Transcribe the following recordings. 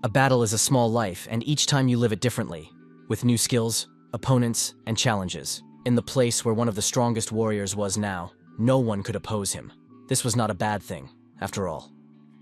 A battle is a small life, and each time you live it differently, with new skills, opponents, and challenges. In the place where one of the strongest warriors was now, no one could oppose him. This was not a bad thing, after all.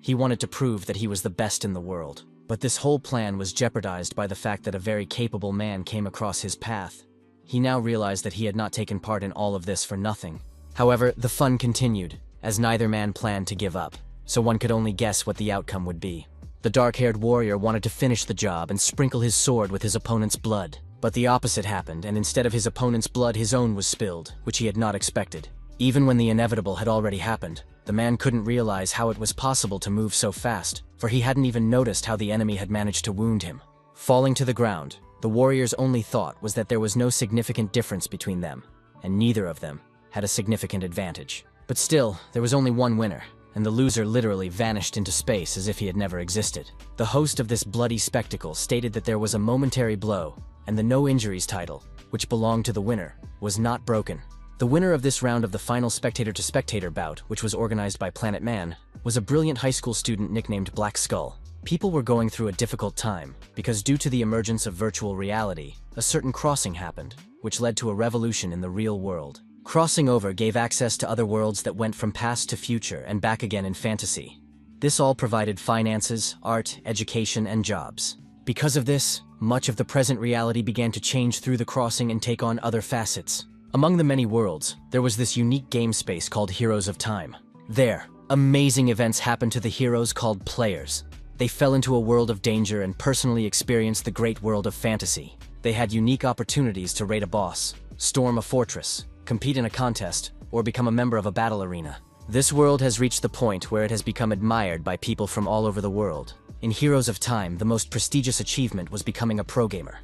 He wanted to prove that he was the best in the world. But this whole plan was jeopardized by the fact that a very capable man came across his path. He now realized that he had not taken part in all of this for nothing. However, the fun continued, as neither man planned to give up, so one could only guess what the outcome would be. The dark-haired warrior wanted to finish the job and sprinkle his sword with his opponent's blood. But the opposite happened, and instead of his opponent's blood, his own was spilled, which he had not expected. Even when the inevitable had already happened, the man couldn't realize how it was possible to move so fast, for he hadn't even noticed how the enemy had managed to wound him. Falling to the ground, the warrior's only thought was that there was no significant difference between them, and neither of them had a significant advantage. But still, there was only one winner, and the loser literally vanished into space as if he had never existed. The host of this bloody spectacle stated that there was a momentary blow, and the no injuries title, which belonged to the winner, was not broken. The winner of this round of the final spectator-to-spectator bout, which was organized by Planet Man, was a brilliant high school student nicknamed Black Skull. People were going through a difficult time, because due to the emergence of virtual reality, a certain crossing happened, which led to a revolution in the real world. Crossing over gave access to other worlds that went from past to future and back again in fantasy. This all provided finances, art, education, and jobs. Because of this, much of the present reality began to change through the crossing and take on other facets. Among the many worlds, there was this unique game space called Heroes of Time. There, amazing events happened to the heroes called players. They fell into a world of danger and personally experienced the great world of fantasy. They had unique opportunities to raid a boss, storm a fortress, compete in a contest, or become a member of a battle arena. This world has reached the point where it has become admired by people from all over the world. In Heroes of Time, the most prestigious achievement was becoming a pro gamer,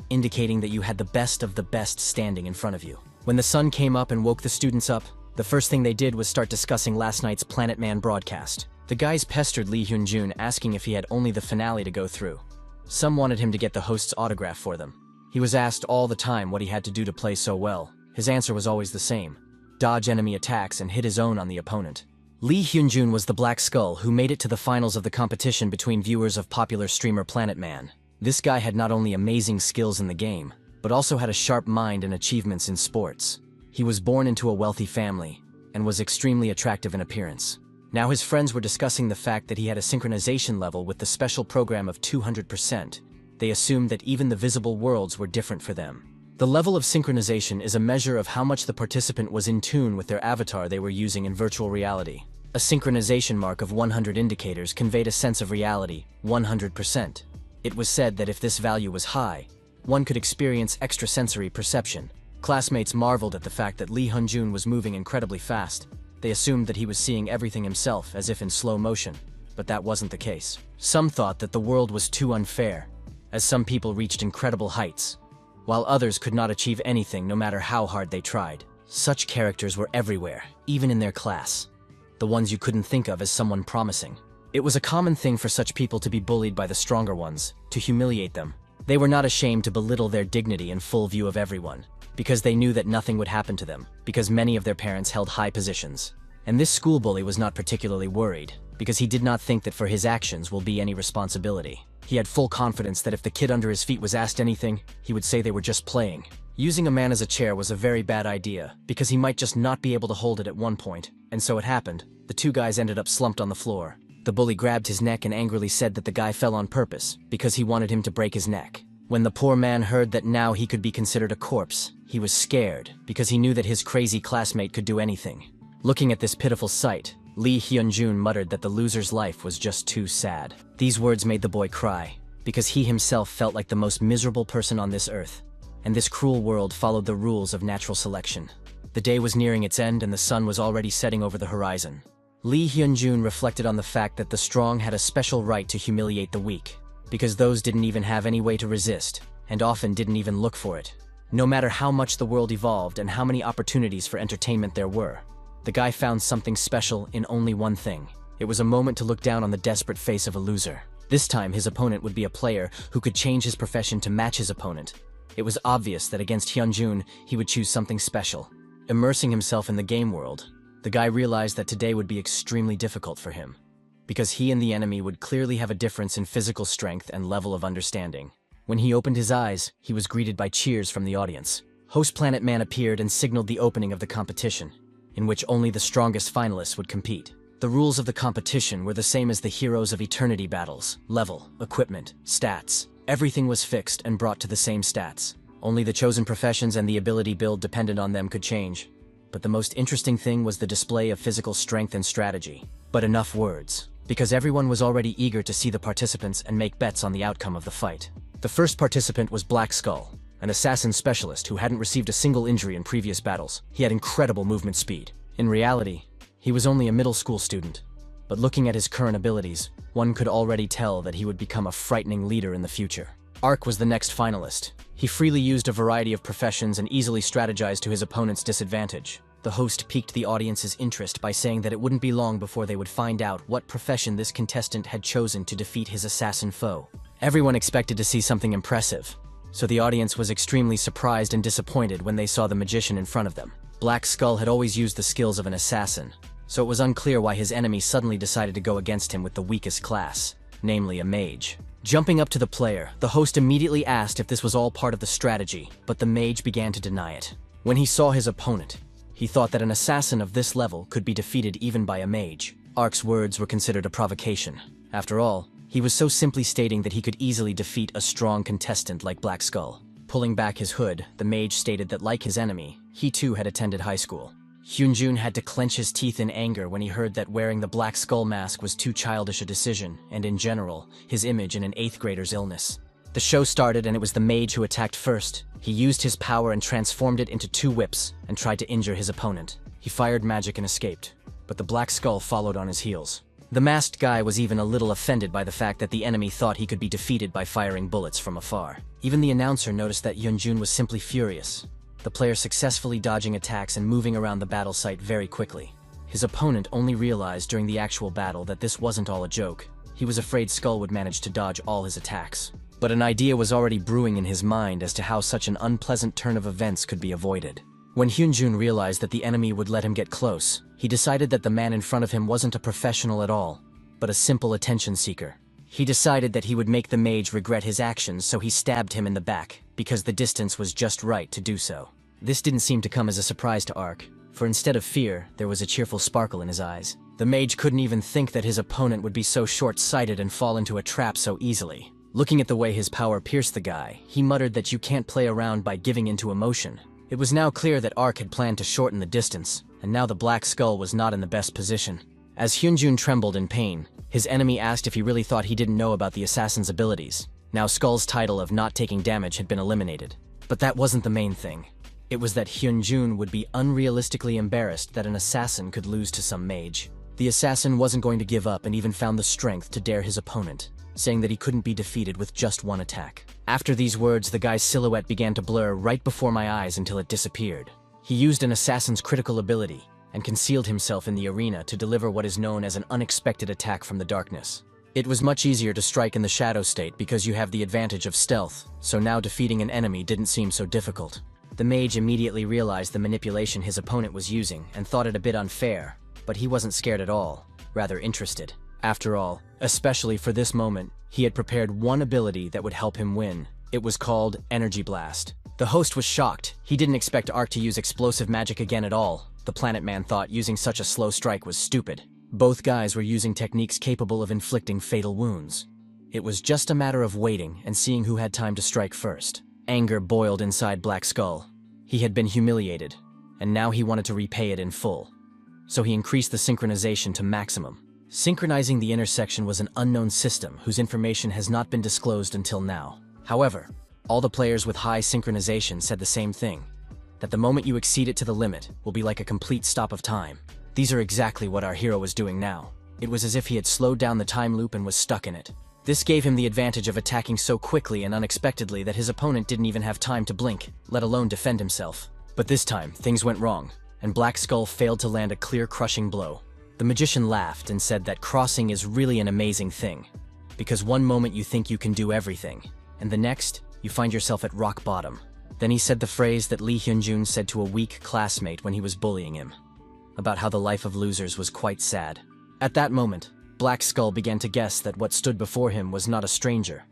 indicating that you had the best of the best standing in front of you. When the sun came up and woke the students up, the first thing they did was start discussing last night's Planet Man broadcast. The guys pestered Lee Hyun-jun, asking if he had only the finale to go through. Some wanted him to get the host's autograph for them. He was asked all the time what he had to do to play so well. His answer was always the same: dodge enemy attacks and hit his own on the opponent. Lee Hyun-jun was the Black Skull who made it to the finals of the competition between viewers of popular streamer Planet Man. This guy had not only amazing skills in the game, but also had a sharp mind and achievements in sports. He was born into a wealthy family, and was extremely attractive in appearance. Now his friends were discussing the fact that he had a synchronization level with the special program of 200%. They assumed that even the visible worlds were different for them. The level of synchronization is a measure of how much the participant was in tune with their avatar they were using in virtual reality. A synchronization mark of 100 indicators conveyed a sense of reality, 100%. It was said that if this value was high, one could experience extrasensory perception. Classmates marveled at the fact that Lee Hyun-jun was moving incredibly fast. They assumed that he was seeing everything himself, as if in slow motion, but that wasn't the case. Some thought that the world was too unfair, as some people reached incredible heights, while others could not achieve anything no matter how hard they tried. Such characters were everywhere, even in their class. The ones you couldn't think of as someone promising. It was a common thing for such people to be bullied by the stronger ones, to humiliate them. They were not ashamed to belittle their dignity in full view of everyone, because they knew that nothing would happen to them, because many of their parents held high positions. And this school bully was not particularly worried, because he did not think that for his actions will be any responsibility. He had full confidence that if the kid under his feet was asked anything, he would say they were just playing. Using a man as a chair was a very bad idea, because he might just not be able to hold it at one point, and so it happened. The two guys ended up slumped on the floor. The bully grabbed his neck and angrily said that the guy fell on purpose, because he wanted him to break his neck. When the poor man heard that now he could be considered a corpse, he was scared, because he knew that his crazy classmate could do anything. Looking at this pitiful sight, Lee Hyun-jun muttered that the loser's life was just too sad. These words made the boy cry, because he himself felt like the most miserable person on this earth, and this cruel world followed the rules of natural selection. The day was nearing its end and the sun was already setting over the horizon. Lee Hyun-jun reflected on the fact that the strong had a special right to humiliate the weak, because those didn't even have any way to resist, and often didn't even look for it. No matter how much the world evolved and how many opportunities for entertainment there were, the guy found something special in only one thing. It was a moment to look down on the desperate face of a loser. This time his opponent would be a player who could change his profession to match his opponent. It was obvious that against Hyun-jun, he would choose something special. Immersing himself in the game world, the guy realized that today would be extremely difficult for him. because he and the enemy would clearly have a difference in physical strength and level of understanding. When he opened his eyes, he was greeted by cheers from the audience. Host Planet Man appeared and signaled the opening of the competition, in which only the strongest finalists would compete. The rules of the competition were the same as the Heroes of Eternity battles: level, equipment, stats. Everything was fixed and brought to the same stats. Only the chosen professions and the ability build dependent on them could change. But the most interesting thing was the display of physical strength and strategy. But enough words, because everyone was already eager to see the participants and make bets on the outcome of the fight. The first participant was Black Skull, an assassin specialist who hadn't received a single injury in previous battles. He had incredible movement speed. In reality, he was only a middle school student, but looking at his current abilities, one could already tell that he would become a frightening leader in the future. Ark was the next finalist. He freely used a variety of professions and easily strategized to his opponent's disadvantage. The host piqued the audience's interest by saying that it wouldn't be long before they would find out what profession this contestant had chosen to defeat his assassin foe. Everyone expected to see something impressive, so the audience was extremely surprised and disappointed when they saw the magician in front of them. Black Skull had always used the skills of an assassin, so it was unclear why his enemy suddenly decided to go against him with the weakest class, namely a mage. Jumping up to the player, the host immediately asked if this was all part of the strategy, but the mage began to deny it. When he saw his opponent, he thought that an assassin of this level could be defeated even by a mage. Ark's words were considered a provocation. After all, he was so simply stating that he could easily defeat a strong contestant like Black Skull. Pulling back his hood, the mage stated that like his enemy, he too had attended high school. Hyunjun had to clench his teeth in anger when he heard that wearing the Black Skull mask was too childish a decision, and in general, his image in an 8th grader's illness. The show started and it was the mage who attacked first. He used his power and transformed it into 2 whips and tried to injure his opponent. He fired magic and escaped, but the Black Skull followed on his heels. The masked guy was even a little offended by the fact that the enemy thought he could be defeated by firing bullets from afar. Even the announcer noticed that Hyunjun was simply furious, the player successfully dodging attacks and moving around the battle site very quickly. His opponent only realized during the actual battle that this wasn't all a joke. He was afraid Skull would manage to dodge all his attacks. But an idea was already brewing in his mind as to how such an unpleasant turn of events could be avoided. When Hyunjun realized that the enemy would let him get close, he decided that the man in front of him wasn't a professional at all, but a simple attention seeker. He decided that he would make the mage regret his actions, so he stabbed him in the back, because the distance was just right to do so. This didn't seem to come as a surprise to Ark, for instead of fear, there was a cheerful sparkle in his eyes. The mage couldn't even think that his opponent would be so short-sighted and fall into a trap so easily. Looking at the way his power pierced the guy, he muttered that you can't play around by giving into emotion. It was now clear that Ark had planned to shorten the distance, and now the Black Skull was not in the best position. As Hyunjun trembled in pain, his enemy asked if he really thought he didn't know about the assassin's abilities. Now Skull's title of not taking damage had been eliminated. But that wasn't the main thing. It was that Hyunjun would be unrealistically embarrassed that an assassin could lose to some mage. The assassin wasn't going to give up and even found the strength to dare his opponent, saying that he couldn't be defeated with just one attack. After these words, the guy's silhouette began to blur right before my eyes until it disappeared. He used an assassin's critical ability and concealed himself in the arena to deliver what is known as an unexpected attack from the darkness. It was much easier to strike in the shadow state because you have the advantage of stealth, so now defeating an enemy didn't seem so difficult. The mage immediately realized the manipulation his opponent was using and thought it a bit unfair, but he wasn't scared at all, rather interested. After all, especially for this moment, he had prepared one ability that would help him win. It was called Energy Blast. The host was shocked. He didn't expect Ark to use explosive magic again at all. The Planet Man thought using such a slow strike was stupid. Both guys were using techniques capable of inflicting fatal wounds. It was just a matter of waiting and seeing who had time to strike first. Anger boiled inside Black Skull. He had been humiliated, and now he wanted to repay it in full. So he increased the synchronization to maximum. Synchronizing the intersection was an unknown system whose information has not been disclosed until now. However, all the players with high synchronization said the same thing, that the moment you exceed it to the limit will be like a complete stop of time. These are exactly what our hero was doing now. It was as if he had slowed down the time loop and was stuck in it. This gave him the advantage of attacking so quickly and unexpectedly that his opponent didn't even have time to blink, let alone defend himself. But this time, things went wrong, and Black Skull failed to land a clear crushing blow. The magician laughed and said that crossing is really an amazing thing, because one moment you think you can do everything, and the next, you find yourself at rock bottom. Then he said the phrase that Lee Hyunjun said to a weak classmate when he was bullying him, about how the life of losers was quite sad. At that moment, Black Skull began to guess that what stood before him was not a stranger,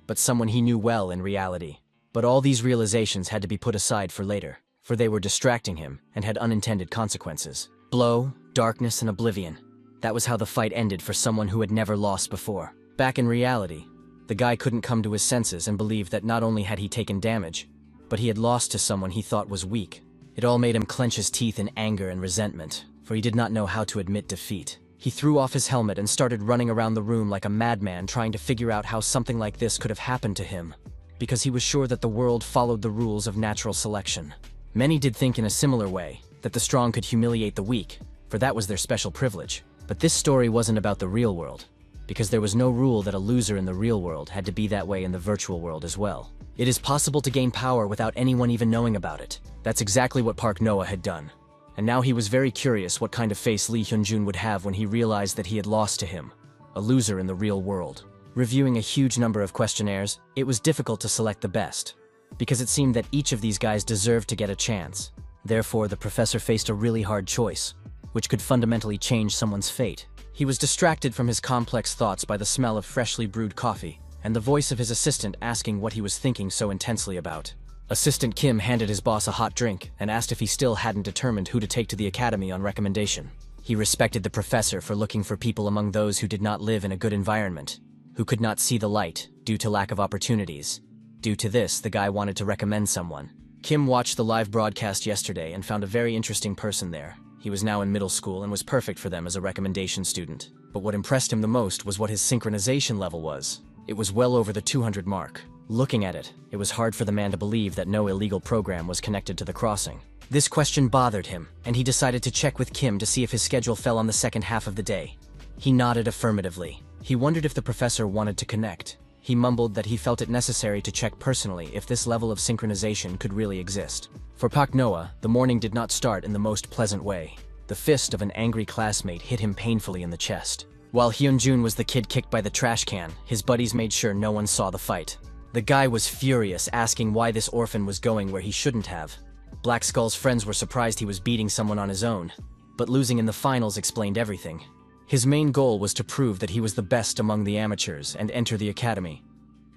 but someone he knew well in reality. But all these realizations had to be put aside for later, for they were distracting him and had unintended consequences. Blow, darkness, and oblivion. That was how the fight ended for someone who had never lost before. Back in reality, the guy couldn't come to his senses and believe that not only had he taken damage, but he had lost to someone he thought was weak. It all made him clench his teeth in anger and resentment, for he did not know how to admit defeat. He threw off his helmet and started running around the room like a madman, trying to figure out how something like this could have happened to him, because he was sure that the world followed the rules of natural selection. Many did think in a similar way, that the strong could humiliate the weak, for that was their special privilege. But this story wasn't about the real world, because there was no rule that a loser in the real world had to be that way in the virtual world as well. It is possible to gain power without anyone even knowing about it. That's exactly what Park Noah had done. And now he was very curious what kind of face Lee Hyunjun would have when he realized that he had lost to him, a loser in the real world. Reviewing a huge number of questionnaires, it was difficult to select the best, because it seemed that each of these guys deserved to get a chance. Therefore, the professor faced a really hard choice, which could fundamentally change someone's fate. He was distracted from his complex thoughts by the smell of freshly brewed coffee, and the voice of his assistant asking what he was thinking so intensely about. Assistant Kim handed his boss a hot drink and asked if he still hadn't determined who to take to the academy on recommendation. He respected the professor for looking for people among those who did not live in a good environment, who could not see the light due to lack of opportunities. Due to this, the guy wanted to recommend someone. Kim watched the live broadcast yesterday and found a very interesting person there. He was now in middle school and was perfect for them as a recommendation student. But what impressed him the most was what his synchronization level was. It was well over the 200 mark. Looking at it, it was hard for the man to believe that no illegal program was connected to the crossing. This question bothered him, and he decided to check with Kim to see if his schedule fell on the second half of the day. He nodded affirmatively. He wondered if the professor wanted to connect. He mumbled that he felt it necessary to check personally if this level of synchronization could really exist. For Park Noah, the morning did not start in the most pleasant way. The fist of an angry classmate hit him painfully in the chest. While Hyunjun was the kid kicked by the trash can, his buddies made sure no one saw the fight. The guy was furious, asking why this orphan was going where he shouldn't have. Black Skull's friends were surprised he was beating someone on his own, but losing in the finals explained everything. His main goal was to prove that he was the best among the amateurs and enter the academy.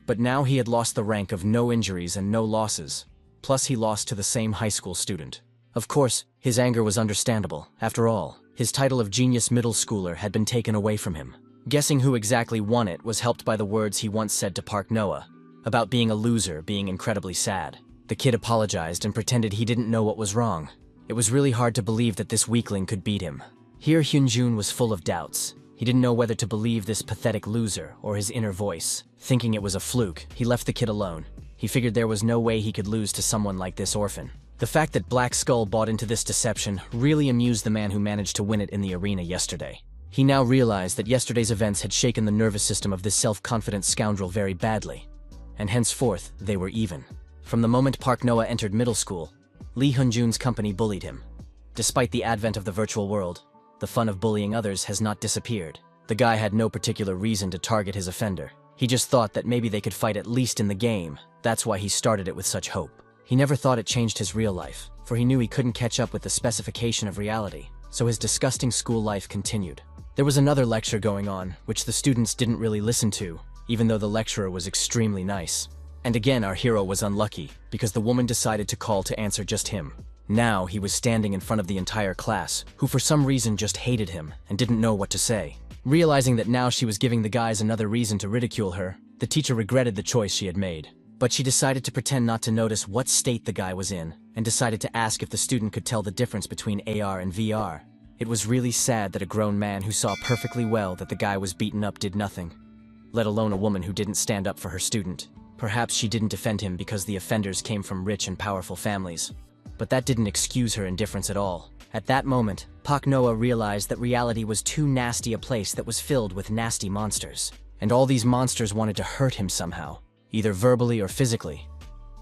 But now he had lost the rank of no injuries and no losses, plus he lost to the same high school student. Of course, his anger was understandable. After all, his title of genius middle schooler had been taken away from him. Guessing who exactly won it was helped by the words he once said to Park Noah, about being a loser being incredibly sad. The kid apologized and pretended he didn't know what was wrong. It was really hard to believe that this weakling could beat him. Here Hyunjun was full of doubts. He didn't know whether to believe this pathetic loser or his inner voice. Thinking it was a fluke, he left the kid alone. He figured there was no way he could lose to someone like this orphan. The fact that Black Skull bought into this deception really amused the man who managed to win it in the arena yesterday. He now realized that yesterday's events had shaken the nervous system of this self-confident scoundrel very badly, and henceforth they were even. From the moment Park Noah entered middle school, Lee Hyunjun's company bullied him. Despite the advent of the virtual world, the fun of bullying others has not disappeared. The guy had no particular reason to target his offender. He just thought that maybe they could fight at least in the game. That's why he started it with such hope. He never thought it changed his real life, for he knew he couldn't catch up with the specification of reality, so his disgusting school life continued. There was another lecture going on, which the students didn't really listen to, even though the lecturer was extremely nice. And again, our hero was unlucky, because the woman decided to call to answer just him. Now he was standing in front of the entire class, who for some reason just hated him and didn't know what to say. Realizing that now she was giving the guys another reason to ridicule her, the teacher regretted the choice she had made. But she decided to pretend not to notice what state the guy was in, and decided to ask if the student could tell the difference between AR and VR. It was really sad that a grown man who saw perfectly well that the guy was beaten up did nothing, let alone a woman who didn't stand up for her student. Perhaps she didn't defend him because the offenders came from rich and powerful families. But that didn't excuse her indifference at all. At that moment, Park Noah realized that reality was too nasty a place that was filled with nasty monsters. And all these monsters wanted to hurt him somehow, either verbally or physically.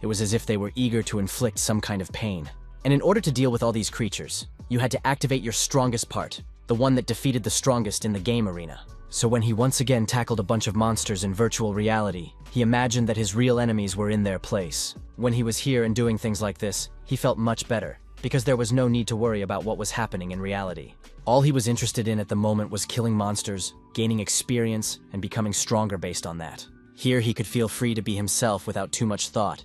It was as if they were eager to inflict some kind of pain. And in order to deal with all these creatures, you had to activate your strongest part, the one that defeated the strongest in the game arena. So when he once again tackled a bunch of monsters in virtual reality, he imagined that his real enemies were in their place. When he was here and doing things like this, he felt much better. because there was no need to worry about what was happening in reality. All he was interested in at the moment was killing monsters, gaining experience, and becoming stronger based on that. Here he could feel free to be himself without too much thought.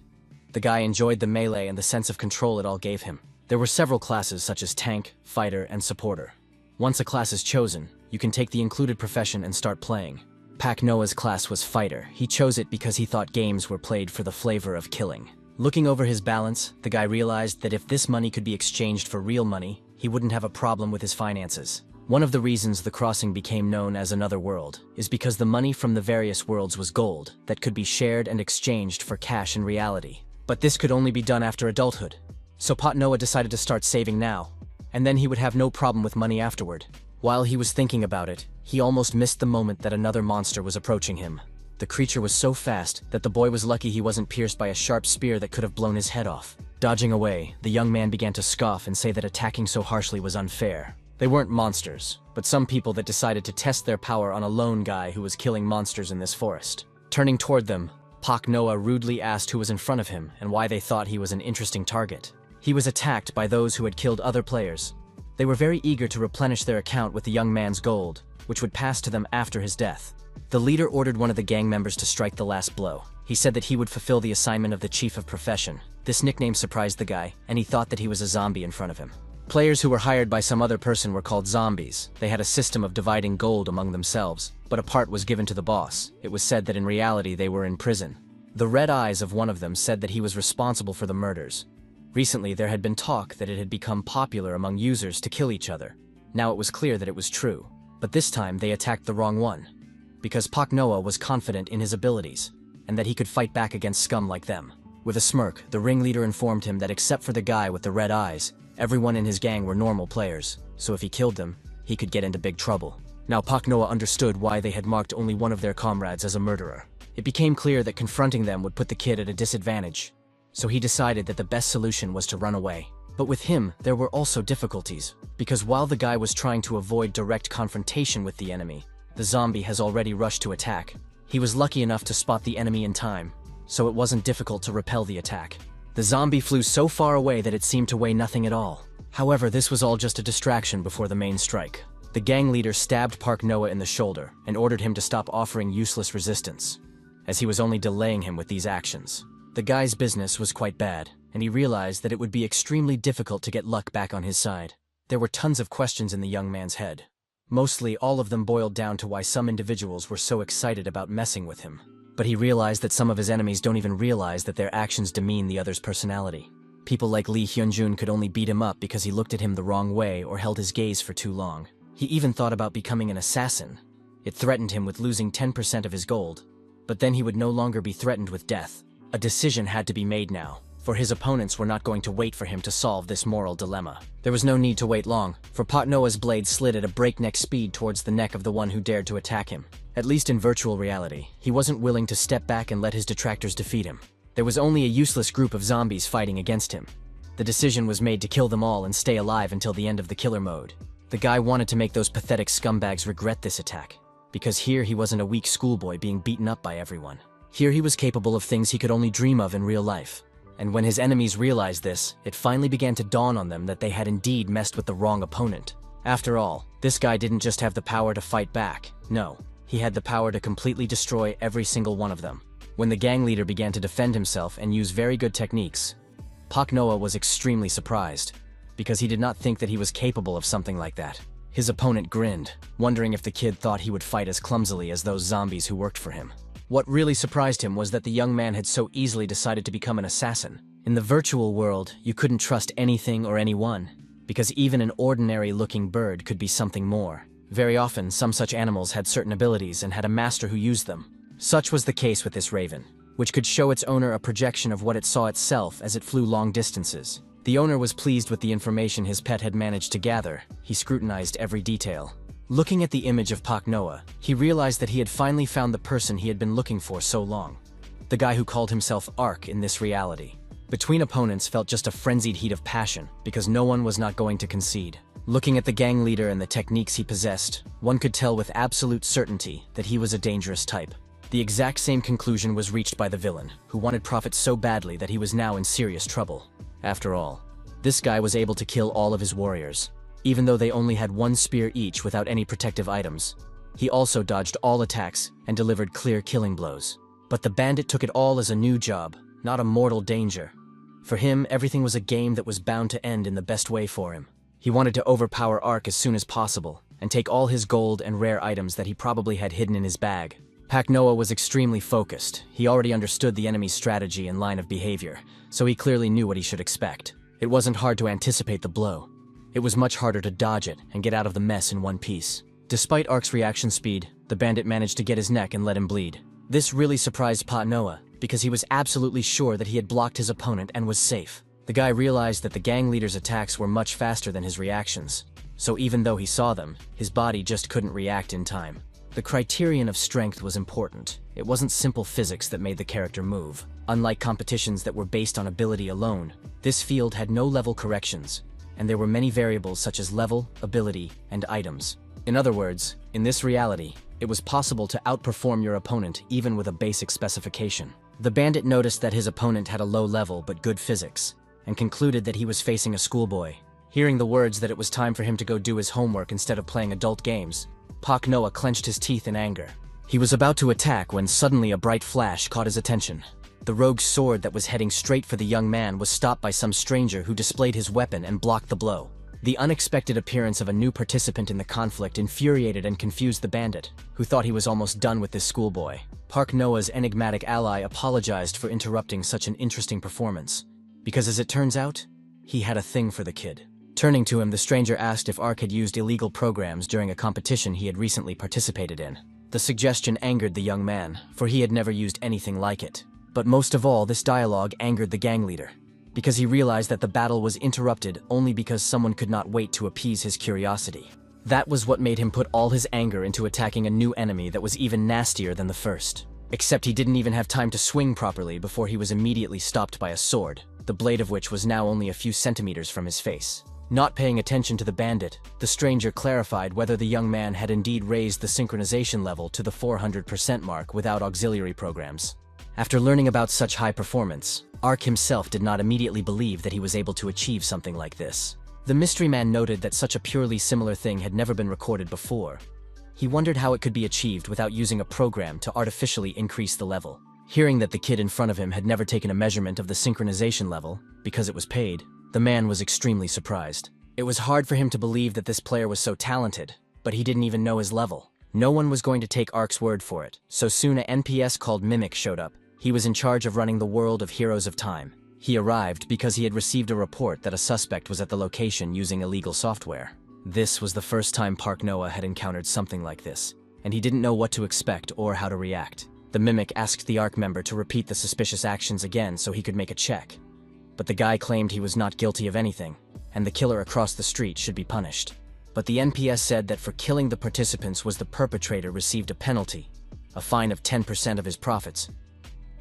The guy enjoyed the melee and the sense of control it all gave him. There were several classes such as tank, fighter, and supporter. Once a class is chosen, you can take the included profession and start playing. Pak Noah's class was fighter. He chose it because he thought games were played for the flavor of killing. Looking over his balance, the guy realized that if this money could be exchanged for real money, he wouldn't have a problem with his finances. One of the reasons the crossing became known as another world is because the money from the various worlds was gold that could be shared and exchanged for cash in reality. But this could only be done after adulthood. So Pak Noah decided to start saving now, and then he would have no problem with money afterward. While he was thinking about it, he almost missed the moment that another monster was approaching him. The creature was so fast that the boy was lucky he wasn't pierced by a sharp spear that could have blown his head off. Dodging away, the young man began to scoff and say that attacking so harshly was unfair. They weren't monsters, but some people that decided to test their power on a lone guy who was killing monsters in this forest. Turning toward them, Pak Noah rudely asked who was in front of him and why they thought he was an interesting target. He was attacked by those who had killed other players. They were very eager to replenish their account with the young man's gold, which would pass to them after his death. The leader ordered one of the gang members to strike the last blow. He said that he would fulfill the assignment of the chief of profession. This nickname surprised the guy, and he thought that he was a zombie in front of him. Players who were hired by some other person were called zombies. They had a system of dividing gold among themselves, but a part was given to the boss. It was said that in reality they were in prison. The red eyes of one of them said that he was responsible for the murders. Recently there had been talk that it had become popular among users to kill each other. Now it was clear that it was true. But this time they attacked the wrong one. Because Pak Noah was confident in his abilities, and that he could fight back against scum like them. With a smirk, the ringleader informed him that except for the guy with the red eyes, everyone in his gang were normal players, so if he killed them, he could get into big trouble. Now Pak Noah understood why they had marked only one of their comrades as a murderer. It became clear that confronting them would put the kid at a disadvantage, so he decided that the best solution was to run away. But with him, there were also difficulties, because while the guy was trying to avoid direct confrontation with the enemy, the zombie has already rushed to attack. He was lucky enough to spot the enemy in time, so it wasn't difficult to repel the attack. The zombie flew so far away that it seemed to weigh nothing at all. However, this was all just a distraction before the main strike. The gang leader stabbed Pak Noah in the shoulder and ordered him to stop offering useless resistance, as he was only delaying him with these actions. The guy's business was quite bad, and he realized that it would be extremely difficult to get luck back on his side. There were tons of questions in the young man's head. Mostly, all of them boiled down to why some individuals were so excited about messing with him. But he realized that some of his enemies don't even realize that their actions demean the other's personality. People like Lee Hyunjun could only beat him up because he looked at him the wrong way or held his gaze for too long. He even thought about becoming an assassin. It threatened him with losing 10% of his gold. But then he would no longer be threatened with death. A decision had to be made now, for his opponents were not going to wait for him to solve this moral dilemma. There was no need to wait long, for Pak Noah's blade slid at a breakneck speed towards the neck of the one who dared to attack him. At least in virtual reality, he wasn't willing to step back and let his detractors defeat him. There was only a useless group of zombies fighting against him. The decision was made to kill them all and stay alive until the end of the killer mode. The guy wanted to make those pathetic scumbags regret this attack, because here he wasn't a weak schoolboy being beaten up by everyone. Here he was capable of things he could only dream of in real life. And when his enemies realized this, it finally began to dawn on them that they had indeed messed with the wrong opponent. After all, this guy didn't just have the power to fight back. No, he had the power to completely destroy every single one of them. When the gang leader began to defend himself and use very good techniques, Pak Noah was extremely surprised, because he did not think that he was capable of something like that. His opponent grinned, wondering if the kid thought he would fight as clumsily as those zombies who worked for him. What really surprised him was that the young man had so easily decided to become an assassin. In the virtual world, you couldn't trust anything or anyone, because even an ordinary-looking bird could be something more. Very often, some such animals had certain abilities and had a master who used them. Such was the case with this raven, which could show its owner a projection of what it saw itself as it flew long distances. The owner was pleased with the information his pet had managed to gather. He scrutinized every detail. Looking at the image of Pak Noah, he realized that he had finally found the person he had been looking for so long. The guy who called himself Ark in this reality. Between opponents felt just a frenzied heat of passion, because no one was not going to concede. Looking at the gang leader and the techniques he possessed, one could tell with absolute certainty that he was a dangerous type. The exact same conclusion was reached by the villain, who wanted profit so badly that he was now in serious trouble. After all, This guy was able to kill all of his warriors, even though they only had one spear each without any protective items. He also dodged all attacks and delivered clear killing blows. But the bandit took it all as a new job, not a mortal danger. For him, everything was a game that was bound to end in the best way for him. He wanted to overpower Ark as soon as possible, and take all his gold and rare items that he probably had hidden in his bag. Pak Noah was extremely focused. He already understood the enemy's strategy and line of behavior, so he clearly knew what he should expect. It wasn't hard to anticipate the blow. It was much harder to dodge it and get out of the mess in one piece. Despite Ark's reaction speed, the bandit managed to get his neck and let him bleed. This really surprised Pak Noah, because he was absolutely sure that he had blocked his opponent and was safe. The guy realized that the gang leader's attacks were much faster than his reactions, so even though he saw them, his body just couldn't react in time. The criterion of strength was important. It wasn't simple physics that made the character move. Unlike competitions that were based on ability alone, this field had no level corrections, and there were many variables such as level, ability, and items. In other words, in this reality, it was possible to outperform your opponent even with a basic specification. The bandit noticed that his opponent had a low level but good physics, and concluded that he was facing a schoolboy. Hearing the words that it was time for him to go do his homework instead of playing adult games, Pak Noah clenched his teeth in anger. He was about to attack when suddenly a bright flash caught his attention. The rogue's sword that was heading straight for the young man was stopped by some stranger who displayed his weapon and blocked the blow. The unexpected appearance of a new participant in the conflict infuriated and confused the bandit, who thought he was almost done with this schoolboy. Pak Noah's enigmatic ally apologized for interrupting such an interesting performance, because as it turns out, he had a thing for the kid. Turning to him, the stranger asked if Ark had used illegal programs during a competition he had recently participated in. The suggestion angered the young man, for he had never used anything like it. But most of all, this dialogue angered the gang leader, because he realized that the battle was interrupted only because someone could not wait to appease his curiosity. That was what made him put all his anger into attacking a new enemy that was even nastier than the first. Except he didn't even have time to swing properly before he was immediately stopped by a sword, the blade of which was now only a few centimeters from his face. Not paying attention to the bandit, the stranger clarified whether the young man had indeed raised the synchronization level to the 400% mark without auxiliary programs. After learning about such high performance, Ark himself did not immediately believe that he was able to achieve something like this. The mystery man noted that such a purely similar thing had never been recorded before. He wondered how it could be achieved without using a program to artificially increase the level. Hearing that the kid in front of him had never taken a measurement of the synchronization level, because it was paid, the man was extremely surprised. It was hard for him to believe that this player was so talented, but he didn't even know his level. No one was going to take Ark's word for it, so soon an NPS called Mimic showed up. He was in charge of running the world of Heroes of Time. He arrived because he had received a report that a suspect was at the location using illegal software. This was the first time Pak Noah had encountered something like this, and he didn't know what to expect or how to react. The Mimic asked the Ark member to repeat the suspicious actions again so he could make a check. But the guy claimed he was not guilty of anything, and the killer across the street should be punished. But the NPS said that for killing the participants was the perpetrator received a penalty, a fine of 10% of his profits.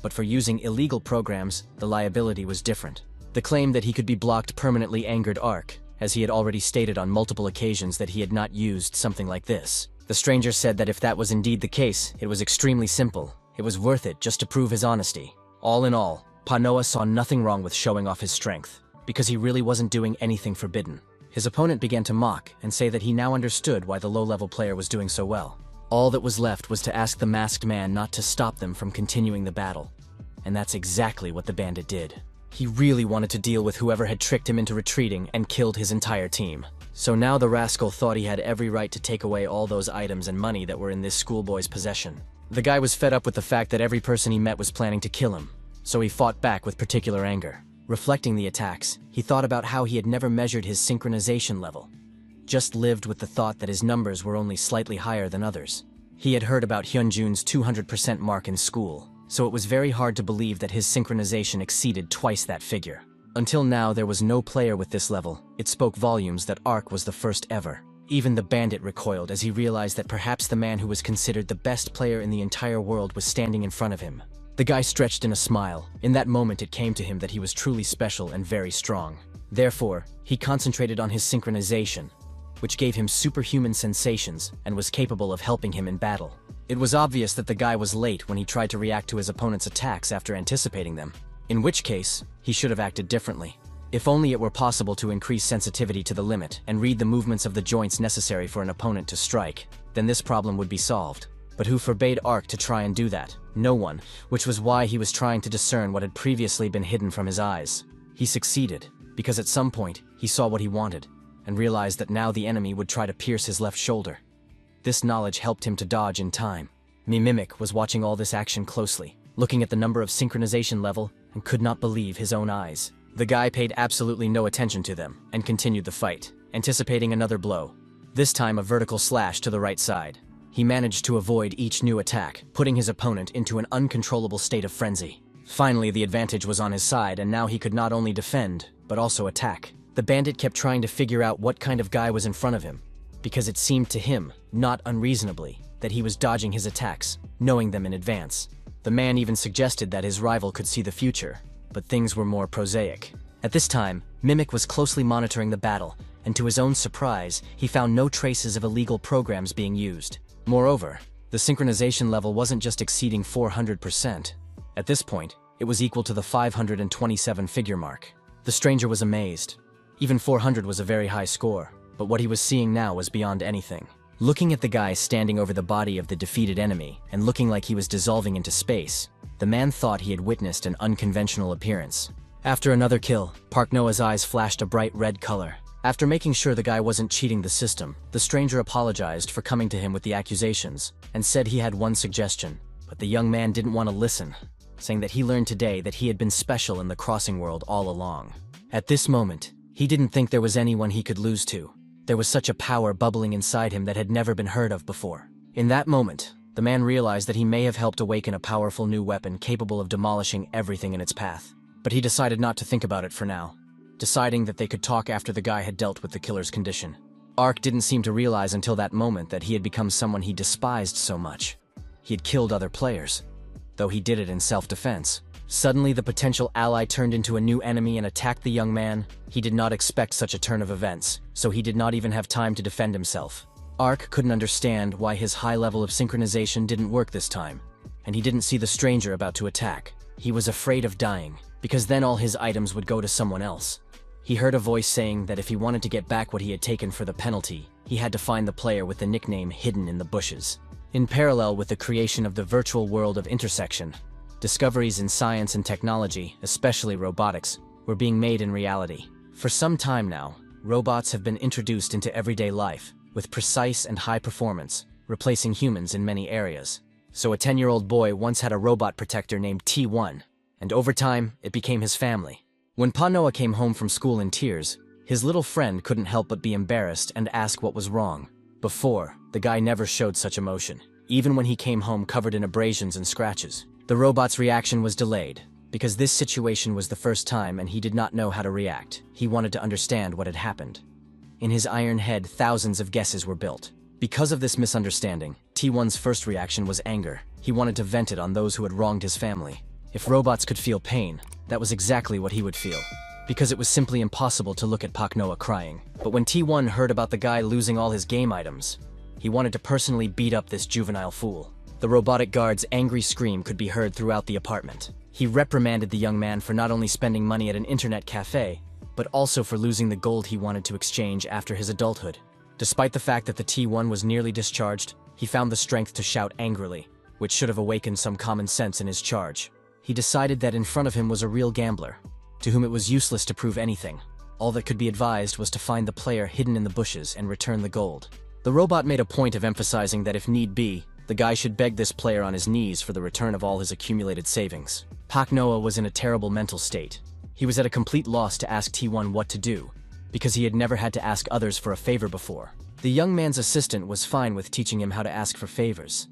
But for using illegal programs, the liability was different. The claim that he could be blocked permanently angered Ark, as he had already stated on multiple occasions that he had not used something like this. The stranger said that if that was indeed the case, it was extremely simple. It was worth it just to prove his honesty. All in all, Pak Noah saw nothing wrong with showing off his strength, because he really wasn't doing anything forbidden. His opponent began to mock and say that he now understood why the low-level player was doing so well. All that was left was to ask the masked man not to stop them from continuing the battle. And that's exactly what the bandit did. He really wanted to deal with whoever had tricked him into retreating and killed his entire team. So now the rascal thought he had every right to take away all those items and money that were in this schoolboy's possession. The guy was fed up with the fact that every person he met was planning to kill him, so he fought back with particular anger. Reflecting the attacks, he thought about how he had never measured his synchronization level, just lived with the thought that his numbers were only slightly higher than others. He had heard about Hyunjun's 200% mark in school, so it was very hard to believe that his synchronization exceeded twice that figure. Until now, there was no player with this level. It spoke volumes that Ark was the first ever. Even the bandit recoiled as he realized that perhaps the man who was considered the best player in the entire world was standing in front of him. The guy stretched in a smile. In that moment, it came to him that he was truly special and very strong. Therefore, he concentrated on his synchronization, which gave him superhuman sensations and was capable of helping him in battle. It was obvious that the guy was late when he tried to react to his opponent's attacks after anticipating them, in which case, he should have acted differently. If only it were possible to increase sensitivity to the limit and read the movements of the joints necessary for an opponent to strike, then this problem would be solved. But who forbade Ark to try and do that? No one, which was why he was trying to discern what had previously been hidden from his eyes. He succeeded, because at some point, he saw what he wanted, and realized that now the enemy would try to pierce his left shoulder. This knowledge helped him to dodge in time. Mimic was watching all this action closely, looking at the number of synchronization level, and could not believe his own eyes. The guy paid absolutely no attention to them, and continued the fight, anticipating another blow. This time a vertical slash to the right side. He managed to avoid each new attack, putting his opponent into an uncontrollable state of frenzy. Finally, the advantage was on his side, and now he could not only defend, but also attack. The bandit kept trying to figure out what kind of guy was in front of him, because it seemed to him, not unreasonably, that he was dodging his attacks, knowing them in advance. The man even suggested that his rival could see the future, but things were more prosaic. At this time, Mimic was closely monitoring the battle, and to his own surprise, he found no traces of illegal programs being used. Moreover, the synchronization level wasn't just exceeding 400%. At this point, it was equal to the 527 figure mark. The stranger was amazed. Even 400 was a very high score, but what he was seeing now was beyond anything. Looking at the guy standing over the body of the defeated enemy and looking like he was dissolving into space, the man thought he had witnessed an unconventional appearance. After another kill, Park Noah's eyes flashed a bright red color. After making sure the guy wasn't cheating the system, the stranger apologized for coming to him with the accusations and said he had one suggestion, but the young man didn't want to listen, saying that he learned today that he had been special in the crossing world all along. At this moment, he didn't think there was anyone he could lose to. There was such a power bubbling inside him that had never been heard of before. In that moment, the man realized that he may have helped awaken a powerful new weapon capable of demolishing everything in its path. But he decided not to think about it for now, deciding that they could talk after the guy had dealt with the killer's condition. Ark didn't seem to realize until that moment that he had become someone he despised so much. He had killed other players, though he did it in self-defense. Suddenly, the potential ally turned into a new enemy and attacked the young man. He did not expect such a turn of events, so he did not even have time to defend himself. Ark couldn't understand why his high level of synchronization didn't work this time, and he didn't see the stranger about to attack. He was afraid of dying, because then all his items would go to someone else. He heard a voice saying that if he wanted to get back what he had taken for the penalty, he had to find the player with the nickname hidden in the bushes. In parallel with the creation of the virtual world of intersection, discoveries in science and technology, especially robotics, were being made in reality. For some time now, robots have been introduced into everyday life, with precise and high performance, replacing humans in many areas. So a 10-year-old boy once had a robot protector named T1, and over time, it became his family. When Pa Noah came home from school in tears, his little friend couldn't help but be embarrassed and ask what was wrong. Before, the guy never showed such emotion, even when he came home covered in abrasions and scratches. The robot's reaction was delayed, because this situation was the first time and he did not know how to react. He wanted to understand what had happened. In his iron head, thousands of guesses were built. Because of this misunderstanding, T1's first reaction was anger. He wanted to vent it on those who had wronged his family. If robots could feel pain, that was exactly what he would feel, because it was simply impossible to look at Pak Noah crying. But when T1 heard about the guy losing all his game items, he wanted to personally beat up this juvenile fool. The robotic guard's angry scream could be heard throughout the apartment. He reprimanded the young man for not only spending money at an internet cafe, but also for losing the gold he wanted to exchange after his adulthood. Despite the fact that the T1 was nearly discharged, he found the strength to shout angrily, which should have awakened some common sense in his charge. He decided that in front of him was a real gambler, to whom it was useless to prove anything. All that could be advised was to find the player hidden in the bushes and return the gold. The robot made a point of emphasizing that if need be, the guy should beg this player on his knees for the return of all his accumulated savings. Pak Noah was in a terrible mental state. He was at a complete loss to ask T1 what to do, because he had never had to ask others for a favor before. The young man's assistant was fine with teaching him how to ask for favors,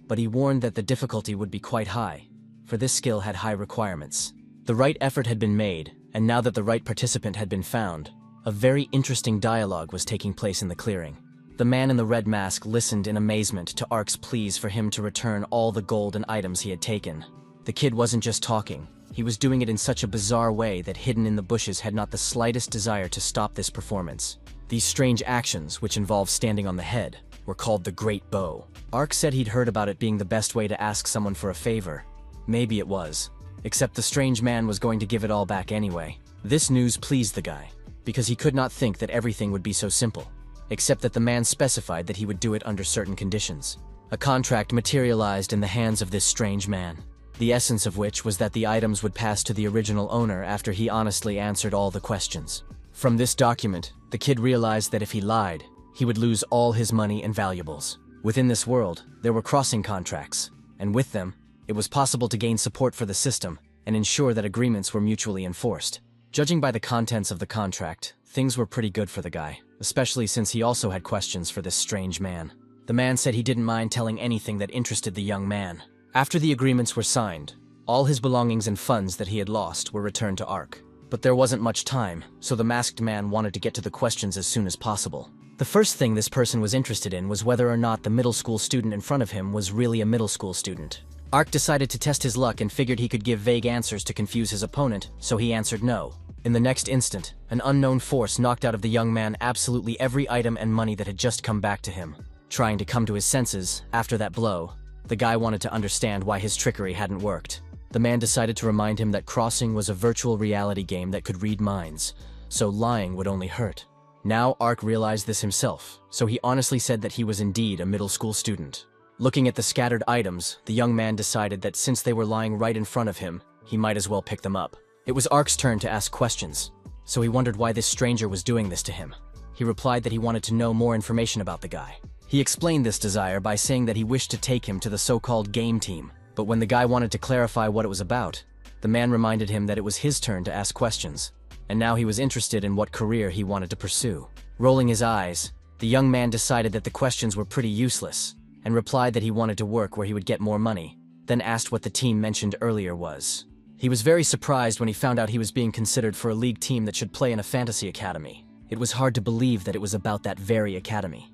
but he warned that the difficulty would be quite high, for this skill had high requirements. The right effort had been made, and now that the right participant had been found, a very interesting dialogue was taking place in the clearing. The man in the red mask listened in amazement to Ark's pleas for him to return all the gold and items he had taken. The kid wasn't just talking, he was doing it in such a bizarre way that hidden in the bushes had not the slightest desire to stop this performance. These strange actions, which involved standing on the head, were called the Great Bow. Ark said he'd heard about it being the best way to ask someone for a favor. Maybe it was. Except the strange man was going to give it all back anyway. This news pleased the guy, because he could not think that everything would be so simple, except that the man specified that he would do it under certain conditions. A contract materialized in the hands of this strange man, the essence of which was that the items would pass to the original owner after he honestly answered all the questions. From this document, the kid realized that if he lied, he would lose all his money and valuables. Within this world, there were crossing contracts, and with them, it was possible to gain support for the system and ensure that agreements were mutually enforced. Judging by the contents of the contract, things were pretty good for the guy, especially since he also had questions for this strange man. The man said he didn't mind telling anything that interested the young man. After the agreements were signed, all his belongings and funds that he had lost were returned to Ark. But there wasn't much time, so the masked man wanted to get to the questions as soon as possible. The first thing this person was interested in was whether or not the middle school student in front of him was really a middle school student. Ark decided to test his luck and figured he could give vague answers to confuse his opponent, so he answered no. In the next instant, an unknown force knocked out of the young man absolutely every item and money that had just come back to him. Trying to come to his senses, after that blow, the guy wanted to understand why his trickery hadn't worked. The man decided to remind him that crossing was a virtual reality game that could read minds, so lying would only hurt. Now Ark realized this himself, so he honestly said that he was indeed a middle school student. Looking at the scattered items, the young man decided that since they were lying right in front of him, he might as well pick them up. It was Ark's turn to ask questions, so he wondered why this stranger was doing this to him. He replied that he wanted to know more information about the guy. He explained this desire by saying that he wished to take him to the so-called game team, but when the guy wanted to clarify what it was about, the man reminded him that it was his turn to ask questions, and now he was interested in what career he wanted to pursue. Rolling his eyes, the young man decided that the questions were pretty useless, and replied that he wanted to work where he would get more money, then asked what the team mentioned earlier was. He was very surprised when he found out he was being considered for a league team that should play in a fantasy academy. It was hard to believe that it was about that very academy.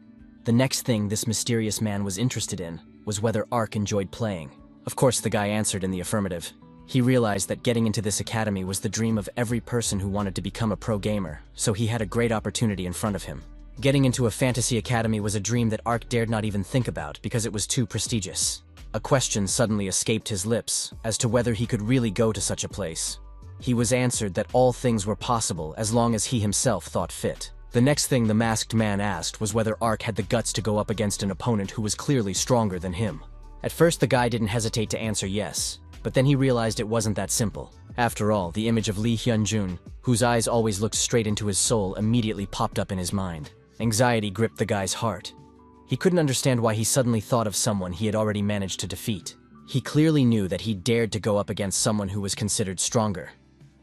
The next thing this mysterious man was interested in was whether Ark enjoyed playing. Of course, the guy answered in the affirmative. He realized that getting into this academy was the dream of every person who wanted to become a pro gamer, so he had a great opportunity in front of him. Getting into a fantasy academy was a dream that Ark dared not even think about because it was too prestigious. A question suddenly escaped his lips as to whether he could really go to such a place. He was answered that all things were possible as long as he himself thought fit. The next thing the masked man asked was whether Ark had the guts to go up against an opponent who was clearly stronger than him. At first the guy didn't hesitate to answer yes, but then he realized it wasn't that simple. After all, the image of Lee Hyun-jun, whose eyes always looked straight into his soul, immediately popped up in his mind. Anxiety gripped the guy's heart. He couldn't understand why he suddenly thought of someone he had already managed to defeat. He clearly knew that he dared to go up against someone who was considered stronger.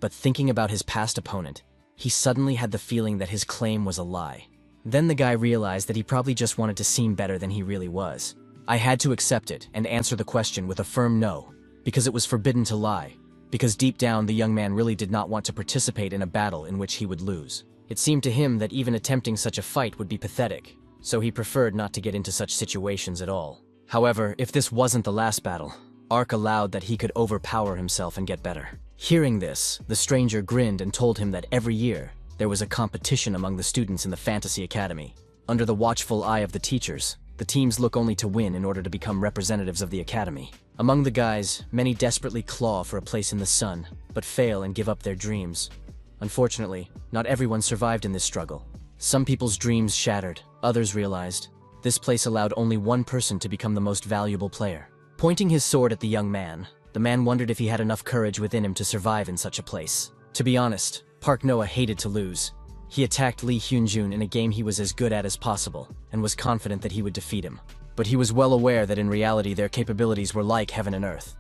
But thinking about his past opponent, he suddenly had the feeling that his claim was a lie. Then the guy realized that he probably just wanted to seem better than he really was. I had to accept it and answer the question with a firm no, because it was forbidden to lie, because deep down the young man really did not want to participate in a battle in which he would lose. It seemed to him that even attempting such a fight would be pathetic, so he preferred not to get into such situations at all. However, if this wasn't the last battle, Ark allowed that he could overpower himself and get better. Hearing this, the stranger grinned and told him that every year, there was a competition among the students in the Fantasy Academy. Under the watchful eye of the teachers, the teams look only to win in order to become representatives of the academy. Among the guys, many desperately claw for a place in the sun, but fail and give up their dreams. Unfortunately, not everyone survived in this struggle. Some people's dreams shattered, others realized. This place allowed only one person to become the most valuable player. Pointing his sword at the young man, the man wondered if he had enough courage within him to survive in such a place. To be honest, Park Noah hated to lose. He attacked Lee Hyun-jun in a game he was as good at as possible, and was confident that he would defeat him. But he was well aware that in reality their capabilities were like heaven and earth.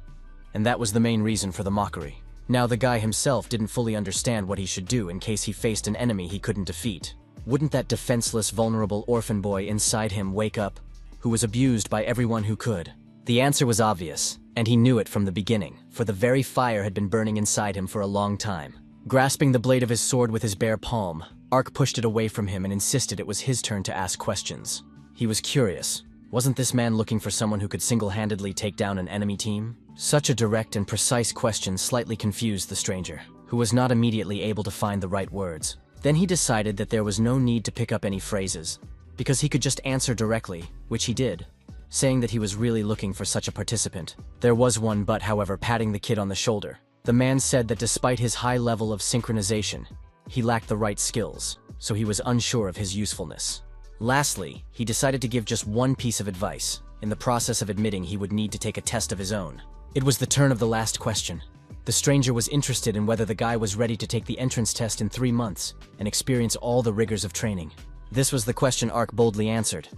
And that was the main reason for the mockery. Now the guy himself didn't fully understand what he should do in case he faced an enemy he couldn't defeat. Wouldn't that defenseless, vulnerable orphan boy inside him wake up, who was abused by everyone who could? The answer was obvious, and he knew it from the beginning, for the very fire had been burning inside him for a long time. Grasping the blade of his sword with his bare palm, Ark pushed it away from him and insisted it was his turn to ask questions. He was curious. Wasn't this man looking for someone who could single-handedly take down an enemy team? Such a direct and precise question slightly confused the stranger, who was not immediately able to find the right words. Then he decided that there was no need to pick up any phrases, because he could just answer directly, which he did, saying that he was really looking for such a participant. There was one but, however, patting the kid on the shoulder. The man said that despite his high level of synchronization, he lacked the right skills, so he was unsure of his usefulness. Lastly, he decided to give just one piece of advice, in the process of admitting he would need to take a test of his own. It was the turn of the last question. The stranger was interested in whether the guy was ready to take the entrance test in 3 months and experience all the rigors of training. This was the question Ark boldly answered.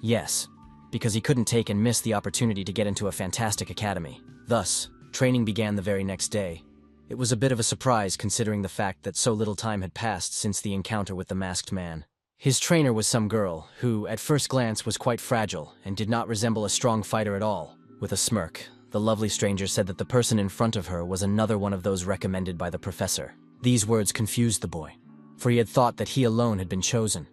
Yes, because he couldn't take and miss the opportunity to get into a fantastic academy. Thus, training began the very next day. It was a bit of a surprise considering the fact that so little time had passed since the encounter with the masked man. His trainer was some girl who, at first glance, was quite fragile and did not resemble a strong fighter at all. With a smirk, the lovely stranger said that the person in front of her was another one of those recommended by the professor. These words confused the boy, for he had thought that he alone had been chosen.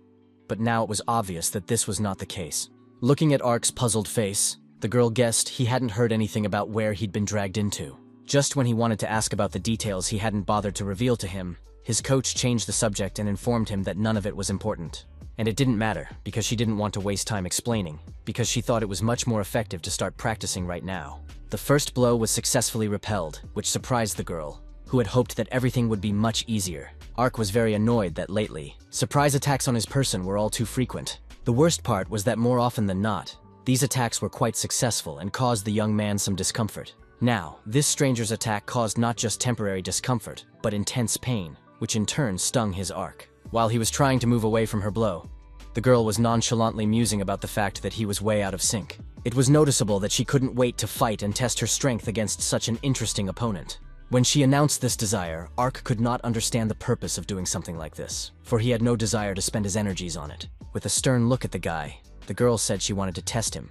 But now it was obvious that this was not the case. Looking at Ark's puzzled face, the girl guessed he hadn't heard anything about where he'd been dragged into. Just when he wanted to ask about the details he hadn't bothered to reveal to him, his coach changed the subject and informed him that none of it was important. And it didn't matter, because she didn't want to waste time explaining, because she thought it was much more effective to start practicing right now. The first blow was successfully repelled, which surprised the girl, who had hoped that everything would be much easier. Ark was very annoyed that lately, surprise attacks on his person were all too frequent. The worst part was that more often than not, these attacks were quite successful and caused the young man some discomfort. Now, this stranger's attack caused not just temporary discomfort, but intense pain, which in turn stung his Ark. While he was trying to move away from her blow, the girl was nonchalantly musing about the fact that he was way out of sync. It was noticeable that she couldn't wait to fight and test her strength against such an interesting opponent. When she announced this desire, Ark could not understand the purpose of doing something like this, for he had no desire to spend his energies on it. With a stern look at the guy, the girl said she wanted to test him,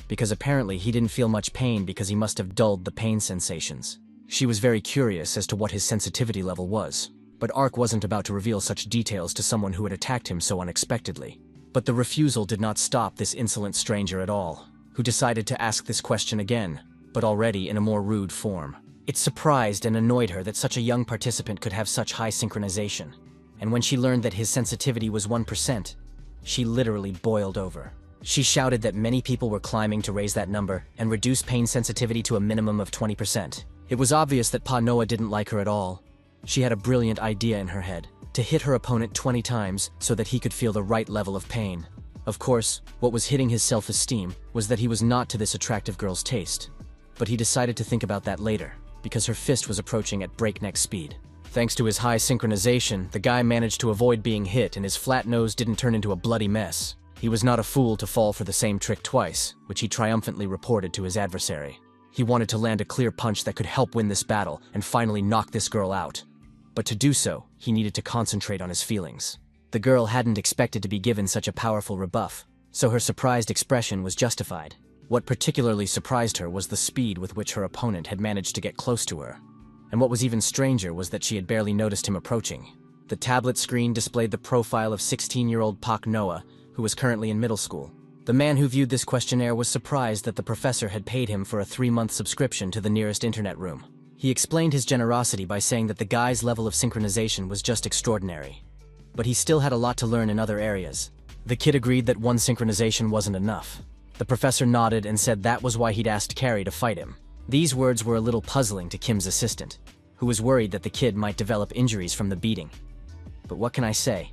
because apparently he didn't feel much pain because he must have dulled the pain sensations. She was very curious as to what his sensitivity level was, but Ark wasn't about to reveal such details to someone who had attacked him so unexpectedly. But the refusal did not stop this insolent stranger at all, who decided to ask this question again, but already in a more rude form. It surprised and annoyed her that such a young participant could have such high synchronization, and when she learned that his sensitivity was 1%, she literally boiled over. She shouted that many people were climbing to raise that number and reduce pain sensitivity to a minimum of 20%. It was obvious that Pa Noah didn't like her at all. She had a brilliant idea in her head, to hit her opponent 20 times so that he could feel the right level of pain. Of course, what was hitting his self-esteem was that he was not to this attractive girl's taste. But he decided to think about that later, because her fist was approaching at breakneck speed. Thanks to his high synchronization, the guy managed to avoid being hit and his flat nose didn't turn into a bloody mess. He was not a fool to fall for the same trick twice, which he triumphantly reported to his adversary. He wanted to land a clear punch that could help win this battle and finally knock this girl out. But to do so, he needed to concentrate on his feelings. The girl hadn't expected to be given such a powerful rebuff, so her surprised expression was justified. What particularly surprised her was the speed with which her opponent had managed to get close to her. And what was even stranger was that she had barely noticed him approaching. The tablet screen displayed the profile of 16-year-old Pak Noah, who was currently in middle school. The man who viewed this questionnaire was surprised that the professor had paid him for a 3-month subscription to the nearest internet room. He explained his generosity by saying that the guy's level of synchronization was just extraordinary. But he still had a lot to learn in other areas. The kid agreed that one synchronization wasn't enough. The professor nodded and said that was why he'd asked Carrie to fight him. These words were a little puzzling to Kim's assistant, who was worried that the kid might develop injuries from the beating. But what can I say?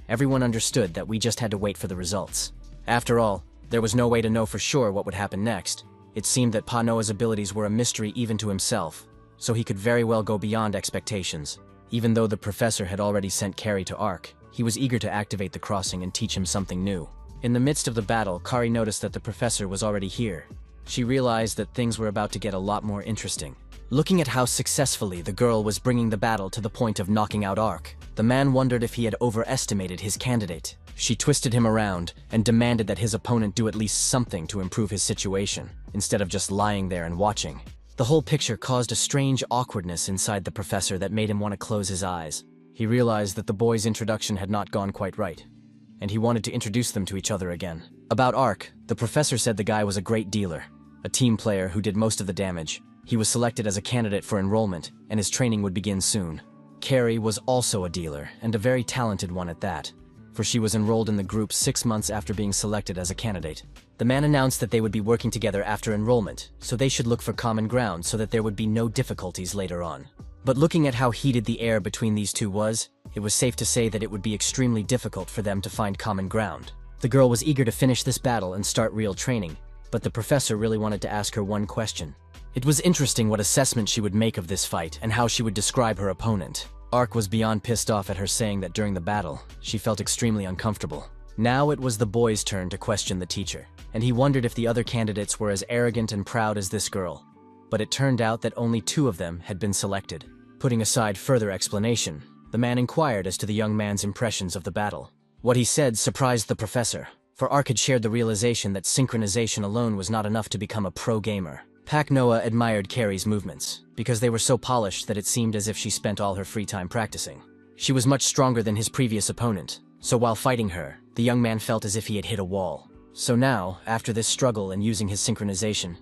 Everyone understood that we just had to wait for the results. After all, there was no way to know for sure what would happen next. It seemed that Pa Noah's abilities were a mystery even to himself, so he could very well go beyond expectations. Even though the professor had already sent Carrie to Ark, he was eager to activate the crossing and teach him something new. In the midst of the battle, Kari noticed that the professor was already here. She realized that things were about to get a lot more interesting. Looking at how successfully the girl was bringing the battle to the point of knocking out Ark, the man wondered if he had overestimated his candidate. She twisted him around and demanded that his opponent do at least something to improve his situation, instead of just lying there and watching. The whole picture caused a strange awkwardness inside the professor that made him want to close his eyes. He realized that the boys' introduction had not gone quite right, and he wanted to introduce them to each other again. About Ark, the professor said the guy was a great dealer, a team player who did most of the damage. He was selected as a candidate for enrollment, and his training would begin soon. Carrie was also a dealer, and a very talented one at that, for she was enrolled in the group 6 months after being selected as a candidate. The man announced that they would be working together after enrollment, so they should look for common ground so that there would be no difficulties later on. But looking at how heated the air between these two was, it was safe to say that it would be extremely difficult for them to find common ground. The girl was eager to finish this battle and start real training, but the professor really wanted to ask her one question. It was interesting what assessment she would make of this fight and how she would describe her opponent. Ark was beyond pissed off at her saying that during the battle, she felt extremely uncomfortable. Now it was the boy's turn to question the teacher, and he wondered if the other candidates were as arrogant and proud as this girl. But it turned out that only 2 of them had been selected. Putting aside further explanation, the man inquired as to the young man's impressions of the battle. What he said surprised the professor, for Ark had shared the realization that synchronization alone was not enough to become a pro gamer. Pak Noah admired Carrie's movements, because they were so polished that it seemed as if she spent all her free time practicing. She was much stronger than his previous opponent, so while fighting her, the young man felt as if he had hit a wall. So now, after this struggle and using his synchronization,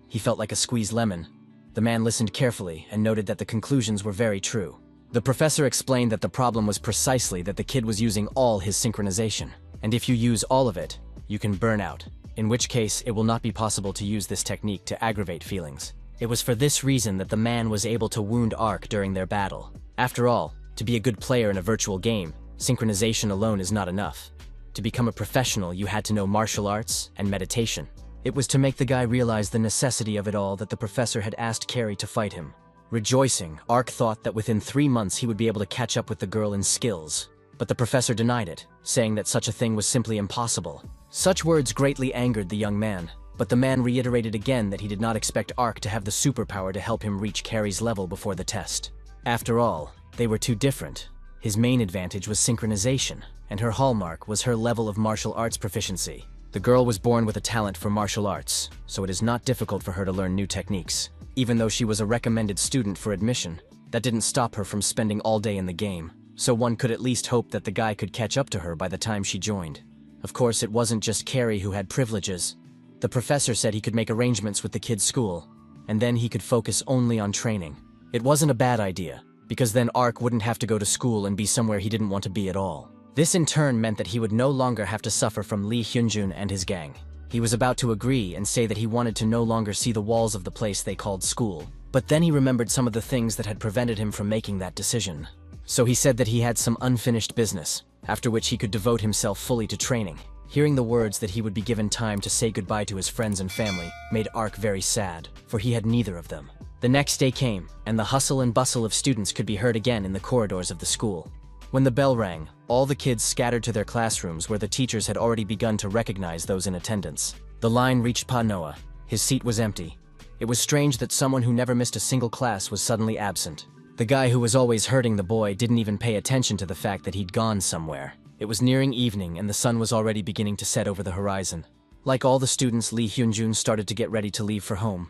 he felt like a squeezed lemon. The man listened carefully and noted that the conclusions were very true. The professor explained that the problem was precisely that the kid was using all his synchronization, and if you use all of it, you can burn out, in which case it will not be possible to use this technique to aggravate feelings. It was for this reason that the man was able to wound Ark during their battle. After all, to be a good player in a virtual game, synchronization alone is not enough. To become a professional, you had to know martial arts and meditation. It was to make the guy realize the necessity of it all that the professor had asked Carrie to fight him. Rejoicing, Ark thought that within 3 months he would be able to catch up with the girl in skills. But the professor denied it, saying that such a thing was simply impossible. Such words greatly angered the young man, but the man reiterated again that he did not expect Ark to have the superpower to help him reach Carrie's level before the test. After all, they were too different. His main advantage was synchronization, and her hallmark was her level of martial arts proficiency. The girl was born with a talent for martial arts, so it is not difficult for her to learn new techniques. Even though she was a recommended student for admission, that didn't stop her from spending all day in the game, so one could at least hope that the guy could catch up to her by the time she joined. Of course, it wasn't just Carrie who had privileges. The professor said he could make arrangements with the kid's school, and then he could focus only on training. It wasn't a bad idea, because then Ark wouldn't have to go to school and be somewhere he didn't want to be at all. This in turn meant that he would no longer have to suffer from Lee Hyunjun and his gang. He was about to agree and say that he wanted to no longer see the walls of the place they called school, but then he remembered some of the things that had prevented him from making that decision. So he said that he had some unfinished business, after which he could devote himself fully to training. Hearing the words that he would be given time to say goodbye to his friends and family made Ark very sad, for he had neither of them. The next day came, and the hustle and bustle of students could be heard again in the corridors of the school. When the bell rang, all the kids scattered to their classrooms where the teachers had already begun to recognize those in attendance. The line reached Pa Noah. His seat was empty. It was strange that someone who never missed a single class was suddenly absent. The guy who was always hurting the boy didn't even pay attention to the fact that he'd gone somewhere. It was nearing evening and the sun was already beginning to set over the horizon. Like all the students, Lee Hyunjun started to get ready to leave for home.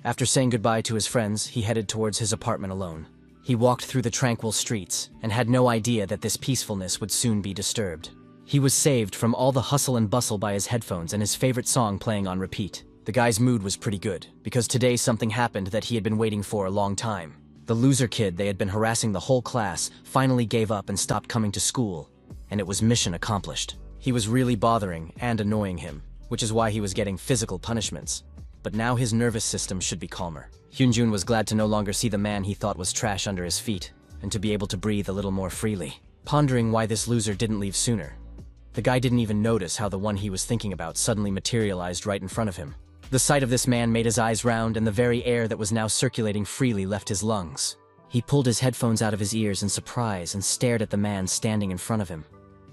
After saying goodbye to his friends, he headed towards his apartment alone. He walked through the tranquil streets and had no idea that this peacefulness would soon be disturbed. He was saved from all the hustle and bustle by his headphones and his favorite song playing on repeat. The guy's mood was pretty good, because today something happened that he had been waiting for a long time. The loser kid they had been harassing the whole class finally gave up and stopped coming to school, and it was mission accomplished. He was really bothering and annoying him, which is why he was getting physical punishments. But now his nervous system should be calmer. Hyunjun was glad to no longer see the man he thought was trash under his feet, and to be able to breathe a little more freely. Pondering why this loser didn't leave sooner, the guy didn't even notice how the one he was thinking about suddenly materialized right in front of him. The sight of this man made his eyes round, and the very air that was now circulating freely left his lungs. He pulled his headphones out of his ears in surprise and stared at the man standing in front of him.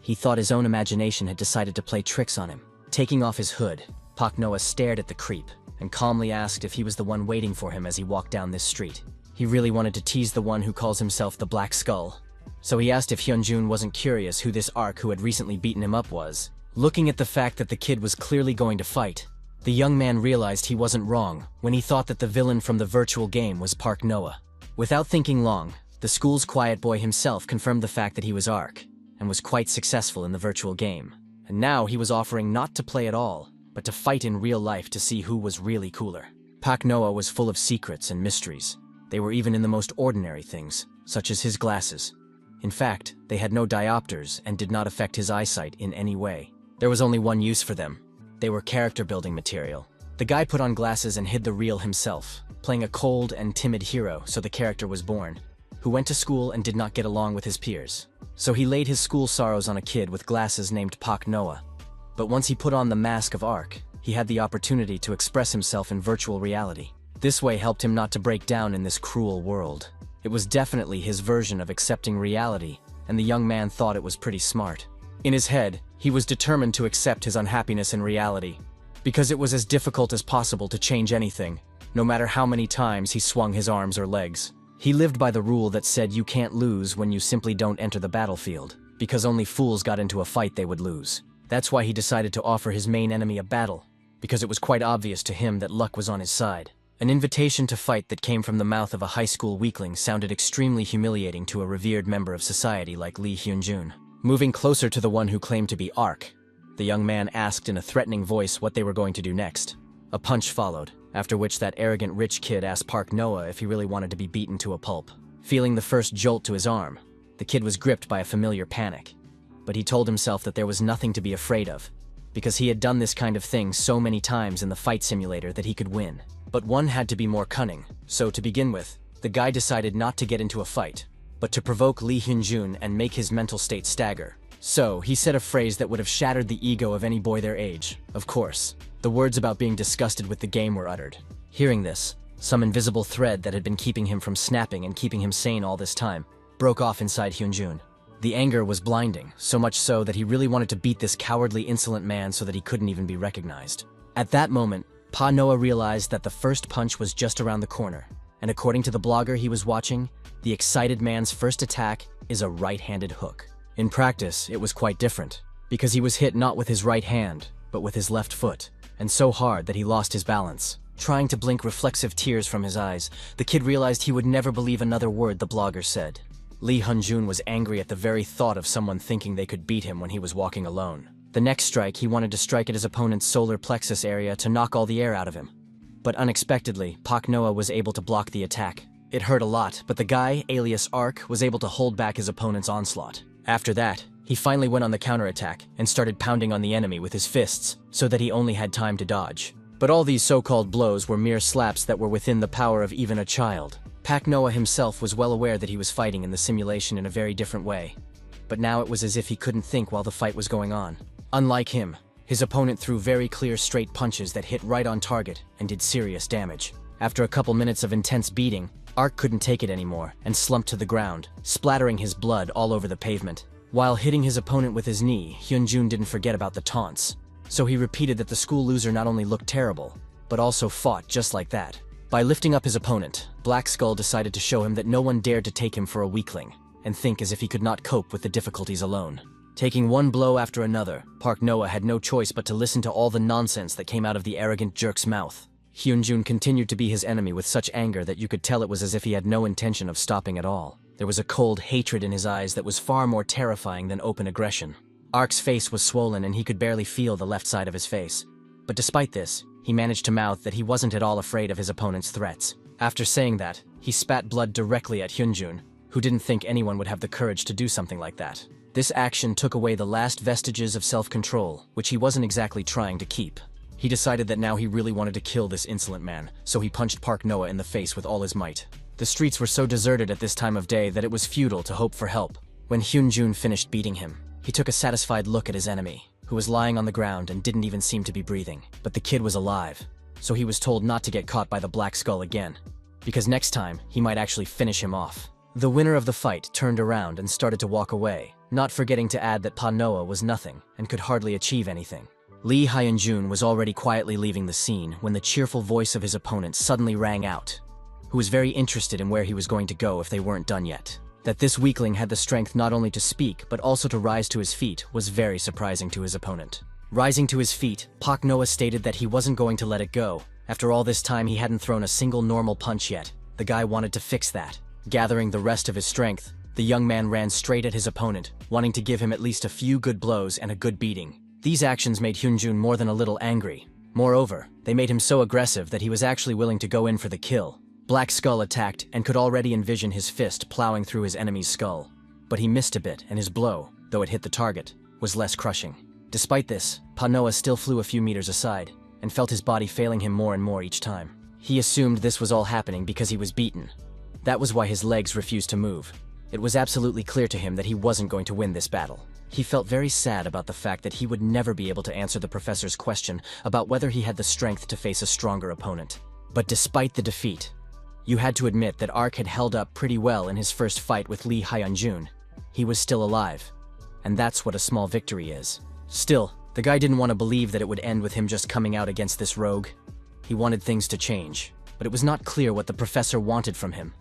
He thought his own imagination had decided to play tricks on him. Taking off his hood, Pak Noah stared at the creep and calmly asked if he was the one waiting for him as he walked down this street. He really wanted to tease the one who calls himself the Black Skull. So he asked if Hyunjun wasn't curious who this Ark who had recently beaten him up was. Looking at the fact that the kid was clearly going to fight, the young man realized he wasn't wrong when he thought that the villain from the virtual game was Pak Noah. Without thinking long, the school's quiet boy himself confirmed the fact that he was Ark, and was quite successful in the virtual game. And now he was offering not to play at all, but to fight in real life to see who was really cooler. Pak Noah was full of secrets and mysteries. They were even in the most ordinary things, such as his glasses. In fact, they had no diopters and did not affect his eyesight in any way. There was only one use for them. They were character-building material. The guy put on glasses and hid the real himself, playing a cold and timid hero so the character was born. who went to school and did not get along with his peers. So he laid his school sorrows on a kid with glasses named Pak Noah. But once he put on the mask of Ark, he had the opportunity to express himself in virtual reality. This way helped him not to break down in this cruel world. It was definitely his version of accepting reality, and the young man thought it was pretty smart. In his head, he was determined to accept his unhappiness in reality, because it was as difficult as possible to change anything, no matter how many times he swung his arms or legs. He lived by the rule that said you can't lose when you simply don't enter the battlefield, because only fools got into a fight they would lose. That's why he decided to offer his main enemy a battle, because it was quite obvious to him that luck was on his side. An invitation to fight that came from the mouth of a high school weakling sounded extremely humiliating to a revered member of society like Lee Hyun-jun. Moving closer to the one who claimed to be Ark, the young man asked in a threatening voice what they were going to do next. A punch followed, after which that arrogant rich kid asked Park Noah if he really wanted to be beaten to a pulp. Feeling the first jolt to his arm, the kid was gripped by a familiar panic. But he told himself that there was nothing to be afraid of, because he had done this kind of thing so many times in the fight simulator that he could win. But one had to be more cunning, so to begin with, the guy decided not to get into a fight, but to provoke Lee Hyun-jun and make his mental state stagger. So, he said a phrase that would have shattered the ego of any boy their age. Of course, the words about being disgusted with the game were uttered. Hearing this, some invisible thread that had been keeping him from snapping and keeping him sane all this time broke off inside Hyun-jun. The anger was blinding, so much so that he really wanted to beat this cowardly, insolent man so that he couldn't even be recognized. At that moment, Pa Noah realized that the first punch was just around the corner, and according to the blogger he was watching, the excited man's first attack is a right-handed hook. In practice, it was quite different, because he was hit not with his right hand, but with his left foot, and so hard that he lost his balance. Trying to blink reflexive tears from his eyes, the kid realized he would never believe another word the blogger said. Lee Hyun-jun was angry at the very thought of someone thinking they could beat him when he was walking alone. The next strike, he wanted to strike at his opponent's solar plexus area to knock all the air out of him. But unexpectedly, Pak Noah was able to block the attack. It hurt a lot, but the guy, alias Ark, was able to hold back his opponent's onslaught. After that, he finally went on the counterattack and started pounding on the enemy with his fists so that he only had time to dodge. But all these so-called blows were mere slaps that were within the power of even a child. Pak Noah himself was well aware that he was fighting in the simulation in a very different way. But now it was as if he couldn't think while the fight was going on. Unlike him, his opponent threw very clear straight punches that hit right on target and did serious damage. After a couple minutes of intense beating, Ark couldn't take it anymore and slumped to the ground, splattering his blood all over the pavement. While hitting his opponent with his knee, Hyun-jun didn't forget about the taunts. So he repeated that the school loser not only looked terrible, but also fought just like that. By lifting up his opponent, Black Skull decided to show him that no one dared to take him for a weakling, and think as if he could not cope with the difficulties alone. Taking one blow after another, Park Noah had no choice but to listen to all the nonsense that came out of the arrogant jerk's mouth. Hyun-jun continued to be his enemy with such anger that you could tell it was as if he had no intention of stopping at all. There was a cold hatred in his eyes that was far more terrifying than open aggression. Ark's face was swollen and he could barely feel the left side of his face. But despite this, he managed to mouth that he wasn't at all afraid of his opponent's threats. After saying that, he spat blood directly at Hyun-jun, who didn't think anyone would have the courage to do something like that. This action took away the last vestiges of self-control, which he wasn't exactly trying to keep. He decided that now he really wanted to kill this insolent man, so he punched Park Noah in the face with all his might. The streets were so deserted at this time of day that it was futile to hope for help. When Hyun-jun finished beating him, he took a satisfied look at his enemy, who was lying on the ground and didn't even seem to be breathing. But the kid was alive, so he was told not to get caught by the Black Skull again, because next time, he might actually finish him off. The winner of the fight turned around and started to walk away, not forgetting to add that Pa Noah was nothing and could hardly achieve anything. Lee Hyun-jun was already quietly leaving the scene when the cheerful voice of his opponent suddenly rang out, who was very interested in where he was going to go if they weren't done yet. That this weakling had the strength not only to speak but also to rise to his feet was very surprising to his opponent. Rising to his feet, Pak Noah stated that he wasn't going to let it go. After all this time, he hadn't thrown a single normal punch yet. The guy wanted to fix that. Gathering the rest of his strength, the young man ran straight at his opponent, wanting to give him at least a few good blows and a good beating. These actions made Hyun-jun more than a little angry. Moreover, they made him so aggressive that he was actually willing to go in for the kill. Black Skull attacked and could already envision his fist plowing through his enemy's skull. But he missed a bit, and his blow, though it hit the target, was less crushing. Despite this, Pa Noah still flew a few meters aside, and felt his body failing him more and more each time. He assumed this was all happening because he was beaten, That was why his legs refused to move. It was absolutely clear to him that he wasn't going to win this battle. He felt very sad about the fact that he would never be able to answer the professor's question about whether he had the strength to face a stronger opponent. But despite the defeat, you had to admit that Ark had held up pretty well in his first fight with Lee Hyunjun. He was still alive, and that's what a small victory is. Still, the guy didn't want to believe that it would end with him just coming out against this rogue. He wanted things to change, but it was not clear what the professor wanted from him.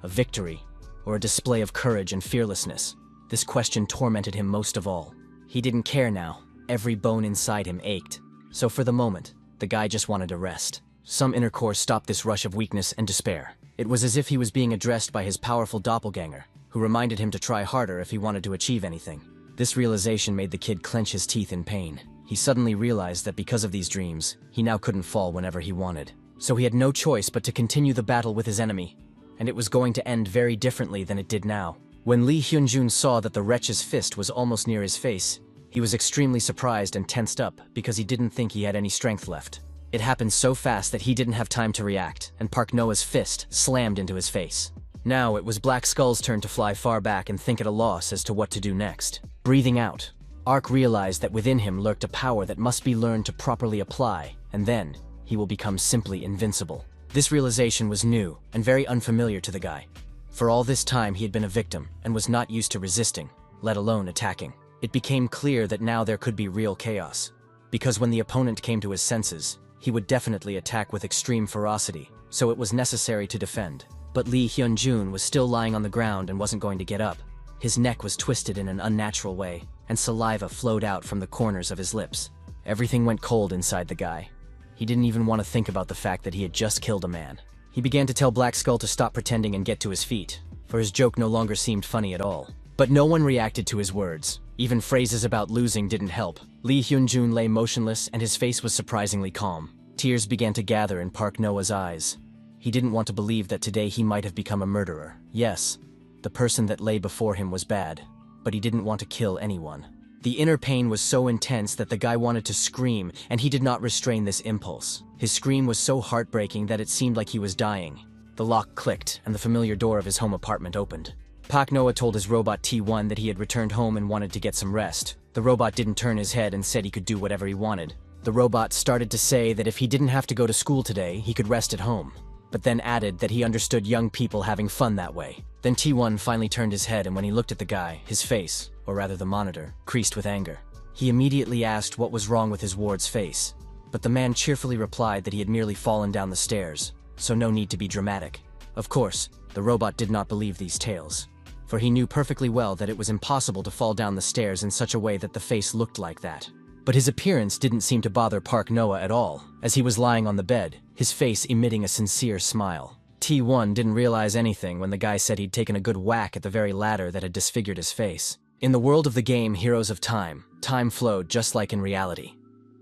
A victory, or a display of courage and fearlessness? This question tormented him most of all. He didn't care now. Every bone inside him ached. So for the moment, the guy just wanted to rest. Some inner core stopped this rush of weakness and despair. It was as if he was being addressed by his powerful doppelganger, who reminded him to try harder if he wanted to achieve anything. This realization made the kid clench his teeth in pain. He suddenly realized that because of these dreams, he now couldn't fall whenever he wanted. So he had no choice but to continue the battle with his enemy, and it was going to end very differently than it did now. When Lee Hyunjun saw that the wretch's fist was almost near his face, he was extremely surprised and tensed up because he didn't think he had any strength left. It happened so fast that he didn't have time to react, and Park Noah's fist slammed into his face. Now it was Black Skull's turn to fly far back and think at a loss as to what to do next. Breathing out, Ark realized that within him lurked a power that must be learned to properly apply, and then he will become simply invincible. This realization was new and very unfamiliar to the guy. For all this time he had been a victim and was not used to resisting, let alone attacking. It became clear that now there could be real chaos, because when the opponent came to his senses, he would definitely attack with extreme ferocity, so it was necessary to defend. But Lee Hyunjun was still lying on the ground and wasn't going to get up. His neck was twisted in an unnatural way, and saliva flowed out from the corners of his lips. Everything went cold inside the guy. He didn't even want to think about the fact that he had just killed a man. He began to tell Black Skull to stop pretending and get to his feet, for his joke no longer seemed funny at all. But no one reacted to his words. Even phrases about losing didn't help. Lee Hyunjun lay motionless and his face was surprisingly calm. Tears began to gather in Park Noah's eyes. He didn't want to believe that today he might have become a murderer. Yes, the person that lay before him was bad, but he didn't want to kill anyone. The inner pain was so intense that the guy wanted to scream, and he did not restrain this impulse. His scream was so heartbreaking that it seemed like he was dying. The lock clicked, and the familiar door of his home apartment opened. Park Noah told his robot T1 that he had returned home and wanted to get some rest. The robot didn't turn his head and said he could do whatever he wanted. The robot started to say that if he didn't have to go to school today, he could rest at home, but then added that he understood young people having fun that way. Then T1 finally turned his head, and when he looked at the guy, his face, or rather the monitor, creased with anger. He immediately asked what was wrong with his ward's face, but the man cheerfully replied that he had merely fallen down the stairs, so no need to be dramatic. Of course, the robot did not believe these tales, for he knew perfectly well that it was impossible to fall down the stairs in such a way that the face looked like that. But his appearance didn't seem to bother Park Noah at all, as he was lying on the bed, his face emitting a sincere smile. T1 didn't realize anything when the guy said he'd taken a good whack at the very ladder that had disfigured his face. In the world of the game Heroes of Time, time flowed just like in reality.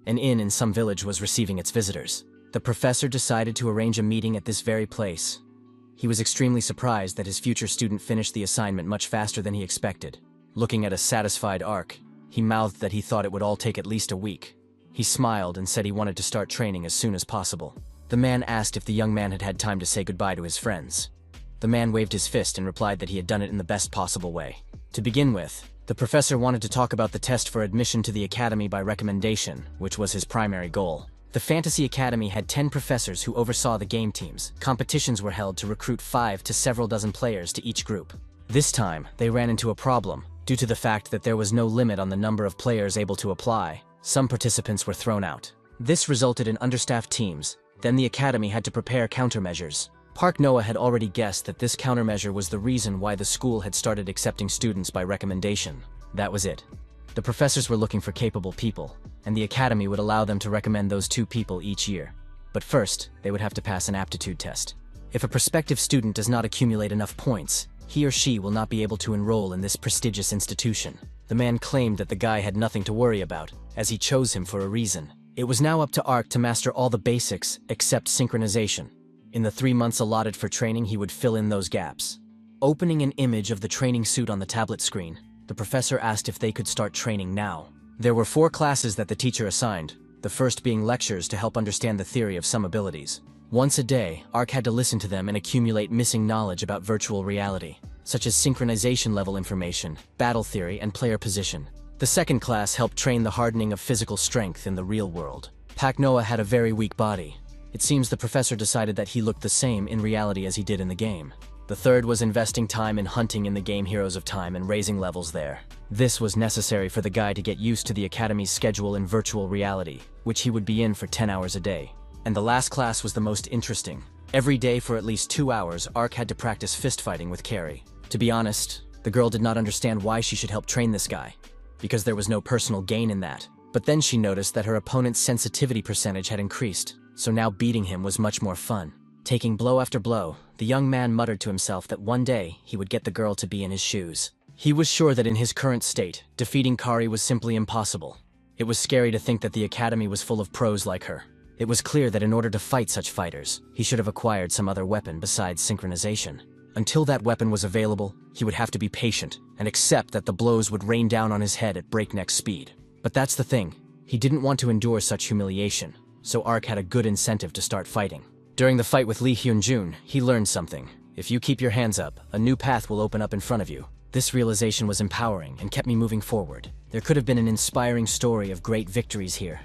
An inn in some village was receiving its visitors. The professor decided to arrange a meeting at this very place. He was extremely surprised that his future student finished the assignment much faster than he expected. Looking at a satisfied Ark, he mouthed that he thought it would all take at least a week. He smiled and said he wanted to start training as soon as possible. The man asked if the young man had had time to say goodbye to his friends. The man waved his fist and replied that he had done it in the best possible way. To begin with, the professor wanted to talk about the test for admission to the academy by recommendation, which was his primary goal. The Fantasy Academy had 10 professors who oversaw the game teams. Competitions were held to recruit 5 to several dozen players to each group. This time, they ran into a problem. Due to the fact that there was no limit on the number of players able to apply, some participants were thrown out. This resulted in understaffed teams. Then the academy had to prepare countermeasures. Park Noah had already guessed that this countermeasure was the reason why the school had started accepting students by recommendation. That was it. The professors were looking for capable people, and the academy would allow them to recommend those 2 people each year. But first, they would have to pass an aptitude test. If a prospective student does not accumulate enough points, he or she will not be able to enroll in this prestigious institution. The man claimed that the guy had nothing to worry about, as he chose him for a reason. It was now up to Ark to master all the basics except synchronization. In the 3 months allotted for training, he would fill in those gaps. Opening an image of the training suit on the tablet screen, the professor asked if they could start training now. There were 4 classes that the teacher assigned, the first being lectures to help understand the theory of some abilities. Once a day, Ark had to listen to them and accumulate missing knowledge about virtual reality, such as synchronization level information, battle theory, and player position. The second class helped train the hardening of physical strength in the real world. Pak Noah had a very weak body. It seems the professor decided that he looked the same in reality as he did in the game. The third was investing time in hunting in the game Heroes of Time and raising levels there. This was necessary for the guy to get used to the Academy's schedule in virtual reality, which he would be in for 10 hours a day. And the last class was the most interesting. Every day for at least 2 hours, Ark had to practice fistfighting with Carrie. To be honest, the girl did not understand why she should help train this guy, because there was no personal gain in that. But then she noticed that her opponent's sensitivity percentage had increased, so now beating him was much more fun. Taking blow after blow, the young man muttered to himself that one day he would get the girl to be in his shoes. He was sure that in his current state, defeating Kari was simply impossible. It was scary to think that the Academy was full of pros like her. It was clear that in order to fight such fighters, he should have acquired some other weapon besides synchronization. Until that weapon was available, he would have to be patient and accept that the blows would rain down on his head at breakneck speed. But that's the thing, he didn't want to endure such humiliation, so Ark had a good incentive to start fighting. During the fight with Lee Hyun-jun, he learned something. If you keep your hands up, a new path will open up in front of you. This realization was empowering and kept me moving forward. There could have been an inspiring story of great victories here.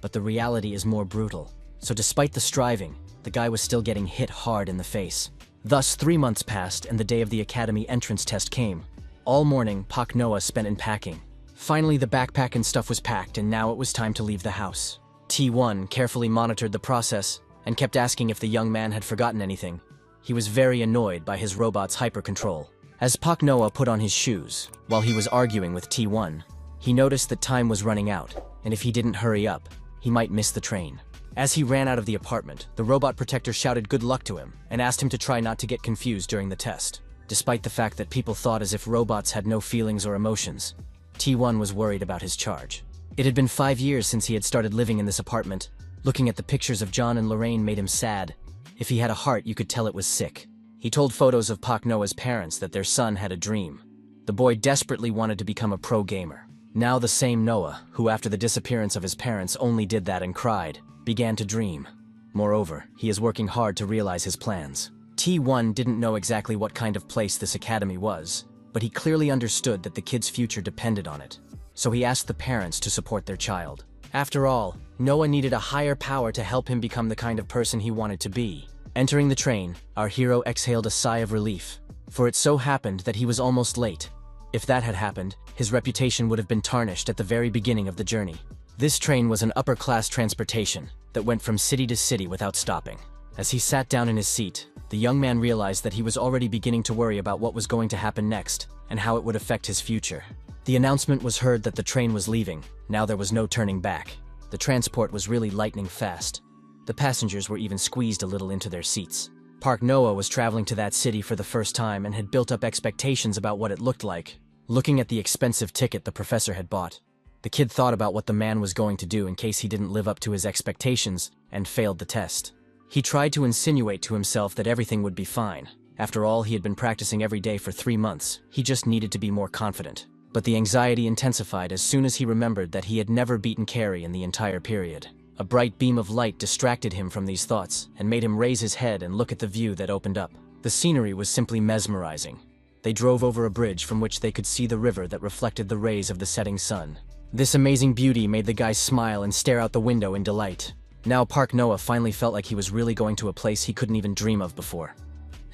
But the reality is more brutal. So despite the striving, the guy was still getting hit hard in the face. Thus, 3 months passed and the day of the Academy entrance test came. All morning, Pak Noah spent in packing. Finally, the backpack and stuff was packed and now it was time to leave the house. T1 carefully monitored the process and kept asking if the young man had forgotten anything. He was very annoyed by his robot's hyper-control. As Pak Noah put on his shoes, while he was arguing with T1, he noticed that time was running out, and if he didn't hurry up, he might miss the train. As he ran out of the apartment, the robot protector shouted good luck to him and asked him to try not to get confused during the test. Despite the fact that people thought as if robots had no feelings or emotions, T1 was worried about his charge. It had been 5 years since he had started living in this apartment. Looking at the pictures of John and Lorraine made him sad. If he had a heart, you could tell it was sick. He told photos of Pak Noah's parents that their son had a dream. The boy desperately wanted to become a pro gamer. Now the same Noah, who after the disappearance of his parents only did that and cried, began to dream. Moreover, he is working hard to realize his plans. T1 didn't know exactly what kind of place this academy was, but he clearly understood that the kid's future depended on it. So he asked the parents to support their child. After all, Noah needed a higher power to help him become the kind of person he wanted to be. Entering the train, our hero exhaled a sigh of relief, for it so happened that he was almost late. If that had happened, his reputation would have been tarnished at the very beginning of the journey. This train was an upper-class transportation that went from city to city without stopping. As he sat down in his seat, the young man realized that he was already beginning to worry about what was going to happen next and how it would affect his future. The announcement was heard that the train was leaving. Now there was no turning back. The transport was really lightning fast. The passengers were even squeezed a little into their seats. Pak Noah was traveling to that city for the first time and had built up expectations about what it looked like. Looking at the expensive ticket the professor had bought, the kid thought about what the man was going to do in case he didn't live up to his expectations and failed the test. He tried to insinuate to himself that everything would be fine. After all, he had been practicing every day for 3 months. He just needed to be more confident. But the anxiety intensified as soon as he remembered that he had never beaten Carrie in the entire period. A bright beam of light distracted him from these thoughts and made him raise his head and look at the view that opened up. The scenery was simply mesmerizing. They drove over a bridge from which they could see the river that reflected the rays of the setting sun. This amazing beauty made the guy smile and stare out the window in delight. Now Pak Noah finally felt like he was really going to a place he couldn't even dream of before.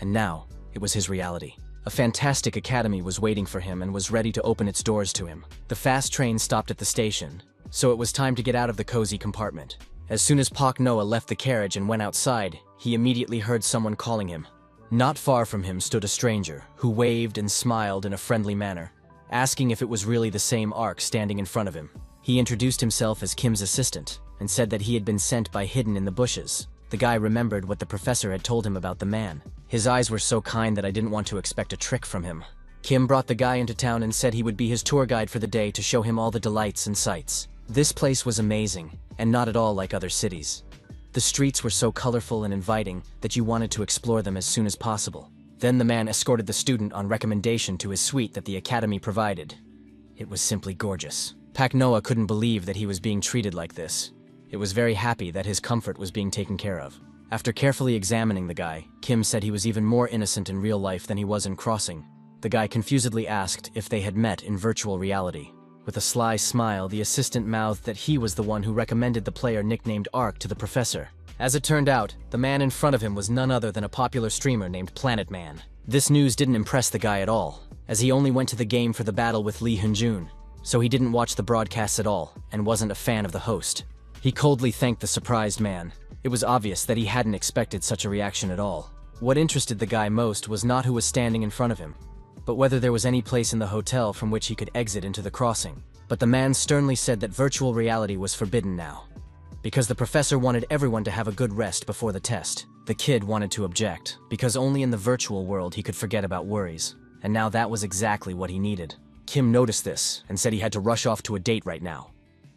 And now, it was his reality. A fantastic academy was waiting for him and was ready to open its doors to him. The fast train stopped at the station, so it was time to get out of the cozy compartment. As soon as Pak Noah left the carriage and went outside, he immediately heard someone calling him. Not far from him stood a stranger, who waved and smiled in a friendly manner, asking if it was really the same Ark standing in front of him. He introduced himself as Kim's assistant, and said that he had been sent by Hidden in the bushes. The guy remembered what the professor had told him about the man. His eyes were so kind that I didn't want to expect a trick from him. Kim brought the guy into town and said he would be his tour guide for the day to show him all the delights and sights. This place was amazing, and not at all like other cities. The streets were so colorful and inviting that you wanted to explore them as soon as possible. Then the man escorted the student on recommendation to his suite that the academy provided. It was simply gorgeous. Pak Noah couldn't believe that he was being treated like this. It was very happy that his comfort was being taken care of. After carefully examining the guy, Kim said he was even more innocent in real life than he was in Crossing. The guy confusedly asked if they had met in virtual reality. With a sly smile, the assistant mouthed that he was the one who recommended the player nicknamed Ark to the professor. As it turned out, the man in front of him was none other than a popular streamer named Planet Man. This news didn't impress the guy at all, as he only went to the game for the battle with Lee Hyun-jun, so he didn't watch the broadcasts at all and wasn't a fan of the host. He coldly thanked the surprised man. It was obvious that he hadn't expected such a reaction at all. What interested the guy most was not who was standing in front of him, but whether there was any place in the hotel from which he could exit into the crossing. But the man sternly said that virtual reality was forbidden now, because the professor wanted everyone to have a good rest before the test. The kid wanted to object, because only in the virtual world he could forget about worries, and now that was exactly what he needed. Kim noticed this and said he had to rush off to a date right now,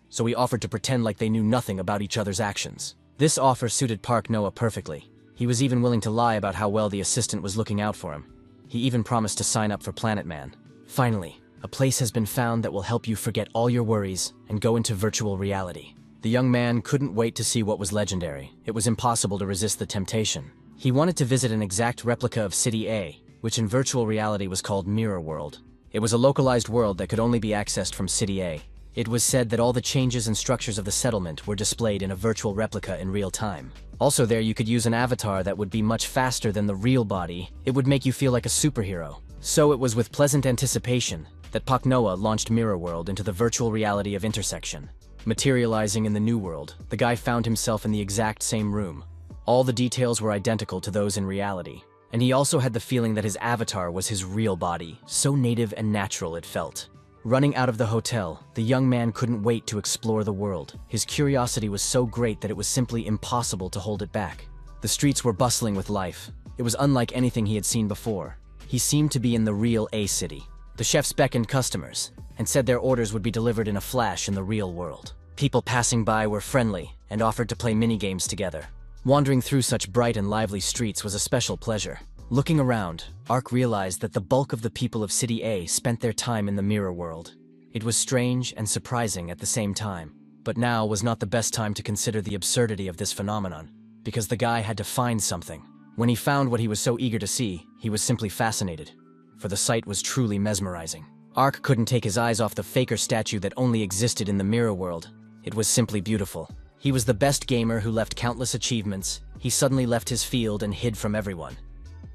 so he offered to pretend like they knew nothing about each other's actions. This offer suited Park Noah perfectly. He was even willing to lie about how well the assistant was looking out for him. He even promised to sign up for Planet Man. Finally, a place has been found that will help you forget all your worries and go into virtual reality. The young man couldn't wait to see what was legendary. It was impossible to resist the temptation. He wanted to visit an exact replica of City A, which in virtual reality was called Mirror World. It was a localized world that could only be accessed from City A. It was said that all the changes and structures of the settlement were displayed in a virtual replica in real time. Also there you could use an avatar that would be much faster than the real body. It would make you feel like a superhero. So it was with pleasant anticipation that Park Noah launched Mirror World into the virtual reality of Intersection. Materializing in the new world, the guy found himself in the exact same room. All the details were identical to those in reality, and he also had the feeling that his avatar was his real body, so native and natural it felt. Running out of the hotel, the young man couldn't wait to explore the world. His curiosity was so great that it was simply impossible to hold it back. The streets were bustling with life. It was unlike anything he had seen before. He seemed to be in the real A-city. The chefs beckoned customers and said their orders would be delivered in a flash in the real world. People passing by were friendly and offered to play minigames together. Wandering through such bright and lively streets was a special pleasure. Looking around, Ark realized that the bulk of the people of City A spent their time in the mirror world. It was strange and surprising at the same time, but now was not the best time to consider the absurdity of this phenomenon, because the guy had to find something. When he found what he was so eager to see, he was simply fascinated, for the sight was truly mesmerizing. Ark couldn't take his eyes off the faker statue that only existed in the mirror world. It was simply beautiful. He was the best gamer who left countless achievements. He suddenly left his field and hid from everyone.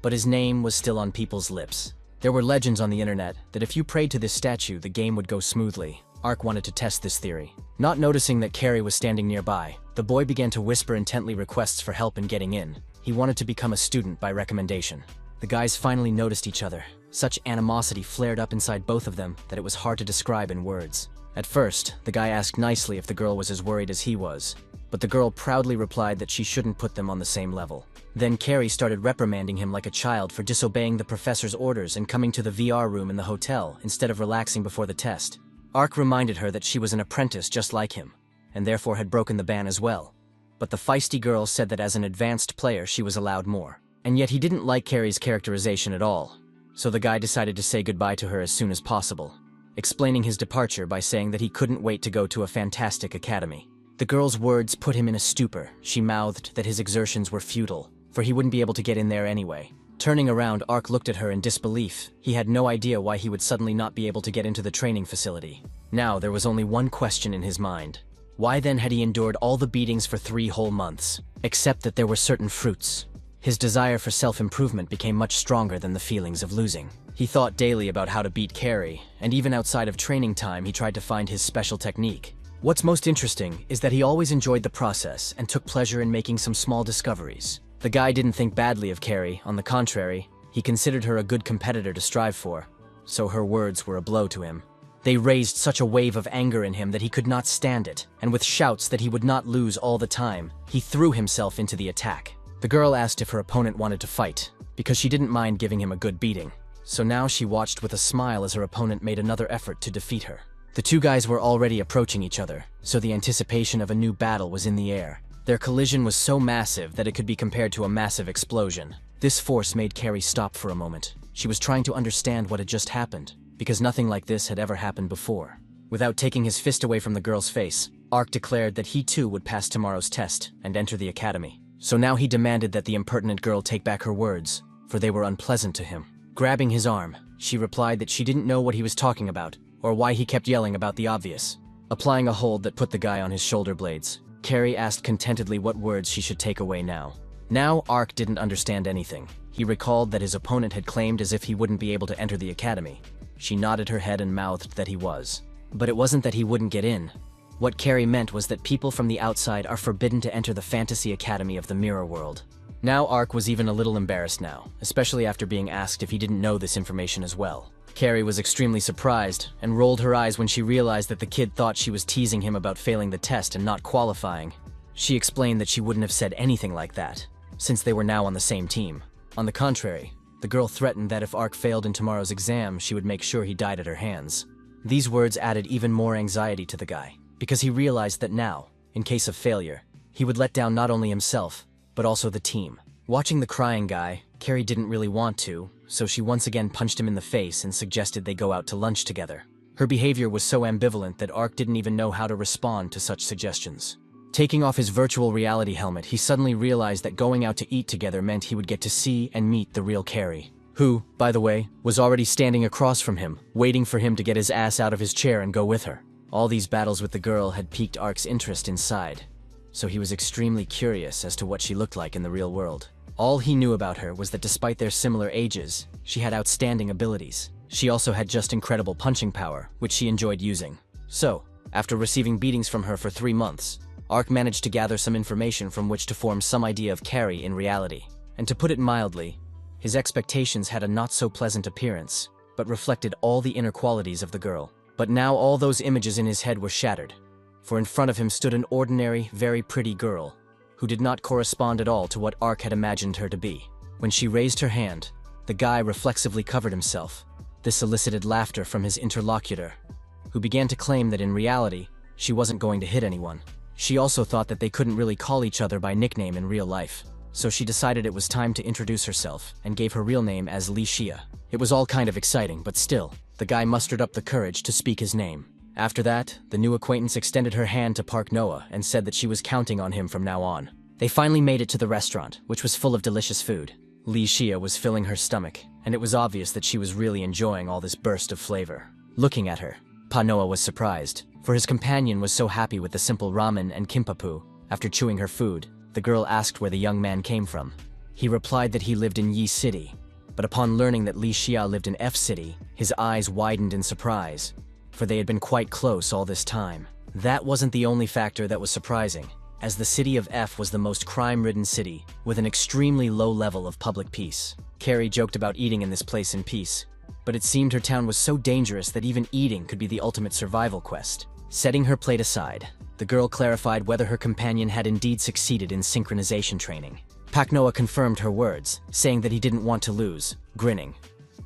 But his name was still on people's lips. There were legends on the internet that if you prayed to this statue, the game would go smoothly. Ark wanted to test this theory. Not noticing that Carrie was standing nearby, the boy began to whisper intently requests for help in getting in. He wanted to become a student by recommendation. The guys finally noticed each other. Such animosity flared up inside both of them that it was hard to describe in words. At first, the guy asked nicely if the girl was as worried as he was, but the girl proudly replied that she shouldn't put them on the same level. Then Carrie started reprimanding him like a child for disobeying the professor's orders and coming to the VR room in the hotel instead of relaxing before the test. Ark reminded her that she was an apprentice just like him, and therefore had broken the ban as well. But the feisty girl said that as an advanced player she was allowed more. And yet he didn't like Carrie's characterization at all, so the guy decided to say goodbye to her as soon as possible, explaining his departure by saying that he couldn't wait to go to a fantastic academy. The girl's words put him in a stupor. She mouthed that his exertions were futile, for he wouldn't be able to get in there anyway. Turning around, Ark looked at her in disbelief. He had no idea why he would suddenly not be able to get into the training facility. Now there was only one question in his mind. Why then had he endured all the beatings for 3 whole months? Except that there were certain fruits. His desire for self-improvement became much stronger than the feelings of losing. He thought daily about how to beat Carrie, and even outside of training time he tried to find his special technique. What's most interesting is that he always enjoyed the process and took pleasure in making some small discoveries. The guy didn't think badly of Carrie. On the contrary, he considered her a good competitor to strive for, so her words were a blow to him. They raised such a wave of anger in him that he could not stand it, and with shouts that he would not lose all the time, he threw himself into the attack. The girl asked if her opponent wanted to fight, because she didn't mind giving him a good beating. So now she watched with a smile as her opponent made another effort to defeat her. The two guys were already approaching each other, so the anticipation of a new battle was in the air. Their collision was so massive that it could be compared to a massive explosion. This force made Carrie stop for a moment. She was trying to understand what had just happened, because nothing like this had ever happened before. Without taking his fist away from the girl's face, Ark declared that he too would pass tomorrow's test and enter the academy. So now he demanded that the impertinent girl take back her words, for they were unpleasant to him. Grabbing his arm, she replied that she didn't know what he was talking about, or why he kept yelling about the obvious. Applying a hold that put the guy on his shoulder blades, Carrie asked contentedly what words she should take away now. Now Ark didn't understand anything. He recalled that his opponent had claimed as if he wouldn't be able to enter the academy. She nodded her head and mouthed that he was. But it wasn't that he wouldn't get in. What Carrie meant was that people from the outside are forbidden to enter the fantasy academy of the mirror world. Now Ark was even a little embarrassed now, especially after being asked if he didn't know this information as well. Carrie was extremely surprised and rolled her eyes when she realized that the kid thought she was teasing him about failing the test and not qualifying. She explained that she wouldn't have said anything like that, since they were now on the same team. On the contrary, the girl threatened that if Ark failed in tomorrow's exam, she would make sure he died at her hands. These words added even more anxiety to the guy, because he realized that now, in case of failure, he would let down not only himself, but also the team. Watching the crying guy, Carrie didn't really want to, so she once again punched him in the face and suggested they go out to lunch together. Her behavior was so ambivalent that Ark didn't even know how to respond to such suggestions. Taking off his virtual reality helmet, he suddenly realized that going out to eat together meant he would get to see and meet the real Carrie, who, by the way, was already standing across from him, waiting for him to get his ass out of his chair and go with her. All these battles with the girl had piqued Ark's interest inside, so he was extremely curious as to what she looked like in the real world. All he knew about her was that despite their similar ages, she had outstanding abilities. She also had just incredible punching power, which she enjoyed using. So, after receiving beatings from her for 3 months, Ark managed to gather some information from which to form some idea of Carrie in reality. And to put it mildly, his expectations had a not-so-pleasant appearance, but reflected all the inner qualities of the girl. But now all those images in his head were shattered, for in front of him stood an ordinary, very pretty girl, who did not correspond at all to what Ark had imagined her to be. When she raised her hand, the guy reflexively covered himself. This elicited laughter from his interlocutor, who began to claim that in reality, she wasn't going to hit anyone. She also thought that they couldn't really call each other by nickname in real life, so she decided it was time to introduce herself and gave her real name as Li Xia. It was all kind of exciting, but still, the guy mustered up the courage to speak his name. After that, the new acquaintance extended her hand to Park Noah and said that she was counting on him from now on. They finally made it to the restaurant, which was full of delicious food. Li Xia was filling her stomach, and it was obvious that she was really enjoying all this burst of flavor. Looking at her, Pa Noah was surprised, for his companion was so happy with the simple ramen and kimpapu. After chewing her food, the girl asked where the young man came from. He replied that he lived in Yi City, but upon learning that Li Xia lived in F City, his eyes widened in surprise, for they had been quite close all this time. That wasn't the only factor that was surprising, as the city of F was the most crime-ridden city, with an extremely low level of public peace. Carrie joked about eating in this place in peace, but it seemed her town was so dangerous that even eating could be the ultimate survival quest. Setting her plate aside, the girl clarified whether her companion had indeed succeeded in synchronization training. Pak Noah confirmed her words, saying that he didn't want to lose, grinning.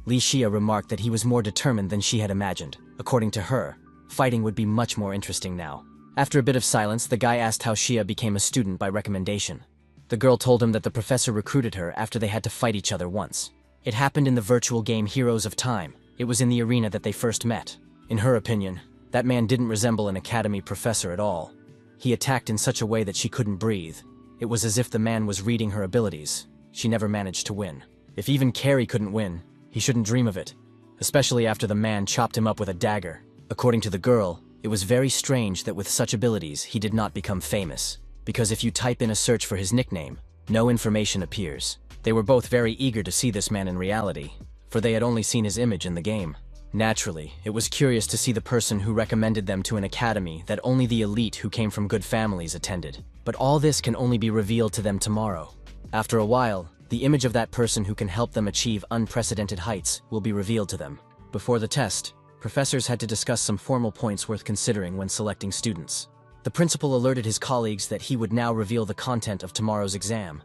Li Xia remarked that he was more determined than she had imagined. According to her, fighting would be much more interesting now. After a bit of silence, the guy asked how Xia became a student by recommendation. The girl told him that the professor recruited her after they had to fight each other once. It happened in the virtual game Heroes of Time. It was in the arena that they first met. In her opinion, that man didn't resemble an academy professor at all. He attacked in such a way that she couldn't breathe. It was as if the man was reading her abilities. She never managed to win. If even Carrie couldn't win, he shouldn't dream of it, especially after the man chopped him up with a dagger. According to the girl, it was very strange that with such abilities he did not become famous, because if you type in a search for his nickname, no information appears. They were both very eager to see this man in reality, for they had only seen his image in the game. Naturally, it was curious to see the person who recommended them to an academy that only the elite who came from good families attended. But all this can only be revealed to them tomorrow. After a while, the image of that person who can help them achieve unprecedented heights will be revealed to them. Before the test, professors had to discuss some formal points worth considering when selecting students. The principal alerted his colleagues that he would now reveal the content of tomorrow's exam.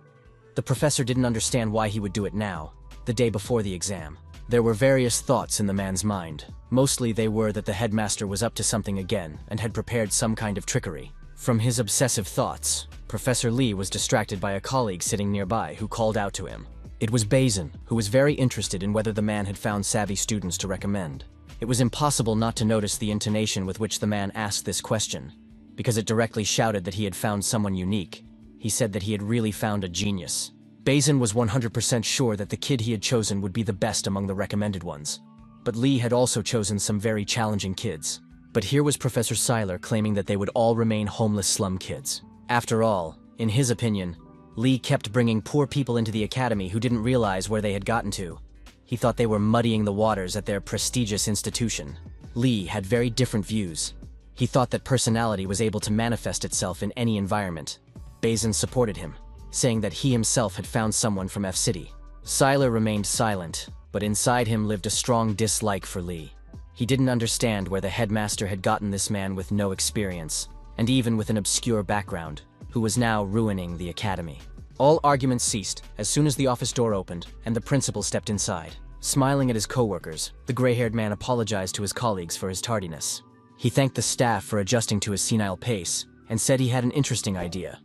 The professor didn't understand why he would do it now, the day before the exam. There were various thoughts in the man's mind. Mostly they were that the headmaster was up to something again and had prepared some kind of trickery. From his obsessive thoughts, Professor Lee was distracted by a colleague sitting nearby who called out to him. It was Bazin, who was very interested in whether the man had found savvy students to recommend. It was impossible not to notice the intonation with which the man asked this question, because it directly shouted that he had found someone unique. He said that he had really found a genius. Bazin was 100% sure that the kid he had chosen would be the best among the recommended ones. But Lee had also chosen some very challenging kids. But here was Professor Seiler claiming that they would all remain homeless slum kids. After all, in his opinion, Lee kept bringing poor people into the academy who didn't realize where they had gotten to. He thought they were muddying the waters at their prestigious institution. Lee had very different views. He thought that personality was able to manifest itself in any environment. Bazin supported him, saying that he himself had found someone from F-City. Seiler remained silent, but inside him lived a strong dislike for Lee. He didn't understand where the headmaster had gotten this man with no experience, and even with an obscure background, who was now ruining the academy. All arguments ceased as soon as the office door opened and the principal stepped inside. Smiling at his co-workers, the gray-haired man apologized to his colleagues for his tardiness. He thanked the staff for adjusting to his senile pace and said he had an interesting idea.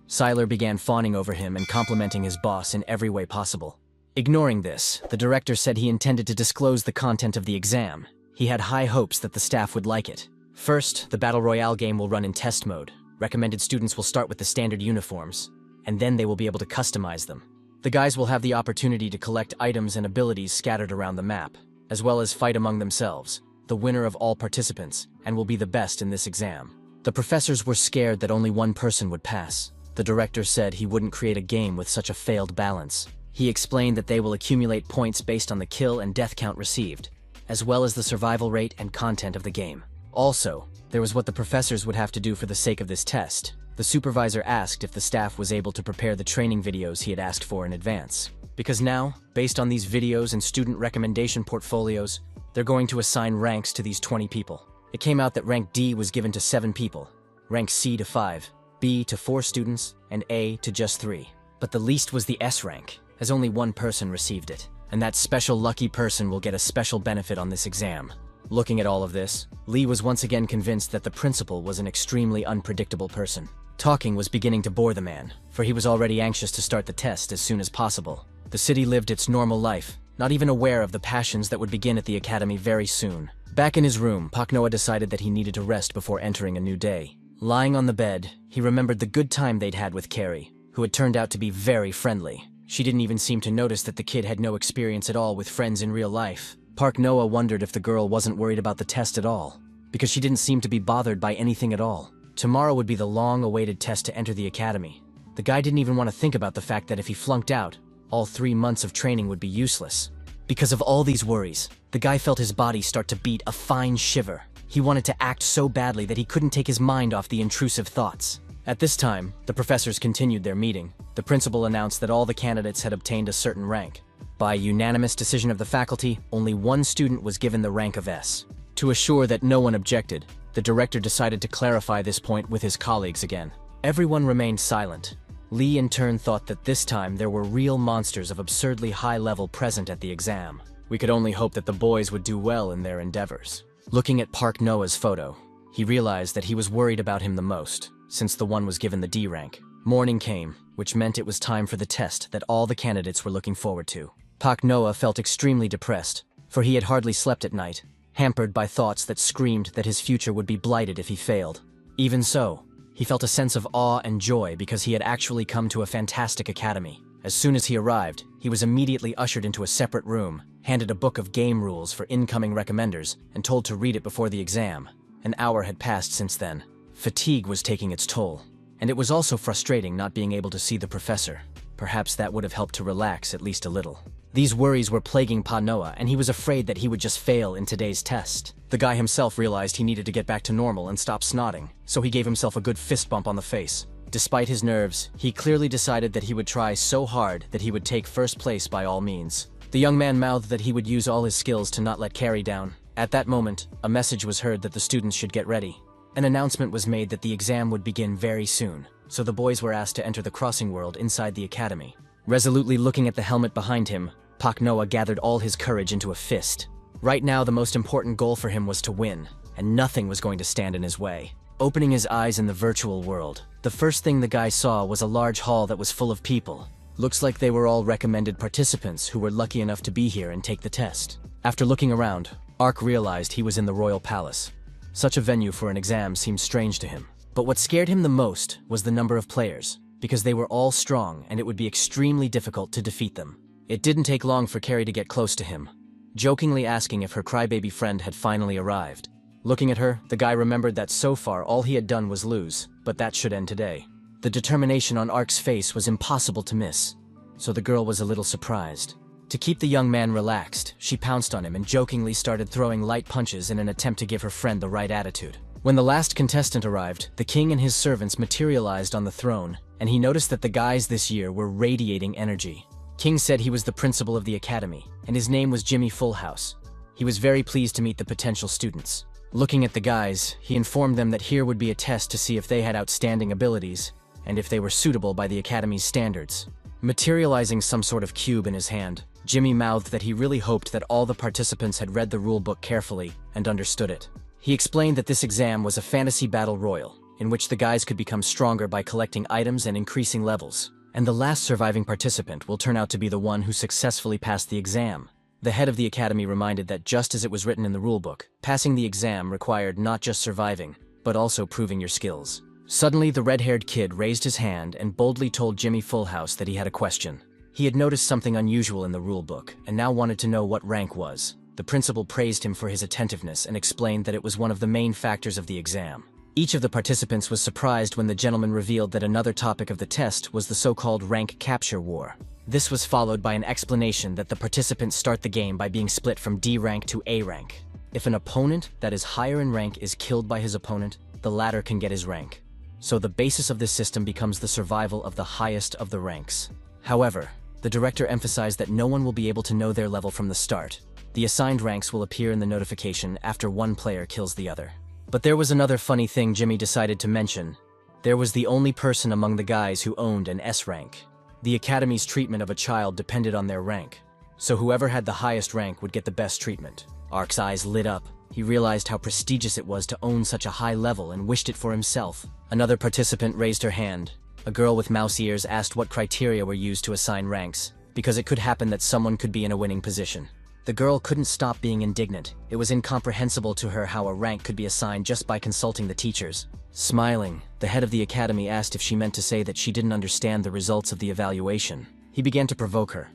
Seiler began fawning over him and complimenting his boss in every way possible. Ignoring this, the director said he intended to disclose the content of the exam. He had high hopes that the staff would like it. First, the Battle Royale game will run in test mode. Recommended students will start with the standard uniforms, and then they will be able to customize them. The guys will have the opportunity to collect items and abilities scattered around the map, as well as fight among themselves, the winner of all participants, and will be the best in this exam. The professors were scared that only one person would pass. The director said he wouldn't create a game with such a failed balance. He explained that they will accumulate points based on the kill and death count received, as well as the survival rate and content of the game. Also, there was what the professors would have to do for the sake of this test. The supervisor asked if the staff was able to prepare the training videos he had asked for in advance. Because now, based on these videos and student recommendation portfolios, they're going to assign ranks to these 20 people. It came out that rank D was given to 7 people, rank C to 5, B to 4 students, and A to just 3. But the least was the S rank, as only one person received it. And that special lucky person will get a special benefit on this exam. Looking at all of this, Lee was once again convinced that the principal was an extremely unpredictable person. Talking was beginning to bore the man, for he was already anxious to start the test as soon as possible. The city lived its normal life, not even aware of the passions that would begin at the academy very soon. Back in his room, Pak Noah decided that he needed to rest before entering a new day. Lying on the bed, he remembered the good time they'd had with Carrie, who had turned out to be very friendly. She didn't even seem to notice that the kid had no experience at all with friends in real life. Park Noah wondered if the girl wasn't worried about the test at all, because she didn't seem to be bothered by anything at all. Tomorrow would be the long-awaited test to enter the academy. The guy didn't even want to think about the fact that if he flunked out, all 3 months of training would be useless. Because of all these worries, the guy felt his body start to beat a fine shiver. He wanted to act so badly that he couldn't take his mind off the intrusive thoughts. At this time, the professors continued their meeting. The principal announced that all the candidates had obtained a certain rank. By unanimous decision of the faculty, only one student was given the rank of S. To assure that no one objected, the director decided to clarify this point with his colleagues again. Everyone remained silent. Lee in turn thought that this time there were real monsters of absurdly high level present at the exam. We could only hope that the boys would do well in their endeavors. Looking at Park Noah's photo, he realized that he was worried about him the most, since the one was given the D rank. Morning came, which meant it was time for the test that all the candidates were looking forward to. Pak Noah felt extremely depressed, for he had hardly slept at night, hampered by thoughts that screamed that his future would be blighted if he failed. Even so, he felt a sense of awe and joy because he had actually come to a fantastic academy. As soon as he arrived, he was immediately ushered into a separate room, handed a book of game rules for incoming recommenders, and told to read it before the exam. An hour had passed since then. Fatigue was taking its toll, and it was also frustrating not being able to see the professor. Perhaps that would have helped to relax at least a little. These worries were plaguing Pa Noah, and he was afraid that he would just fail in today's test. The guy himself realized he needed to get back to normal and stop snotting, so he gave himself a good fist bump on the face. Despite his nerves, he clearly decided that he would try so hard that he would take first place by all means. The young man mouthed that he would use all his skills to not let Carrie down. At that moment, a message was heard that the students should get ready. An announcement was made that the exam would begin very soon, so the boys were asked to enter the crossing world inside the academy. Resolutely looking at the helmet behind him, Pak Noah gathered all his courage into a fist. Right now, the most important goal for him was to win, and nothing was going to stand in his way. Opening his eyes in the virtual world, the first thing the guy saw was a large hall that was full of people. Looks like they were all recommended participants who were lucky enough to be here and take the test. After looking around, Ark realized he was in the royal palace. Such a venue for an exam seemed strange to him. But what scared him the most was the number of players. because they were all strong and it would be extremely difficult to defeat them. It didn't take long for Carrie to get close to him, jokingly asking if her crybaby friend had finally arrived. Looking at her, the guy remembered that so far all he had done was lose, but that should end today. The determination on Ark's face was impossible to miss, so the girl was a little surprised. To keep the young man relaxed, she pounced on him and jokingly started throwing light punches in an attempt to give her friend the right attitude. When the last contestant arrived, the king and his servants materialized on the throne, and he noticed that the guys this year were radiating energy. King said he was the principal of the academy, and his name was Jimmy Fullhouse. He was very pleased to meet the potential students. Looking at the guys, he informed them that here would be a test to see if they had outstanding abilities, and if they were suitable by the academy's standards. Materializing some sort of cube in his hand, Jimmy mouthed that he really hoped that all the participants had read the rulebook carefully and understood it. He explained that this exam was a fantasy battle royal, in which the guys could become stronger by collecting items and increasing levels, and the last surviving participant will turn out to be the one who successfully passed the exam. The head of the academy reminded that just as it was written in the rulebook, passing the exam required not just surviving, but also proving your skills. Suddenly, the red-haired kid raised his hand and boldly told Jimmy Fullhouse that he had a question. He had noticed something unusual in the rulebook, and now wanted to know what rank was. The principal praised him for his attentiveness and explained that it was one of the main factors of the exam. Each of the participants was surprised when the gentleman revealed that another topic of the test was the so-called rank capture war. This was followed by an explanation that the participants start the game by being split from D rank to A rank. If an opponent that is higher in rank is killed by his opponent, the latter can get his rank. So the basis of this system becomes the survival of the highest of the ranks. However, the director emphasized that no one will be able to know their level from the start. The assigned ranks will appear in the notification after one player kills the other. But there was another funny thing Jimmy decided to mention. There was the only person among the guys who owned an S rank. The academy's treatment of a child depended on their rank, so whoever had the highest rank would get the best treatment. Ark's eyes lit up. He realized how prestigious it was to own such a high level and wished it for himself. Another participant raised her hand. A girl with mouse ears asked what criteria were used to assign ranks, because it could happen that someone could be in a winning position. The girl couldn't stop being indignant. It was incomprehensible to her how a rank could be assigned just by consulting the teachers. Smiling, the head of the academy asked if she meant to say that she didn't understand the results of the evaluation. He began to provoke her,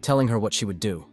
telling her what she would do.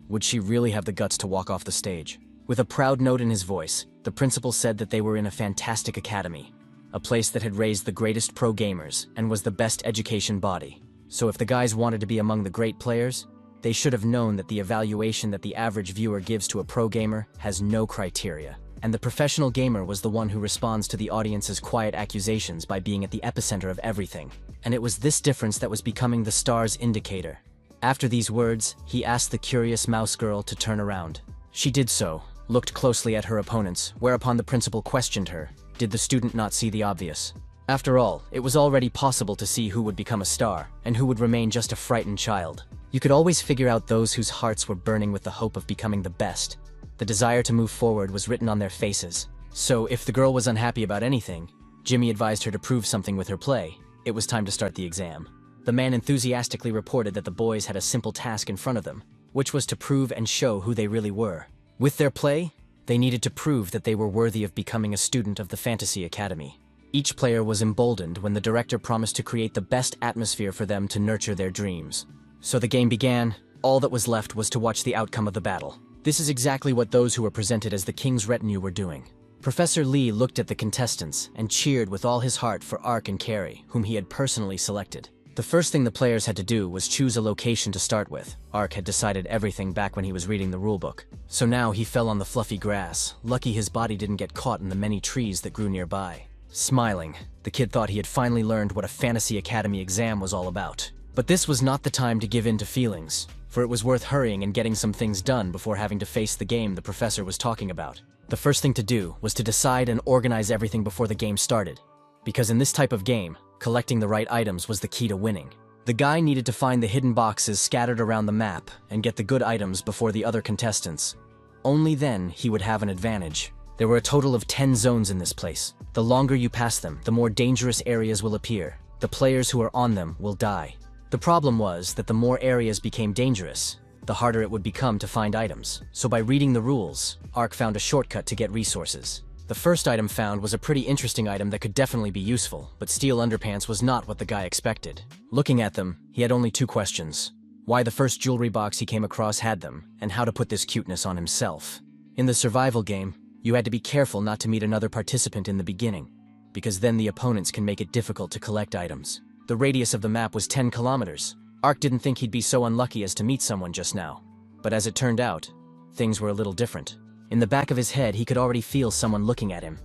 Would she really have the guts to walk off the stage? With a proud note in his voice, the principal said that they were in a fantastic academy, a place that had raised the greatest pro gamers and was the best education body. So if the guys wanted to be among the great players, they should have known that the evaluation that the average viewer gives to a pro gamer has no criteria, and the professional gamer was the one who responds to the audience's quiet accusations by being at the epicenter of everything. And it was this difference that was becoming the star's indicator. After these words, he asked the curious mouse girl to turn around. She did so, looked closely at her opponents, whereupon the principal questioned her. Did the student not see the obvious? After all, it was already possible to see who would become a star, and who would remain just a frightened child. You could always figure out those whose hearts were burning with the hope of becoming the best. The desire to move forward was written on their faces. So if the girl was unhappy about anything, Jimmy advised her to prove something with her play. It was time to start the exam. The man enthusiastically reported that the boys had a simple task in front of them, which was to prove and show who they really were. With their play, they needed to prove that they were worthy of becoming a student of the Fantasy Academy. Each player was emboldened when the director promised to create the best atmosphere for them to nurture their dreams. So the game began. All that was left was to watch the outcome of the battle. This is exactly what those who were presented as the king's retinue were doing. Professor Lee looked at the contestants and cheered with all his heart for Ark and Carrie, whom he had personally selected. The first thing the players had to do was choose a location to start with. Ark had decided everything back when he was reading the rulebook. So now he fell on the fluffy grass. Lucky his body didn't get caught in the many trees that grew nearby. Smiling, the kid thought he had finally learned what a Fantasy Academy exam was all about. But this was not the time to give in to feelings, for it was worth hurrying and getting some things done before having to face the game the professor was talking about. The first thing to do was to decide and organize everything before the game started. Because in this type of game, collecting the right items was the key to winning. The guy needed to find the hidden boxes scattered around the map and get the good items before the other contestants. Only then he would have an advantage. There were a total of 10 zones in this place. The longer you pass them, the more dangerous areas will appear. The players who are on them will die. The problem was that the more areas became dangerous, the harder it would become to find items. So by reading the rules, Ark found a shortcut to get resources. The first item found was a pretty interesting item that could definitely be useful, but steel underpants was not what the guy expected. Looking at them, he had only two questions: why the first jewelry box he came across had them, and how to put this cuteness on himself. In the survival game, you had to be careful not to meet another participant in the beginning, because then the opponents can make it difficult to collect items. The radius of the map was 10 kilometers. Ark didn't think he'd be so unlucky as to meet someone just now. But as it turned out, things were a little different. In the back of his head, he could already feel someone looking at him.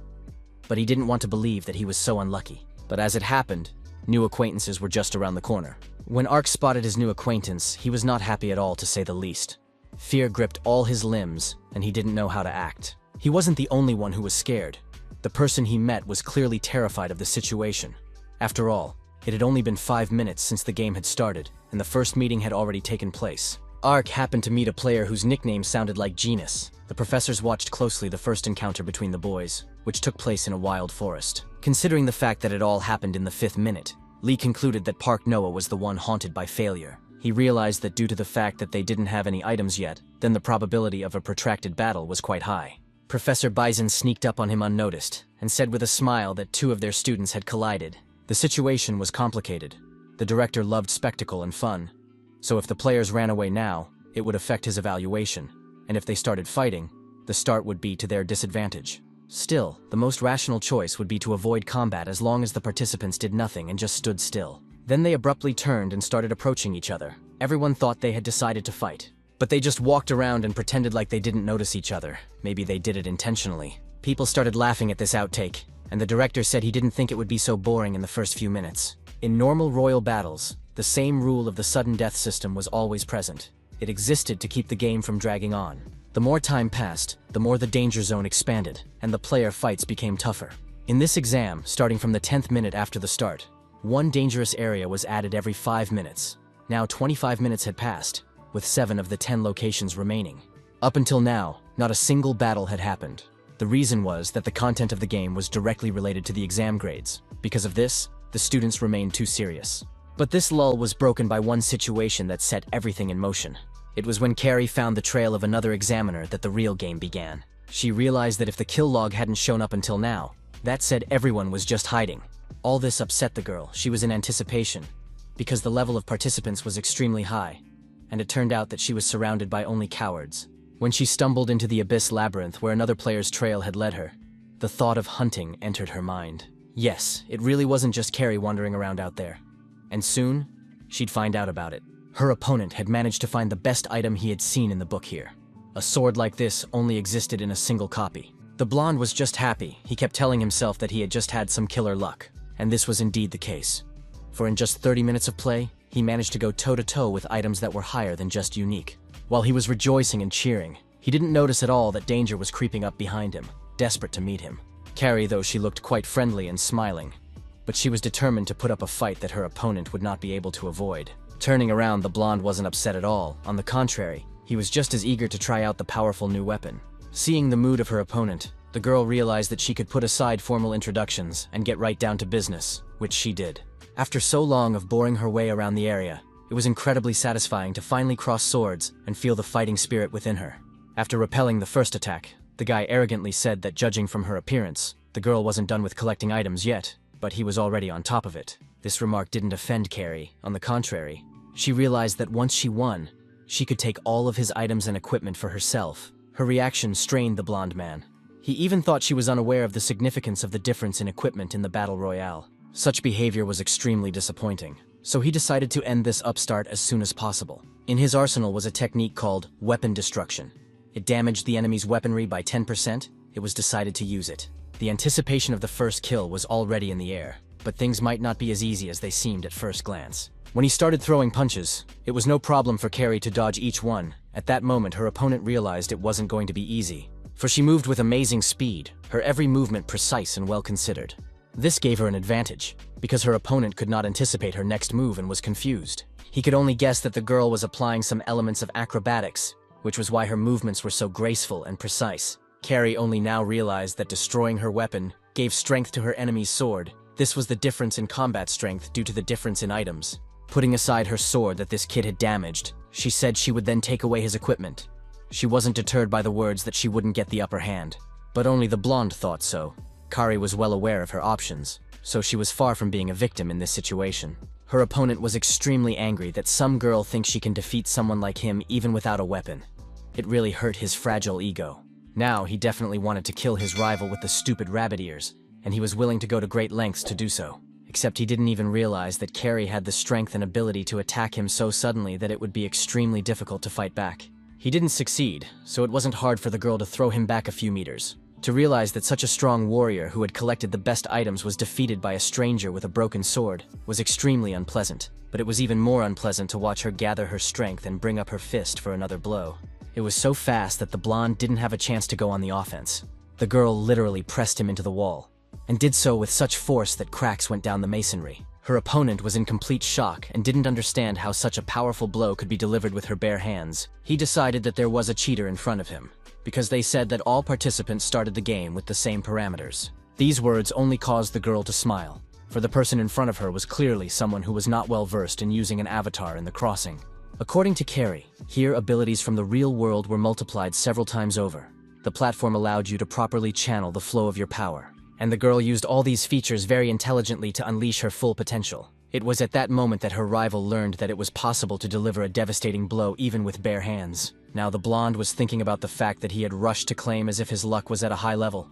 But he didn't want to believe that he was so unlucky. But as it happened, new acquaintances were just around the corner. When Ark spotted his new acquaintance, he was not happy at all, to say the least. Fear gripped all his limbs, and he didn't know how to act. He wasn't the only one who was scared. The person he met was clearly terrified of the situation. After all, it had only been 5 minutes since the game had started, and the first meeting had already taken place. Ark happened to meet a player whose nickname sounded like Genus. The professors watched closely the first encounter between the boys, which took place in a wild forest. Considering the fact that it all happened in the 5th minute, Lee concluded that Park Noah was the one haunted by failure. He realized that due to the fact that they didn't have any items yet, then the probability of a protracted battle was quite high. Professor Bison sneaked up on him unnoticed, and said with a smile that 2 of their students had collided. The situation was complicated. The director loved spectacle and fun, so if the players ran away now, it would affect his evaluation, and if they started fighting, the start would be to their disadvantage. Still, the most rational choice would be to avoid combat as long as the participants did nothing and just stood still. Then they abruptly turned and started approaching each other. Everyone thought they had decided to fight, but they just walked around and pretended like they didn't notice each other. Maybe they did it intentionally. People started laughing at this outtake, and the director said he didn't think it would be so boring in the first few minutes. In normal royal battles, the same rule of the sudden death system was always present. It existed to keep the game from dragging on. The more time passed, the more the danger zone expanded, and the player fights became tougher. In this exam, starting from the 10th minute after the start, one dangerous area was added every 5 minutes. Now 25 minutes had passed, with 7 of the 10 locations remaining. Up until now, not a single battle had happened. The reason was that the content of the game was directly related to the exam grades. Because of this, the students remained too serious. But this lull was broken by one situation that set everything in motion. It was when Carrie found the trail of another examiner that the real game began. She realized that if the kill log hadn't shown up until now, that said everyone was just hiding. All this upset the girl. She was in anticipation, because the level of participants was extremely high, and it turned out that she was surrounded by only cowards. When she stumbled into the abyss labyrinth where another player's trail had led her, the thought of hunting entered her mind. Yes, it really wasn't just Carrie wandering around out there. And soon, she'd find out about it. Her opponent had managed to find the best item he had seen in the book here. A sword like this only existed in a single copy. The blonde was just happy. He kept telling himself that he had just had some killer luck. And this was indeed the case. For in just 30 minutes of play, he managed to go toe-to-toe with items that were higher than just unique. While he was rejoicing and cheering, he didn't notice at all that danger was creeping up behind him, desperate to meet him. Carrie, though she looked quite friendly and smiling, but she was determined to put up a fight that her opponent would not be able to avoid. Turning around, the blonde wasn't upset at all. On the contrary, he was just as eager to try out the powerful new weapon. Seeing the mood of her opponent, the girl realized that she could put aside formal introductions and get right down to business, which she did. After so long of boring her way around the area, it was incredibly satisfying to finally cross swords and feel the fighting spirit within her. After repelling the first attack, the guy arrogantly said that judging from her appearance, the girl wasn't done with collecting items yet, but he was already on top of it. This remark didn't offend Carrie. On the contrary, she realized that once she won, she could take all of his items and equipment for herself. Her reaction strained the blonde man. He even thought she was unaware of the significance of the difference in equipment in the Battle Royale. Such behavior was extremely disappointing, so he decided to end this upstart as soon as possible. In his arsenal was a technique called weapon destruction. It damaged the enemy's weaponry by 10%. It was decided to use it. The anticipation of the first kill was already in the air, but things might not be as easy as they seemed at first glance. When he started throwing punches, it was no problem for Carrie to dodge each one. At that moment, her opponent realized it wasn't going to be easy, for she moved with amazing speed, her every movement precise and well considered. This gave her an advantage, because her opponent could not anticipate her next move and was confused. He could only guess that the girl was applying some elements of acrobatics, which was why her movements were so graceful and precise. Carrie only now realized that destroying her weapon gave strength to her enemy's sword. This was the difference in combat strength due to the difference in items. Putting aside her sword that this kid had damaged, she said she would then take away his equipment. She wasn't deterred by the words that she wouldn't get the upper hand. But only the blonde thought so. Kari was well aware of her options, so she was far from being a victim in this situation. Her opponent was extremely angry that some girl thinks she can defeat someone like him even without a weapon. It really hurt his fragile ego. Now he definitely wanted to kill his rival with the stupid rabbit ears, and he was willing to go to great lengths to do so. Except he didn't even realize that Kari had the strength and ability to attack him so suddenly that it would be extremely difficult to fight back. He didn't succeed, so it wasn't hard for the girl to throw him back a few meters. To realize that such a strong warrior who had collected the best items was defeated by a stranger with a broken sword was extremely unpleasant, but it was even more unpleasant to watch her gather her strength and bring up her fist for another blow. It was so fast that the blonde didn't have a chance to go on the offense. The girl literally pressed him into the wall, and did so with such force that cracks went down the masonry. Her opponent was in complete shock and didn't understand how such a powerful blow could be delivered with her bare hands. He decided that there was a cheater in front of him, because they said that all participants started the game with the same parameters. These words only caused the girl to smile, for the person in front of her was clearly someone who was not well versed in using an avatar in the crossing. According to Kari, here abilities from the real world were multiplied several times over. The platform allowed you to properly channel the flow of your power, and the girl used all these features very intelligently to unleash her full potential. It was at that moment that her rival learned that it was possible to deliver a devastating blow even with bare hands. Now the blonde was thinking about the fact that he had rushed to claim as if his luck was at a high level.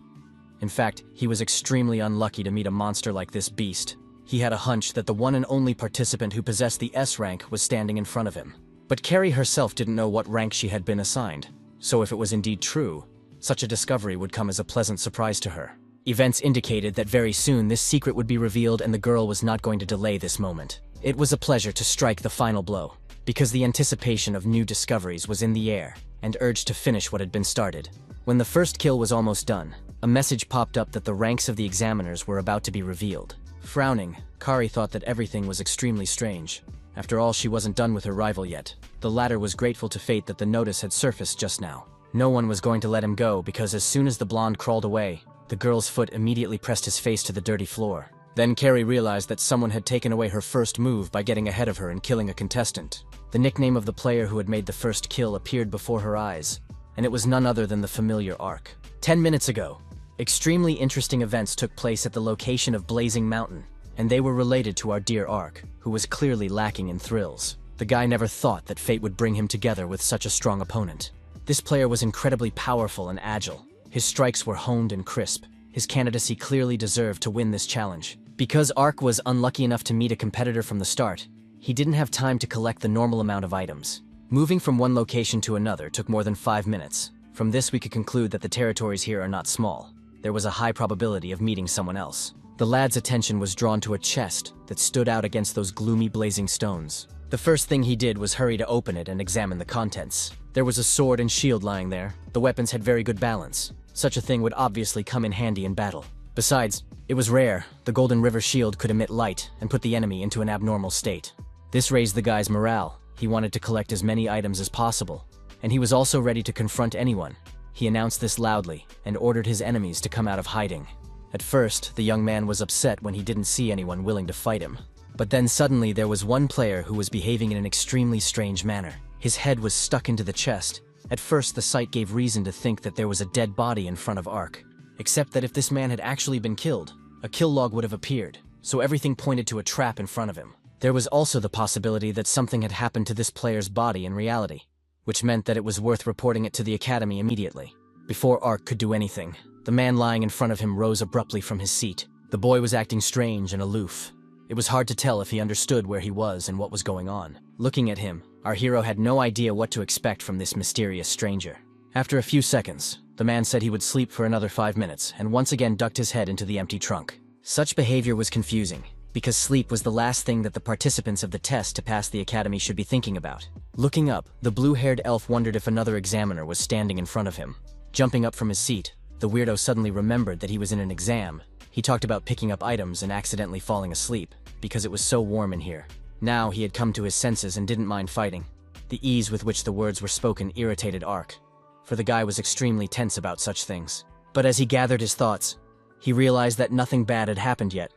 In fact, he was extremely unlucky to meet a monster like this beast. He had a hunch that the one and only participant who possessed the S rank was standing in front of him. But Kari herself didn't know what rank she had been assigned, so if it was indeed true, such a discovery would come as a pleasant surprise to her. Events indicated that very soon this secret would be revealed and the girl was not going to delay this moment. It was a pleasure to strike the final blow, because the anticipation of new discoveries was in the air, and urged to finish what had been started. When the first kill was almost done, a message popped up that the ranks of the examiners were about to be revealed. Frowning, Kari thought that everything was extremely strange. After all, she wasn't done with her rival yet. The latter was grateful to fate that the notice had surfaced just now. No one was going to let him go because as soon as the blonde crawled away, the girl's foot immediately pressed his face to the dirty floor. Then Kari realized that someone had taken away her first move by getting ahead of her and killing a contestant. The nickname of the player who had made the first kill appeared before her eyes, and it was none other than the familiar Ark. 10 minutes ago, extremely interesting events took place at the location of Blazing Mountain, and they were related to our dear Ark, who was clearly lacking in thrills. The guy never thought that fate would bring him together with such a strong opponent. This player was incredibly powerful and agile. His strikes were honed and crisp. His candidacy clearly deserved to win this challenge. Because Ark was unlucky enough to meet a competitor from the start, he didn't have time to collect the normal amount of items. Moving from one location to another took more than 5 minutes. From this we could conclude that the territories here are not small. There was a high probability of meeting someone else. The lad's attention was drawn to a chest that stood out against those gloomy blazing stones. The first thing he did was hurry to open it and examine the contents. There was a sword and shield lying there. The weapons had very good balance. Such a thing would obviously come in handy in battle. Besides, it was rare. The Golden River shield could emit light and put the enemy into an abnormal state. This raised the guy's morale. He wanted to collect as many items as possible, and he was also ready to confront anyone. He announced this loudly and ordered his enemies to come out of hiding. At first, the young man was upset when he didn't see anyone willing to fight him. But then suddenly there was one player who was behaving in an extremely strange manner. His head was stuck into the chest. At first, the sight gave reason to think that there was a dead body in front of Ark. Except that if this man had actually been killed, a kill log would have appeared, so everything pointed to a trap in front of him. There was also the possibility that something had happened to this player's body in reality, which meant that it was worth reporting it to the academy immediately. Before Ark could do anything, the man lying in front of him rose abruptly from his seat. The boy was acting strange and aloof. It was hard to tell if he understood where he was and what was going on. Looking at him, our hero had no idea what to expect from this mysterious stranger. After a few seconds, the man said he would sleep for another 5 minutes and once again ducked his head into the empty trunk. Such behavior was confusing, because sleep was the last thing that the participants of the test to pass the academy should be thinking about. Looking up, the blue-haired elf wondered if another examiner was standing in front of him. Jumping up from his seat, the weirdo suddenly remembered that he was in an exam. He talked about picking up items and accidentally falling asleep, because it was so warm in here. Now he had come to his senses and didn't mind fighting. The ease with which the words were spoken irritated Ark, for the guy was extremely tense about such things. But as he gathered his thoughts, he realized that nothing bad had happened yet,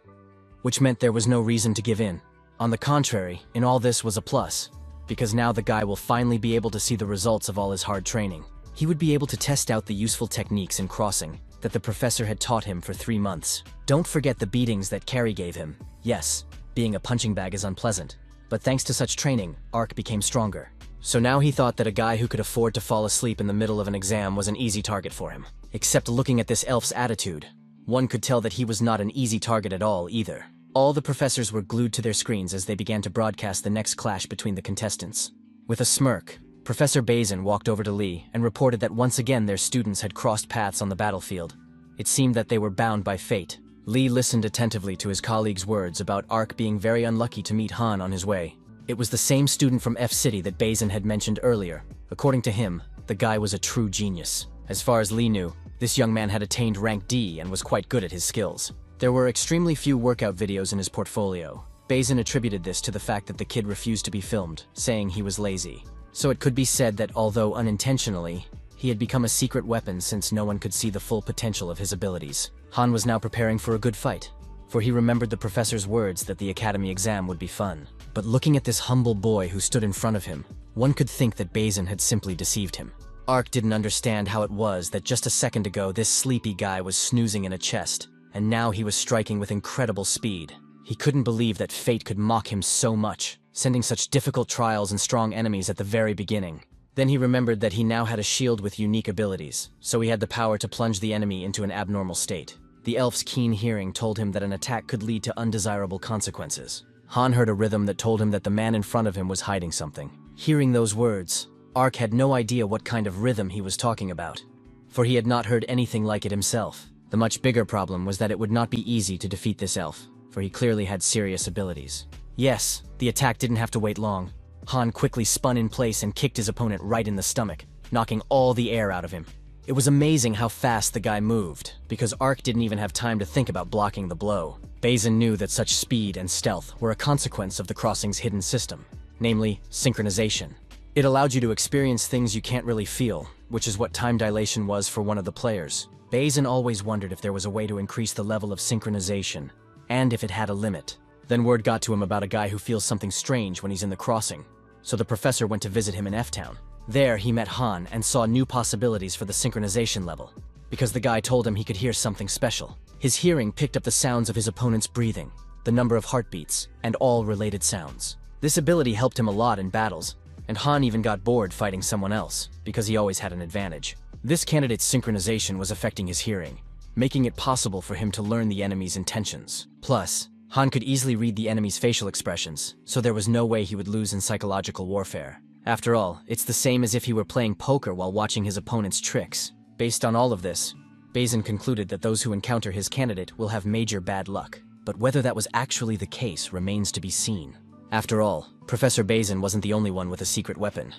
which meant there was no reason to give in. On the contrary, in all this was a plus, because now the guy will finally be able to see the results of all his hard training. He would be able to test out the useful techniques in crossing, that the professor had taught him for 3 months. Don't forget the beatings that Carrie gave him. Yes, being a punching bag is unpleasant, but thanks to such training, Ark became stronger. So now he thought that a guy who could afford to fall asleep in the middle of an exam was an easy target for him. Except looking at this elf's attitude, one could tell that he was not an easy target at all either. All the professors were glued to their screens as they began to broadcast the next clash between the contestants. With a smirk, Professor Bazin walked over to Lee and reported that once again their students had crossed paths on the battlefield. It seemed that they were bound by fate. Lee listened attentively to his colleague's words about Ark being very unlucky to meet Han on his way. It was the same student from F City that Bazin had mentioned earlier. According to him, the guy was a true genius. As far as Lee knew, this young man had attained rank D and was quite good at his skills. There were extremely few workout videos in his portfolio. Bazin attributed this to the fact that the kid refused to be filmed, saying he was lazy. So it could be said that although unintentionally, he had become a secret weapon since no one could see the full potential of his abilities. Han was now preparing for a good fight, for he remembered the professor's words that the academy exam would be fun. But looking at this humble boy who stood in front of him, one could think that Bazin had simply deceived him. Ark didn't understand how it was that just a second ago this sleepy guy was snoozing in a chest, and now he was striking with incredible speed. He couldn't believe that fate could mock him so much, sending such difficult trials and strong enemies at the very beginning. Then he remembered that he now had a shield with unique abilities, so he had the power to plunge the enemy into an abnormal state. The elf's keen hearing told him that an attack could lead to undesirable consequences. Han heard a rhythm that told him that the man in front of him was hiding something. Hearing those words, Ark had no idea what kind of rhythm he was talking about, for he had not heard anything like it himself. The much bigger problem was that it would not be easy to defeat this elf, for he clearly had serious abilities. Yes, the attack didn't have to wait long. Han quickly spun in place and kicked his opponent right in the stomach, knocking all the air out of him. It was amazing how fast the guy moved, because Ark didn't even have time to think about blocking the blow. Bazin knew that such speed and stealth were a consequence of the crossing's hidden system, namely, synchronization. It allowed you to experience things you can't really feel, which is what time dilation was for one of the players. Bazin always wondered if there was a way to increase the level of synchronization, and if it had a limit. Then word got to him about a guy who feels something strange when he's in the crossing, so the professor went to visit him in F-Town. There, he met Han and saw new possibilities for the synchronization level, because the guy told him he could hear something special. His hearing picked up the sounds of his opponent's breathing, the number of heartbeats, and all related sounds. This ability helped him a lot in battles, and Han even got bored fighting someone else, because he always had an advantage. This candidate's synchronization was affecting his hearing, making it possible for him to learn the enemy's intentions. Plus, Han could easily read the enemy's facial expressions, so there was no way he would lose in psychological warfare. After all, it's the same as if he were playing poker while watching his opponent's tricks. Based on all of this, Bazin concluded that those who encounter his candidate will have major bad luck. But whether that was actually the case remains to be seen. After all, Professor Bazin wasn't the only one with a secret weapon.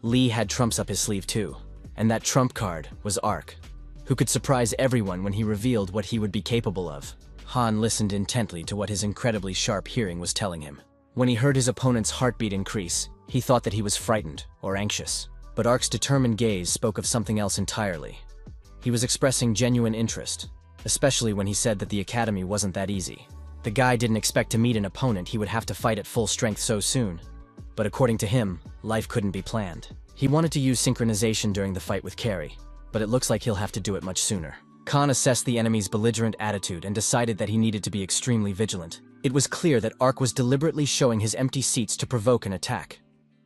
Lee had trumps up his sleeve too, and that trump card was Ark, who could surprise everyone when he revealed what he would be capable of. Han listened intently to what his incredibly sharp hearing was telling him. When he heard his opponent's heartbeat increase, he thought that he was frightened or anxious. But Ark's determined gaze spoke of something else entirely. He was expressing genuine interest, especially when he said that the academy wasn't that easy. The guy didn't expect to meet an opponent he would have to fight at full strength so soon. But according to him, life couldn't be planned. He wanted to use synchronization during the fight with Carrie, but it looks like he'll have to do it much sooner. Khan assessed the enemy's belligerent attitude and decided that he needed to be extremely vigilant. It was clear that Ark was deliberately showing his empty seats to provoke an attack.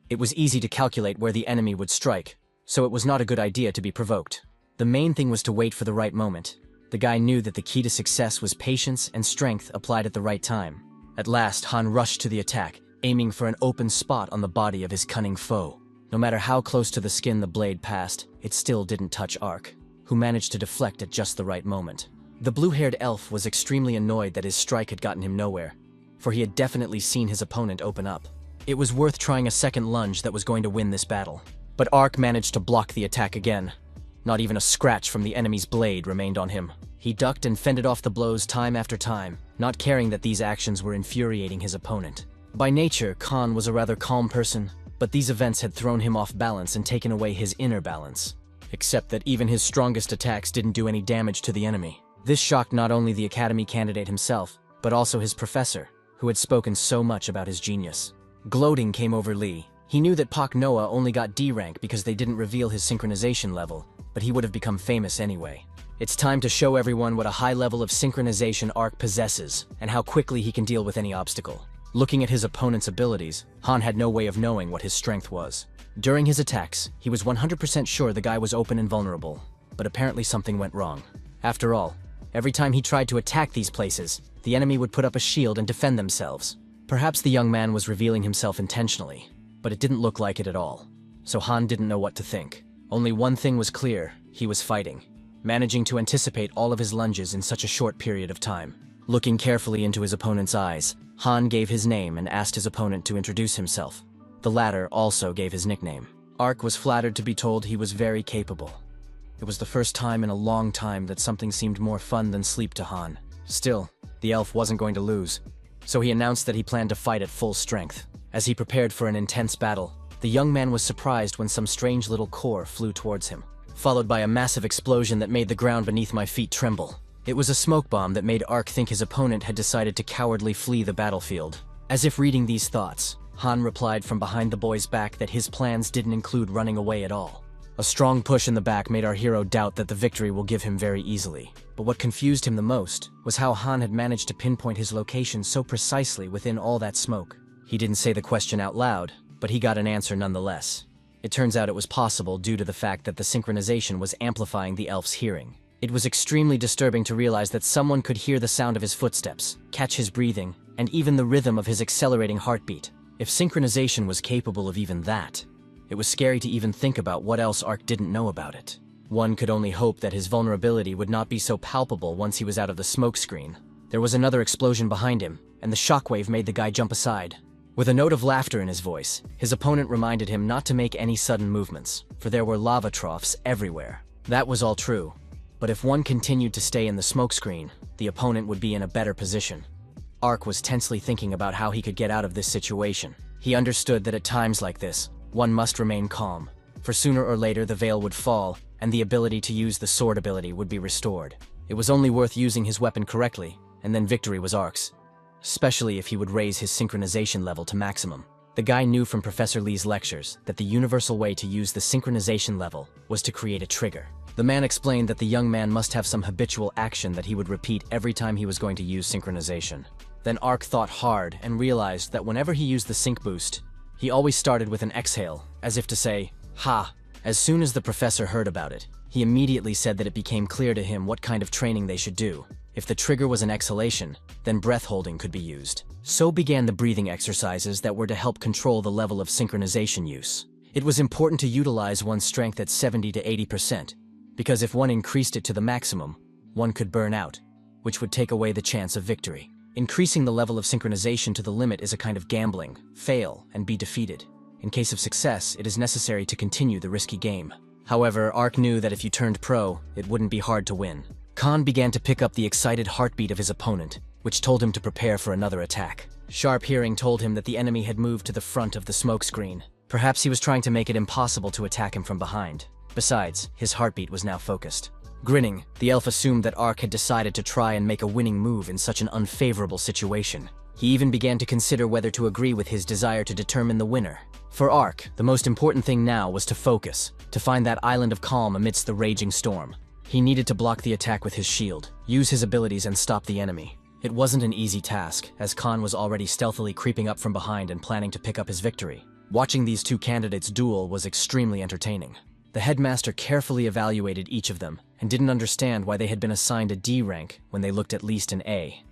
It was easy to calculate where the enemy would strike, so it was not a good idea to be provoked. The main thing was to wait for the right moment. The guy knew that the key to success was patience and strength applied at the right time. At last, Han rushed to the attack, aiming for an open spot on the body of his cunning foe. No matter how close to the skin the blade passed, it still didn't touch Ark, who managed to deflect at just the right moment. The blue-haired elf was extremely annoyed that his strike had gotten him nowhere, for he had definitely seen his opponent open up. It was worth trying a second lunge that was going to win this battle. But Ark managed to block the attack again. Not even a scratch from the enemy's blade remained on him. He ducked and fended off the blows time after time, not caring that these actions were infuriating his opponent. By nature, Khan was a rather calm person, but these events had thrown him off balance and taken away his inner balance. Except that even his strongest attacks didn't do any damage to the enemy. This shocked not only the academy candidate himself, but also his professor, who had spoken so much about his genius. Gloating came over Lee. He knew that Pak Noah only got D rank because they didn't reveal his synchronization level, but he would have become famous anyway. It's time to show everyone what a high level of synchronization Arc possesses, and how quickly he can deal with any obstacle. Looking at his opponent's abilities, Han had no way of knowing what his strength was. During his attacks, he was 100% sure the guy was open and vulnerable, but apparently something went wrong. After all, every time he tried to attack these places, the enemy would put up a shield and defend themselves. Perhaps the young man was revealing himself intentionally, but it didn't look like it at all. So Han didn't know what to think. Only one thing was clear: he was fighting, managing to anticipate all of his lunges in such a short period of time. Looking carefully into his opponent's eyes, Han gave his name and asked his opponent to introduce himself. The latter also gave his nickname. Arc was flattered to be told he was very capable. It was the first time in a long time that something seemed more fun than sleep to Han. Still, the elf wasn't going to lose, so he announced that he planned to fight at full strength. As he prepared for an intense battle, the young man was surprised when some strange little core flew towards him, followed by a massive explosion that made the ground beneath my feet tremble. It was a smoke bomb that made Arc think his opponent had decided to cowardly flee the battlefield. As if reading these thoughts, Han replied from behind the boy's back that his plans didn't include running away at all. A strong push in the back made our hero doubt that the victory will give him very easily. But what confused him the most was how Han had managed to pinpoint his location so precisely within all that smoke. He didn't say the question out loud, but he got an answer nonetheless. It turns out it was possible due to the fact that the synchronization was amplifying the elf's hearing. It was extremely disturbing to realize that someone could hear the sound of his footsteps, catch his breathing, and even the rhythm of his accelerating heartbeat. If synchronization was capable of even that, it was scary to even think about what else Arc didn't know about it. One could only hope that his vulnerability would not be so palpable once he was out of the smoke screen. There was another explosion behind him, and the shockwave made the guy jump aside. With a note of laughter in his voice, his opponent reminded him not to make any sudden movements, for there were lava troughs everywhere. That was all true, but if one continued to stay in the smokescreen, the opponent would be in a better position. Arc was tensely thinking about how he could get out of this situation. He understood that at times like this, one must remain calm, for sooner or later the veil would fall, and the ability to use the sword ability would be restored. It was only worth using his weapon correctly, and then victory was Arc's. Especially if he would raise his synchronization level to maximum. The guy knew from Professor Lee's lectures that the universal way to use the synchronization level was to create a trigger. The man explained that the young man must have some habitual action that he would repeat every time he was going to use synchronization. Then Arc thought hard and realized that whenever he used the sync boost, he always started with an exhale, as if to say, "Ha!" As soon as the professor heard about it, he immediately said that it became clear to him what kind of training they should do. If the trigger was an exhalation, then breath holding could be used. So began the breathing exercises that were to help control the level of synchronization use. It was important to utilize one's strength at 70 to 80%, because if one increased it to the maximum, one could burn out, which would take away the chance of victory. Increasing the level of synchronization to the limit is a kind of gambling: fail and be defeated. In case of success, it is necessary to continue the risky game. However, Arc knew that if you turned pro, it wouldn't be hard to win. Khan began to pick up the excited heartbeat of his opponent, which told him to prepare for another attack. Sharp hearing told him that the enemy had moved to the front of the smoke screen. Perhaps he was trying to make it impossible to attack him from behind. Besides, his heartbeat was now focused. Grinning, the elf assumed that Arc had decided to try and make a winning move in such an unfavorable situation. He even began to consider whether to agree with his desire to determine the winner. For Arc, the most important thing now was to focus, to find that island of calm amidst the raging storm. He needed to block the attack with his shield, use his abilities and stop the enemy. It wasn't an easy task, as Khan was already stealthily creeping up from behind and planning to pick up his victory. Watching these two candidates duel was extremely entertaining. The headmaster carefully evaluated each of them, and didn't understand why they had been assigned a D rank when they looked at least an A.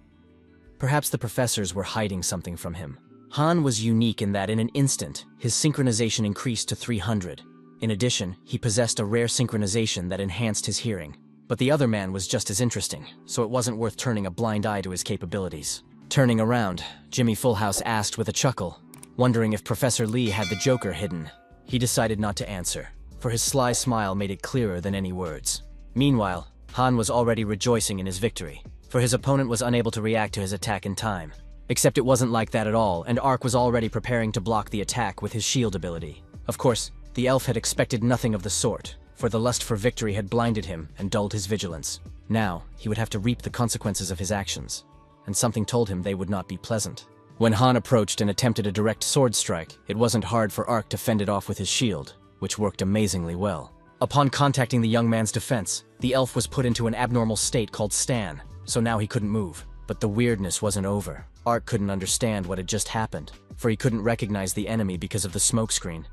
Perhaps the professors were hiding something from him. Han was unique in that in an instant, his synchronization increased to 300. In addition, he possessed a rare synchronization that enhanced his hearing. But the other man was just as interesting, so it wasn't worth turning a blind eye to his capabilities. Turning around, Jimmy Fullhouse asked with a chuckle, wondering if Professor Lee had the Joker hidden. He decided not to answer, for his sly smile made it clearer than any words. Meanwhile, Han was already rejoicing in his victory, for his opponent was unable to react to his attack in time. Except it wasn't like that at all, and Arc was already preparing to block the attack with his shield ability. Of course, the elf had expected nothing of the sort, for the lust for victory had blinded him and dulled his vigilance. Now, he would have to reap the consequences of his actions, and something told him they would not be pleasant. When Han approached and attempted a direct sword strike, it wasn't hard for Arc to fend it off with his shield, which worked amazingly well. Upon contacting the young man's defense, the elf was put into an abnormal state called Stan, so now he couldn't move. But the weirdness wasn't over. Ark couldn't understand what had just happened, for he couldn't recognize the enemy because of the smokescreen.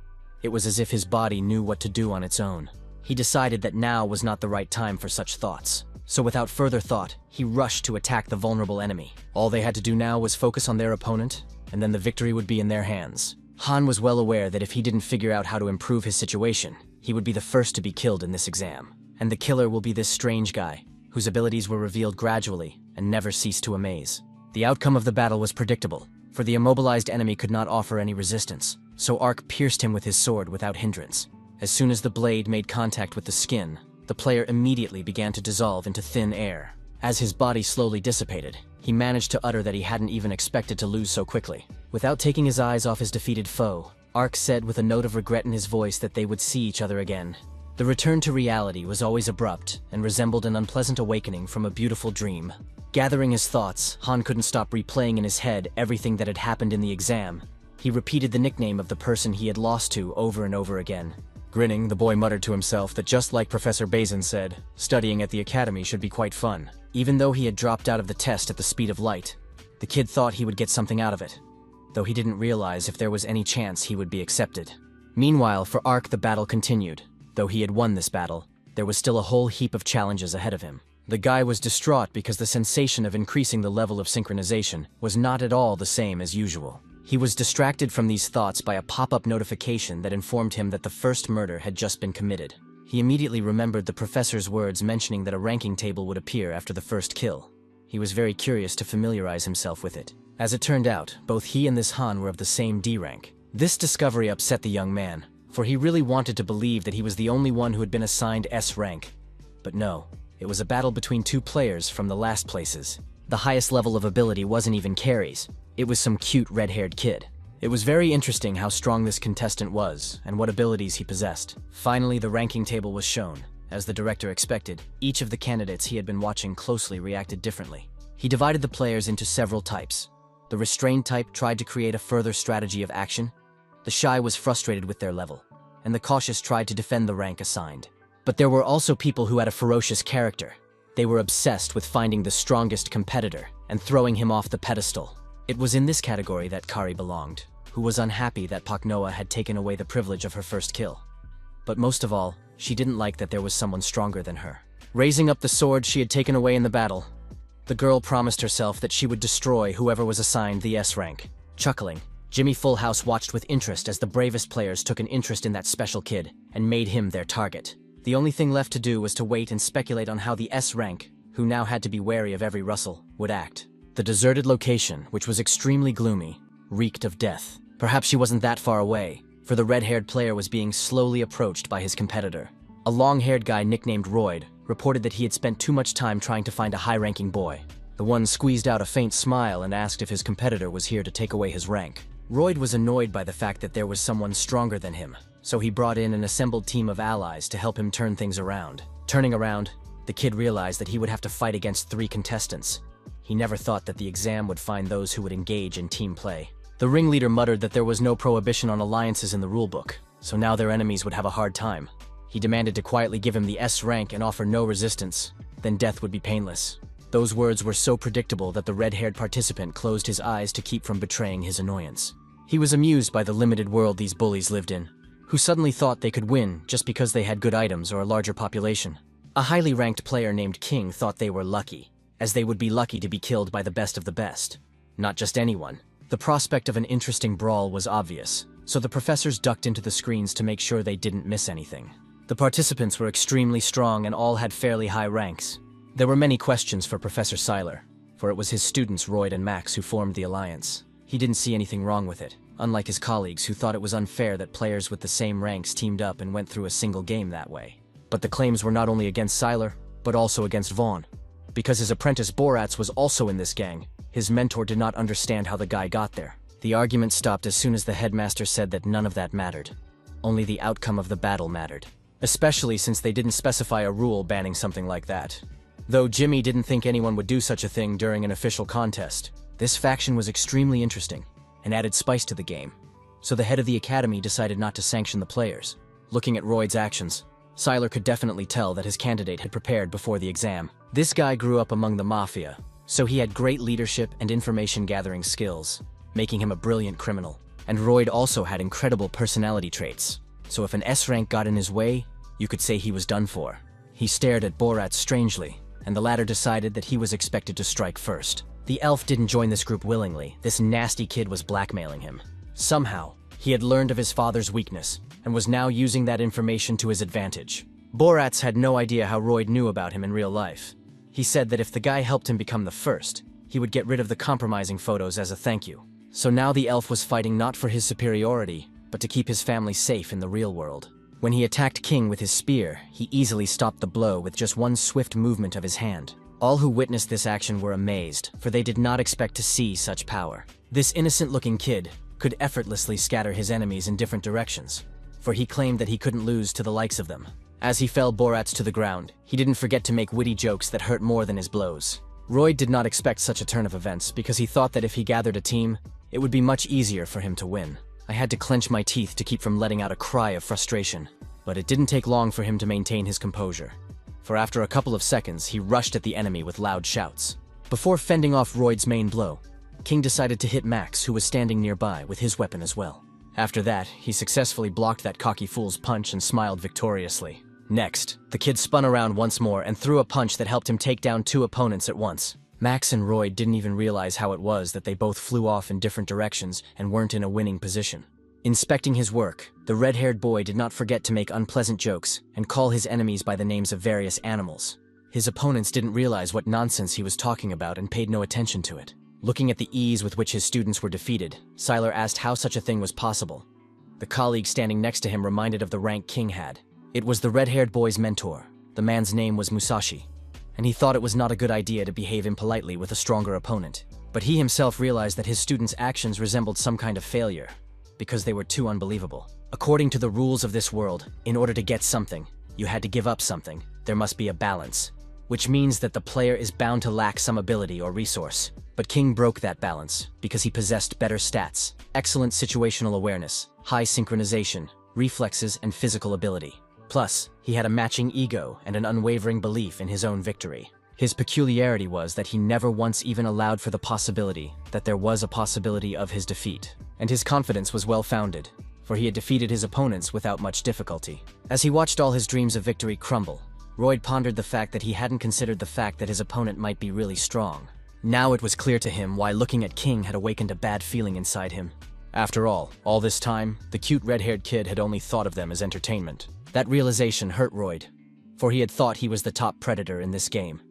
It was as if his body knew what to do on its own. He decided that now was not the right time for such thoughts. So without further thought, he rushed to attack the vulnerable enemy. All they had to do now was focus on their opponent, and then the victory would be in their hands. Han was well aware that if he didn't figure out how to improve his situation, he would be the first to be killed in this exam. And the killer will be this strange guy, whose abilities were revealed gradually and never ceased to amaze. The outcome of the battle was predictable, for the immobilized enemy could not offer any resistance, so Ark pierced him with his sword without hindrance. As soon as the blade made contact with the skin, the player immediately began to dissolve into thin air. As his body slowly dissipated, he managed to utter that he hadn't even expected to lose so quickly. Without taking his eyes off his defeated foe, Ark said with a note of regret in his voice that they would see each other again. The return to reality was always abrupt and resembled an unpleasant awakening from a beautiful dream. Gathering his thoughts, Han couldn't stop replaying in his head everything that had happened in the exam. He repeated the nickname of the person he had lost to over and over again. Grinning, the boy muttered to himself that just like Professor Bazin said, studying at the academy should be quite fun. Even though he had dropped out of the test at the speed of light, the kid thought he would get something out of it, though he didn't realize if there was any chance he would be accepted. Meanwhile, for Ark, the battle continued. Though he had won this battle, there was still a whole heap of challenges ahead of him. The guy was distraught because the sensation of increasing the level of synchronization was not at all the same as usual. He was distracted from these thoughts by a pop-up notification that informed him that the first murder had just been committed. He immediately remembered the professor's words mentioning that a ranking table would appear after the first kill. He was very curious to familiarize himself with it. As it turned out, both he and this Han were of the same D rank. This discovery upset the young man, for he really wanted to believe that he was the only one who had been assigned S rank. But no, it was a battle between two players from the last places. The highest level of ability wasn't even Carrie's. It was some cute red-haired kid. It was very interesting how strong this contestant was and what abilities he possessed. Finally, the ranking table was shown. As the director expected, each of the candidates he had been watching closely reacted differently. He divided the players into several types. The restrained type tried to create a further strategy of action. The shy was frustrated with their level, and the cautious tried to defend the rank assigned. But there were also people who had a ferocious character. They were obsessed with finding the strongest competitor and throwing him off the pedestal. It was in this category that Kari belonged, who was unhappy that Pak Noah had taken away the privilege of her first kill. But most of all, she didn't like that there was someone stronger than her. Raising up the sword she had taken away in the battle, the girl promised herself that she would destroy whoever was assigned the S rank. Chuckling, Jimmy Fullhouse watched with interest as the bravest players took an interest in that special kid and made him their target. The only thing left to do was to wait and speculate on how the S rank, who now had to be wary of every rustle, would act. The deserted location, which was extremely gloomy, reeked of death. Perhaps she wasn't that far away, for the red-haired player was being slowly approached by his competitor. A long-haired guy nicknamed Royd reported that he had spent too much time trying to find a high-ranking boy. The one squeezed out a faint smile and asked if his competitor was here to take away his rank. Royd was annoyed by the fact that there was someone stronger than him, so he brought in an assembled team of allies to help him turn things around. Turning around, the kid realized that he would have to fight against 3 contestants. He never thought that the exam would find those who would engage in team play. The ringleader muttered that there was no prohibition on alliances in the rulebook, so now their enemies would have a hard time. He demanded to quietly give him the S rank and offer no resistance, then death would be painless. Those words were so predictable that the red-haired participant closed his eyes to keep from betraying his annoyance. He was amused by the limited world these bullies lived in, who suddenly thought they could win just because they had good items or a larger population. A highly ranked player named King thought they were lucky, as they would be lucky to be killed by the best of the best. Not just anyone. The prospect of an interesting brawl was obvious, so the professors ducked into the screens to make sure they didn't miss anything. The participants were extremely strong and all had fairly high ranks. There were many questions for Professor Seiler, for it was his students Royd and Max who formed the alliance. He didn't see anything wrong with it, unlike his colleagues who thought it was unfair that players with the same ranks teamed up and went through a single game that way. But the claims were not only against Seiler, but also against Vaughn. Because his apprentice Boratz was also in this gang, his mentor did not understand how the guy got there. The argument stopped as soon as the headmaster said that none of that mattered. Only the outcome of the battle mattered. Especially since they didn't specify a rule banning something like that. Though Jimmy didn't think anyone would do such a thing during an official contest, this faction was extremely interesting and added spice to the game. So the head of the academy decided not to sanction the players. Looking at Royd's actions, Siler could definitely tell that his candidate had prepared before the exam. This guy grew up among the mafia, so he had great leadership and information-gathering skills, making him a brilliant criminal. And Royd also had incredible personality traits, so if an S rank got in his way, you could say he was done for. He stared at Borat strangely, and the latter decided that he was expected to strike first. The elf didn't join this group willingly. This nasty kid was blackmailing him. Somehow, he had learned of his father's weakness, and was now using that information to his advantage. Borat had no idea how Royd knew about him in real life. He said that if the guy helped him become the first, he would get rid of the compromising photos as a thank you. So now the elf was fighting not for his superiority, but to keep his family safe in the real world. When he attacked King with his spear, he easily stopped the blow with just one swift movement of his hand. All who witnessed this action were amazed, for they did not expect to see such power. This innocent-looking kid could effortlessly scatter his enemies in different directions, for he claimed that he couldn't lose to the likes of them. As he fell Borat's to the ground, he didn't forget to make witty jokes that hurt more than his blows. Royd did not expect such a turn of events because he thought that if he gathered a team, it would be much easier for him to win. I had to clench my teeth to keep from letting out a cry of frustration, but it didn't take long for him to maintain his composure. For after a couple of seconds, he rushed at the enemy with loud shouts. Before fending off Royd's main blow, King decided to hit Max, who was standing nearby, with his weapon as well. After that, he successfully blocked that cocky fool's punch and smiled victoriously. Next, the kid spun around once more and threw a punch that helped him take down two opponents at once. Max and Royd didn't even realize how it was that they both flew off in different directions and weren't in a winning position. Inspecting his work, the red-haired boy did not forget to make unpleasant jokes and call his enemies by the names of various animals. His opponents didn't realize what nonsense he was talking about and paid no attention to it. Looking at the ease with which his students were defeated, Siler asked how such a thing was possible. The colleague standing next to him reminded of the rank King had. It was the red-haired boy's mentor. The man's name was Musashi, and he thought it was not a good idea to behave impolitely with a stronger opponent. But he himself realized that his students' actions resembled some kind of failure, because they were too unbelievable. According to the rules of this world, in order to get something, you had to give up something. There must be a balance, which means that the player is bound to lack some ability or resource. But King broke that balance because he possessed better stats, excellent situational awareness, high synchronization, reflexes, and physical ability. Plus, he had a matching ego and an unwavering belief in his own victory. His peculiarity was that he never once even allowed for the possibility that there was a possibility of his defeat. And his confidence was well-founded, for he had defeated his opponents without much difficulty. As he watched all his dreams of victory crumble, Royd pondered the fact that he hadn't considered the fact that his opponent might be really strong. Now it was clear to him why looking at King had awakened a bad feeling inside him. After all this time, the cute red-haired kid had only thought of them as entertainment. That realization hurt Royd, for he had thought he was the top predator in this game.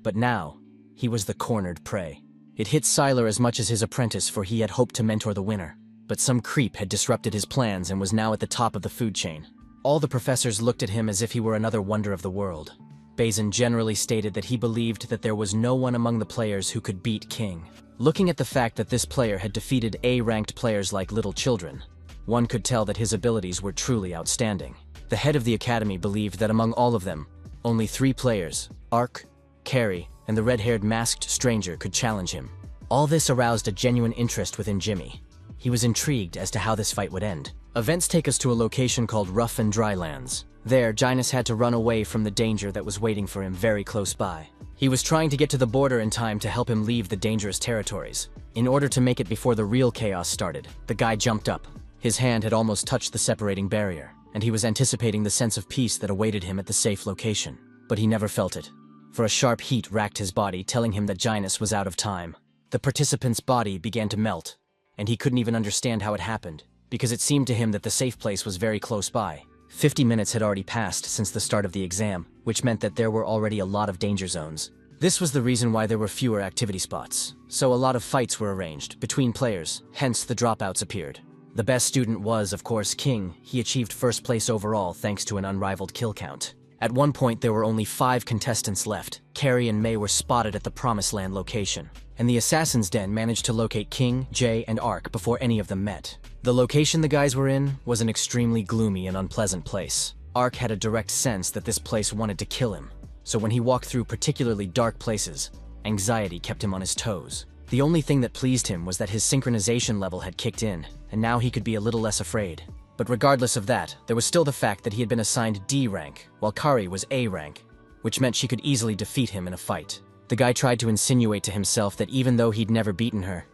But now, he was the cornered prey. It hit Siler as much as his apprentice, for he had hoped to mentor the winner. But some creep had disrupted his plans and was now at the top of the food chain. All the professors looked at him as if he were another wonder of the world. Bazin generally stated that he believed that there was no one among the players who could beat King. Looking at the fact that this player had defeated A-ranked players like little children, one could tell that his abilities were truly outstanding. The head of the academy believed that among all of them, only 3 players, Ark, Carrie, and the red-haired masked stranger could challenge him. All this aroused a genuine interest within Jimmy. He was intrigued as to how this fight would end. Events take us to a location called Rough and Dry Lands. There, Gynus had to run away from the danger that was waiting for him very close by. He was trying to get to the border in time to help him leave the dangerous territories. In order to make it before the real chaos started, the guy jumped up. His hand had almost touched the separating barrier, and he was anticipating the sense of peace that awaited him at the safe location. But he never felt it, for a sharp heat racked his body, telling him that Gynus was out of time. The participant's body began to melt, and he couldn't even understand how it happened, because it seemed to him that the safe place was very close by. 50 minutes had already passed since the start of the exam, which meant that there were already a lot of danger zones. This was the reason why there were fewer activity spots, so a lot of fights were arranged between players, hence the dropouts appeared. The best student was, of course, King. He achieved first place overall thanks to an unrivaled kill count. At one point, there were only 5 contestants left. Carrie and May were spotted at the Promised Land location, and the Assassin's Den managed to locate King, Jay, and Ark before any of them met. The location the guys were in was an extremely gloomy and unpleasant place. Ark had a direct sense that this place wanted to kill him, so when he walked through particularly dark places, anxiety kept him on his toes. The only thing that pleased him was that his synchronization level had kicked in, and now he could be a little less afraid. But regardless of that, there was still the fact that he had been assigned D rank, while Kari was A rank, which meant she could easily defeat him in a fight. The guy tried to insinuate to himself that even though he'd never beaten her,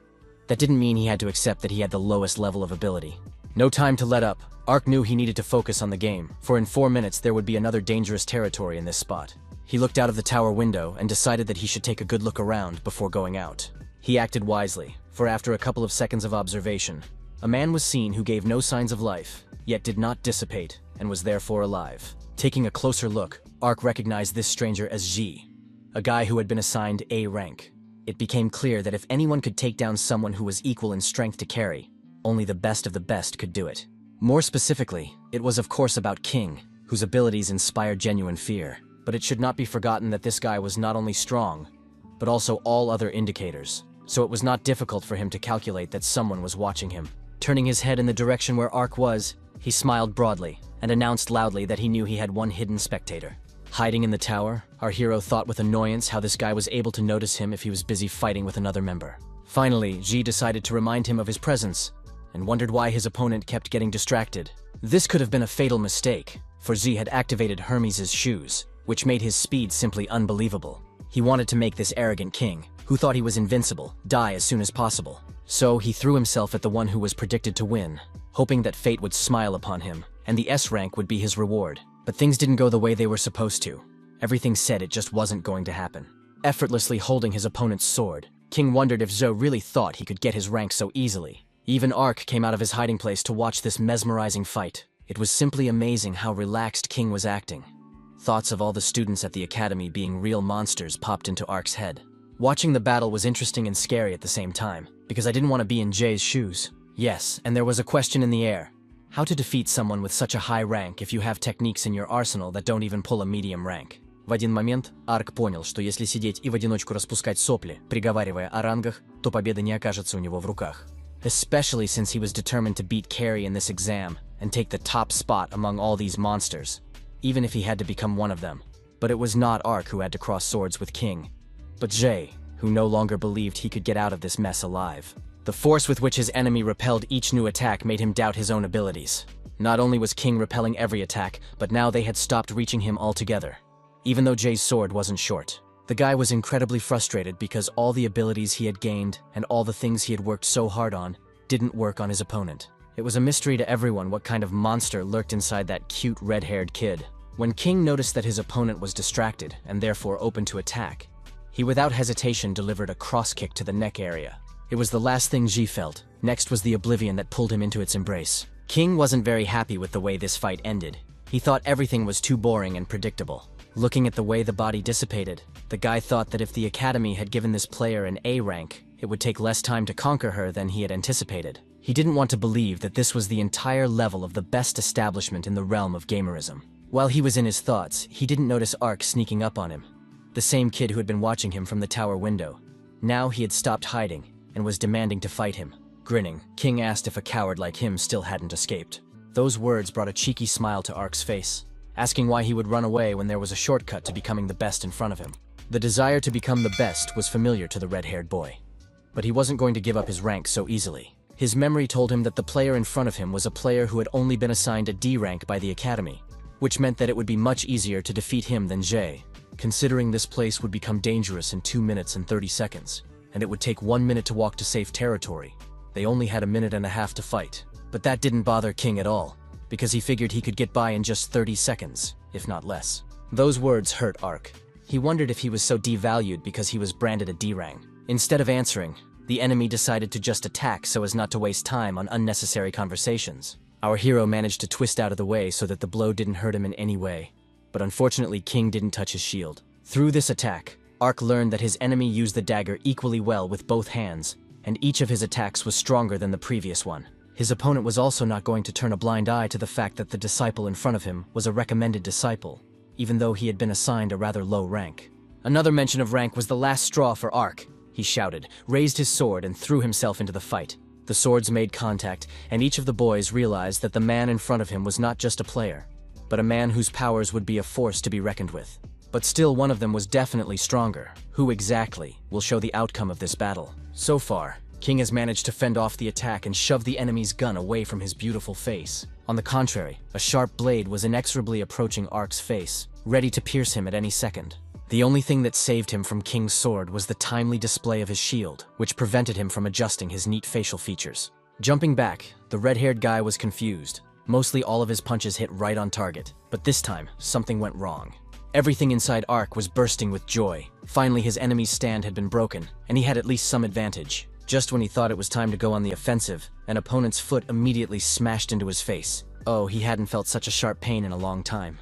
that didn't mean he had to accept that he had the lowest level of ability. No time to let up. Ark knew he needed to focus on the game, for in 4 minutes there would be another dangerous territory in this spot. He looked out of the tower window and decided that he should take a good look around before going out. He acted wisely, for after a couple of seconds of observation, a man was seen who gave no signs of life, yet did not dissipate, and was therefore alive. Taking a closer look, Ark recognized this stranger as Ji, a guy who had been assigned A rank. It became clear that if anyone could take down someone who was equal in strength to Kari, only the best of the best could do it. More specifically, it was of course about King, whose abilities inspired genuine fear. But it should not be forgotten that this guy was not only strong, but also all other indicators, so it was not difficult for him to calculate that someone was watching him. Turning his head in the direction where Ark was, he smiled broadly and announced loudly that he knew he had one hidden spectator. Hiding in the tower, our hero thought with annoyance how this guy was able to notice him if he was busy fighting with another member. Finally, Ji decided to remind him of his presence, and wondered why his opponent kept getting distracted. This could have been a fatal mistake, for Ji had activated Hermes' shoes, which made his speed simply unbelievable. He wanted to make this arrogant king, who thought he was invincible, die as soon as possible. So he threw himself at the one who was predicted to win, hoping that fate would smile upon him, and the S rank would be his reward. But things didn't go the way they were supposed to. Everything said it just wasn't going to happen. Effortlessly holding his opponent's sword, King wondered if Zhou really thought he could get his rank so easily. Even Ark came out of his hiding place to watch this mesmerizing fight. It was simply amazing how relaxed King was acting. Thoughts of all the students at the academy being real monsters popped into Ark's head. Watching the battle was interesting and scary at the same time, because I didn't want to be in Jay's shoes. Yes, and there was a question in the air. How to defeat someone with such a high rank if you have techniques in your arsenal that don't even pull a medium rank? В один момент Арк понял, что если сидеть и в одиночку распускать сопли, приговаривая о рангах, то победа не окажется у него в руках. Especially since he was determined to beat Carrie in this exam and take the top spot among all these monsters, even if he had to become one of them. But it was not Ark who had to cross swords with King, but Jay, who no longer believed he could get out of this mess alive. The force with which his enemy repelled each new attack made him doubt his own abilities. Not only was King repelling every attack, but now they had stopped reaching him altogether. Even though Jay's sword wasn't short, the guy was incredibly frustrated because all the abilities he had gained and all the things he had worked so hard on didn't work on his opponent. It was a mystery to everyone what kind of monster lurked inside that cute red-haired kid. When King noticed that his opponent was distracted and therefore open to attack, he without hesitation delivered a cross kick to the neck area. It was the last thing Ji felt. Next was the oblivion that pulled him into its embrace. King wasn't very happy with the way this fight ended. He thought everything was too boring and predictable. Looking at the way the body dissipated, the guy thought that if the academy had given this player an A rank, it would take less time to conquer her than he had anticipated. He didn't want to believe that this was the entire level of the best establishment in the realm of gamerism. While he was in his thoughts, he didn't notice Ark sneaking up on him, the same kid who had been watching him from the tower window. Now he had stopped hiding and was demanding to fight him. Grinning, King asked if a coward like him still hadn't escaped. Those words brought a cheeky smile to Ark's face, asking why he would run away when there was a shortcut to becoming the best in front of him. The desire to become the best was familiar to the red-haired boy, but he wasn't going to give up his rank so easily. His memory told him that the player in front of him was a player who had only been assigned a D rank by the academy, which meant that it would be much easier to defeat him than Jay, considering this place would become dangerous in 2 minutes and 30 seconds, and it would take 1 minute to walk to safe territory. They only had a minute and a half to fight. But that didn't bother King at all, because he figured he could get by in just 30 seconds, if not less. Those words hurt Ark. He wondered if he was so devalued because he was branded a D rank. Instead of answering, the enemy decided to just attack so as not to waste time on unnecessary conversations. Our hero managed to twist out of the way so that the blow didn't hurt him in any way, but unfortunately King didn't touch his shield. Through this attack, Ark learned that his enemy used the dagger equally well with both hands, and each of his attacks was stronger than the previous one. His opponent was also not going to turn a blind eye to the fact that the disciple in front of him was a recommended disciple, even though he had been assigned a rather low rank. Another mention of rank was the last straw for Ark, he shouted, raised his sword and threw himself into the fight. The swords made contact, and each of the boys realized that the man in front of him was not just a player, but a man whose powers would be a force to be reckoned with. But still one of them was definitely stronger. Who exactly will show the outcome of this battle? So far, King has managed to fend off the attack and shove the enemy's gun away from his beautiful face. On the contrary, a sharp blade was inexorably approaching Ark's face, ready to pierce him at any second. The only thing that saved him from King's sword was the timely display of his shield, which prevented him from adjusting his neat facial features. Jumping back, the red-haired guy was confused. Mostly all of his punches hit right on target, but this time, something went wrong. Everything inside Ark was bursting with joy. Finally, his enemy's stand had been broken, and he had at least some advantage. Just when he thought it was time to go on the offensive, an opponent's foot immediately smashed into his face. Oh, he hadn't felt such a sharp pain in a long time.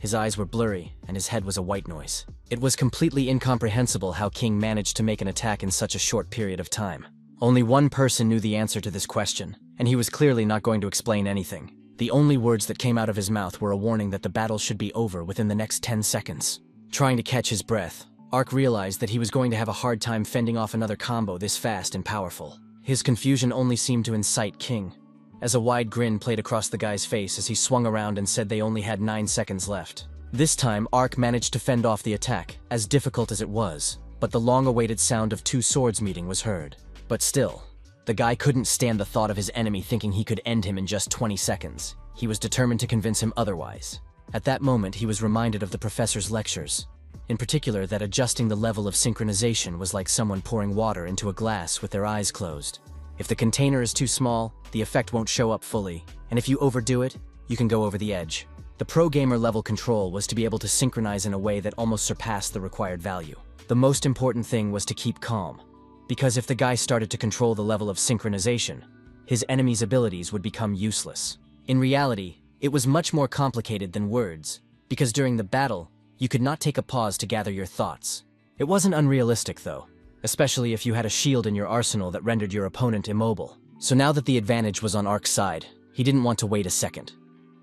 His eyes were blurry, and his head was a white noise. It was completely incomprehensible how King managed to make an attack in such a short period of time. Only one person knew the answer to this question, and he was clearly not going to explain anything. The only words that came out of his mouth were a warning that the battle should be over within the next 10 seconds. Trying to catch his breath, Ark realized that he was going to have a hard time fending off another combo this fast and powerful. His confusion only seemed to incite King, as a wide grin played across the guy's face as he swung around and said they only had 9 seconds left. This time, Ark managed to fend off the attack, as difficult as it was, but the long-awaited sound of two swords meeting was heard. But still, the guy couldn't stand the thought of his enemy thinking he could end him in just 20 seconds. He was determined to convince him otherwise. At that moment, he was reminded of the professor's lectures. In particular, that adjusting the level of synchronization was like someone pouring water into a glass with their eyes closed. If the container is too small, the effect won't show up fully, and if you overdo it, you can go over the edge. The pro gamer level control was to be able to synchronize in a way that almost surpassed the required value. The most important thing was to keep calm, because if the guy started to control the level of synchronization, his enemy's abilities would become useless. In reality, it was much more complicated than words, because during the battle, you could not take a pause to gather your thoughts. It wasn't unrealistic though, especially if you had a shield in your arsenal that rendered your opponent immobile. So now that the advantage was on Ark's side, he didn't want to wait a second.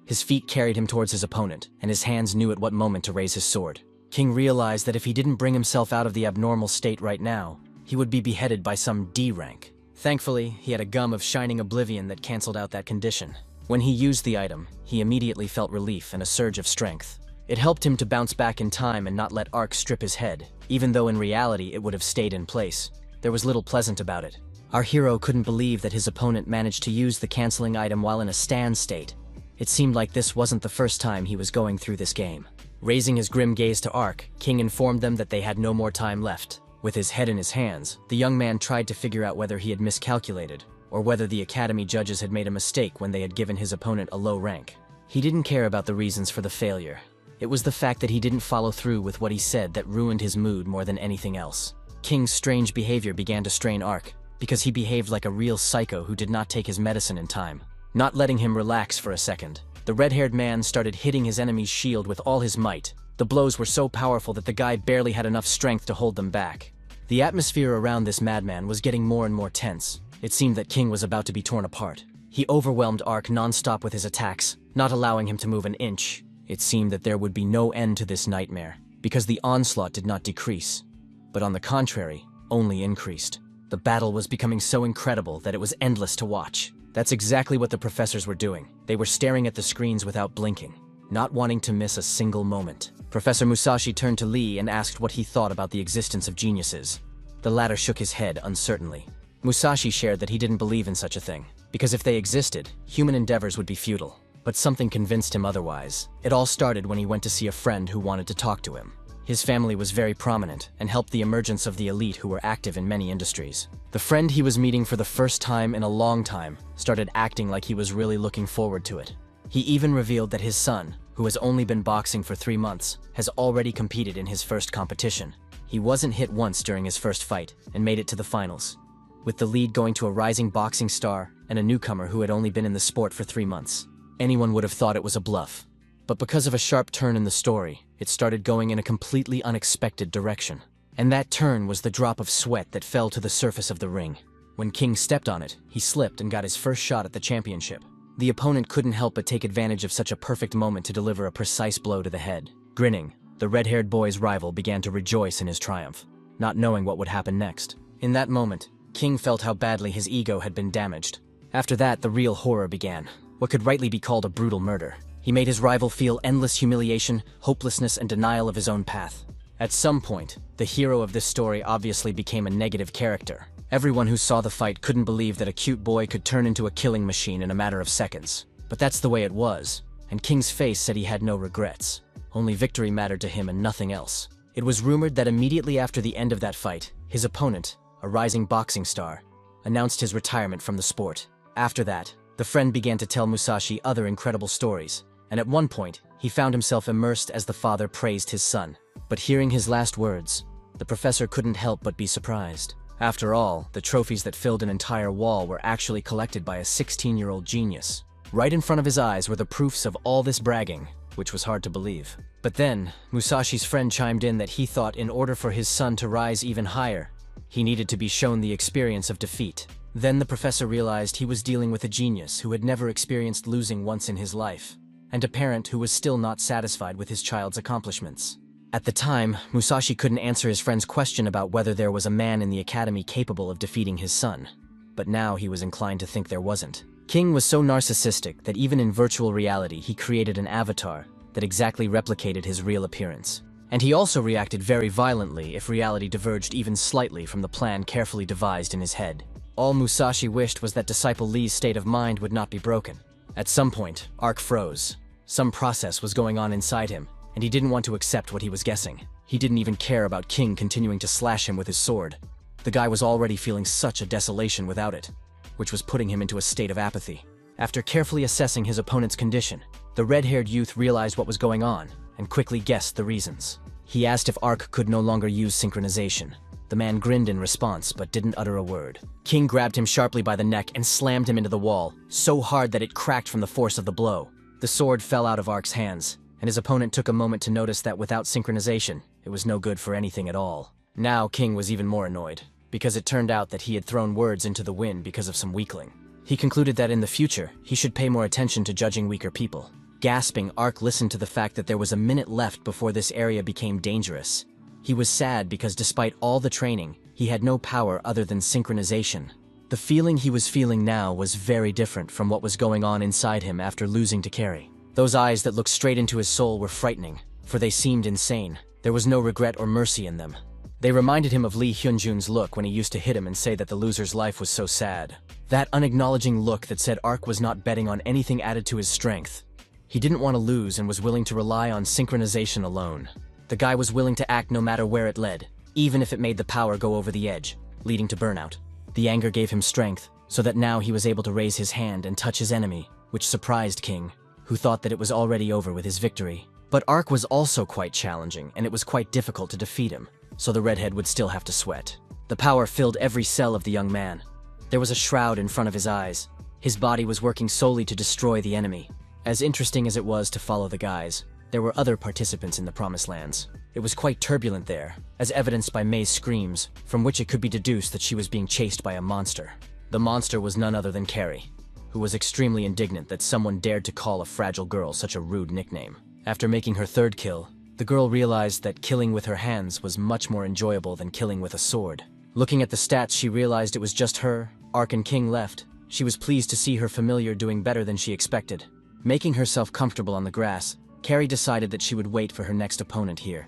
His feet carried him towards his opponent, and his hands knew at what moment to raise his sword. King realized that if he didn't bring himself out of the abnormal state right now, he would be beheaded by some D rank. Thankfully, he had a gum of shining oblivion that canceled out that condition. When he used the item, he immediately felt relief and a surge of strength. It helped him to bounce back in time and not let Ark strip his head, even though in reality it would have stayed in place. There was little pleasant about it. Our hero couldn't believe that his opponent managed to use the canceling item while in a stand state. It seemed like this wasn't the first time he was going through this game. Raising his grim gaze to Ark, King informed them that they had no more time left. With his head in his hands, the young man tried to figure out whether he had miscalculated, or whether the academy judges had made a mistake when they had given his opponent a low rank. He didn't care about the reasons for the failure. It was the fact that he didn't follow through with what he said that ruined his mood more than anything else. King's strange behavior began to strain Ark, because he behaved like a real psycho who did not take his medicine in time. Not letting him relax for a second, the red-haired man started hitting his enemy's shield with all his might. The blows were so powerful that the guy barely had enough strength to hold them back. The atmosphere around this madman was getting more and more tense. It seemed that King was about to be torn apart. He overwhelmed Ark non-stop with his attacks, not allowing him to move an inch. It seemed that there would be no end to this nightmare, because the onslaught did not decrease, but on the contrary, only increased. The battle was becoming so incredible that it was endless to watch. That's exactly what the professors were doing. They were staring at the screens without blinking, not wanting to miss a single moment. Professor Musashi turned to Lee and asked what he thought about the existence of geniuses. The latter shook his head uncertainly. Musashi shared that he didn't believe in such a thing, because if they existed, human endeavors would be futile. But something convinced him otherwise. It all started when he went to see a friend who wanted to talk to him. His family was very prominent and helped the emergence of the elite who were active in many industries. The friend he was meeting for the first time in a long time started acting like he was really looking forward to it. He even revealed that his son, who has only been boxing for 3 months, has already competed in his first competition. He wasn't hit once during his first fight and made it to the finals, with the lead going to a rising boxing star and a newcomer who had only been in the sport for 3 months. Anyone would have thought it was a bluff. But because of a sharp turn in the story, it started going in a completely unexpected direction. And that turn was the drop of sweat that fell to the surface of the ring. When King stepped on it, he slipped and got his first shot at the championship. The opponent couldn't help but take advantage of such a perfect moment to deliver a precise blow to the head. Grinning, the red-haired boy's rival began to rejoice in his triumph, not knowing what would happen next. In that moment, King felt how badly his ego had been damaged. After that, the real horror began. What could rightly be called a brutal murder. He made his rival feel endless humiliation, hopelessness, and denial of his own path. At some point, the hero of this story obviously became a negative character, Everyone who saw the fight couldn't believe that a cute boy could turn into a killing machine in a matter of seconds. But that's the way it was, and King's face said he had no regrets. Only victory mattered to him and nothing else. It was rumored that immediately after the end of that fight, his opponent, a rising boxing star, announced his retirement from the sport. After that, the friend began to tell Musashi other incredible stories, and at one point, he found himself immersed as the father praised his son. But hearing his last words, the professor couldn't help but be surprised. After all, the trophies that filled an entire wall were actually collected by a 16-year-old genius. Right in front of his eyes were the proofs of all this bragging, which was hard to believe. But then, Musashi's friend chimed in that he thought in order for his son to rise even higher, he needed to be shown the experience of defeat. Then the professor realized he was dealing with a genius who had never experienced losing once in his life, and a parent who was still not satisfied with his child's accomplishments. At the time, Musashi couldn't answer his friend's question about whether there was a man in the academy capable of defeating his son. But now he was inclined to think there wasn't. King was so narcissistic that even in virtual reality he created an avatar that exactly replicated his real appearance. And he also reacted very violently if reality diverged even slightly from the plan carefully devised in his head. All Musashi wished was that Disciple Lee's state of mind would not be broken. At some point, Ark froze. Some process was going on inside him, and he didn't want to accept what he was guessing. He didn't even care about King continuing to slash him with his sword. The guy was already feeling such a desolation without it, which was putting him into a state of apathy. After carefully assessing his opponent's condition, the red-haired youth realized what was going on and quickly guessed the reasons. He asked if Ark could no longer use synchronization. The man grinned in response but didn't utter a word. King grabbed him sharply by the neck and slammed him into the wall, so hard that it cracked from the force of the blow. The sword fell out of Ark's hands, and his opponent took a moment to notice that without synchronization, it was no good for anything at all. Now King was even more annoyed, because it turned out that he had thrown words into the wind because of some weakling. He concluded that in the future, he should pay more attention to judging weaker people. Gasping, Ark listened to the fact that there was a minute left before this area became dangerous. He was sad because despite all the training, he had no power other than synchronization. The feeling he was feeling now was very different from what was going on inside him after losing to Carrie. Those eyes that looked straight into his soul were frightening, for they seemed insane. There was no regret or mercy in them. They reminded him of Lee Hyunjun's look when he used to hit him and say that the loser's life was so sad. That unacknowledging look that said Ark was not betting on anything added to his strength. He didn't want to lose and was willing to rely on synchronization alone. The guy was willing to act no matter where it led, even if it made the power go over the edge, leading to burnout. The anger gave him strength, so that now he was able to raise his hand and touch his enemy, which surprised King, who thought that it was already over with his victory. But Ark was also quite challenging, and it was quite difficult to defeat him, so the redhead would still have to sweat. The power filled every cell of the young man. There was a shroud in front of his eyes. His body was working solely to destroy the enemy. As interesting as it was to follow the guys, there were other participants in the Promised Lands. It was quite turbulent there, as evidenced by May's screams, from which it could be deduced that she was being chased by a monster. The monster was none other than Carrie, who was extremely indignant that someone dared to call a fragile girl such a rude nickname. After making her third kill, the girl realized that killing with her hands was much more enjoyable than killing with a sword. Looking at the stats, she realized it was just her, Ark, and King left. She was pleased to see her familiar doing better than she expected. Making herself comfortable on the grass, Carrie decided that she would wait for her next opponent here.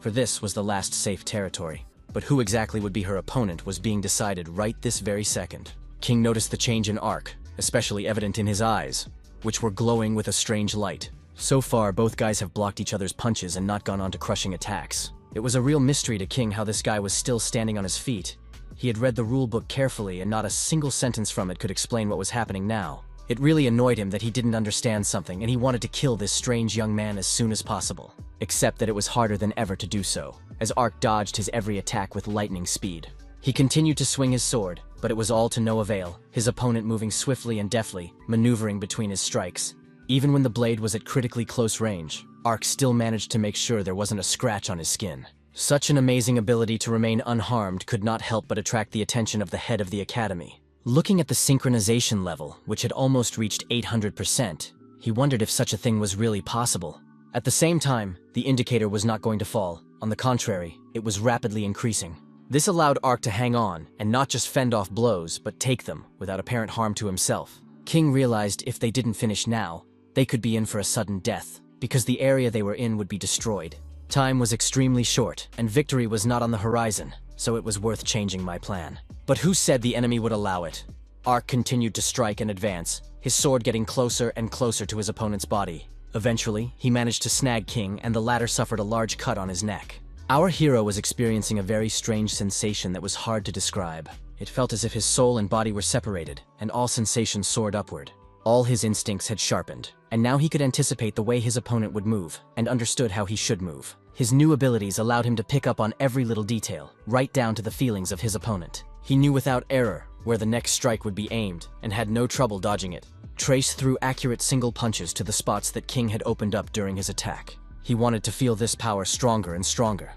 For this was the last safe territory. But who exactly would be her opponent was being decided right this very second. King noticed the change in Ark, especially evident in his eyes, which were glowing with a strange light. So far, both guys have blocked each other's punches and not gone on to crushing attacks. It was a real mystery to King how this guy was still standing on his feet. He had read the rule book carefully and not a single sentence from it could explain what was happening now. It really annoyed him that he didn't understand something and he wanted to kill this strange young man as soon as possible. Except that it was harder than ever to do so, as Ark dodged his every attack with lightning speed. He continued to swing his sword, but it was all to no avail, his opponent moving swiftly and deftly, maneuvering between his strikes. Even when the blade was at critically close range, Ark still managed to make sure there wasn't a scratch on his skin. Such an amazing ability to remain unharmed could not help but attract the attention of the head of the academy. Looking at the synchronization level, which had almost reached 800%, he wondered if such a thing was really possible. At the same time, the indicator was not going to fall. On the contrary, it was rapidly increasing. This allowed Ark to hang on and not just fend off blows, but take them without apparent harm to himself. King realized if they didn't finish now, they could be in for a sudden death, because the area they were in would be destroyed. Time was extremely short, and victory was not on the horizon, so it was worth changing my plan. But who said the enemy would allow it? Ark continued to strike and advance, his sword getting closer and closer to his opponent's body. Eventually, he managed to snag King, and the latter suffered a large cut on his neck. Our hero was experiencing a very strange sensation that was hard to describe. It felt as if his soul and body were separated, and all sensations soared upward. All his instincts had sharpened, and now he could anticipate the way his opponent would move, and understood how he should move. His new abilities allowed him to pick up on every little detail, right down to the feelings of his opponent. He knew without error where the next strike would be aimed, and had no trouble dodging it. Trace threw accurate single punches to the spots that King had opened up during his attack. He wanted to feel this power stronger and stronger.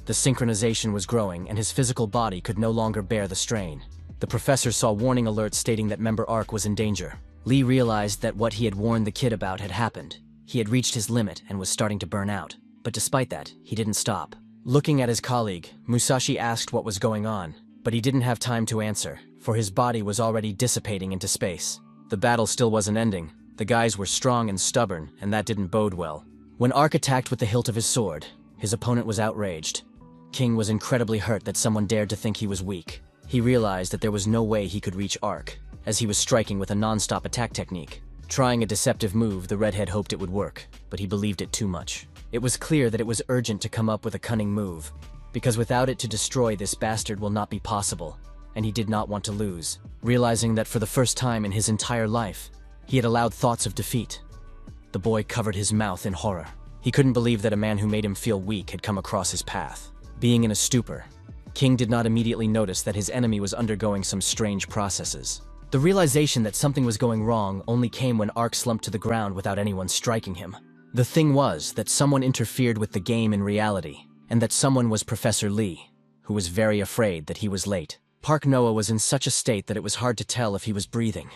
The synchronization was growing, and his physical body could no longer bear the strain. The professor saw warning alerts stating that member Ark was in danger. Lee realized that what he had warned the kid about had happened. He had reached his limit and was starting to burn out. But despite that, he didn't stop. Looking at his colleague, Musashi asked what was going on, but he didn't have time to answer, for his body was already dissipating into space. The battle still wasn't ending. The guys were strong and stubborn, and that didn't bode well. When Ark attacked with the hilt of his sword, his opponent was outraged. King was incredibly hurt that someone dared to think he was weak. He realized that there was no way he could reach Ark, as he was striking with a non-stop attack technique. Trying a deceptive move, the redhead hoped it would work, but he believed it too much. It was clear that it was urgent to come up with a cunning move, because without it to destroy this bastard will not be possible, and he did not want to lose. Realizing that for the first time in his entire life, he had allowed thoughts of defeat, the boy covered his mouth in horror. He couldn't believe that a man who made him feel weak had come across his path. Being in a stupor, King did not immediately notice that his enemy was undergoing some strange processes. The realization that something was going wrong only came when Ark slumped to the ground without anyone striking him. The thing was that someone interfered with the game in reality, and that someone was Professor Lee, who was very afraid that he was late. Park Noah was in such a state that it was hard to tell if he was breathing.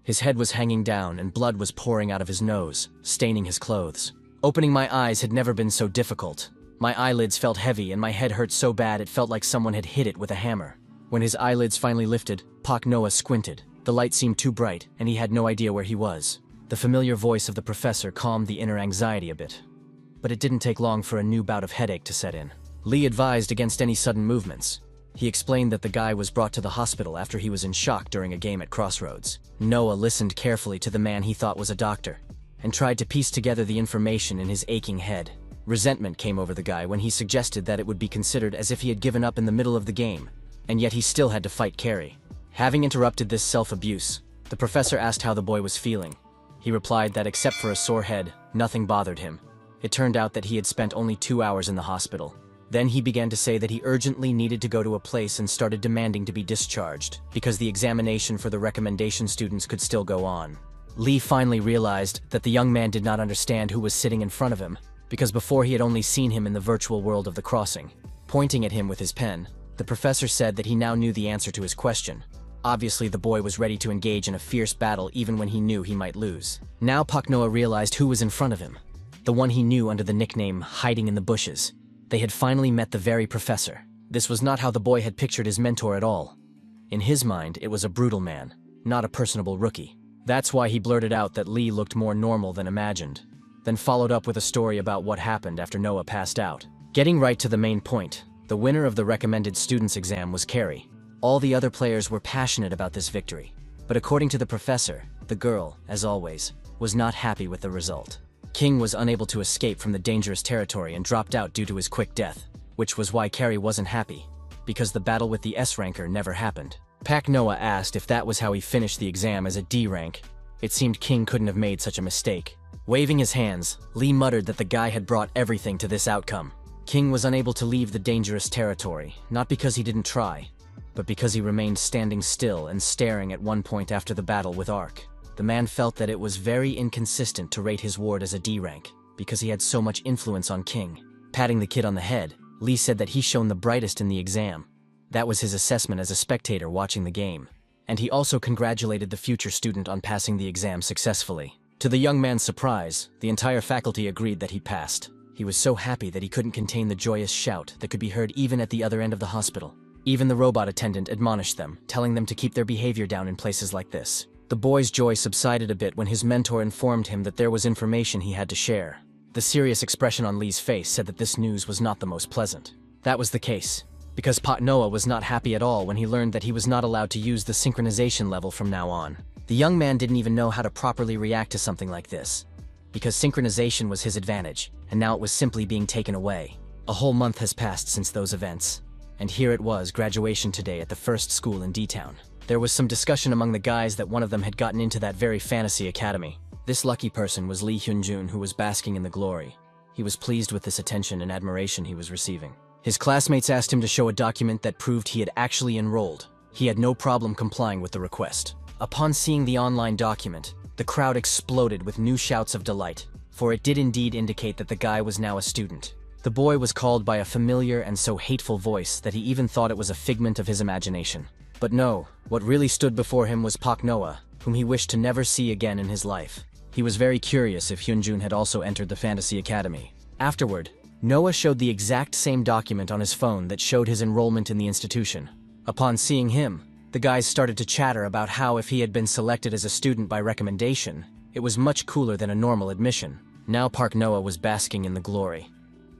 His head was hanging down and blood was pouring out of his nose, staining his clothes. Opening my eyes had never been so difficult. My eyelids felt heavy and my head hurt so bad it felt like someone had hit it with a hammer. When his eyelids finally lifted, Park Noah squinted. The light seemed too bright, and he had no idea where he was. The familiar voice of the professor calmed the inner anxiety a bit. But it didn't take long for a new bout of headache to set in. Lee advised against any sudden movements. He explained that the guy was brought to the hospital after he was in shock during a game at Crossroads. Noah listened carefully to the man he thought was a doctor, and tried to piece together the information in his aching head. Resentment came over the guy when he suggested that it would be considered as if he had given up in the middle of the game, and yet he still had to fight Carrie. Having interrupted this self-abuse, the professor asked how the boy was feeling. He replied that except for a sore head, nothing bothered him. It turned out that he had spent only 2 hours in the hospital. Then he began to say that he urgently needed to go to a place and started demanding to be discharged, because the examination for the recommendation students could still go on. Lee finally realized that the young man did not understand who was sitting in front of him, because before he had only seen him in the virtual world of the crossing. Pointing at him with his pen, the professor said that he now knew the answer to his question. Obviously, the boy was ready to engage in a fierce battle even when he knew he might lose. Now Park Noah realized who was in front of him, the one he knew under the nickname Hiding in the Bushes. They had finally met the very professor. This was not how the boy had pictured his mentor at all. In his mind, it was a brutal man, not a personable rookie. That's why he blurted out that Lee looked more normal than imagined, then followed up with a story about what happened after Noah passed out. Getting right to the main point, the winner of the recommended students exam was Carrie. All the other players were passionate about this victory, but according to the professor, the girl, as always, was not happy with the result. King was unable to escape from the dangerous territory and dropped out due to his quick death, which was why Carrie wasn't happy, because the battle with the S-ranker never happened. Park Noah asked if that was how he finished the exam as a D rank. It seemed King couldn't have made such a mistake. Waving his hands, Lee muttered that the guy had brought everything to this outcome. King was unable to leave the dangerous territory, not because he didn't try, but because he remained standing still and staring at one point after the battle with Ark. The man felt that it was very inconsistent to rate his ward as a D rank, because he had so much influence on King. Patting the kid on the head, Lee said that he shone the brightest in the exam. That was his assessment as a spectator watching the game. And he also congratulated the future student on passing the exam successfully. To the young man's surprise, the entire faculty agreed that he passed. He was so happy that he couldn't contain the joyous shout that could be heard even at the other end of the hospital. Even the robot attendant admonished them, telling them to keep their behavior down in places like this. The boy's joy subsided a bit when his mentor informed him that there was information he had to share. The serious expression on Lee's face said that this news was not the most pleasant. That was the case, because Pak Noah was not happy at all when he learned that he was not allowed to use the synchronization level from now on. The young man didn't even know how to properly react to something like this, because synchronization was his advantage, and now it was simply being taken away. A whole month has passed since those events, and here it was, graduation today at the first school in D-Town. There was some discussion among the guys that one of them had gotten into that very fantasy academy. This lucky person was Lee Hyunjun, who was basking in the glory. He was pleased with this attention and admiration he was receiving. His classmates asked him to show a document that proved he had actually enrolled. He had no problem complying with the request. Upon seeing the online document, the crowd exploded with new shouts of delight, for it did indeed indicate that the guy was now a student. The boy was called by a familiar and so hateful voice that he even thought it was a figment of his imagination. But no, what really stood before him was Pak Noah, whom he wished to never see again in his life. He was very curious if Hyunjun had also entered the Fantasy Academy. Afterward, Noah showed the exact same document on his phone that showed his enrollment in the institution. Upon seeing him, the guys started to chatter about how if he had been selected as a student by recommendation, it was much cooler than a normal admission. Now Pak Noah was basking in the glory.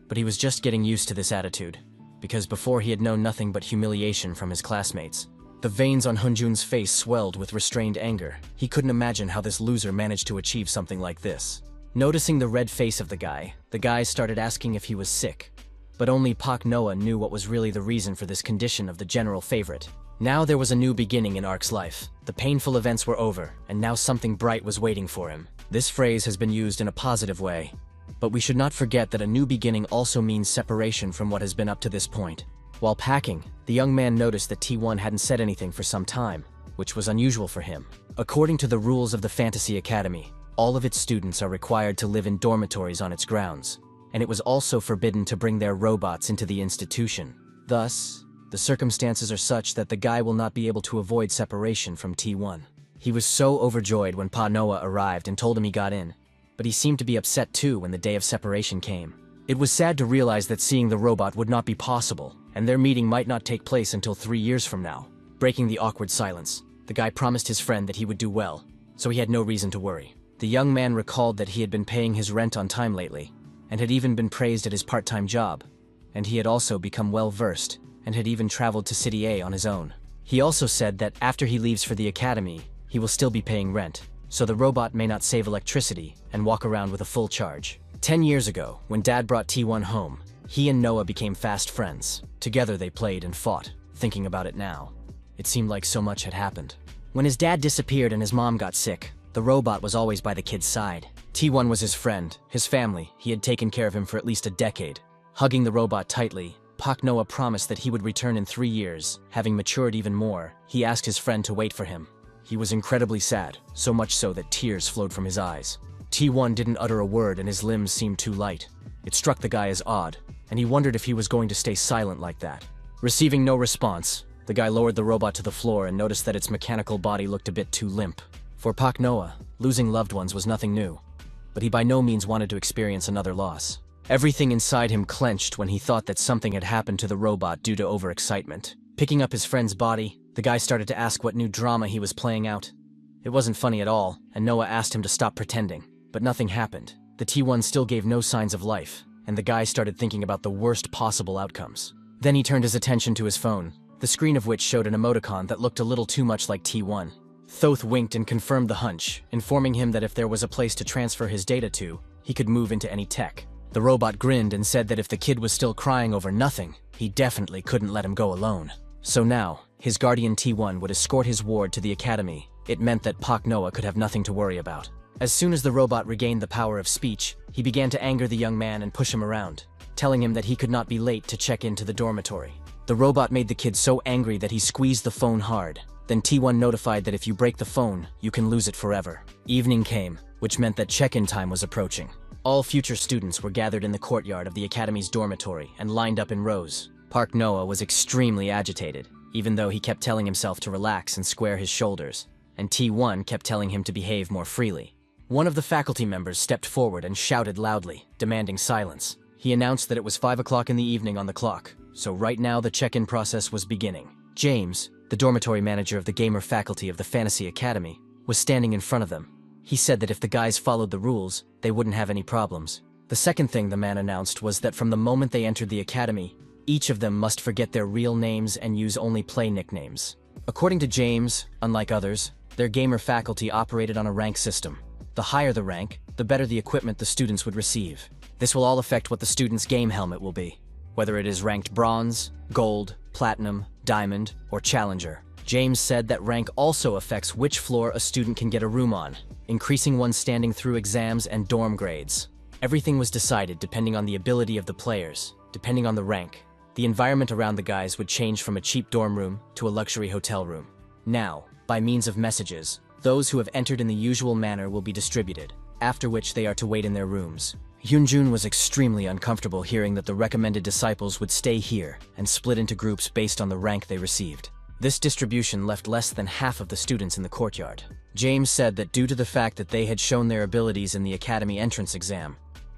But he was just getting used to this attitude, because before he had known nothing but humiliation from his classmates. The veins on Hyunjun's face swelled with restrained anger. He couldn't imagine how this loser managed to achieve something like this. Noticing the red face of the guys started asking if he was sick. But only Pak Noah knew what was really the reason for this condition of the general favorite. Now there was a new beginning in Ark's life. The painful events were over, and now something bright was waiting for him. This phrase has been used in a positive way. But we should not forget that a new beginning also means separation from what has been up to this point. While packing, the young man noticed that T1 hadn't said anything for some time, which was unusual for him. According to the rules of the Fantasy Academy, all of its students are required to live in dormitories on its grounds, and it was also forbidden to bring their robots into the institution. Thus, the circumstances are such that the guy will not be able to avoid separation from T1. He was so overjoyed when Pa Noah arrived and told him he got in, but he seemed to be upset too when the day of separation came. It was sad to realize that seeing the robot would not be possible, and their meeting might not take place until 3 years from now. Breaking the awkward silence, the guy promised his friend that he would do well, so he had no reason to worry. The young man recalled that he had been paying his rent on time lately, and had even been praised at his part-time job, and he had also become well-versed, and had even traveled to City A on his own. He also said that after he leaves for the academy, he will still be paying rent, so the robot may not save electricity and walk around with a full charge. 10 years ago, when Dad brought T1 home, he and Noah became fast friends. Together they played and fought. Thinking about it now, it seemed like so much had happened. When his dad disappeared and his mom got sick, the robot was always by the kid's side. T1 was his friend, his family. He had taken care of him for at least a decade. Hugging the robot tightly, Pak Noah promised that he would return in 3 years. Having matured even more, he asked his friend to wait for him. He was incredibly sad, so much so that tears flowed from his eyes. T1 didn't utter a word and his limbs seemed too light. It struck the guy as odd, and he wondered if he was going to stay silent like that. Receiving no response, the guy lowered the robot to the floor and noticed that its mechanical body looked a bit too limp. For Pak Noah, losing loved ones was nothing new, but he by no means wanted to experience another loss. Everything inside him clenched when he thought that something had happened to the robot due to overexcitement. Picking up his friend's body, the guy started to ask what new drama he was playing out. It wasn't funny at all, and Noah asked him to stop pretending. But nothing happened. The T1 still gave no signs of life, and the guy started thinking about the worst possible outcomes. Then he turned his attention to his phone, the screen of which showed an emoticon that looked a little too much like T1. Thoth winked and confirmed the hunch, informing him that if there was a place to transfer his data to, he could move into any tech. The robot grinned and said that if the kid was still crying over nothing, he definitely couldn't let him go alone. So now, his guardian T1 would escort his ward to the academy. It meant that Pak Noah could have nothing to worry about. As soon as the robot regained the power of speech, he began to anger the young man and push him around, telling him that he could not be late to check into the dormitory. The robot made the kid so angry that he squeezed the phone hard. Then T1 notified that if you break the phone, you can lose it forever. Evening came, which meant that check-in time was approaching. All future students were gathered in the courtyard of the academy's dormitory and lined up in rows. Pak Noah was extremely agitated, even though he kept telling himself to relax and square his shoulders, and T1 kept telling him to behave more freely. One of the faculty members stepped forward and shouted loudly, demanding silence. He announced that it was 5 o'clock in the evening on the clock, so right now the check-in process was beginning. James, the dormitory manager of the gamer faculty of the Fantasy Academy, was standing in front of them. He said that if the guys followed the rules, they wouldn't have any problems. The second thing the man announced was that from the moment they entered the academy, each of them must forget their real names and use only play nicknames. According to James, unlike others, their gamer faculty operated on a rank system. The higher the rank, the better the equipment the students would receive. This will all affect what the student's game helmet will be, whether it is ranked bronze, gold, platinum, diamond, or challenger. James said that rank also affects which floor a student can get a room on, increasing one's standing through exams and dorm grades. Everything was decided depending on the ability of the players, depending on the rank. The environment around the guys would change from a cheap dorm room to a luxury hotel room. Now, by means of messages, those who have entered in the usual manner will be distributed, after which they are to wait in their rooms. Yoonjun was extremely uncomfortable hearing that the recommended disciples would stay here and split into groups based on the rank they received. This distribution left less than half of the students in the courtyard. James said that due to the fact that they had shown their abilities in the academy entrance exam,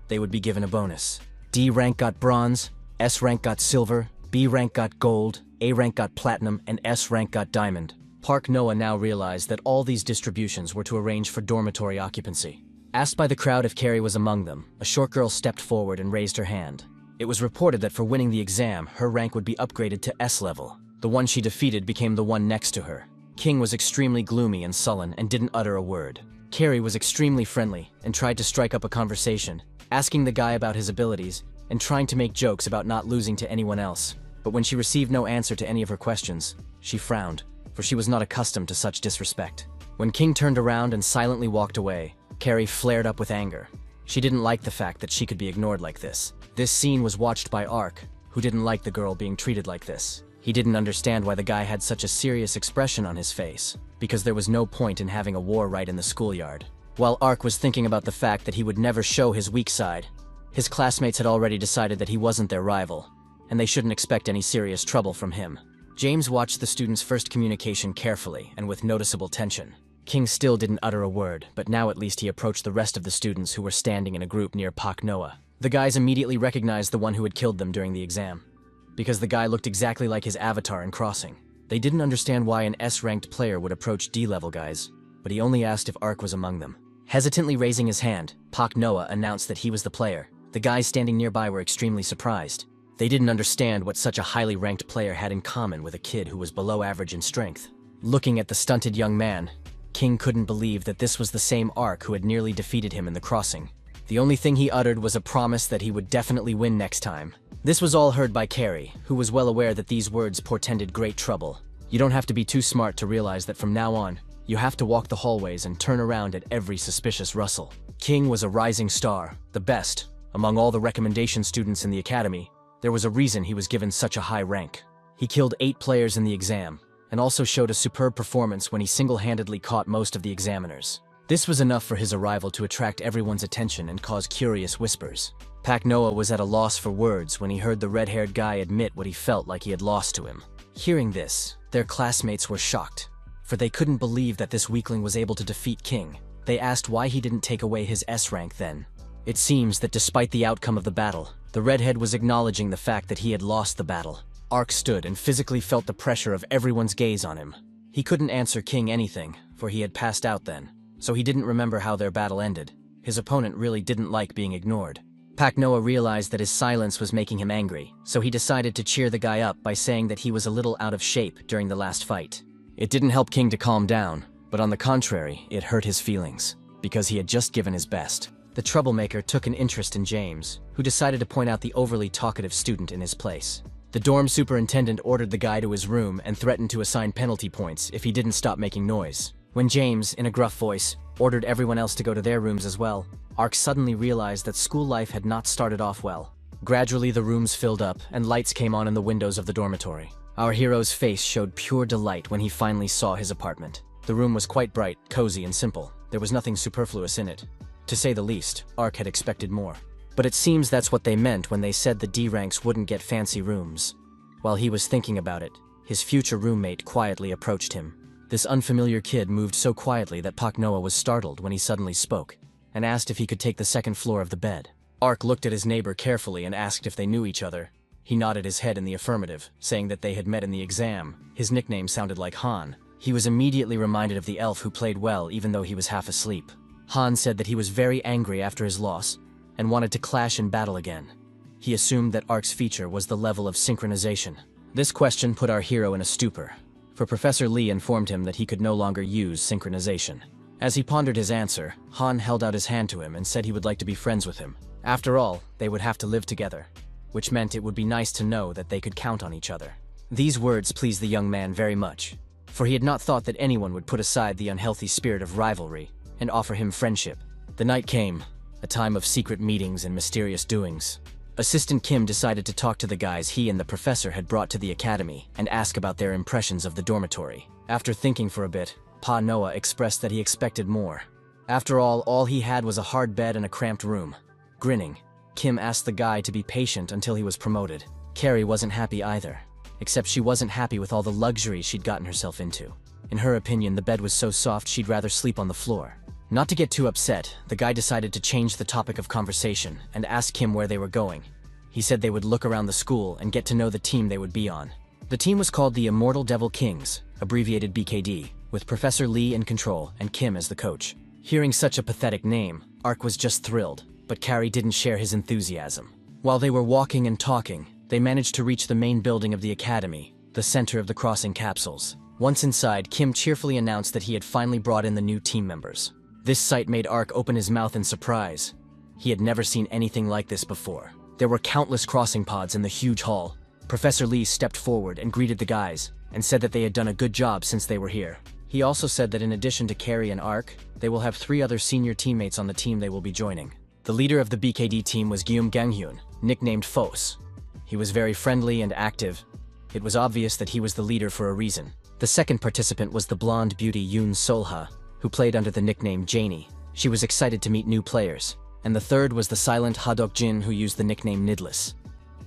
they would be given a bonus. D rank got bronze, S rank got silver, B rank got gold, A rank got platinum, and S rank got diamond. Park Noah now realized that all these distributions were to arrange for dormitory occupancy. Asked by the crowd if Carrie was among them, a short girl stepped forward and raised her hand. It was reported that for winning the exam, her rank would be upgraded to S level. The one she defeated became the one next to her. King was extremely gloomy and sullen and didn't utter a word. Carrie was extremely friendly and tried to strike up a conversation, asking the guy about his abilities and trying to make jokes about not losing to anyone else. But when she received no answer to any of her questions, she frowned, for she was not accustomed to such disrespect. When King turned around and silently walked away, Carrie flared up with anger. She didn't like the fact that she could be ignored like this. This scene was watched by Ark, who didn't like the girl being treated like this. He didn't understand why the guy had such a serious expression on his face, because there was no point in having a war right in the schoolyard. While Ark was thinking about the fact that he would never show his weak side, his classmates had already decided that he wasn't their rival, and they shouldn't expect any serious trouble from him. James watched the students' first communication carefully and with noticeable tension. King still didn't utter a word, but now at least he approached the rest of the students who were standing in a group near Park Noah. The guys immediately recognized the one who had killed them during the exam, because the guy looked exactly like his avatar in Crossing. They didn't understand why an S-ranked player would approach D-level guys, but he only asked if Ark was among them. Hesitantly raising his hand, Park Noah announced that he was the player. The guys standing nearby were extremely surprised. They didn't understand what such a highly ranked player had in common with a kid who was below average in strength. Looking at the stunted young man, King couldn't believe that this was the same Ark who had nearly defeated him in the Crossing. The only thing he uttered was a promise that he would definitely win next time. This was all heard by Carrie, who was well aware that these words portended great trouble. You don't have to be too smart to realize that from now on, you have to walk the hallways and turn around at every suspicious rustle. King was a rising star, the best. Among all the recommendation students in the academy, there was a reason he was given such a high rank. He killed 8 players in the exam, and also showed a superb performance when he single-handedly caught most of the examiners. This was enough for his arrival to attract everyone's attention and cause curious whispers. Park Noah was at a loss for words when he heard the red-haired guy admit what he felt like he had lost to him. Hearing this, their classmates were shocked, for they couldn't believe that this weakling was able to defeat King. They asked why he didn't take away his S rank then. It seems that despite the outcome of the battle, the redhead was acknowledging the fact that he had lost the battle. Ark stood and physically felt the pressure of everyone's gaze on him. He couldn't answer King anything, for he had passed out then, so he didn't remember how their battle ended. His opponent really didn't like being ignored. Park Noah realized that his silence was making him angry, so he decided to cheer the guy up by saying that he was a little out of shape during the last fight. It didn't help King to calm down, but on the contrary, it hurt his feelings, because he had just given his best. The troublemaker took an interest in James, who decided to point out the overly talkative student in his place. The dorm superintendent ordered the guy to his room and threatened to assign penalty points if he didn't stop making noise. When James, in a gruff voice, ordered everyone else to go to their rooms as well, Ark suddenly realized that school life had not started off well. Gradually, the rooms filled up, and lights came on in the windows of the dormitory. Our hero's face showed pure delight when he finally saw his apartment. The room was quite bright, cozy, and simple. There was nothing superfluous in it. To say the least, Ark had expected more. But it seems that's what they meant when they said the D ranks wouldn't get fancy rooms. While he was thinking about it, his future roommate quietly approached him. This unfamiliar kid moved so quietly that Park Noah was startled when he suddenly spoke, and asked if he could take the second floor of the bed. Ark looked at his neighbor carefully and asked if they knew each other. He nodded his head in the affirmative, saying that they had met in the exam. His nickname sounded like Han. He was immediately reminded of the elf who played well even though he was half asleep. Han said that he was very angry after his loss, and wanted to clash in battle again. He assumed that Ark's feature was the level of synchronization. This question put our hero in a stupor, for Professor Lee informed him that he could no longer use synchronization. As he pondered his answer, Han held out his hand to him and said he would like to be friends with him. After all, they would have to live together, which meant it would be nice to know that they could count on each other. These words pleased the young man very much, for he had not thought that anyone would put aside the unhealthy spirit of rivalry and offer him friendship. The night came, a time of secret meetings and mysterious doings. Assistant Kim decided to talk to the guys he and the professor had brought to the academy and ask about their impressions of the dormitory. After thinking for a bit, Pa Noah expressed that he expected more. After all he had was a hard bed and a cramped room. Grinning, Kim asked the guy to be patient until he was promoted. Carrie wasn't happy either, except she wasn't happy with all the luxury she'd gotten herself into. In her opinion, the bed was so soft she'd rather sleep on the floor. Not to get too upset, the guy decided to change the topic of conversation and ask Kim where they were going. He said they would look around the school and get to know the team they would be on. The team was called the Immortal Devil Kings, abbreviated BKD, with Professor Lee in control and Kim as the coach. Hearing such a pathetic name, Ark was just thrilled, but Carrie didn't share his enthusiasm. While they were walking and talking, they managed to reach the main building of the academy, the center of the crossing capsules. Once inside, Kim cheerfully announced that he had finally brought in the new team members. This sight made Ark open his mouth in surprise. He had never seen anything like this before. There were countless crossing pods in the huge hall. Professor Lee stepped forward and greeted the guys, and said that they had done a good job since they were here. He also said that in addition to Carrie and Ark, they will have 3 other senior teammates on the team they will be joining. The leader of the BKD team was Gyum Ganghyun, nicknamed Fos. He was very friendly and active. It was obvious that he was the leader for a reason. The second participant was the blonde beauty Yoon Solha, who played under the nickname Janie. She was excited to meet new players. And the third was the silent Hadok Jin, who used the nickname Nidless.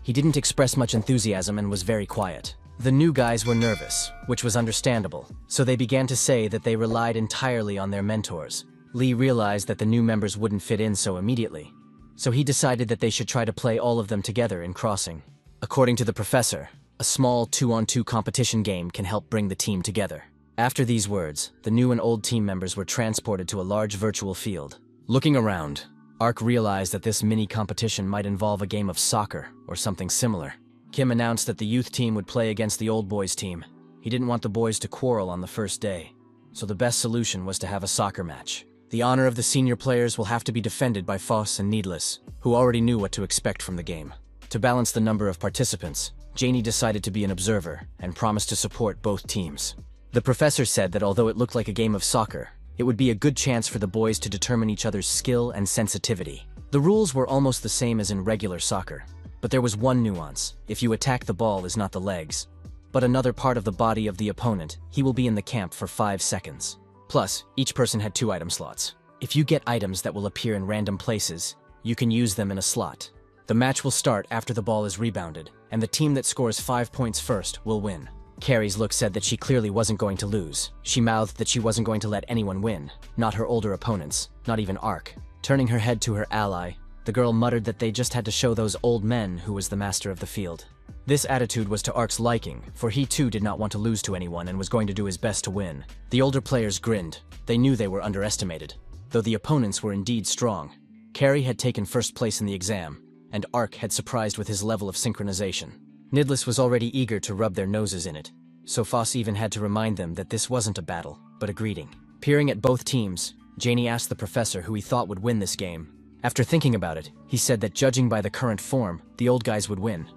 He didn't express much enthusiasm and was very quiet. The new guys were nervous, which was understandable, so they began to say that they relied entirely on their mentors. Lee realized that the new members wouldn't fit in so immediately, so he decided that they should try to play all of them together in crossing. According to the professor, a small 2-on-2 competition game can help bring the team together. After these words, the new and old team members were transported to a large virtual field. Looking around, Ark realized that this mini competition might involve a game of soccer or something similar. Kim announced that the youth team would play against the old boys team. He didn't want the boys to quarrel on the first day, so the best solution was to have a soccer match. The honor of the senior players will have to be defended by Foss and Needless, who already knew what to expect from the game. To balance the number of participants, Janie decided to be an observer and promised to support both teams. The professor said that although it looked like a game of soccer, it would be a good chance for the boys to determine each other's skill and sensitivity. The rules were almost the same as in regular soccer, but there was one nuance. If you attack the ball is not the legs, but another part of the body of the opponent, he will be in the camp for 5 seconds. Plus, each person had 2 item slots. If you get items that will appear in random places, you can use them in a slot. The match will start after the ball is rebounded, and the team that scores 5 points first will win. Carrie's look said that she clearly wasn't going to lose. She mouthed that she wasn't going to let anyone win, not her older opponents, not even Ark. Turning her head to her ally, the girl muttered that they just had to show those old men who was the master of the field. This attitude was to Ark's liking, for he too did not want to lose to anyone and was going to do his best to win. The older players grinned. They knew they were underestimated, though the opponents were indeed strong. Carrie had taken first place in the exam, and Ark had surprised with his level of synchronization. Nidless was already eager to rub their noses in it, so Foss even had to remind them that this wasn't a battle, but a greeting. Peering at both teams, Janie asked the professor who he thought would win this game. After thinking about it, he said that judging by the current form, the old guys would win,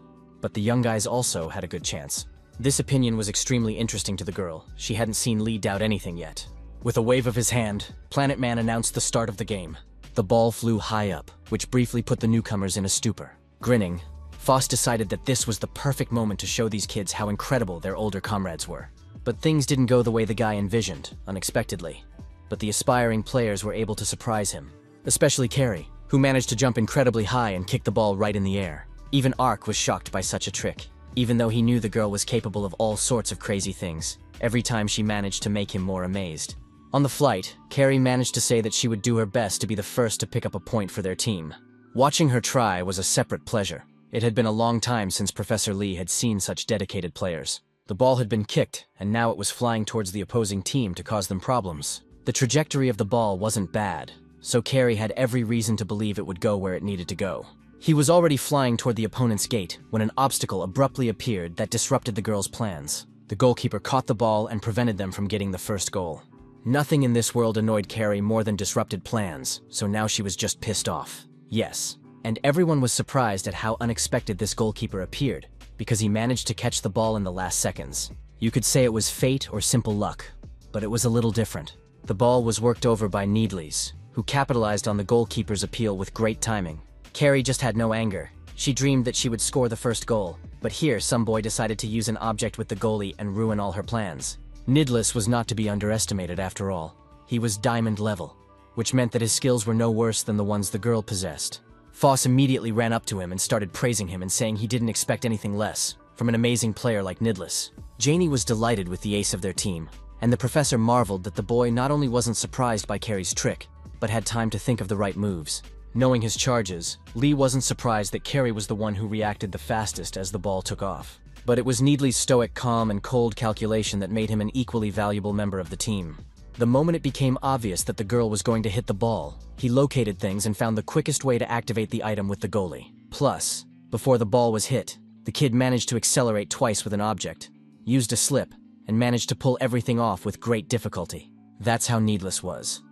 but the young guys also had a good chance. This opinion was extremely interesting to the girl. She hadn't seen Lee doubt anything yet. With a wave of his hand, Planet Man announced the start of the game. The ball flew high up, which briefly put the newcomers in a stupor. Grinning, Foss decided that this was the perfect moment to show these kids how incredible their older comrades were. But things didn't go the way the guy envisioned, unexpectedly. But the aspiring players were able to surprise him, especially Carrie, who managed to jump incredibly high and kick the ball right in the air. Even Ark was shocked by such a trick, even though he knew the girl was capable of all sorts of crazy things. Every time she managed to make him more amazed. On the flight, Carrie managed to say that she would do her best to be the first to pick up a point for their team. Watching her try was a separate pleasure. It had been a long time since Professor Lee had seen such dedicated players. The ball had been kicked, and now it was flying towards the opposing team to cause them problems. The trajectory of the ball wasn't bad, so Carey had every reason to believe it would go where it needed to go. He was already flying toward the opponent's gate when an obstacle abruptly appeared that disrupted the girls' plans. The goalkeeper caught the ball and prevented them from getting the first goal. Nothing in this world annoyed Carey more than disrupted plans, so now she was just pissed off. Yes, and everyone was surprised at how unexpected this goalkeeper appeared, because he managed to catch the ball in the last seconds. You could say it was fate or simple luck, but it was a little different. The ball was worked over by Needles, who capitalized on the goalkeeper's appeal with great timing. Carey just had no anger. She dreamed that she would score the first goal, but here some boy decided to use an object with the goalie and ruin all her plans. Needles was not to be underestimated after all. He was diamond level, which meant that his skills were no worse than the ones the girl possessed. Foss immediately ran up to him and started praising him and saying he didn't expect anything less from an amazing player like Needles. Janie was delighted with the ace of their team, and the professor marveled that the boy not only wasn't surprised by Carey's trick, but had time to think of the right moves. Knowing his charges, Lee wasn't surprised that Carey was the one who reacted the fastest as the ball took off. But it was Needles' stoic calm and cold calculation that made him an equally valuable member of the team. The moment it became obvious that the girl was going to hit the ball, he located things and found the quickest way to activate the item with the goalie. Plus, before the ball was hit, the kid managed to accelerate twice with an object, used a slip, and managed to pull everything off with great difficulty. That's how Needles was.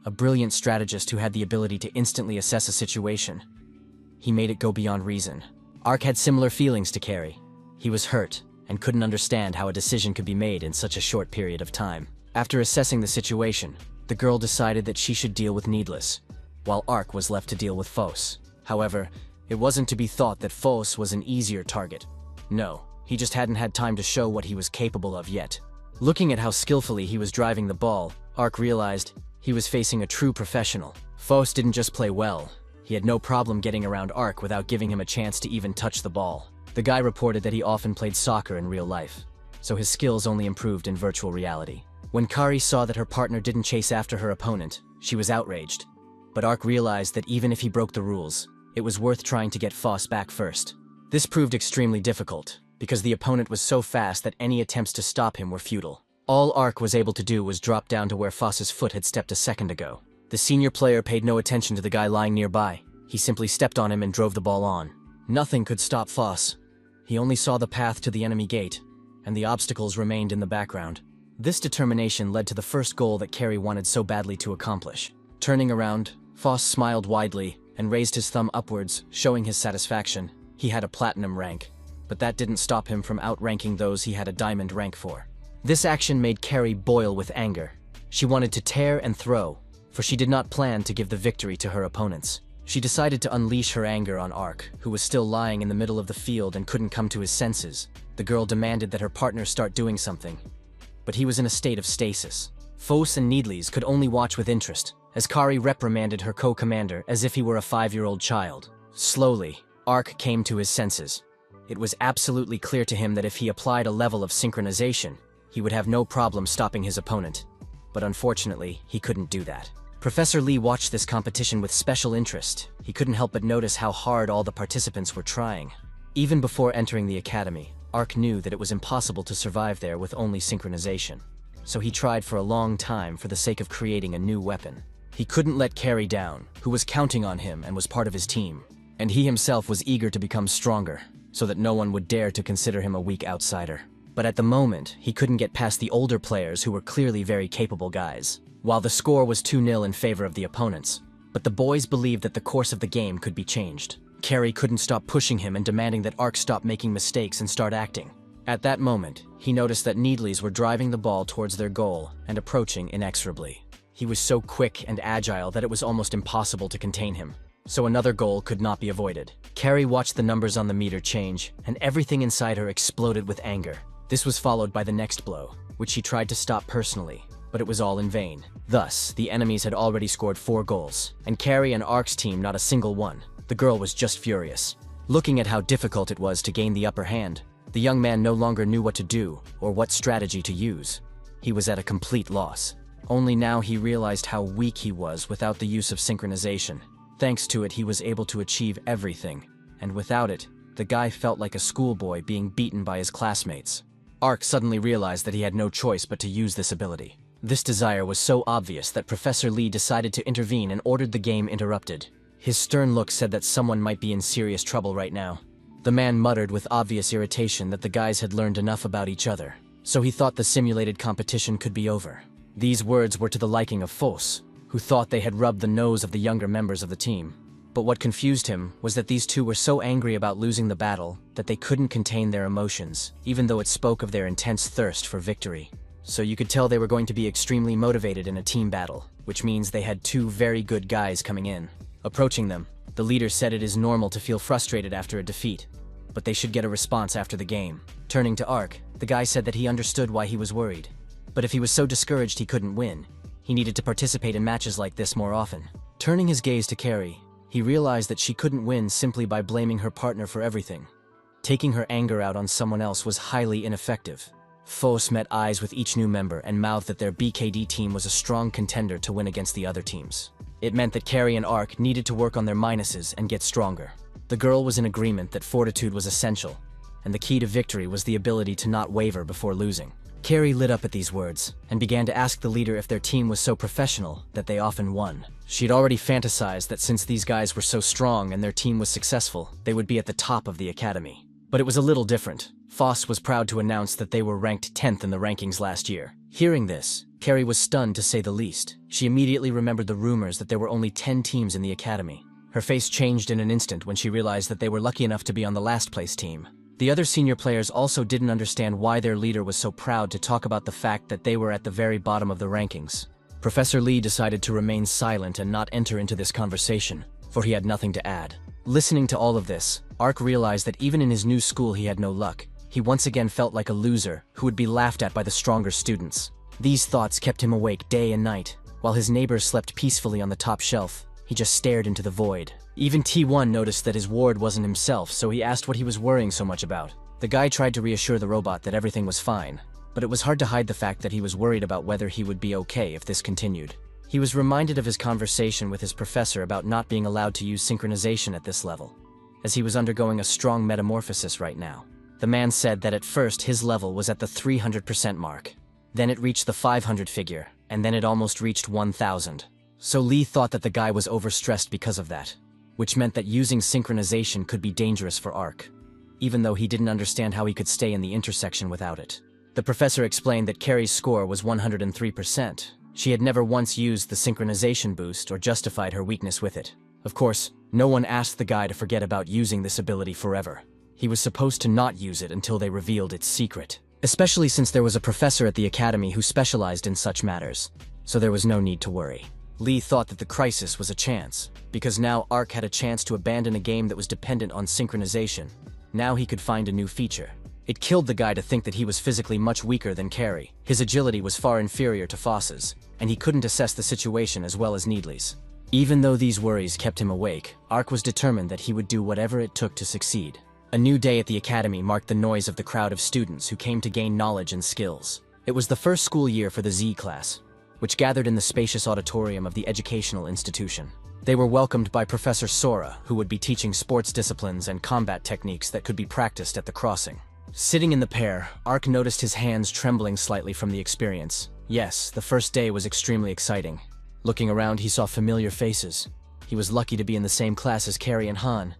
A brilliant strategist who had the ability to instantly assess a situation. He made it go beyond reason. Ark had similar feelings to Carey. He was hurt and couldn't understand how a decision could be made in such a short period of time. After assessing the situation, the girl decided that she should deal with Needles, while Ark was left to deal with Foss. However, it wasn't to be thought that Foss was an easier target. No, he just hadn't had time to show what he was capable of yet. Looking at how skillfully he was driving the ball, Ark realized he was facing a true professional. Foss didn't just play well, he had no problem getting around Ark without giving him a chance to even touch the ball. The guy reported that he often played soccer in real life, so his skills only improved in virtual reality. When Kari saw that her partner didn't chase after her opponent, she was outraged. But Ark realized that even if he broke the rules, it was worth trying to get Foss back first. This proved extremely difficult, because the opponent was so fast that any attempts to stop him were futile. All Ark was able to do was drop down to where Foss's foot had stepped a second ago. The senior player paid no attention to the guy lying nearby. He simply stepped on him and drove the ball on. Nothing could stop Foss. He only saw the path to the enemy gate, and the obstacles remained in the background. This determination led to the first goal that Carey wanted so badly to accomplish. Turning around, Foss smiled widely and raised his thumb upwards, showing his satisfaction. He had a platinum rank, but that didn't stop him from outranking those he had a diamond rank for. This action made Carey boil with anger. She wanted to tear and throw, for she did not plan to give the victory to her opponents. She decided to unleash her anger on Ark, who was still lying in the middle of the field and couldn't come to his senses. The girl demanded that her partner start doing something, but he was in a state of stasis. Foss and Needles could only watch with interest, as Kari reprimanded her co-commander as if he were a 5-year-old child. Slowly, Ark came to his senses. It was absolutely clear to him that if he applied a level of synchronization, he would have no problem stopping his opponent. But unfortunately, he couldn't do that. Professor Lee watched this competition with special interest. He couldn't help but notice how hard all the participants were trying. Even before entering the academy, Ark knew that it was impossible to survive there with only synchronization. So he tried for a long time for the sake of creating a new weapon. He couldn't let Carey down, who was counting on him and was part of his team. And he himself was eager to become stronger, so that no one would dare to consider him a weak outsider. But at the moment, he couldn't get past the older players who were clearly very capable guys. While the score was 2-0 in favor of the opponents, but the boys believed that the course of the game could be changed. Carey couldn't stop pushing him and demanding that Ark stop making mistakes and start acting. At that moment, he noticed that Needles were driving the ball towards their goal and approaching inexorably. He was so quick and agile that it was almost impossible to contain him, so another goal could not be avoided. Carey watched the numbers on the meter change, and everything inside her exploded with anger. This was followed by the next blow, which she tried to stop personally, but it was all in vain. Thus, the enemies had already scored 4 goals, and Carey and Ark's team not a single one. The girl was just furious. Looking at how difficult it was to gain the upper hand, the young man no longer knew what to do or what strategy to use. He was at a complete loss. Only now he realized how weak he was without the use of synchronization. Thanks to it, he was able to achieve everything, and without it, the guy felt like a schoolboy being beaten by his classmates. Ark suddenly realized that he had no choice but to use this ability. This desire was so obvious that Professor Lee decided to intervene and ordered the game interrupted. His stern look said that someone might be in serious trouble right now. The man muttered with obvious irritation that the guys had learned enough about each other, so he thought the simulated competition could be over. These words were to the liking of Foss, who thought they had rubbed the nose of the younger members of the team. But what confused him was that these two were so angry about losing the battle that they couldn't contain their emotions, even though it spoke of their intense thirst for victory. So you could tell they were going to be extremely motivated in a team battle, which means they had two very good guys coming in. Approaching them, the leader said it is normal to feel frustrated after a defeat, but they should get a response after the game. Turning to Ark, the guy said that he understood why he was worried. But if he was so discouraged he couldn't win, he needed to participate in matches like this more often. Turning his gaze to Carrie, he realized that she couldn't win simply by blaming her partner for everything. Taking her anger out on someone else was highly ineffective. Foss met eyes with each new member and mouthed that their BKD team was a strong contender to win against the other teams. It meant that Carrie and Ark needed to work on their minuses and get stronger. The girl was in agreement that fortitude was essential, and the key to victory was the ability to not waver before losing. Carrie lit up at these words and began to ask the leader if their team was so professional that they often won. She'd already fantasized that since these guys were so strong and their team was successful, they would be at the top of the academy. But it was a little different. Foss was proud to announce that they were ranked 10th in the rankings last year. Hearing this, Carrie was stunned to say the least. She immediately remembered the rumors that there were only 10 teams in the academy. Her face changed in an instant when she realized that they were lucky enough to be on the last place team. The other senior players also didn't understand why their leader was so proud to talk about the fact that they were at the very bottom of the rankings. Professor Lee decided to remain silent and not enter into this conversation, for he had nothing to add. Listening to all of this, Ark realized that even in his new school he had no luck. He once again felt like a loser who would be laughed at by the stronger students. These thoughts kept him awake day and night. While his neighbors slept peacefully on the top shelf, he just stared into the void. Even T1 noticed that his ward wasn't himself, so he asked what he was worrying so much about. The guy tried to reassure the robot that everything was fine, but it was hard to hide the fact that he was worried about whether he would be okay if this continued. He was reminded of his conversation with his professor about not being allowed to use synchronization at this level, as he was undergoing a strong metamorphosis right now. The man said that at first his level was at the 300% mark. Then it reached the 500 figure, and then it almost reached 1000. So Lee thought that the guy was overstressed because of that, which meant that using synchronization could be dangerous for Ark, even though he didn't understand how he could stay in the intersection without it. The professor explained that Carrie's score was 103%. She had never once used the synchronization boost or justified her weakness with it. Of course, no one asked the guy to forget about using this ability forever. He was supposed to not use it until they revealed its secret, especially since there was a professor at the academy who specialized in such matters, so there was no need to worry. Lee thought that the crisis was a chance, because now Ark had a chance to abandon a game that was dependent on synchronization. Now he could find a new feature. It killed the guy to think that he was physically much weaker than Carrie. His agility was far inferior to Foss's, and he couldn't assess the situation as well as Needley's. Even though these worries kept him awake, Ark was determined that he would do whatever it took to succeed. A new day at the academy marked the noise of the crowd of students who came to gain knowledge and skills. It was the first school year for the Z class, which gathered in the spacious auditorium of the educational institution. They were welcomed by Professor Sora, who would be teaching sports disciplines and combat techniques that could be practiced at the crossing. Sitting in the pair, Ark noticed his hands trembling slightly from the experience. Yes, the first day was extremely exciting. Looking around, he saw familiar faces. He was lucky to be in the same class as Carrie and Han.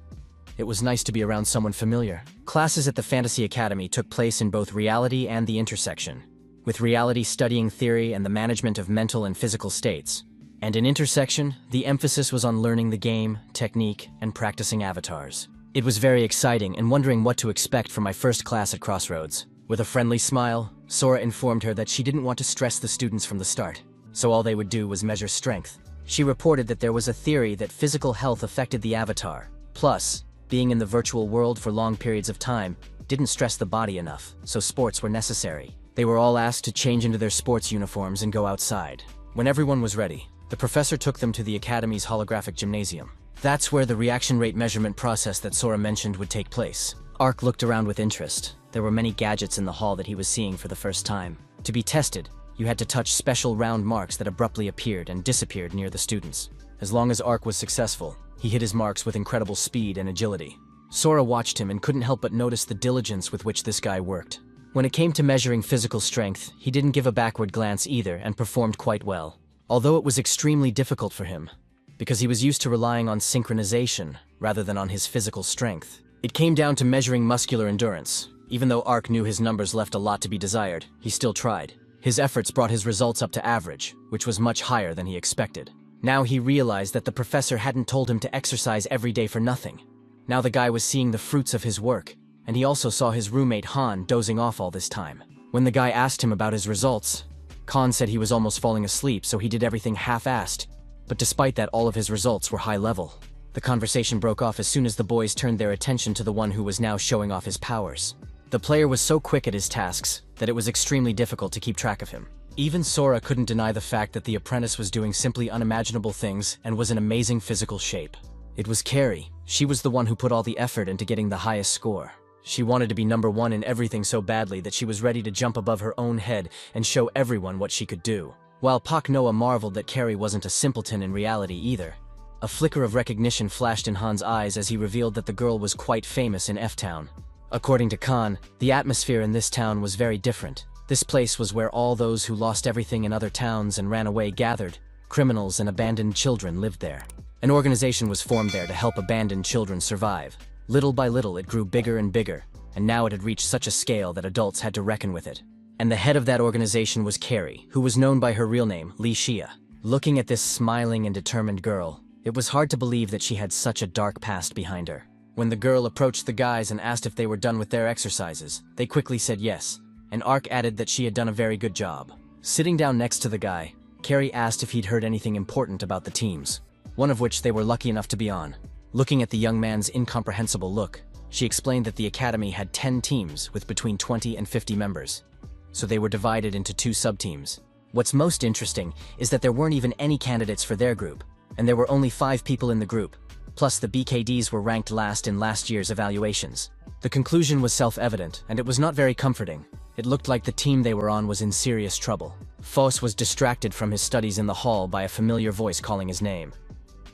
It was nice to be around someone familiar. Classes at the Fantasy Academy took place in both reality and the intersection, with reality studying theory and the management of mental and physical states. And in intersection, the emphasis was on learning the game, technique, and practicing avatars. It was very exciting and wondering what to expect from my first class at Crossroads. With a friendly smile, Sora informed her that she didn't want to stress the students from the start, so all they would do was measure strength. She reported that there was a theory that physical health affected the avatar. Plus, being in the virtual world for long periods of time didn't stress the body enough, so sports were necessary. They were all asked to change into their sports uniforms and go outside. When everyone was ready, the professor took them to the academy's holographic gymnasium. That's where the reaction rate measurement process that Sora mentioned would take place. Ark looked around with interest. There were many gadgets in the hall that he was seeing for the first time. To be tested, you had to touch special round marks that abruptly appeared and disappeared near the students. As long as Ark was successful, he hit his marks with incredible speed and agility. Sora watched him and couldn't help but notice the diligence with which this guy worked. When it came to measuring physical strength, he didn't give a backward glance either and performed quite well. Although it was extremely difficult for him, because he was used to relying on synchronization rather than on his physical strength. It came down to measuring muscular endurance. Even though Ark knew his numbers left a lot to be desired, he still tried. His efforts brought his results up to average, which was much higher than he expected. Now he realized that the professor hadn't told him to exercise every day for nothing. Now the guy was seeing the fruits of his work, and he also saw his roommate Han dozing off all this time. When the guy asked him about his results, Khan said he was almost falling asleep, so he did everything half-assed. But despite that, all of his results were high level. The conversation broke off as soon as the boys turned their attention to the one who was now showing off his powers. The player was so quick at his tasks that it was extremely difficult to keep track of him. Even Sora couldn't deny the fact that the apprentice was doing simply unimaginable things and was in amazing physical shape. It was Carrie. She was the one who put all the effort into getting the highest score. She wanted to be number one in everything so badly that she was ready to jump above her own head and show everyone what she could do. While Pak Noah marveled that Carrie wasn't a simpleton in reality either. A flicker of recognition flashed in Han's eyes as he revealed that the girl was quite famous in F-Town. According to Khan, the atmosphere in this town was very different. This place was where all those who lost everything in other towns and ran away gathered. Criminals and abandoned children lived there. An organization was formed there to help abandoned children survive. Little by little it grew bigger and bigger, and now it had reached such a scale that adults had to reckon with it. And the head of that organization was Carrie, who was known by her real name, Li Xia. Looking at this smiling and determined girl, it was hard to believe that she had such a dark past behind her. When the girl approached the guys and asked if they were done with their exercises, they quickly said yes, and Ark added that she had done a very good job. Sitting down next to the guy, Carrie asked if he'd heard anything important about the teams, one of which they were lucky enough to be on. Looking at the young man's incomprehensible look, she explained that the academy had 10 teams with between 20 and 50 members, so they were divided into 2 sub-teams. What's most interesting is that there weren't even any candidates for their group, and there were only 5 people in the group. Plus, the BKDs were ranked last in last year's evaluations. The conclusion was self-evident, and it was not very comforting. It looked like the team they were on was in serious trouble. Foss was distracted from his studies in the hall by a familiar voice calling his name.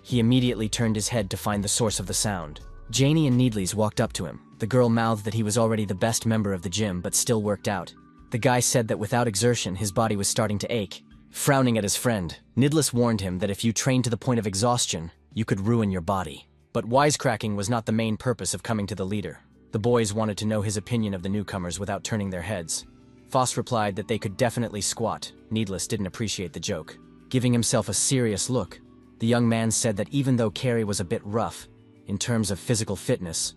He immediately turned his head to find the source of the sound. Janie and Needles walked up to him. The girl mouthed that he was already the best member of the gym, but still worked out. The guy said that without exertion, his body was starting to ache. Frowning at his friend, Nidlis warned him that if you trained to the point of exhaustion, you could ruin your body. But wisecracking was not the main purpose of coming to the leader. The boys wanted to know his opinion of the newcomers without turning their heads. Foss replied that they could definitely squat. Needless didn't appreciate the joke. Giving himself a serious look, the young man said that even though Carrie was a bit rough, in terms of physical fitness,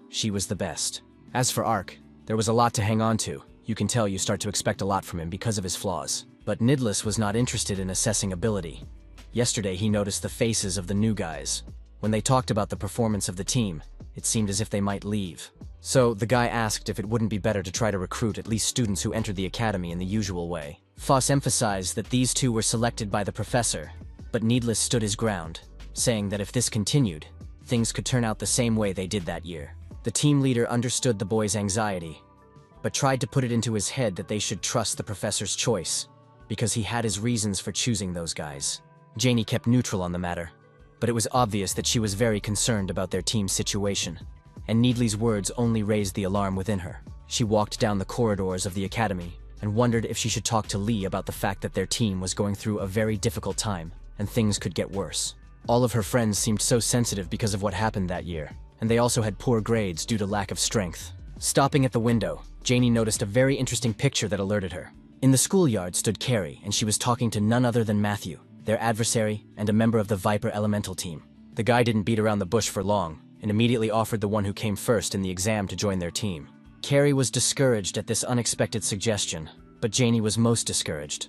she was the best. As for Ark, there was a lot to hang on to. You can tell you start to expect a lot from him because of his flaws. But Nidlis was not interested in assessing ability. Yesterday he noticed the faces of the new guys. When they talked about the performance of the team, it seemed as if they might leave. So the guy asked if it wouldn't be better to try to recruit at least students who entered the academy in the usual way. Foss emphasized that these 2 were selected by the professor, but Needless stood his ground, saying that if this continued, things could turn out the same way they did that year. The team leader understood the boy's anxiety, but tried to put it into his head that they should trust the professor's choice, because he had his reasons for choosing those guys. Janie kept neutral on the matter, but it was obvious that she was very concerned about their team's situation, and Needley's words only raised the alarm within her. She walked down the corridors of the academy and wondered if she should talk to Lee about the fact that their team was going through a very difficult time and things could get worse. All of her friends seemed so sensitive because of what happened that year, and they also had poor grades due to lack of strength. Stopping at the window, Janie noticed a very interesting picture that alerted her. In the schoolyard stood Carrie, and she was talking to none other than Matthew, their adversary and a member of the Viper Elemental team. The guy didn't beat around the bush for long, and immediately offered the one who came first in the exam to join their team. Carrie was discouraged at this unexpected suggestion, but Janie was most discouraged.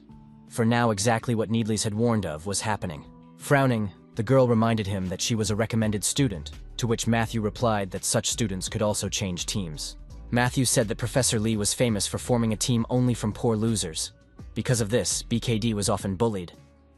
For now exactly what Needles had warned of was happening. Frowning, the girl reminded him that she was a recommended student, to which Matthew replied that such students could also change teams. Matthew said that Professor Lee was famous for forming a team only from poor losers. Because of this, BKD was often bullied,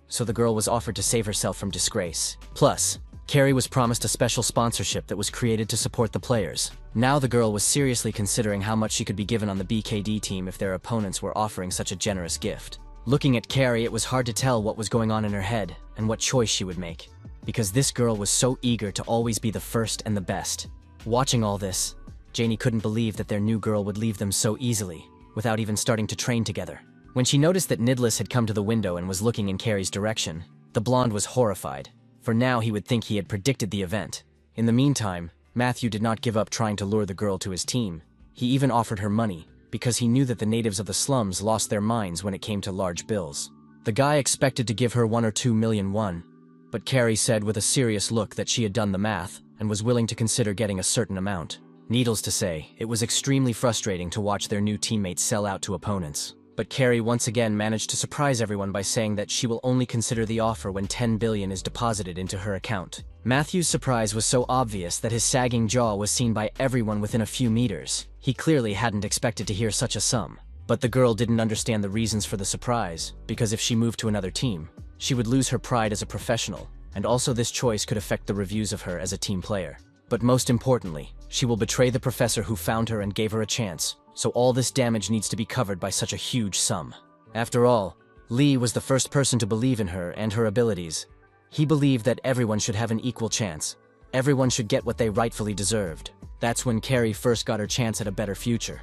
so the girl was offered to save herself from disgrace. Plus, Carrie was promised a special sponsorship that was created to support the players. Now the girl was seriously considering how much she could be given on the BKD team if their opponents were offering such a generous gift. Looking at Carrie, it was hard to tell what was going on in her head and what choice she would make, because this girl was so eager to always be the first and the best. Watching all this, Janie couldn't believe that their new girl would leave them so easily. without even starting to train together. When she noticed that Nidless had come to the window and was looking in Carrie's direction, the blonde was horrified, for now he would think he had predicted the event. In the meantime, Matthew did not give up trying to lure the girl to his team. He even offered her money, because he knew that the natives of the slums lost their minds when it came to large bills. The guy expected to give her 1 or 2 million won, but Carrie said with a serious look that she had done the math and was willing to consider getting a certain amount. Needless to say, it was extremely frustrating to watch their new teammates sell out to opponents. But Carrie once again managed to surprise everyone by saying that she will only consider the offer when 10 billion is deposited into her account. Matthew's surprise was so obvious that his sagging jaw was seen by everyone within a few meters. He clearly hadn't expected to hear such a sum. But the girl didn't understand the reasons for the surprise, because if she moved to another team, she would lose her pride as a professional, and also this choice could affect the reviews of her as a team player. But most importantly, she will betray the professor who found her and gave her a chance, so all this damage needs to be covered by such a huge sum. After all, Lee was the first person to believe in her and her abilities. He believed that everyone should have an equal chance. Everyone should get what they rightfully deserved. That's when Carrie first got her chance at a better future.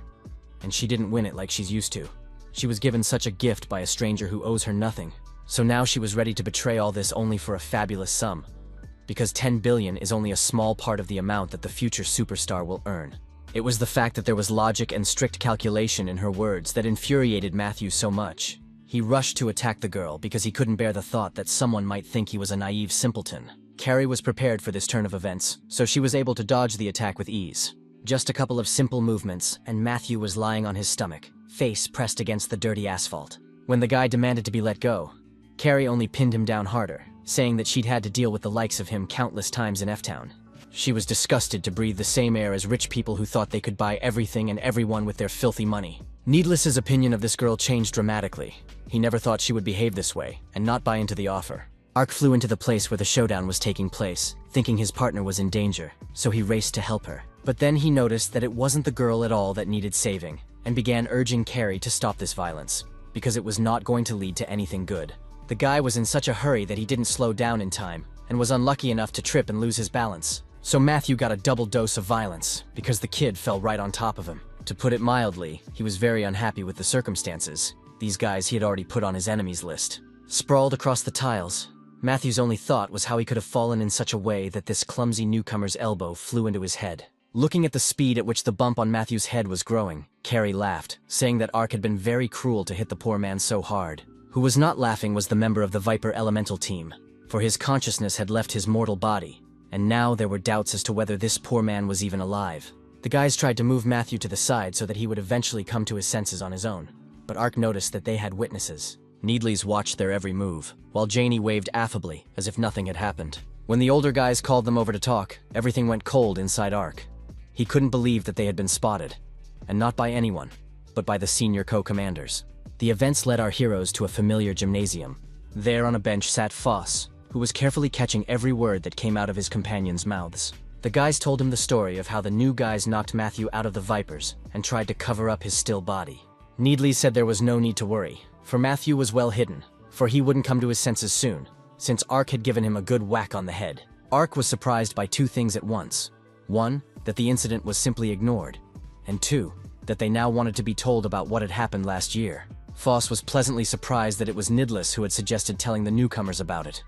And she didn't win it like she's used to. She was given such a gift by a stranger who owes her nothing. So now she was ready to betray all this only for a fabulous sum. Because 10 billion is only a small part of the amount that the future superstar will earn. It was the fact that there was logic and strict calculation in her words that infuriated Matthew so much. He rushed to attack the girl because he couldn't bear the thought that someone might think he was a naive simpleton. Carrie was prepared for this turn of events, so she was able to dodge the attack with ease. Just a couple of simple movements, and Matthew was lying on his stomach, face pressed against the dirty asphalt. When the guy demanded to be let go, Carrie only pinned him down harder, saying that she'd had to deal with the likes of him countless times in F-Town. She was disgusted to breathe the same air as rich people who thought they could buy everything and everyone with their filthy money. Needless's opinion of this girl changed dramatically. He never thought she would behave this way, and not buy into the offer. Ark flew into the place where the showdown was taking place, thinking his partner was in danger, so he raced to help her. But then he noticed that it wasn't the girl at all that needed saving, and began urging Carrie to stop this violence, because it was not going to lead to anything good. The guy was in such a hurry that he didn't slow down in time, and was unlucky enough to trip and lose his balance. So Matthew got a double dose of violence, because the kid fell right on top of him. To put it mildly, he was very unhappy with the circumstances. These guys he had already put on his enemies list. Sprawled across the tiles, Matthew's only thought was how he could have fallen in such a way that this clumsy newcomer's elbow flew into his head. Looking at the speed at which the bump on Matthew's head was growing, Carrie laughed, saying that Ark had been very cruel to hit the poor man so hard. Who was not laughing was the member of the Viper Elemental team, for his consciousness had left his mortal body, and now there were doubts as to whether this poor man was even alive. The guys tried to move Matthew to the side so that he would eventually come to his senses on his own, but Ark noticed that they had witnesses. Needles watched their every move, while Janie waved affably, as if nothing had happened. When the older guys called them over to talk, everything went cold inside Ark. He couldn't believe that they had been spotted, and not by anyone, but by the senior co-commanders. The events led our heroes to a familiar gymnasium. There on a bench sat Foss, who was carefully catching every word that came out of his companions' mouths. The guys told him the story of how the new guys knocked Matthew out of the Vipers and tried to cover up his still body. Needley said there was no need to worry, for Matthew was well hidden, for he wouldn't come to his senses soon, since Ark had given him a good whack on the head. Ark was surprised by two things at once. One, that the incident was simply ignored, and two, that they now wanted to be told about what had happened last year. Foss was pleasantly surprised that it was Nidless who had suggested telling the newcomers about it.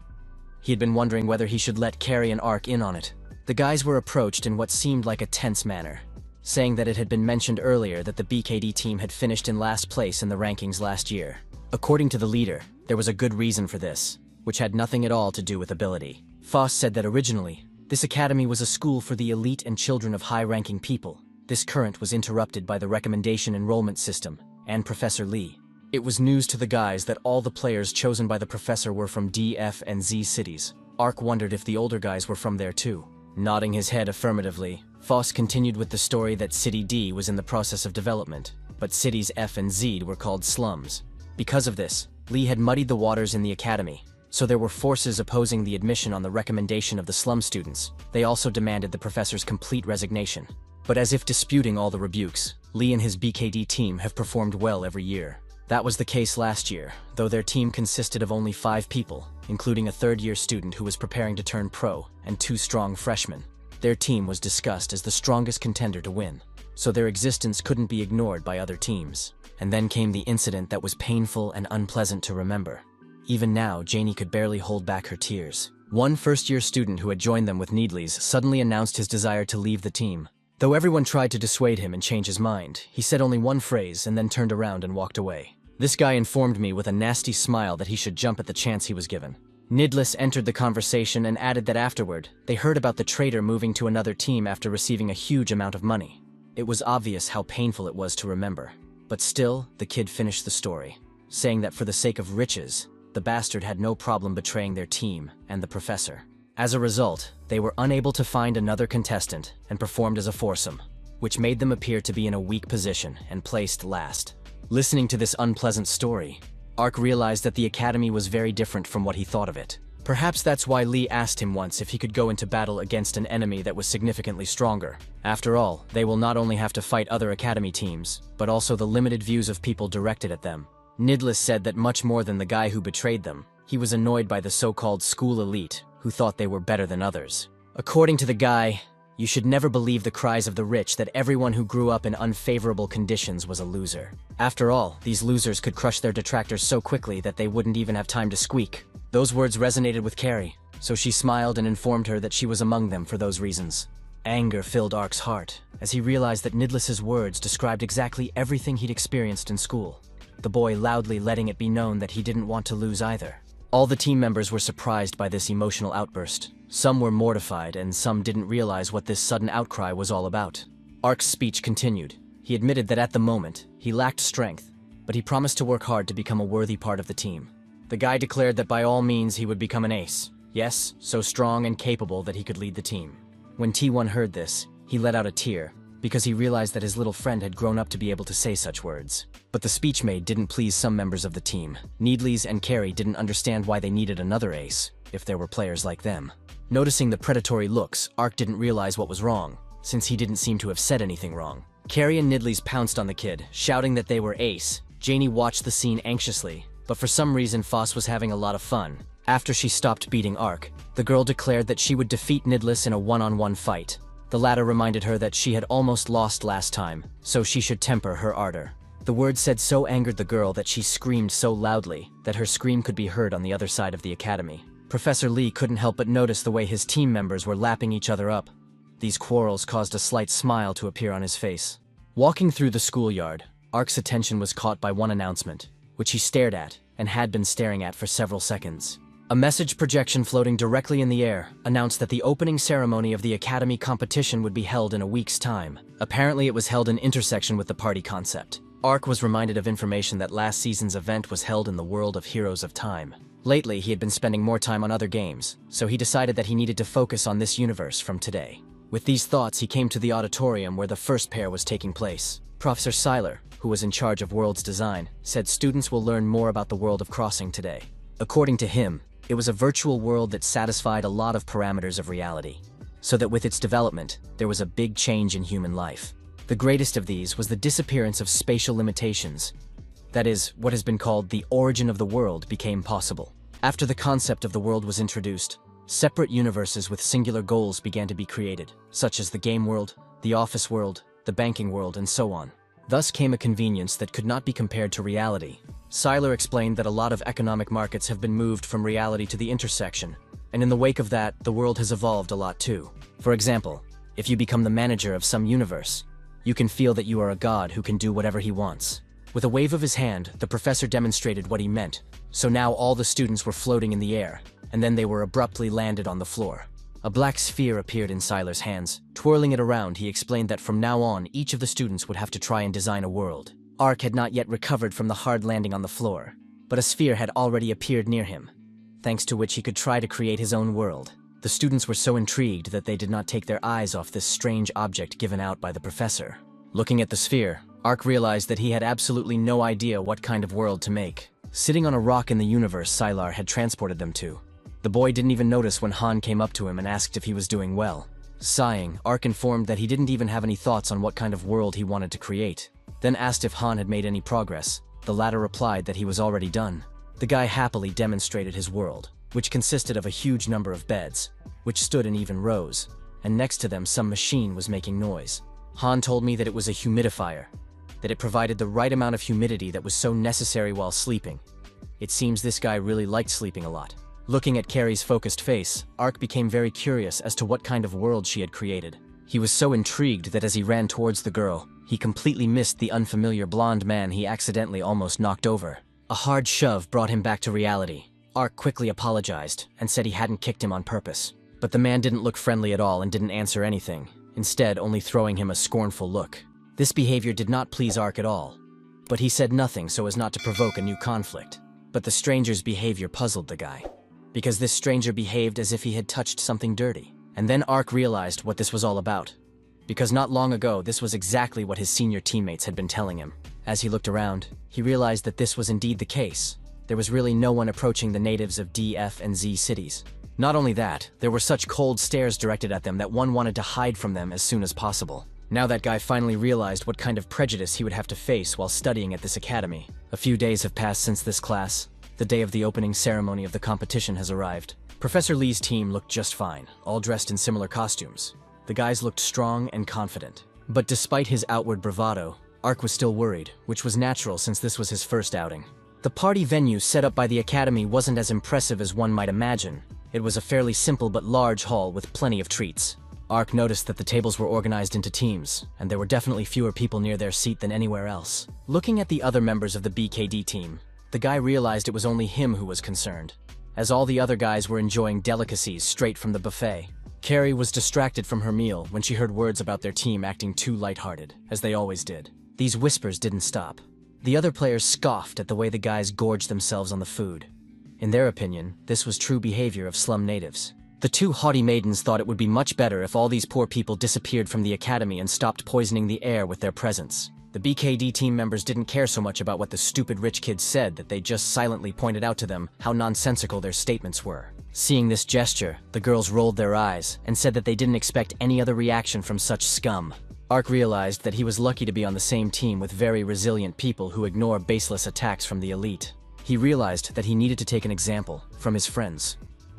He had been wondering whether he should let Carrie and Ark in on it. The guys were approached in what seemed like a tense manner, saying that it had been mentioned earlier that the BKD team had finished in last place in the rankings last year. According to the leader, there was a good reason for this, which had nothing at all to do with ability. Foss said that originally, this academy was a school for the elite and children of high-ranking people. This current was interrupted by the recommendation enrollment system and Professor Lee. It was news to the guys that all the players chosen by the professor were from D, F, and Z cities. Ark wondered if the older guys were from there too. Nodding his head affirmatively, Foss continued with the story that City D was in the process of development, but cities F and Z were called slums. Because of this, Lee had muddied the waters in the academy, so there were forces opposing the admission on the recommendation of the slum students. They also demanded the professor's complete resignation. But as if disputing all the rebukes, Lee and his BKD team have performed well every year. That was the case last year, though their team consisted of only 5 people, including a third-year student who was preparing to turn pro, and 2 strong freshmen. Their team was discussed as the strongest contender to win, so their existence couldn't be ignored by other teams. And then came the incident that was painful and unpleasant to remember. Even now, Janie could barely hold back her tears. One first-year student who had joined them with Needles suddenly announced his desire to leave the team. Though everyone tried to dissuade him and change his mind, he said only one phrase and then turned around and walked away. This guy informed me with a nasty smile that he should jump at the chance he was given. Needles entered the conversation and added that afterward, they heard about the traitor moving to another team after receiving a huge amount of money. It was obvious how painful it was to remember. But still, the kid finished the story, saying that for the sake of riches, the bastard had no problem betraying their team and the professor. As a result, they were unable to find another contestant and performed as a foursome, which made them appear to be in a weak position and placed last. Listening to this unpleasant story, Ark realized that the academy was very different from what he thought of it. Perhaps that's why Lee asked him once if he could go into battle against an enemy that was significantly stronger. After all, they will not only have to fight other academy teams, but also the limited views of people directed at them. Needles said that much more than the guy who betrayed them, he was annoyed by the so-called school elite, who thought they were better than others. According to the guy, you should never believe the cries of the rich that everyone who grew up in unfavorable conditions was a loser. After all, these losers could crush their detractors so quickly that they wouldn't even have time to squeak. Those words resonated with Carrie, so she smiled and informed her that she was among them for those reasons. Anger filled Ark's heart, as he realized that Needles's words described exactly everything he'd experienced in school. The boy loudly letting it be known that he didn't want to lose either. All the team members were surprised by this emotional outburst. Some were mortified, and some didn't realize what this sudden outcry was all about. Ark's speech continued. He admitted that at the moment, he lacked strength, but he promised to work hard to become a worthy part of the team. The guy declared that by all means he would become an ace. Yes, so strong and capable that he could lead the team. When T1 heard this, he let out a tear, because he realized that his little friend had grown up to be able to say such words. But the speech made didn't please some members of the team. Needles and Carrie didn't understand why they needed another ace, if there were players like them. Noticing the predatory looks, Ark didn't realize what was wrong, since he didn't seem to have said anything wrong. Carrie and Needles pounced on the kid, shouting that they were ace. Janie watched the scene anxiously, but for some reason Foss was having a lot of fun. After she stopped beating Ark, the girl declared that she would defeat Needles in a one-on-one fight. The latter reminded her that she had almost lost last time, so she should temper her ardor. The words said so angered the girl that she screamed so loudly that her scream could be heard on the other side of the academy. Professor Lee couldn't help but notice the way his team members were lapping each other up. These quarrels caused a slight smile to appear on his face. Walking through the schoolyard, Ark's attention was caught by one announcement, which he stared at and had been staring at for several seconds. A message projection floating directly in the air announced that the opening ceremony of the Academy competition would be held in a week's time. Apparently it was held in intersection with the party concept. Ark was reminded of information that last season's event was held in the world of Heroes of Time. Lately, he had been spending more time on other games, so he decided that he needed to focus on this universe from today. With these thoughts, he came to the auditorium where the first pair was taking place. Professor Seiler, who was in charge of world's design, said students will learn more about the world of Crossing today. According to him, it was a virtual world that satisfied a lot of parameters of reality, so that with its development, there was a big change in human life. The greatest of these was the disappearance of spatial limitations. That is, what has been called the origin of the world became possible. After the concept of the world was introduced, separate universes with singular goals began to be created, such as the game world, the office world, the banking world, and so on. Thus came a convenience that could not be compared to reality. Seiler explained that a lot of economic markets have been moved from reality to the intersection, and in the wake of that, the world has evolved a lot too. For example, if you become the manager of some universe, you can feel that you are a god who can do whatever he wants. With a wave of his hand, the professor demonstrated what he meant, so now all the students were floating in the air, and then they were abruptly landed on the floor. A black sphere appeared in Seiler's hands. Twirling it around, he explained that from now on, each of the students would have to try and design a world. Ark had not yet recovered from the hard landing on the floor, but a sphere had already appeared near him, thanks to which he could try to create his own world. The students were so intrigued that they did not take their eyes off this strange object given out by the professor. Looking at the sphere, Ark realized that he had absolutely no idea what kind of world to make. Sitting on a rock in the universe Seiler had transported them to, the boy didn't even notice when Han came up to him and asked if he was doing well. Sighing, Ark informed that he didn't even have any thoughts on what kind of world he wanted to create. Then asked if Han had made any progress. The latter replied that he was already done. The guy happily demonstrated his world, which consisted of a huge number of beds, which stood in even rows, and next to them some machine was making noise. Han told me that it was a humidifier. that it provided the right amount of humidity that was so necessary while sleeping. It seems this guy really liked sleeping a lot. Looking at Carrie's focused face, Ark became very curious as to what kind of world she had created. He was so intrigued that as he ran towards the girl, he completely missed the unfamiliar blonde man he accidentally almost knocked over. A hard shove brought him back to reality. Ark quickly apologized and said he hadn't kicked him on purpose. But the man didn't look friendly at all and didn't answer anything, instead only throwing him a scornful look. This behavior did not please Ark at all, but he said nothing so as not to provoke a new conflict. But the stranger's behavior puzzled the guy, because this stranger behaved as if he had touched something dirty. And then Ark realized what this was all about, because not long ago this was exactly what his senior teammates had been telling him. As he looked around, he realized that this was indeed the case. There was really no one approaching the natives of D, F, and Z cities. Not only that, there were such cold stares directed at them that one wanted to hide from them as soon as possible. Now that guy finally realized what kind of prejudice he would have to face while studying at this academy. A few days have passed since this class. The day of the opening ceremony of the competition has arrived. Professor Lee's team looked just fine, all dressed in similar costumes. The guys looked strong and confident. But despite his outward bravado, Ark was still worried, which was natural since this was his first outing. The party venue set up by the academy wasn't as impressive as one might imagine. It was a fairly simple but large hall with plenty of treats. Ark noticed that the tables were organized into teams, and there were definitely fewer people near their seat than anywhere else. Looking at the other members of the BKD team, the guy realized it was only him who was concerned, as all the other guys were enjoying delicacies straight from the buffet. Carrie was distracted from her meal when she heard words about their team acting too lighthearted, as they always did. These whispers didn't stop. The other players scoffed at the way the guys gorged themselves on the food. In their opinion, this was true behavior of slum natives. The two haughty maidens thought it would be much better if all these poor people disappeared from the academy and stopped poisoning the air with their presence. The BKD team members didn't care so much about what the stupid rich kids said that they just silently pointed out to them how nonsensical their statements were. Seeing this gesture, the girls rolled their eyes and said that they didn't expect any other reaction from such scum. Ark realized that he was lucky to be on the same team with very resilient people who ignore baseless attacks from the elite. He realized that he needed to take an example from his friends,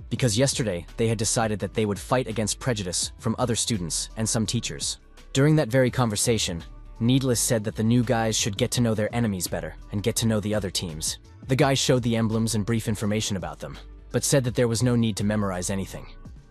because yesterday they had decided that they would fight against prejudice from other students and some teachers. During that very conversation, Needless said that the new guys should get to know their enemies better and get to know the other teams. The guys showed the emblems and brief information about them, but said that there was no need to memorize anything,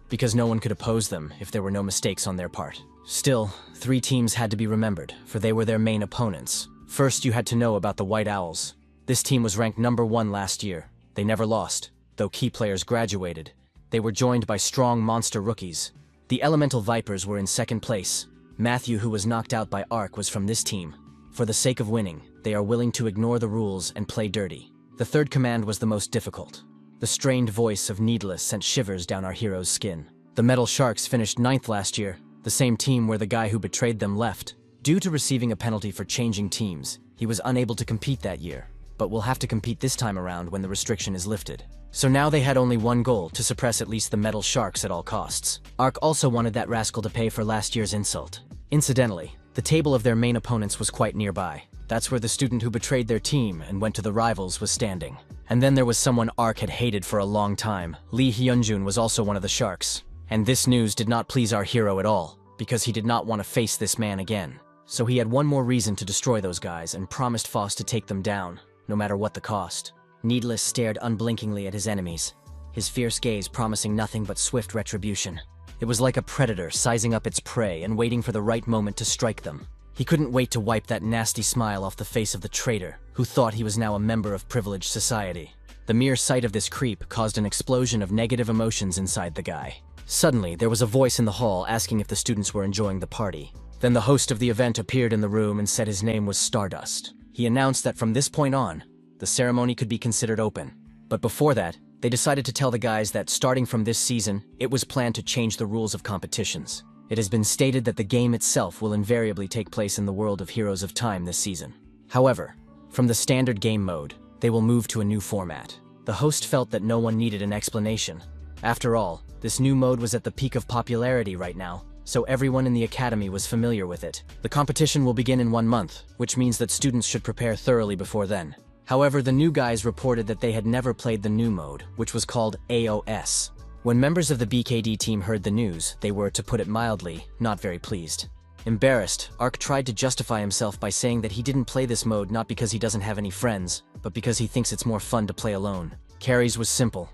because no one could oppose them if there were no mistakes on their part. Still, 3 teams had to be remembered, for they were their main opponents. First, you had to know about the White Owls. This team was ranked number 1 last year. They never lost, though key players graduated. They were joined by strong monster rookies. The Elemental Vipers were in second place. Matthew, who was knocked out by Ark, was from this team. For the sake of winning, they are willing to ignore the rules and play dirty. The third command was the most difficult. The strained voice of Needless sent shivers down our hero's skin. The Metal Sharks finished 9th last year, the same team where the guy who betrayed them left. Due to receiving a penalty for changing teams, he was unable to compete that year, but will have to compete this time around when the restriction is lifted. So now they had only one goal, to suppress at least the Metal Sharks at all costs. Ark also wanted that rascal to pay for last year's insult. Incidentally, the table of their main opponents was quite nearby. That's where the student who betrayed their team and went to the rivals was standing. And then there was someone Ark had hated for a long time. Lee Hyunjun was also one of the Sharks. And this news did not please our hero at all, because he did not want to face this man again. So he had one more reason to destroy those guys and promised Foss to take them down, no matter what the cost. Needless stared unblinkingly at his enemies, his fierce gaze promising nothing but swift retribution. It was like a predator sizing up its prey and waiting for the right moment to strike them. He couldn't wait to wipe that nasty smile off the face of the traitor, who thought he was now a member of privileged society. The mere sight of this creep caused an explosion of negative emotions inside the guy. Suddenly, there was a voice in the hall asking if the students were enjoying the party. Then the host of the event appeared in the room and said his name was Stardust. He announced that from this point on, the ceremony could be considered open. But before that, they decided to tell the guys that starting from this season, it was planned to change the rules of competitions. It has been stated that the game itself will invariably take place in the world of Heroes of Time this season. However, from the standard game mode, they will move to a new format. The host felt that no one needed an explanation. After all, this new mode was at the peak of popularity right now, so everyone in the academy was familiar with it. The competition will begin in 1 month, which means that students should prepare thoroughly before then. However, the new guys reported that they had never played the new mode, which was called AOS. When members of the BKD team heard the news, they were, to put it mildly, not very pleased. Embarrassed, Ark tried to justify himself by saying that he didn't play this mode not because he doesn't have any friends, but because he thinks it's more fun to play alone. Carrie's was simple.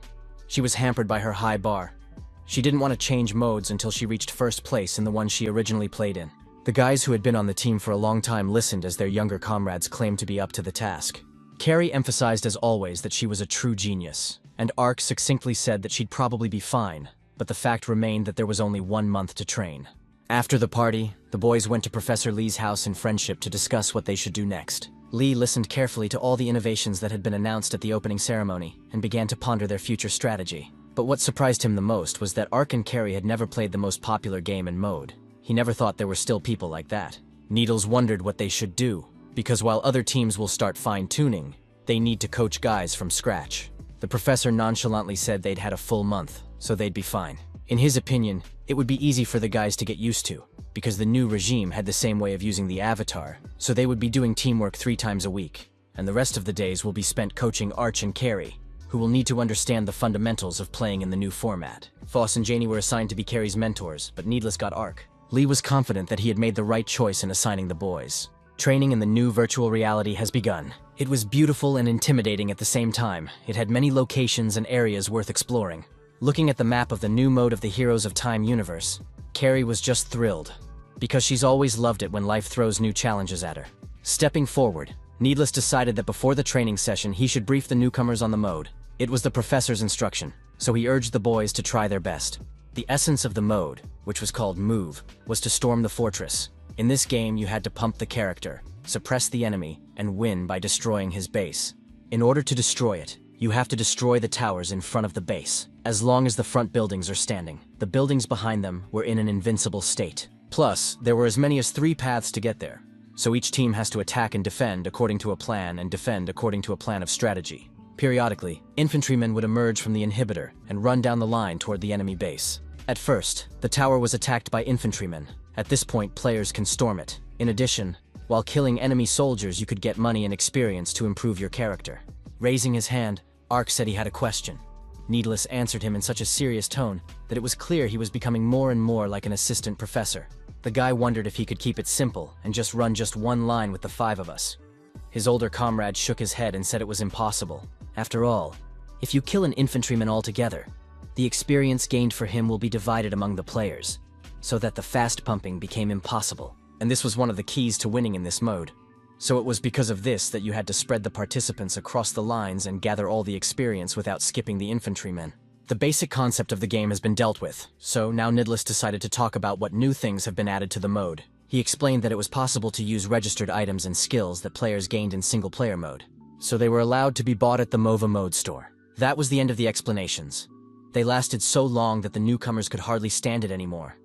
She was hampered by her high bar. She didn't want to change modes until she reached first place in the one she originally played in. The guys who had been on the team for a long time listened as their younger comrades claimed to be up to the task. Carrie emphasized as always that she was a true genius, and Ark succinctly said that she'd probably be fine, but the fact remained that there was only 1 month to train. After the party, the boys went to Professor Lee's house in Friendship to discuss what they should do next. Lee listened carefully to all the innovations that had been announced at the opening ceremony and began to ponder their future strategy. But what surprised him the most was that Ark and Carrie had never played the most popular game in mode. He never thought there were still people like that. Needles wondered what they should do, because while other teams will start fine-tuning, they need to coach guys from scratch. The professor nonchalantly said they'd had a full month, so they'd be fine. In his opinion, it would be easy for the guys to get used to, because the new regime had the same way of using the avatar, so they would be doing teamwork 3 times a week, and the rest of the days will be spent coaching Arch and Carrie, who will need to understand the fundamentals of playing in the new format. Foss and Janie were assigned to be Carrie's mentors, but Needless got Ark. Lee was confident that he had made the right choice in assigning the boys. Training in the new virtual reality has begun. It was beautiful and intimidating at the same time. It had many locations and areas worth exploring. Looking at the map of the new mode of the Heroes of Time universe, Carrie was just thrilled, because she's always loved it when life throws new challenges at her. Stepping forward, Needless decided that before the training session he should brief the newcomers on the mode. It was the professor's instruction, so he urged the boys to try their best. The essence of the mode, which was called Move, was to storm the fortress. In this game you had to pump the character, suppress the enemy, and win by destroying his base. In order to destroy it, you have to destroy the towers in front of the base, as long as the front buildings are standing. The buildings behind them were in an invincible state. Plus, there were as many as 3 paths to get there, so each team has to attack and defend according to a plan and defend according to a plan of strategy. Periodically, infantrymen would emerge from the inhibitor and run down the line toward the enemy base. At first, the tower was attacked by infantrymen. At this point, players can storm it. In addition, while killing enemy soldiers, you could get money and experience to improve your character. Raising his hand, Ark said he had a question. Needless answered him in such a serious tone that it was clear he was becoming more and more like an assistant professor. The guy wondered if he could keep it simple and just run just 1 line with the 5 of us. His older comrade shook his head and said it was impossible. After all, if you kill an infantryman altogether, the experience gained for him will be divided among the players, so that the fast pumping became impossible. And this was one of the keys to winning in this mode. So it was because of this that you had to spread the participants across the lines and gather all the experience without skipping the infantrymen. The basic concept of the game has been dealt with, so now Nidless decided to talk about what new things have been added to the mode. He explained that it was possible to use registered items and skills that players gained in single-player mode, so they were allowed to be bought at the MOVA mode store. That was the end of the explanations. They lasted so long that the newcomers could hardly stand it anymore.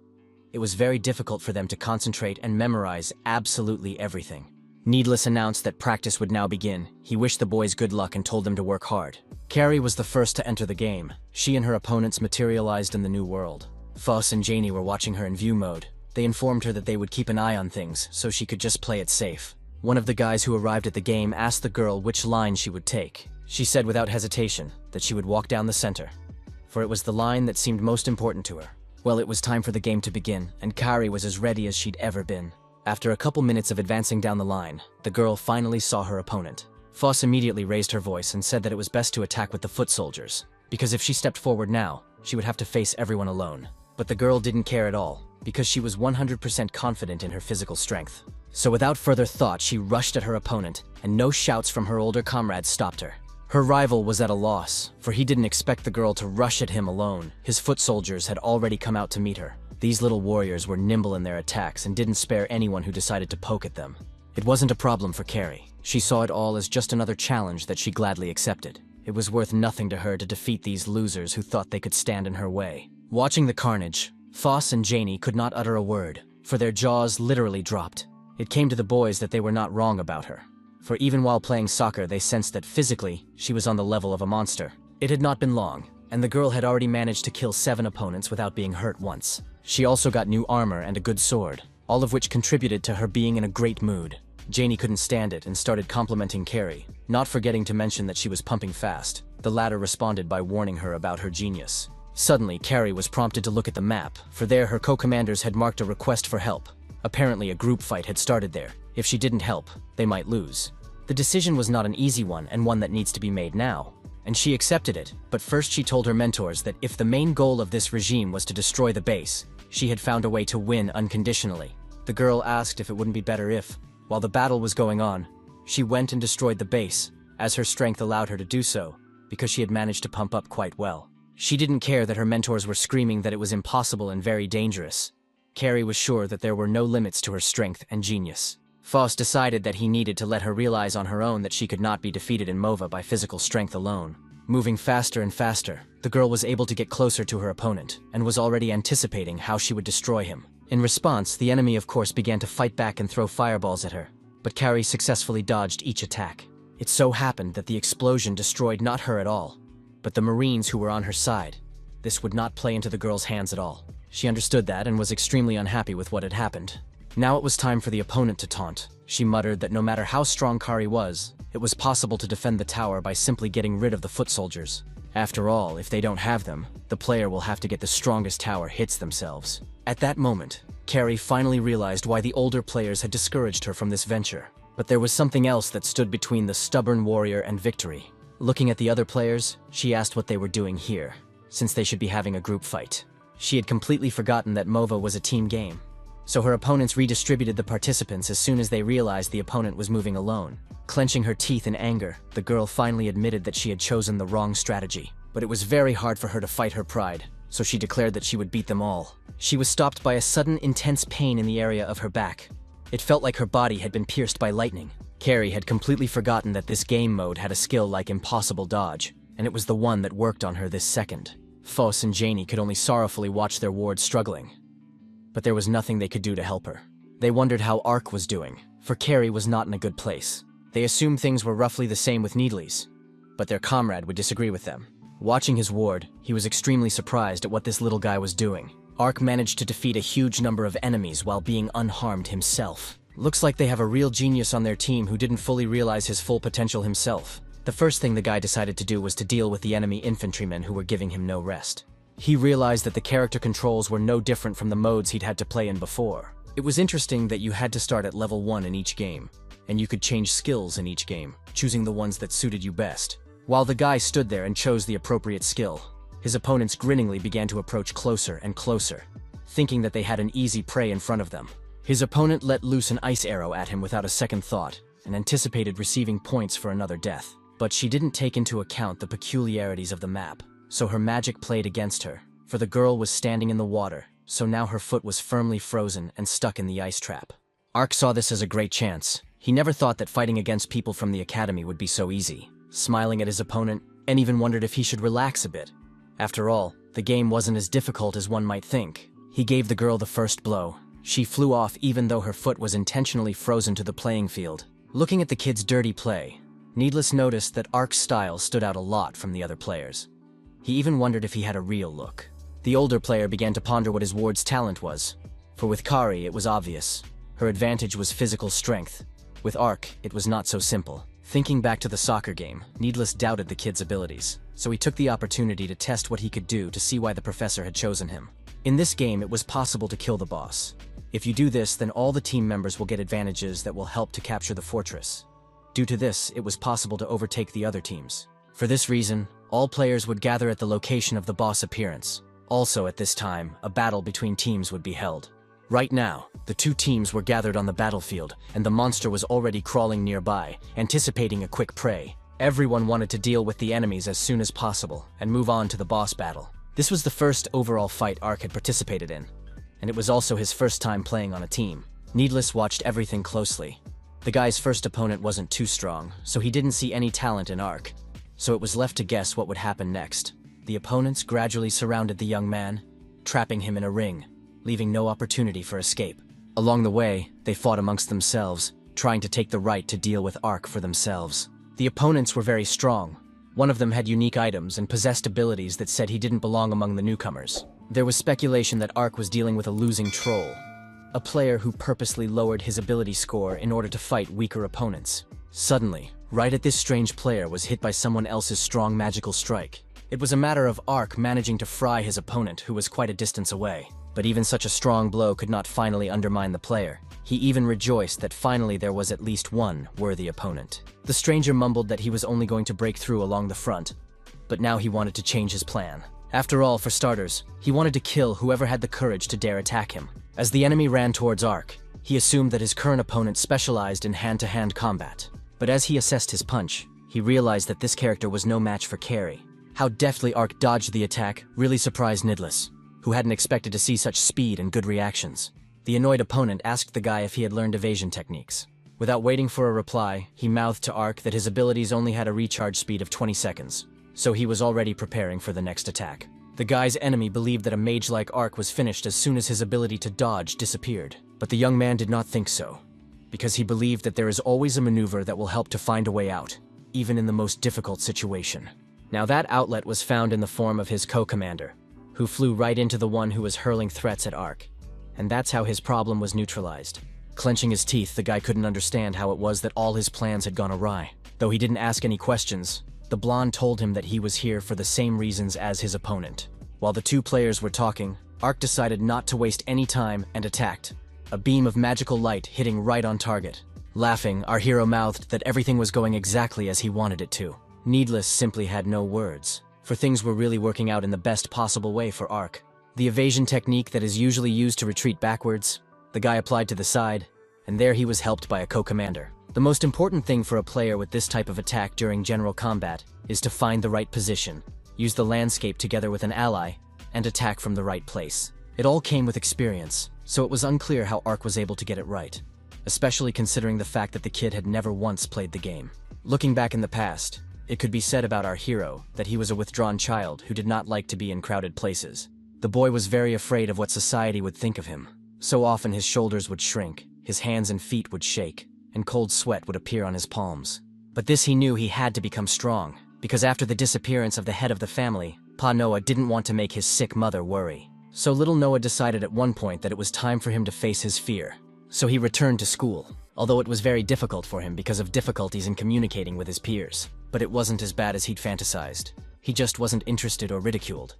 It was very difficult for them to concentrate and memorize absolutely everything. Needless announced that practice would now begin. He wished the boys good luck and told them to work hard. Carrie was the first to enter the game. She and her opponents materialized in the new world. Foss and Janie were watching her in view mode. They informed her that they would keep an eye on things, so she could just play it safe. One of the guys who arrived at the game asked the girl which line she would take. She said without hesitation that she would walk down the center, for it was the line that seemed most important to her. Well, it was time for the game to begin, and Carrie was as ready as she'd ever been. After a couple minutes of advancing down the line, the girl finally saw her opponent. Foss immediately raised her voice and said that it was best to attack with the foot soldiers, because if she stepped forward now, she would have to face everyone alone. But the girl didn't care at all, because she was 100% confident in her physical strength. So without further thought, she rushed at her opponent, and no shouts from her older comrades stopped her. Her rival was at a loss, for he didn't expect the girl to rush at him alone. His foot soldiers had already come out to meet her. These little warriors were nimble in their attacks and didn't spare anyone who decided to poke at them. It wasn't a problem for Carrie. She saw it all as just another challenge that she gladly accepted. It was worth nothing to her to defeat these losers who thought they could stand in her way. Watching the carnage, Foss and Janie could not utter a word, for their jaws literally dropped. It came to the boys that they were not wrong about her, for even while playing soccer they sensed that physically she was on the level of a monster. It had not been long, and the girl had already managed to kill 7 opponents without being hurt once. She also got new armor and a good sword, all of which contributed to her being in a great mood. Janie couldn't stand it and started complimenting Carrie, not forgetting to mention that she was pumping fast. The latter responded by warning her about her genius. Suddenly, Carrie was prompted to look at the map, for there her co-commanders had marked a request for help. Apparently, a group fight had started there. If she didn't help, they might lose. The decision was not an easy one and one that needs to be made now, and she accepted it, but first she told her mentors that if the main goal of this regime was to destroy the base, she had found a way to win unconditionally. The girl asked if it wouldn't be better if, while the battle was going on, she went and destroyed the base, as her strength allowed her to do so, because she had managed to pump up quite well. She didn't care that her mentors were screaming that it was impossible and very dangerous. Carrie was sure that there were no limits to her strength and genius. Foss decided that he needed to let her realize on her own that she could not be defeated in MOVA by physical strength alone. Moving faster and faster, the girl was able to get closer to her opponent, and was already anticipating how she would destroy him. In response, the enemy of course began to fight back and throw fireballs at her, but Carrie successfully dodged each attack. It so happened that the explosion destroyed not her at all, but the Marines who were on her side. This would not play into the girl's hands at all. She understood that and was extremely unhappy with what had happened. Now it was time for the opponent to taunt. She muttered that no matter how strong Kari was, it was possible to defend the tower by simply getting rid of the foot soldiers. After all, if they don't have them, the player will have to get the strongest tower hits themselves. At that moment, Carrie finally realized why the older players had discouraged her from this venture. But there was something else that stood between the stubborn warrior and victory. Looking at the other players, she asked what they were doing here, since they should be having a group fight. She had completely forgotten that MOVA was a team game. So her opponents redistributed the participants as soon as they realized the opponent was moving alone. Clenching her teeth in anger, the girl finally admitted that she had chosen the wrong strategy. But it was very hard for her to fight her pride, so she declared that she would beat them all. She was stopped by a sudden intense pain in the area of her back. It felt like her body had been pierced by lightning. Carrie had completely forgotten that this game mode had a skill like impossible dodge, and it was the one that worked on her this second. Foss and Janie could only sorrowfully watch their ward struggling. But there was nothing they could do to help her. They wondered how Ark was doing, for Carrie was not in a good place. They assumed things were roughly the same with Needles, but their comrade would disagree with them. Watching his ward, he was extremely surprised at what this little guy was doing. Ark managed to defeat a huge number of enemies while being unharmed himself. Looks like they have a real genius on their team who didn't fully realize his full potential himself. The first thing the guy decided to do was to deal with the enemy infantrymen who were giving him no rest. He realized that the character controls were no different from the modes he'd had to play in before. It was interesting that you had to start at level 1 in each game, and you could change skills in each game, choosing the ones that suited you best. While the guy stood there and chose the appropriate skill, his opponents grinningly began to approach closer and closer, thinking that they had an easy prey in front of them. His opponent let loose an ice arrow at him without a second thought, and anticipated receiving points for another death. But she didn't take into account the peculiarities of the map, so her magic played against her, for the girl was standing in the water, so now her foot was firmly frozen and stuck in the ice trap. Ark saw this as a great chance. He never thought that fighting against people from the academy would be so easy, smiling at his opponent, and even wondered if he should relax a bit. After all, the game wasn't as difficult as one might think. He gave the girl the first blow. She flew off even though her foot was intentionally frozen to the playing field. Looking at the kid's dirty play, Needless noticed that Ark's style stood out a lot from the other players. He even wondered if he had a real look. The older player began to ponder what his ward's talent was. For with Kari, it was obvious. Her advantage was physical strength. With Ark, it was not so simple. Thinking back to the soccer game, Needless doubted the kid's abilities, so he took the opportunity to test what he could do to see why the professor had chosen him. In this game, it was possible to kill the boss. If you do this, then all the team members will get advantages that will help to capture the fortress. Due to this, it was possible to overtake the other teams. For this reason, all players would gather at the location of the boss appearance. Also at this time, a battle between teams would be held. Right now, the two teams were gathered on the battlefield, and the monster was already crawling nearby, anticipating a quick prey. Everyone wanted to deal with the enemies as soon as possible, and move on to the boss battle. This was the first overall fight Ark had participated in, and it was also his first time playing on a team. Needless watched everything closely. The guy's first opponent wasn't too strong, so he didn't see any talent in Ark, so it was left to guess what would happen next. The opponents gradually surrounded the young man, trapping him in a ring, leaving no opportunity for escape. Along the way, they fought amongst themselves, trying to take the right to deal with Ark for themselves. The opponents were very strong. One of them had unique items and possessed abilities that said he didn't belong among the newcomers. There was speculation that Ark was dealing with a losing troll, a player who purposely lowered his ability score in order to fight weaker opponents. Suddenly, right at this strange player was hit by someone else's strong magical strike. It was a matter of Ark managing to fry his opponent, who was quite a distance away. But even such a strong blow could not finally undermine the player. He even rejoiced that finally there was at least one worthy opponent. The stranger mumbled that he was only going to break through along the front, but now he wanted to change his plan. After all, for starters, he wanted to kill whoever had the courage to dare attack him. As the enemy ran towards Ark, he assumed that his current opponent specialized in hand-to-hand combat. But as he assessed his punch, he realized that this character was no match for Carry. How deftly Ark dodged the attack really surprised Nidless, who hadn't expected to see such speed and good reactions. The annoyed opponent asked the guy if he had learned evasion techniques. Without waiting for a reply, he mouthed to Ark that his abilities only had a recharge speed of 20 seconds, so he was already preparing for the next attack. The guy's enemy believed that a mage like Ark was finished as soon as his ability to dodge disappeared. But the young man did not think so, because he believed that there is always a maneuver that will help to find a way out, even in the most difficult situation. Now that outlet was found in the form of his co-commander, who flew right into the one who was hurling threats at Ark. And that's how his problem was neutralized. Clenching his teeth, the guy couldn't understand how it was that all his plans had gone awry. Though he didn't ask any questions, the blonde told him that he was here for the same reasons as his opponent. While the two players were talking, Ark decided not to waste any time and attacked, a beam of magical light hitting right on target. Laughing, our hero mouthed that everything was going exactly as he wanted it to. Needless simply had no words, for things were really working out in the best possible way for Ark. The evasion technique that is usually used to retreat backwards, the guy applied to the side, and there he was helped by a co-commander. The most important thing for a player with this type of attack during general combat is to find the right position, use the landscape together with an ally, and attack from the right place. It all came with experience, so it was unclear how Ark was able to get it right, especially considering the fact that the kid had never once played the game. Looking back in the past, it could be said about our hero that he was a withdrawn child who did not like to be in crowded places. The boy was very afraid of what society would think of him. So often his shoulders would shrink, his hands and feet would shake, and cold sweat would appear on his palms. But this he knew he had to become strong, because after the disappearance of the head of the family, Pa Noah didn't want to make his sick mother worry. So little Noah decided at one point that it was time for him to face his fear. So he returned to school, although it was very difficult for him because of difficulties in communicating with his peers. But it wasn't as bad as he'd fantasized. He just wasn't interested or ridiculed.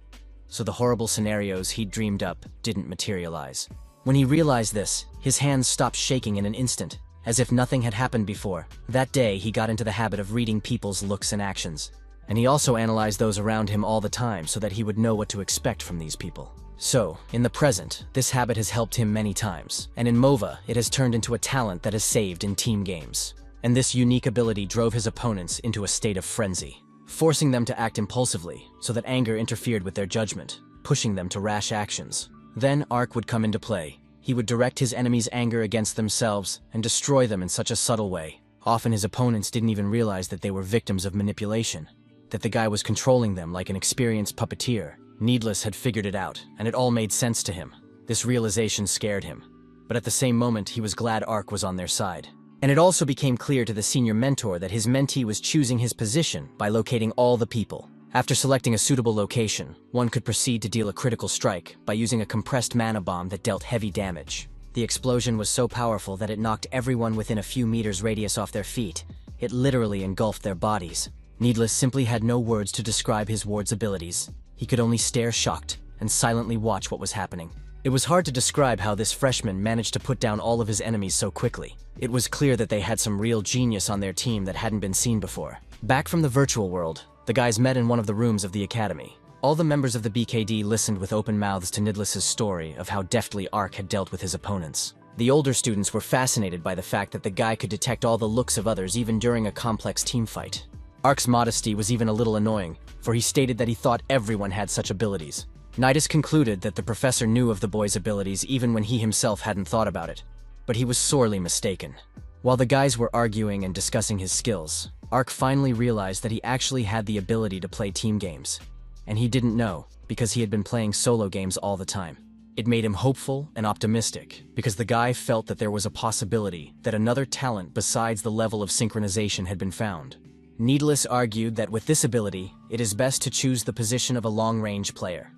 So the horrible scenarios he'd dreamed up didn't materialize. When he realized this, his hands stopped shaking in an instant, as if nothing had happened before. That day, he got into the habit of reading people's looks and actions. And he also analyzed those around him all the time so that he would know what to expect from these people. So, in the present, this habit has helped him many times, and in MOVA, it has turned into a talent that is saved in team games. And this unique ability drove his opponents into a state of frenzy, forcing them to act impulsively so that anger interfered with their judgment, pushing them to rash actions. Then Ark would come into play. He would direct his enemies' anger against themselves and destroy them in such a subtle way. Often his opponents didn't even realize that they were victims of manipulation, that the guy was controlling them like an experienced puppeteer. Needless had figured it out, and it all made sense to him. This realization scared him, but at the same moment he was glad Ark was on their side. And it also became clear to the senior mentor that his mentee was choosing his position by locating all the people. After selecting a suitable location, one could proceed to deal a critical strike by using a compressed mana bomb that dealt heavy damage. The explosion was so powerful that it knocked everyone within a few meters radius off their feet. It literally engulfed their bodies. Needless simply had no words to describe his ward's abilities. He could only stare shocked and silently watch what was happening. It was hard to describe how this freshman managed to put down all of his enemies so quickly. It was clear that they had some real genius on their team that hadn't been seen before. Back from the virtual world, the guys met in one of the rooms of the academy. All the members of the BKD listened with open mouths to Nidless's story of how deftly Ark had dealt with his opponents. The older students were fascinated by the fact that the guy could detect all the looks of others even during a complex team fight. Ark's modesty was even a little annoying, for he stated that he thought everyone had such abilities. Nidus concluded that the professor knew of the boy's abilities even when he himself hadn't thought about it, but he was sorely mistaken. While the guys were arguing and discussing his skills, Ark finally realized that he actually had the ability to play team games. And he didn't know, because he had been playing solo games all the time. It made him hopeful and optimistic, because the guy felt that there was a possibility that another talent besides the level of synchronization had been found. Needless argued that with this ability, it is best to choose the position of a long-range player,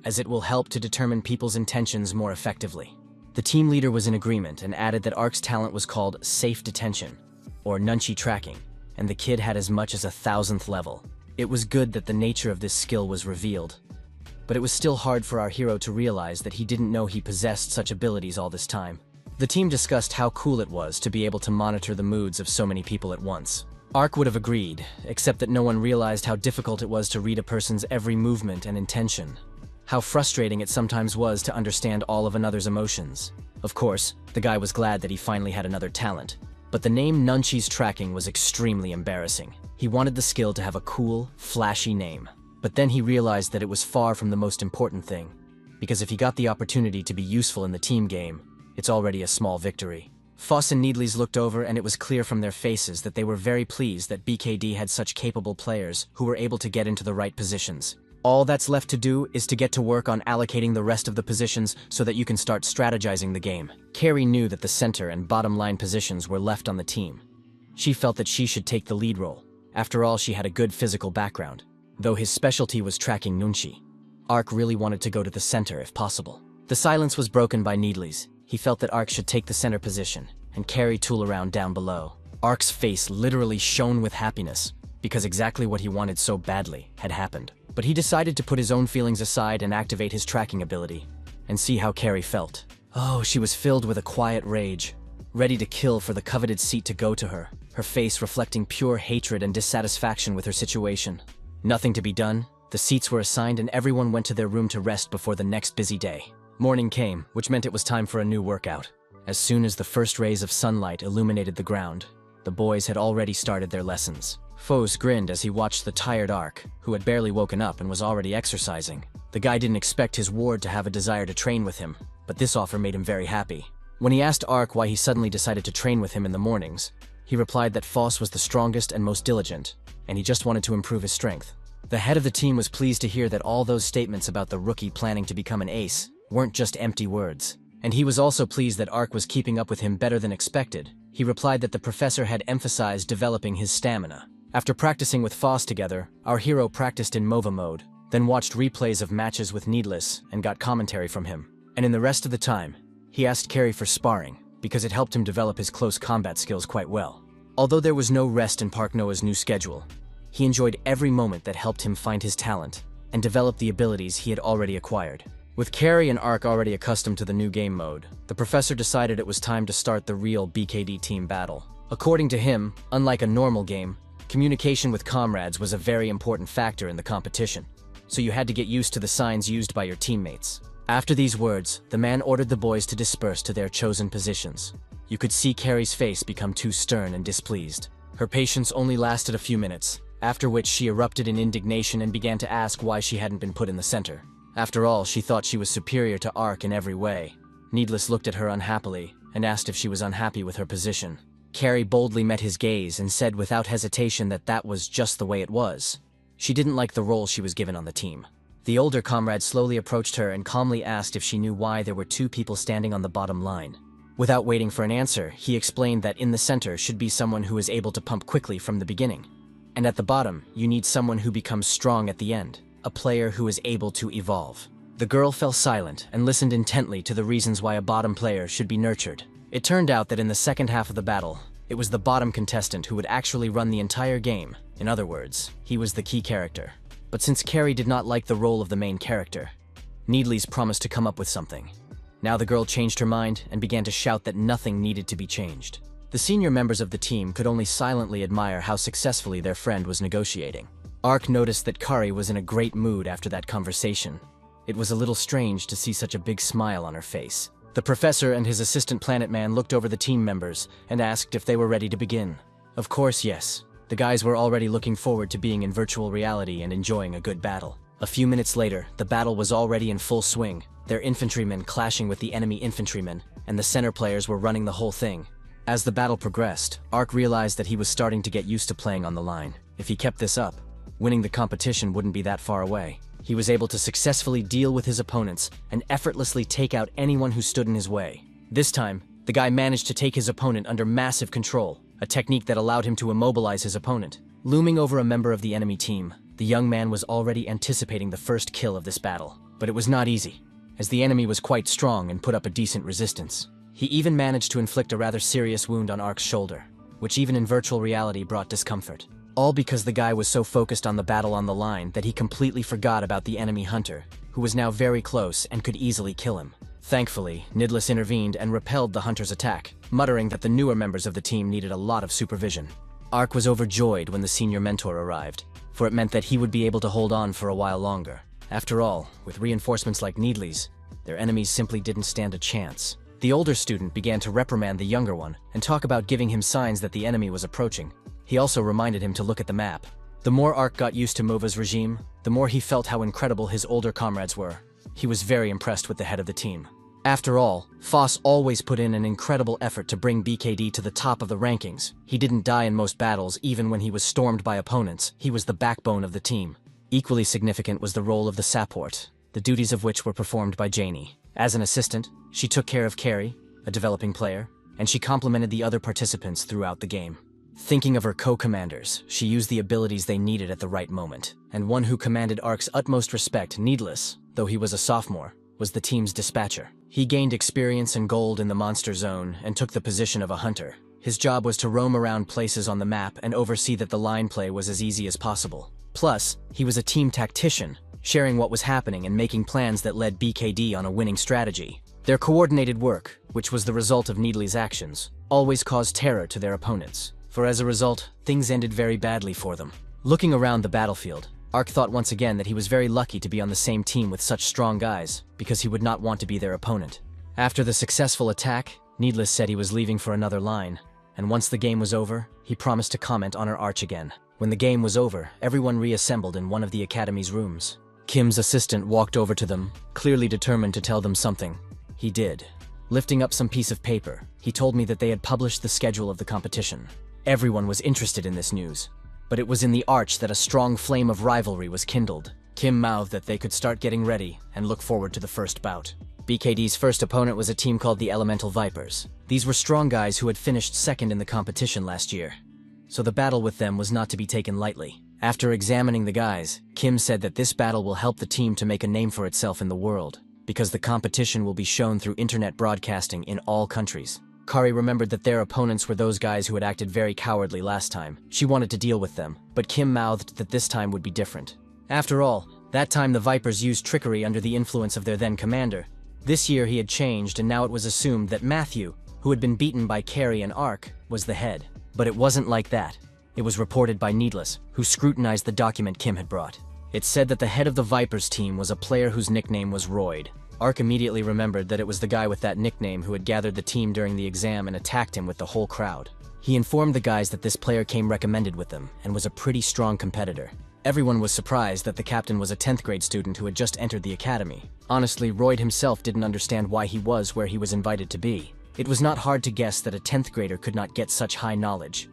as it will help to determine people's intentions more effectively. The team leader was in agreement and added that Ark's talent was called Safe Detention, or Nunchi Tracking, and the kid had as much as 1,000th level. It was good that the nature of this skill was revealed, but it was still hard for our hero to realize that he didn't know he possessed such abilities all this time. The team discussed how cool it was to be able to monitor the moods of so many people at once. Ark would have agreed, except that no one realized how difficult it was to read a person's every movement and intention. How frustrating it sometimes was to understand all of another's emotions. Of course, the guy was glad that he finally had another talent. But the name Nunchi's tracking was extremely embarrassing. He wanted the skill to have a cool, flashy name. But then he realized that it was far from the most important thing. Because if he got the opportunity to be useful in the team game, it's already a small victory. Foss and Needles looked over, and it was clear from their faces that they were very pleased that BKD had such capable players who were able to get into the right positions. All that's left to do is to get to work on allocating the rest of the positions so that you can start strategizing the game. Carrie knew that the center and bottom line positions were left on the team. She felt that she should take the lead role. After all, she had a good physical background. Though his specialty was tracking Nunchi, Ark really wanted to go to the center if possible. The silence was broken by Needles. He felt that Ark should take the center position and Carrie tool around down below. Ark's face literally shone with happiness because exactly what he wanted so badly had happened. But he decided to put his own feelings aside and activate his tracking ability, and see how Carrie felt. Oh, she was filled with a quiet rage, ready to kill for the coveted seat to go to her, her face reflecting pure hatred and dissatisfaction with her situation. Nothing to be done, the seats were assigned and everyone went to their room to rest before the next busy day. Morning came, which meant it was time for a new workout. As soon as the first rays of sunlight illuminated the ground, the boys had already started their lessons. Foes grinned as he watched the tired Ark, who had barely woken up and was already exercising. The guy didn't expect his ward to have a desire to train with him, but this offer made him very happy. When he asked Ark why he suddenly decided to train with him in the mornings, he replied that Foss was the strongest and most diligent, and he just wanted to improve his strength. The head of the team was pleased to hear that all those statements about the rookie planning to become an ace weren't just empty words. And he was also pleased that Ark was keeping up with him better than expected. He replied that the professor had emphasized developing his stamina. After practicing with Foss together, our hero practiced in MOVA mode, then watched replays of matches with Needless and got commentary from him. And in the rest of the time, he asked Carrie for sparring, because it helped him develop his close combat skills quite well. Although there was no rest in Park Noah's new schedule, he enjoyed every moment that helped him find his talent and develop the abilities he had already acquired. With Carrie and Ark already accustomed to the new game mode, the professor decided it was time to start the real BKD team battle. According to him, unlike a normal game, communication with comrades was a very important factor in the competition, so you had to get used to the signs used by your teammates. After these words, the man ordered the boys to disperse to their chosen positions. You could see Carrie's face become too stern and displeased. Her patience only lasted a few minutes, after which she erupted in indignation and began to ask why she hadn't been put in the center. After all, she thought she was superior to Ark in every way. Needless looked at her unhappily and asked if she was unhappy with her position. Carrie boldly met his gaze and said without hesitation that that was just the way it was. She didn't like the role she was given on the team. The older comrade slowly approached her and calmly asked if she knew why there were two people standing on the bottom line. Without waiting for an answer, he explained that in the center should be someone who is able to pump quickly from the beginning. And at the bottom, you need someone who becomes strong at the end, a player who is able to evolve. The girl fell silent and listened intently to the reasons why a bottom player should be nurtured. It turned out that in the second half of the battle, it was the bottom contestant who would actually run the entire game. In other words, he was the key character. But since Carrie did not like the role of the main character, Needles promised to come up with something. Now the girl changed her mind and began to shout that nothing needed to be changed. The senior members of the team could only silently admire how successfully their friend was negotiating. Ark noticed that Kari was in a great mood after that conversation. It was a little strange to see such a big smile on her face. The professor and his assistant planet man looked over the team members and asked if they were ready to begin. Of course, yes. The guys were already looking forward to being in virtual reality and enjoying a good battle. A few minutes later, the battle was already in full swing, their infantrymen clashing with the enemy infantrymen, and the center players were running the whole thing. As the battle progressed, Ark realized that he was starting to get used to playing on the line. If he kept this up, winning the competition wouldn't be that far away. He was able to successfully deal with his opponents and effortlessly take out anyone who stood in his way. This time, the guy managed to take his opponent under massive control, a technique that allowed him to immobilize his opponent. Looming over a member of the enemy team, the young man was already anticipating the first kill of this battle. But it was not easy, as the enemy was quite strong and put up a decent resistance. He even managed to inflict a rather serious wound on Ark's shoulder, which even in virtual reality brought discomfort. All because the guy was so focused on the battle on the line that he completely forgot about the enemy hunter, who was now very close and could easily kill him. Thankfully, Nidless intervened and repelled the hunter's attack, muttering that the newer members of the team needed a lot of supervision. Ark was overjoyed when the senior mentor arrived, for it meant that he would be able to hold on for a while longer. After all, with reinforcements like Needley's, their enemies simply didn't stand a chance. The older student began to reprimand the younger one and talk about giving him signs that the enemy was approaching. He also reminded him to look at the map. The more Ark got used to Mova's regime, the more he felt how incredible his older comrades were. He was very impressed with the head of the team. After all, Foss always put in an incredible effort to bring BKD to the top of the rankings. He didn't die in most battles, even when he was stormed by opponents. He was the backbone of the team. Equally significant was the role of the support, the duties of which were performed by Janie. As an assistant, she took care of Carrie, a developing player, and she complemented the other participants throughout the game. Thinking of her co-commanders, she used the abilities they needed at the right moment. And one who commanded Ark's utmost respect, Needless, though he was a sophomore, was the team's dispatcher. He gained experience and gold in the monster zone and took the position of a hunter. His job was to roam around places on the map and oversee that the line play was as easy as possible. Plus, he was a team tactician, sharing what was happening and making plans that led BKD on a winning strategy. Their coordinated work, which was the result of Needley's actions, always caused terror to their opponents, for as a result, things ended very badly for them. Looking around the battlefield, Ark thought once again that he was very lucky to be on the same team with such strong guys, because he would not want to be their opponent. After the successful attack, Needless said he was leaving for another line, and once the game was over, he promised to comment on her arch again. When the game was over, everyone reassembled in one of the academy's rooms. Kim's assistant walked over to them, clearly determined to tell them something. He did. Lifting up some piece of paper, he told me that they had published the schedule of the competition. Everyone was interested in this news, but it was in the arch that a strong flame of rivalry was kindled. Kim mouthed that they could start getting ready and look forward to the first bout. BKD's first opponent was a team called the Elemental Vipers. These were strong guys who had finished second in the competition last year, so the battle with them was not to be taken lightly. After examining the guys, Kim said that this battle will help the team to make a name for itself in the world, because the competition will be shown through internet broadcasting in all countries. Kari remembered that their opponents were those guys who had acted very cowardly last time. She wanted to deal with them, but Kim mouthed that this time would be different. After all, that time the Vipers used trickery under the influence of their then commander. This year he had changed, and now it was assumed that Matthew, who had been beaten by Carrie and Ark, was the head. But it wasn't like that. It was reported by Needless, who scrutinized the document Kim had brought. It said that the head of the Vipers team was a player whose nickname was Royd. Ark immediately remembered that it was the guy with that nickname who had gathered the team during the exam and attacked him with the whole crowd. He informed the guys that this player came recommended with them and was a pretty strong competitor. Everyone was surprised that the captain was a 10th grade student who had just entered the academy. Honestly, Royd himself didn't understand why he was where he was invited to be. It was not hard to guess that a 10th grader could not get such high knowledge,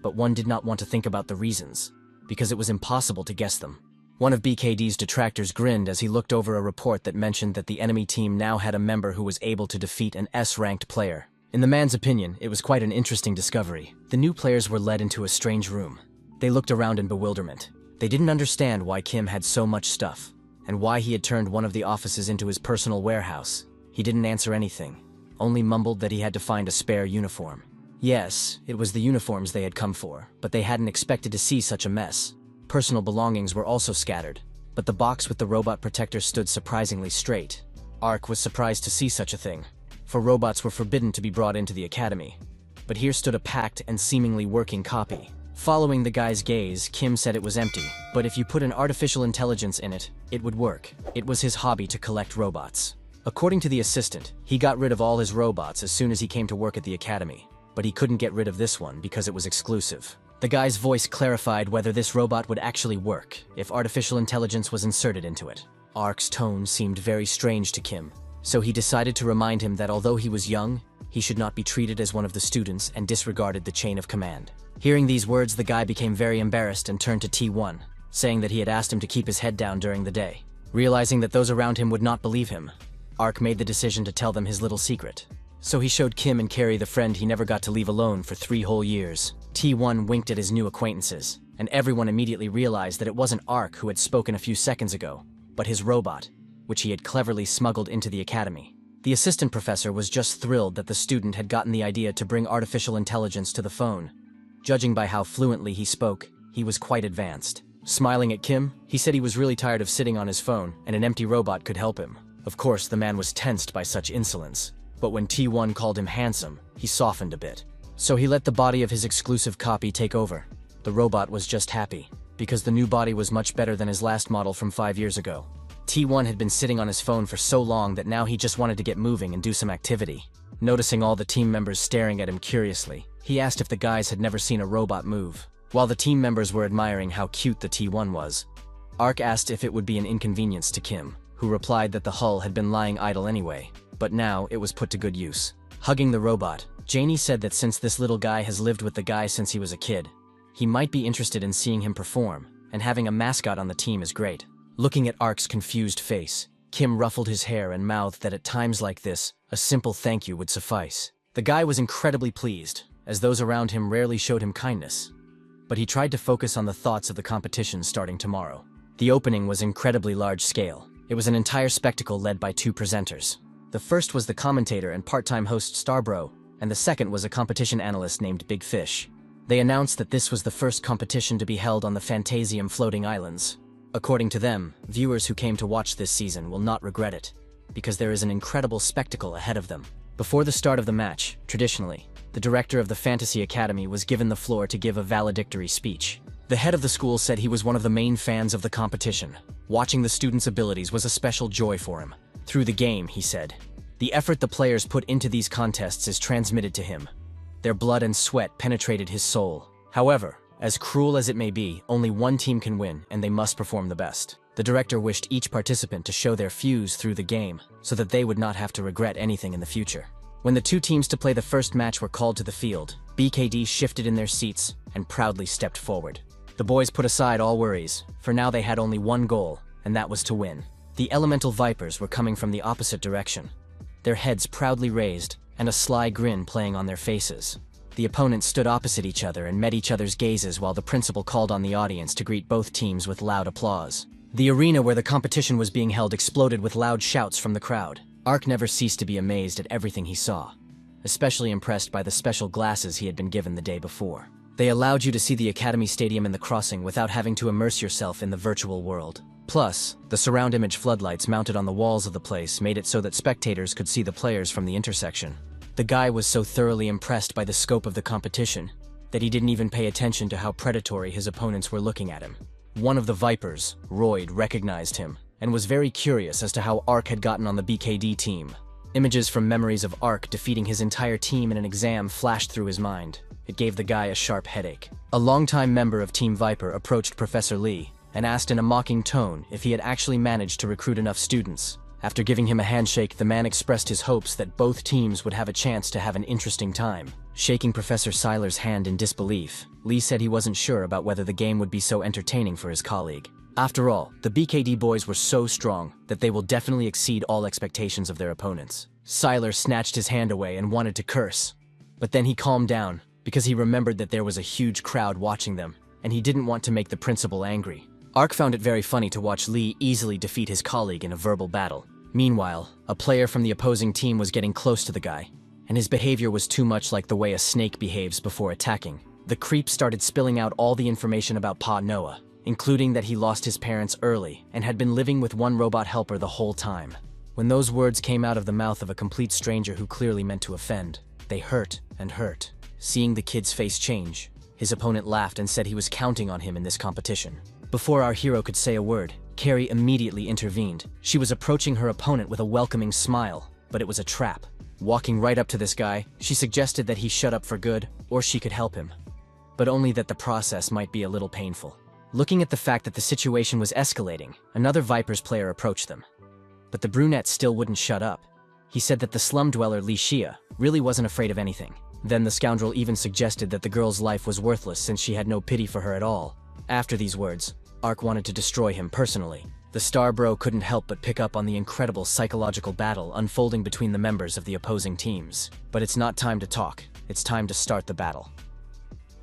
but one did not want to think about the reasons, because it was impossible to guess them. One of BKD's detractors grinned as he looked over a report that mentioned that the enemy team now had a member who was able to defeat an S-ranked player. In the man's opinion, it was quite an interesting discovery. The new players were led into a strange room. They looked around in bewilderment. They didn't understand why Kim had so much stuff, and why he had turned one of the offices into his personal warehouse. He didn't answer anything, only mumbled that he had to find a spare uniform. Yes, it was the uniforms they had come for, but they hadn't expected to see such a mess. Personal belongings were also scattered, but the box with the robot protector stood surprisingly straight. Ark was surprised to see such a thing, for robots were forbidden to be brought into the academy. But here stood a packed and seemingly working copy. Following the guy's gaze, Kim said it was empty, but if you put an artificial intelligence in it, it would work. It was his hobby to collect robots. According to the assistant, he got rid of all his robots as soon as he came to work at the academy, but he couldn't get rid of this one because it was exclusive. The guy's voice clarified whether this robot would actually work if artificial intelligence was inserted into it. Ark's tone seemed very strange to Kim, so he decided to remind him that although he was young, he should not be treated as one of the students and disregarded the chain of command. Hearing these words, the guy became very embarrassed and turned to T1, saying that he had asked him to keep his head down during the day. Realizing that those around him would not believe him, Ark made the decision to tell them his little secret. So he showed Kim and Carrie the friend he never got to leave alone for 3 whole years. T1 winked at his new acquaintances, and everyone immediately realized that it wasn't Ark who had spoken a few seconds ago, but his robot, which he had cleverly smuggled into the academy. The assistant professor was just thrilled that the student had gotten the idea to bring artificial intelligence to the phone. Judging by how fluently he spoke, he was quite advanced. Smiling at Kim, he said he was really tired of sitting on his phone and an empty robot could help him. Of course, the man was tensed by such insolence, but when T1 called him handsome, he softened a bit. So he let the body of his exclusive copy take over. The robot was just happy, because the new body was much better than his last model from 5 years ago. T1 had been sitting on his phone for so long that now he just wanted to get moving and do some activity. Noticing all the team members staring at him curiously, he asked if the guys had never seen a robot move. While the team members were admiring how cute the T1 was, Ark asked if it would be an inconvenience to Kim, who replied that the hull had been lying idle anyway, but now it was put to good use. Hugging the robot, Janie said that since this little guy has lived with the guy since he was a kid, he might be interested in seeing him perform, and having a mascot on the team is great. Looking at Ark's confused face, Kim ruffled his hair and mouthed that at times like this, a simple thank you would suffice. The guy was incredibly pleased, as those around him rarely showed him kindness. But he tried to focus on the thoughts of the competition starting tomorrow. The opening was incredibly large scale. It was an entire spectacle led by 2 presenters. The first was the commentator and part-time host Starbro, and the second was a competition analyst named Big Fish. They announced that this was the first competition to be held on the Fantasium floating islands. According to them, viewers who came to watch this season will not regret it, because there is an incredible spectacle ahead of them. Before the start of the match, traditionally, the director of the Fantasy Academy was given the floor to give a valedictory speech. The head of the school said he was one of the main fans of the competition. Watching the students' abilities was a special joy for him. Through the game, he said, the effort the players put into these contests is transmitted to him. Their blood and sweat penetrated his soul. However, as cruel as it may be, only one team can win, and they must perform the best. The director wished each participant to show their fuse through the game, so that they would not have to regret anything in the future. When the 2 teams to play the first match were called to the field, BKD shifted in their seats and proudly stepped forward. The boys put aside all worries, for now they had only one goal, and that was to win. The elemental vipers were coming from the opposite direction, their heads proudly raised and a sly grin playing on their faces. The opponents stood opposite each other and met each other's gazes while the principal called on the audience to greet both teams with loud applause. The arena where the competition was being held exploded with loud shouts from the crowd. Ark never ceased to be amazed at everything he saw, especially impressed by the special glasses he had been given the day before. They allowed you to see the Academy Stadium in the crossing without having to immerse yourself in the virtual world. Plus, the surround image floodlights mounted on the walls of the place made it so that spectators could see the players from the intersection. The guy was so thoroughly impressed by the scope of the competition that he didn't even pay attention to how predatory his opponents were looking at him. One of the Vipers, Royd, recognized him and was very curious as to how Ark had gotten on the BKD team. Images from memories of Ark defeating his entire team in an exam flashed through his mind. It gave the guy a sharp headache. A longtime member of Team Viper approached Professor Lee and asked in a mocking tone if he had actually managed to recruit enough students. After giving him a handshake, the man expressed his hopes that both teams would have a chance to have an interesting time. Shaking Professor Seiler's hand in disbelief, Lee said he wasn't sure about whether the game would be so entertaining for his colleague. After all, the BKD boys were so strong that they will definitely exceed all expectations of their opponents. Seiler snatched his hand away and wanted to curse, but then he calmed down because he remembered that there was a huge crowd watching them, and he didn't want to make the principal angry. Ark found it very funny to watch Lee easily defeat his colleague in a verbal battle. Meanwhile, a player from the opposing team was getting close to the guy, and his behavior was too much like the way a snake behaves before attacking. The creep started spilling out all the information about Pa Noah, including that he lost his parents early and had been living with one robot helper the whole time. When those words came out of the mouth of a complete stranger who clearly meant to offend, they hurt and hurt. Seeing the kid's face change, his opponent laughed and said he was counting on him in this competition. Before our hero could say a word, Carrie immediately intervened. She was approaching her opponent with a welcoming smile, but it was a trap. Walking right up to this guy, she suggested that he shut up for good, or she could help him, but only that the process might be a little painful. Looking at the fact that the situation was escalating, another Vipers player approached them. But the brunette still wouldn't shut up. He said that the slum dweller Li Xia really wasn't afraid of anything. Then the scoundrel even suggested that the girl's life was worthless since she had no pity for her at all. After these words, Ark wanted to destroy him personally. The star bro couldn't help but pick up on the incredible psychological battle unfolding between the members of the opposing teams. But it's not time to talk, it's time to start the battle.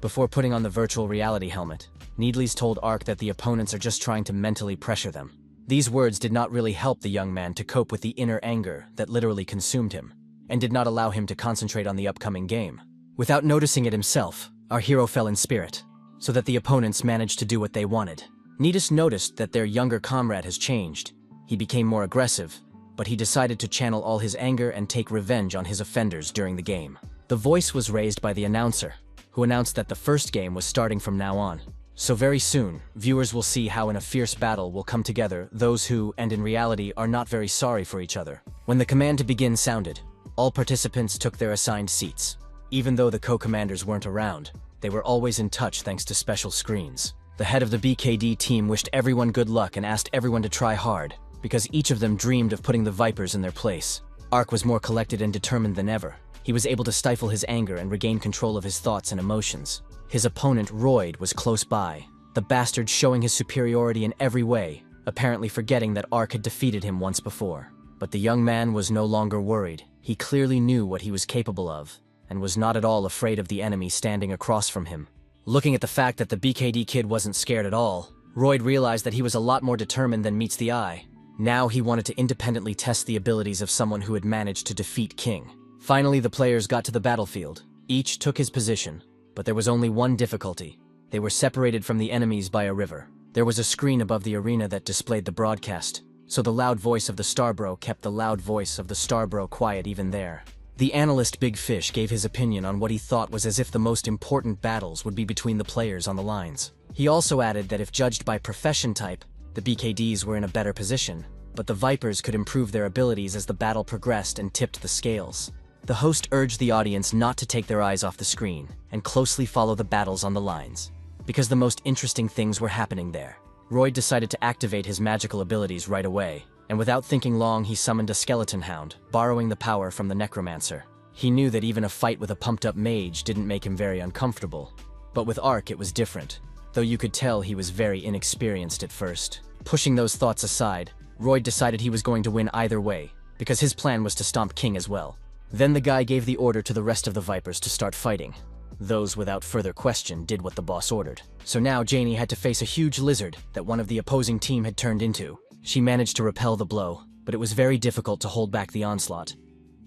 Before putting on the virtual reality helmet, Needles told Ark that the opponents are just trying to mentally pressure them. These words did not really help the young man to cope with the inner anger that literally consumed him, and did not allow him to concentrate on the upcoming game. Without noticing it himself, our hero fell in spirit, so that the opponents managed to do what they wanted. Nidus noticed that their younger comrade has changed. He became more aggressive, but he decided to channel all his anger and take revenge on his offenders during the game. The voice was raised by the announcer, who announced that the first game was starting from now on. So very soon, viewers will see how in a fierce battle will come together those who, and in reality, are not very sorry for each other. When the command to begin sounded, all participants took their assigned seats. Even though the co-commanders weren't around, they were always in touch thanks to special screens. The head of the BKD team wished everyone good luck and asked everyone to try hard, because each of them dreamed of putting the Vipers in their place. Ark was more collected and determined than ever. He was able to stifle his anger and regain control of his thoughts and emotions. His opponent, Royd, was close by, the bastard showing his superiority in every way, apparently forgetting that Ark had defeated him once before. But the young man was no longer worried. He clearly knew what he was capable of, and was not at all afraid of the enemy standing across from him. Looking at the fact that the BKD kid wasn't scared at all, Royd realized that he was a lot more determined than meets the eye. Now he wanted to independently test the abilities of someone who had managed to defeat King. Finally, the players got to the battlefield. Each took his position, but there was only one difficulty. They were separated from the enemies by a river. There was a screen above the arena that displayed the broadcast, so the loud voice of the Starbro kept the loud voice of the Starbro quiet even there. The analyst Big Fish gave his opinion on what he thought was as if the most important battles would be between the players on the lines. He also added that if judged by profession type, the BKDs were in a better position, but the Vipers could improve their abilities as the battle progressed and tipped the scales. The host urged the audience not to take their eyes off the screen and closely follow the battles on the lines, because the most interesting things were happening there. Royd decided to activate his magical abilities right away, and without thinking long he summoned a skeleton hound, borrowing the power from the necromancer. He knew that even a fight with a pumped-up mage didn't make him very uncomfortable. But with Ark it was different, though you could tell he was very inexperienced at first. Pushing those thoughts aside, Royd decided he was going to win either way, because his plan was to stomp King as well. Then the guy gave the order to the rest of the Vipers to start fighting. Those without further question did what the boss ordered. So now Janie had to face a huge lizard that one of the opposing team had turned into. She managed to repel the blow, but it was very difficult to hold back the onslaught,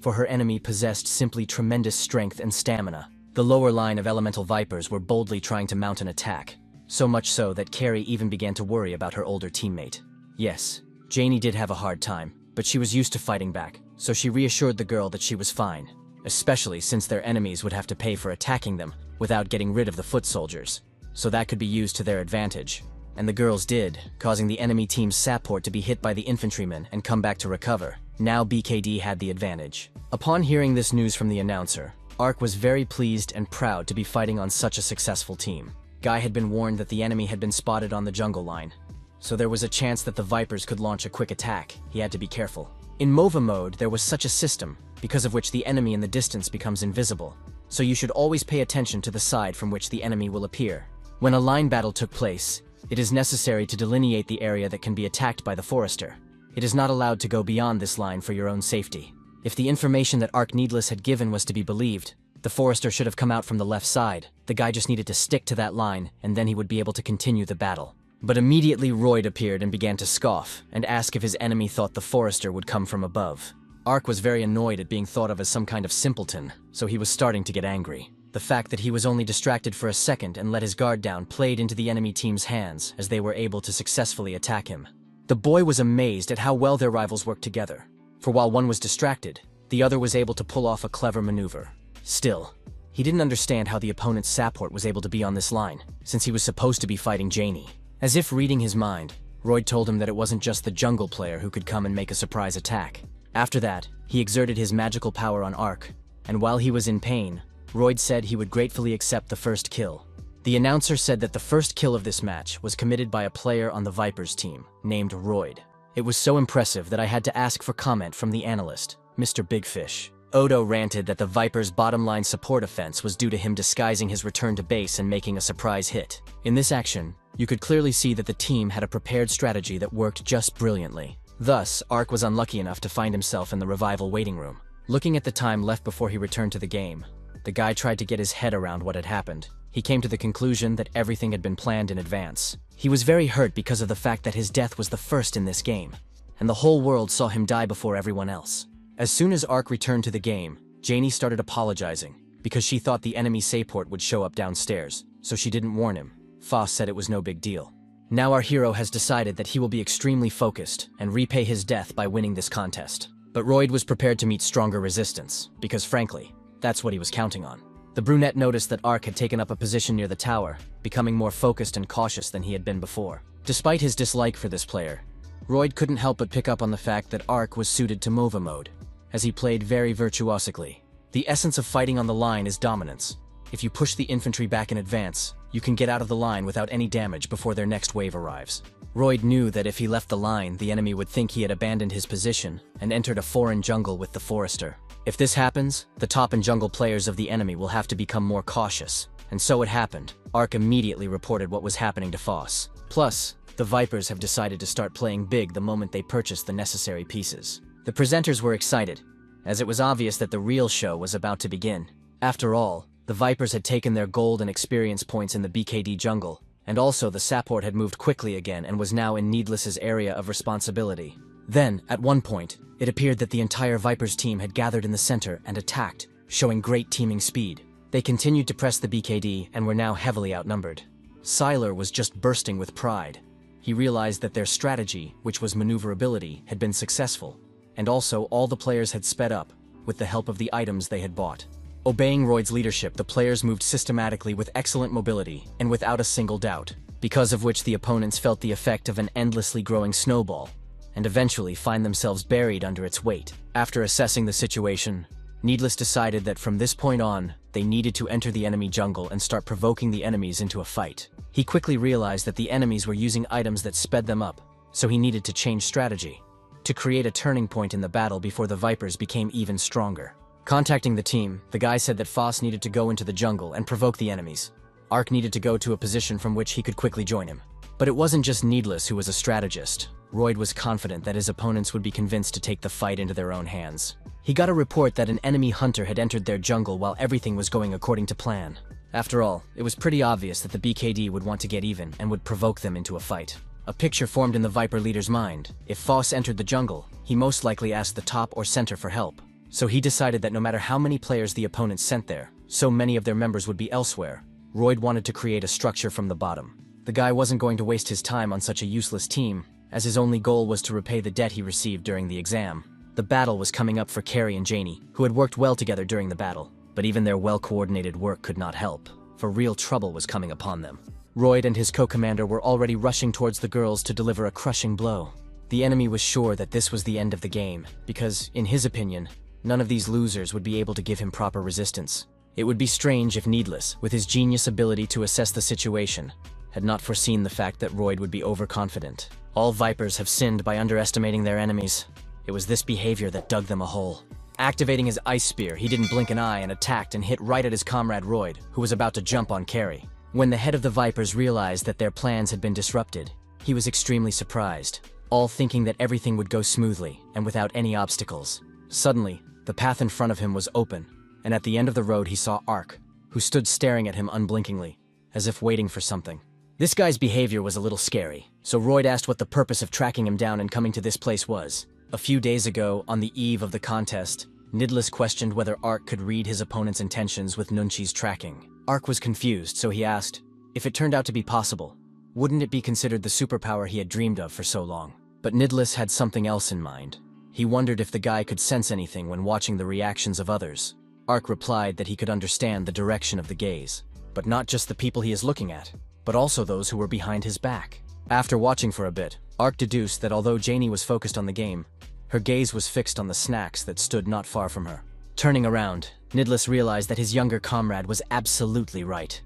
for her enemy possessed simply tremendous strength and stamina. The lower line of elemental Vipers were boldly trying to mount an attack, so much so that Carrie even began to worry about her older teammate. Yes, Janie did have a hard time, but she was used to fighting back, so she reassured the girl that she was fine, especially since their enemies would have to pay for attacking them without getting rid of the foot soldiers, so that could be used to their advantage. And the girls did, causing the enemy team's support to be hit by the infantrymen and come back to recover. Now BKD had the advantage. Upon hearing this news from the announcer, Ark was very pleased and proud to be fighting on such a successful team. Guy had been warned that the enemy had been spotted on the jungle line, so there was a chance that the Vipers could launch a quick attack. He had to be careful. In MOVA mode, there was such a system, because of which the enemy in the distance becomes invisible, so you should always pay attention to the side from which the enemy will appear. When a line battle took place, it is necessary to delineate the area that can be attacked by the Forester. It is not allowed to go beyond this line for your own safety. If the information that Ark Needless had given was to be believed, the Forester should have come out from the left side. The guy just needed to stick to that line, and then he would be able to continue the battle. But immediately Royd appeared and began to scoff, and ask if his enemy thought the Forester would come from above. Ark was very annoyed at being thought of as some kind of simpleton, so he was starting to get angry. The fact that he was only distracted for a second and let his guard down played into the enemy team's hands as they were able to successfully attack him. The boy was amazed at how well their rivals worked together, for while one was distracted, the other was able to pull off a clever maneuver. Still, he didn't understand how the opponent's support was able to be on this line, since he was supposed to be fighting Janie. As if reading his mind, Royd told him that it wasn't just the jungle player who could come and make a surprise attack. After that, he exerted his magical power on Ark, and while he was in pain, Royd said he would gratefully accept the first kill. The announcer said that the first kill of this match was committed by a player on the Vipers team, named Royd. It was so impressive that I had to ask for comment from the analyst, Mr. Big Fish. Odo ranted that the Vipers' bottom-line support offense was due to him disguising his return to base and making a surprise hit. In this action, you could clearly see that the team had a prepared strategy that worked just brilliantly. Thus, Ark was unlucky enough to find himself in the revival waiting room. Looking at the time left before he returned to the game, the guy tried to get his head around what had happened. He came to the conclusion that everything had been planned in advance. He was very hurt because of the fact that his death was the first in this game, and the whole world saw him die before everyone else. As soon as Ark returned to the game, Janie started apologizing, because she thought the enemy support would show up downstairs, so she didn't warn him. Foss said it was no big deal. Now our hero has decided that he will be extremely focused and repay his death by winning this contest. But Royd was prepared to meet stronger resistance, because frankly, that's what he was counting on. The brunette noticed that Ark had taken up a position near the tower, becoming more focused and cautious than he had been before. Despite his dislike for this player, Royd couldn't help but pick up on the fact that Ark was suited to MOVA mode, as he played very virtuosically. The essence of fighting on the line is dominance. If you push the infantry back in advance, you can get out of the line without any damage before their next wave arrives. Royd knew that if he left the line, the enemy would think he had abandoned his position and entered a foreign jungle with the Forester. If this happens, the top and jungle players of the enemy will have to become more cautious. And so it happened. Ark immediately reported what was happening to Foss. Plus, the Vipers have decided to start playing big the moment they purchase the necessary pieces. The presenters were excited, as it was obvious that the real show was about to begin. After all, the Vipers had taken their gold and experience points in the BKD jungle, and also the support had moved quickly again and was now in Needless's area of responsibility. Then, at one point, it appeared that the entire Vipers team had gathered in the center and attacked, showing great teaming speed. They continued to press the BKD and were now heavily outnumbered. Sylar was just bursting with pride. He realized that their strategy, which was maneuverability, had been successful, and also all the players had sped up, with the help of the items they had bought. Obeying Royd's leadership, the players moved systematically with excellent mobility and without a single doubt, because of which the opponents felt the effect of an endlessly growing snowball, and eventually find themselves buried under its weight. After assessing the situation, Needless decided that from this point on, they needed to enter the enemy jungle and start provoking the enemies into a fight. He quickly realized that the enemies were using items that sped them up, so he needed to change strategy, to create a turning point in the battle before the Vipers became even stronger. Contacting the team, the guy said that Foss needed to go into the jungle and provoke the enemies. Ark needed to go to a position from which he could quickly join him. But it wasn't just Needless who was a strategist. Royd was confident that his opponents would be convinced to take the fight into their own hands. He got a report that an enemy hunter had entered their jungle while everything was going according to plan. After all, it was pretty obvious that the BKD would want to get even and would provoke them into a fight. A picture formed in the Viper leader's mind. If Foss entered the jungle, he most likely asked the top or center for help. So he decided that no matter how many players the opponents sent there, so many of their members would be elsewhere. Royd wanted to create a structure from the bottom. The guy wasn't going to waste his time on such a useless team, as his only goal was to repay the debt he received during the exam. The battle was coming up for Carrie and Janie, who had worked well together during the battle, but even their well-coordinated work could not help, for real trouble was coming upon them. Royd and his co-commander were already rushing towards the girls to deliver a crushing blow. The enemy was sure that this was the end of the game, because, in his opinion, none of these losers would be able to give him proper resistance. It would be strange if Needless, with his genius ability to assess the situation, had not foreseen the fact that Royd would be overconfident. All Vipers have sinned by underestimating their enemies. It was this behavior that dug them a hole. Activating his ice spear, he didn't blink an eye and attacked and hit right at his comrade Royd, who was about to jump on Carrie. When the head of the Vipers realized that their plans had been disrupted, he was extremely surprised, all thinking that everything would go smoothly and without any obstacles. Suddenly, the path in front of him was open, and at the end of the road he saw Ark, who stood staring at him unblinkingly, as if waiting for something. This guy's behavior was a little scary, so Royd asked what the purpose of tracking him down and coming to this place was. A few days ago, on the eve of the contest, Nidless questioned whether Ark could read his opponent's intentions with Nunchi's tracking. Ark was confused, so he asked, if it turned out to be possible, wouldn't it be considered the superpower he had dreamed of for so long? But Nidless had something else in mind. He wondered if the guy could sense anything when watching the reactions of others. Ark replied that he could understand the direction of the gaze, but not just the people he is looking at, but also those who were behind his back. After watching for a bit, Ark deduced that although Janie was focused on the game, her gaze was fixed on the snacks that stood not far from her. Turning around, Nidless realized that his younger comrade was absolutely right,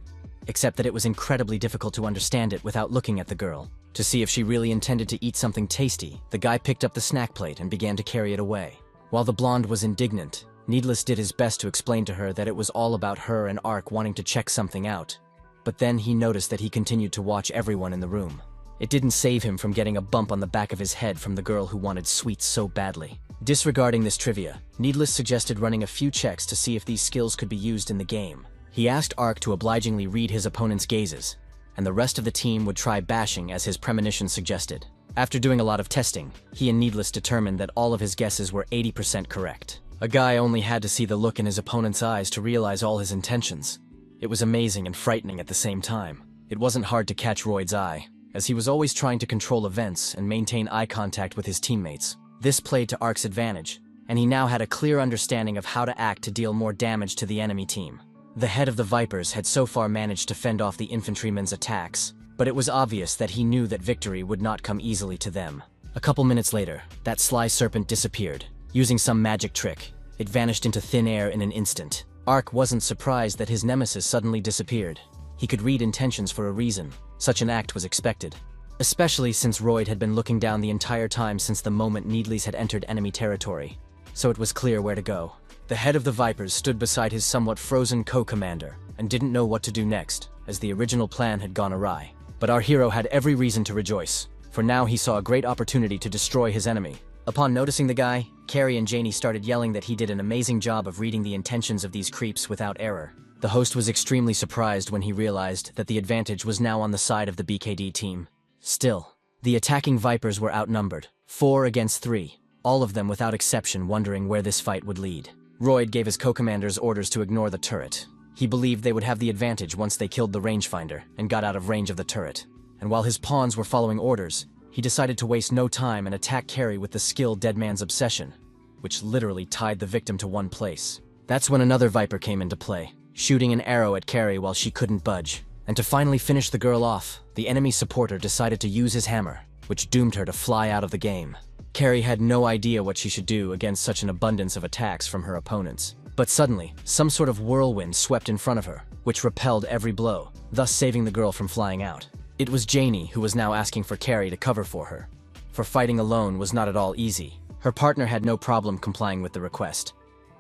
except that it was incredibly difficult to understand it without looking at the girl. To see if she really intended to eat something tasty, the guy picked up the snack plate and began to carry it away. While the blonde was indignant, Needless did his best to explain to her that it was all about her and Ark wanting to check something out. But then he noticed that he continued to watch everyone in the room. It didn't save him from getting a bump on the back of his head from the girl who wanted sweets so badly. Disregarding this trivia, Needless suggested running a few checks to see if these skills could be used in the game. He asked Ark to obligingly read his opponent's gazes, and the rest of the team would try bashing as his premonition suggested. After doing a lot of testing, he and Needless determined that all of his guesses were 80% correct. A guy only had to see the look in his opponent's eyes to realize all his intentions. It was amazing and frightening at the same time. It wasn't hard to catch Royd's eye. as he was always trying to control events and maintain eye contact with his teammates. This played to Ark's advantage, and he now had a clear understanding of how to act to deal more damage to the enemy team. The head of the Vipers had so far managed to fend off the infantrymen's attacks, but it was obvious that he knew that victory would not come easily to them. A couple minutes later, that sly serpent disappeared. Using some magic trick, it vanished into thin air in an instant. Ark wasn't surprised that his nemesis suddenly disappeared. He could read intentions for a reason. Such an act was expected, especially since Royd had been looking down the entire time since the moment Needles had entered enemy territory, so it was clear where to go. The head of the Vipers stood beside his somewhat frozen co-commander and didn't know what to do next, as the original plan had gone awry. But our hero had every reason to rejoice, for now he saw a great opportunity to destroy his enemy. Upon noticing the guy, Carrie and Janie started yelling that he did an amazing job of reading the intentions of these creeps without error. The host was extremely surprised when he realized that the advantage was now on the side of the BKD team. Still, the attacking Vipers were outnumbered, 4 against 3, all of them without exception wondering where this fight would lead. Royd gave his co-commanders orders to ignore the turret. He believed they would have the advantage once they killed the rangefinder and got out of range of the turret. And while his pawns were following orders, he decided to waste no time and attack Carrie with the skill Dead Man's Obsession, which literally tied the victim to one place. That's when another Viper came into play, shooting an arrow at Carrie while she couldn't budge. And to finally finish the girl off, the enemy supporter decided to use his hammer, which doomed her to fly out of the game. Carrie had no idea what she should do against such an abundance of attacks from her opponents. But suddenly, some sort of whirlwind swept in front of her, which repelled every blow, thus saving the girl from flying out. It was Janie who was now asking for Carrie to cover for her. For fighting alone was not at all easy. Her partner had no problem complying with the request,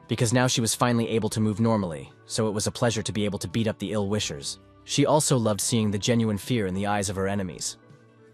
because now she was finally able to move normally, so it was a pleasure to be able to beat up the ill-wishers. She also loved seeing the genuine fear in the eyes of her enemies.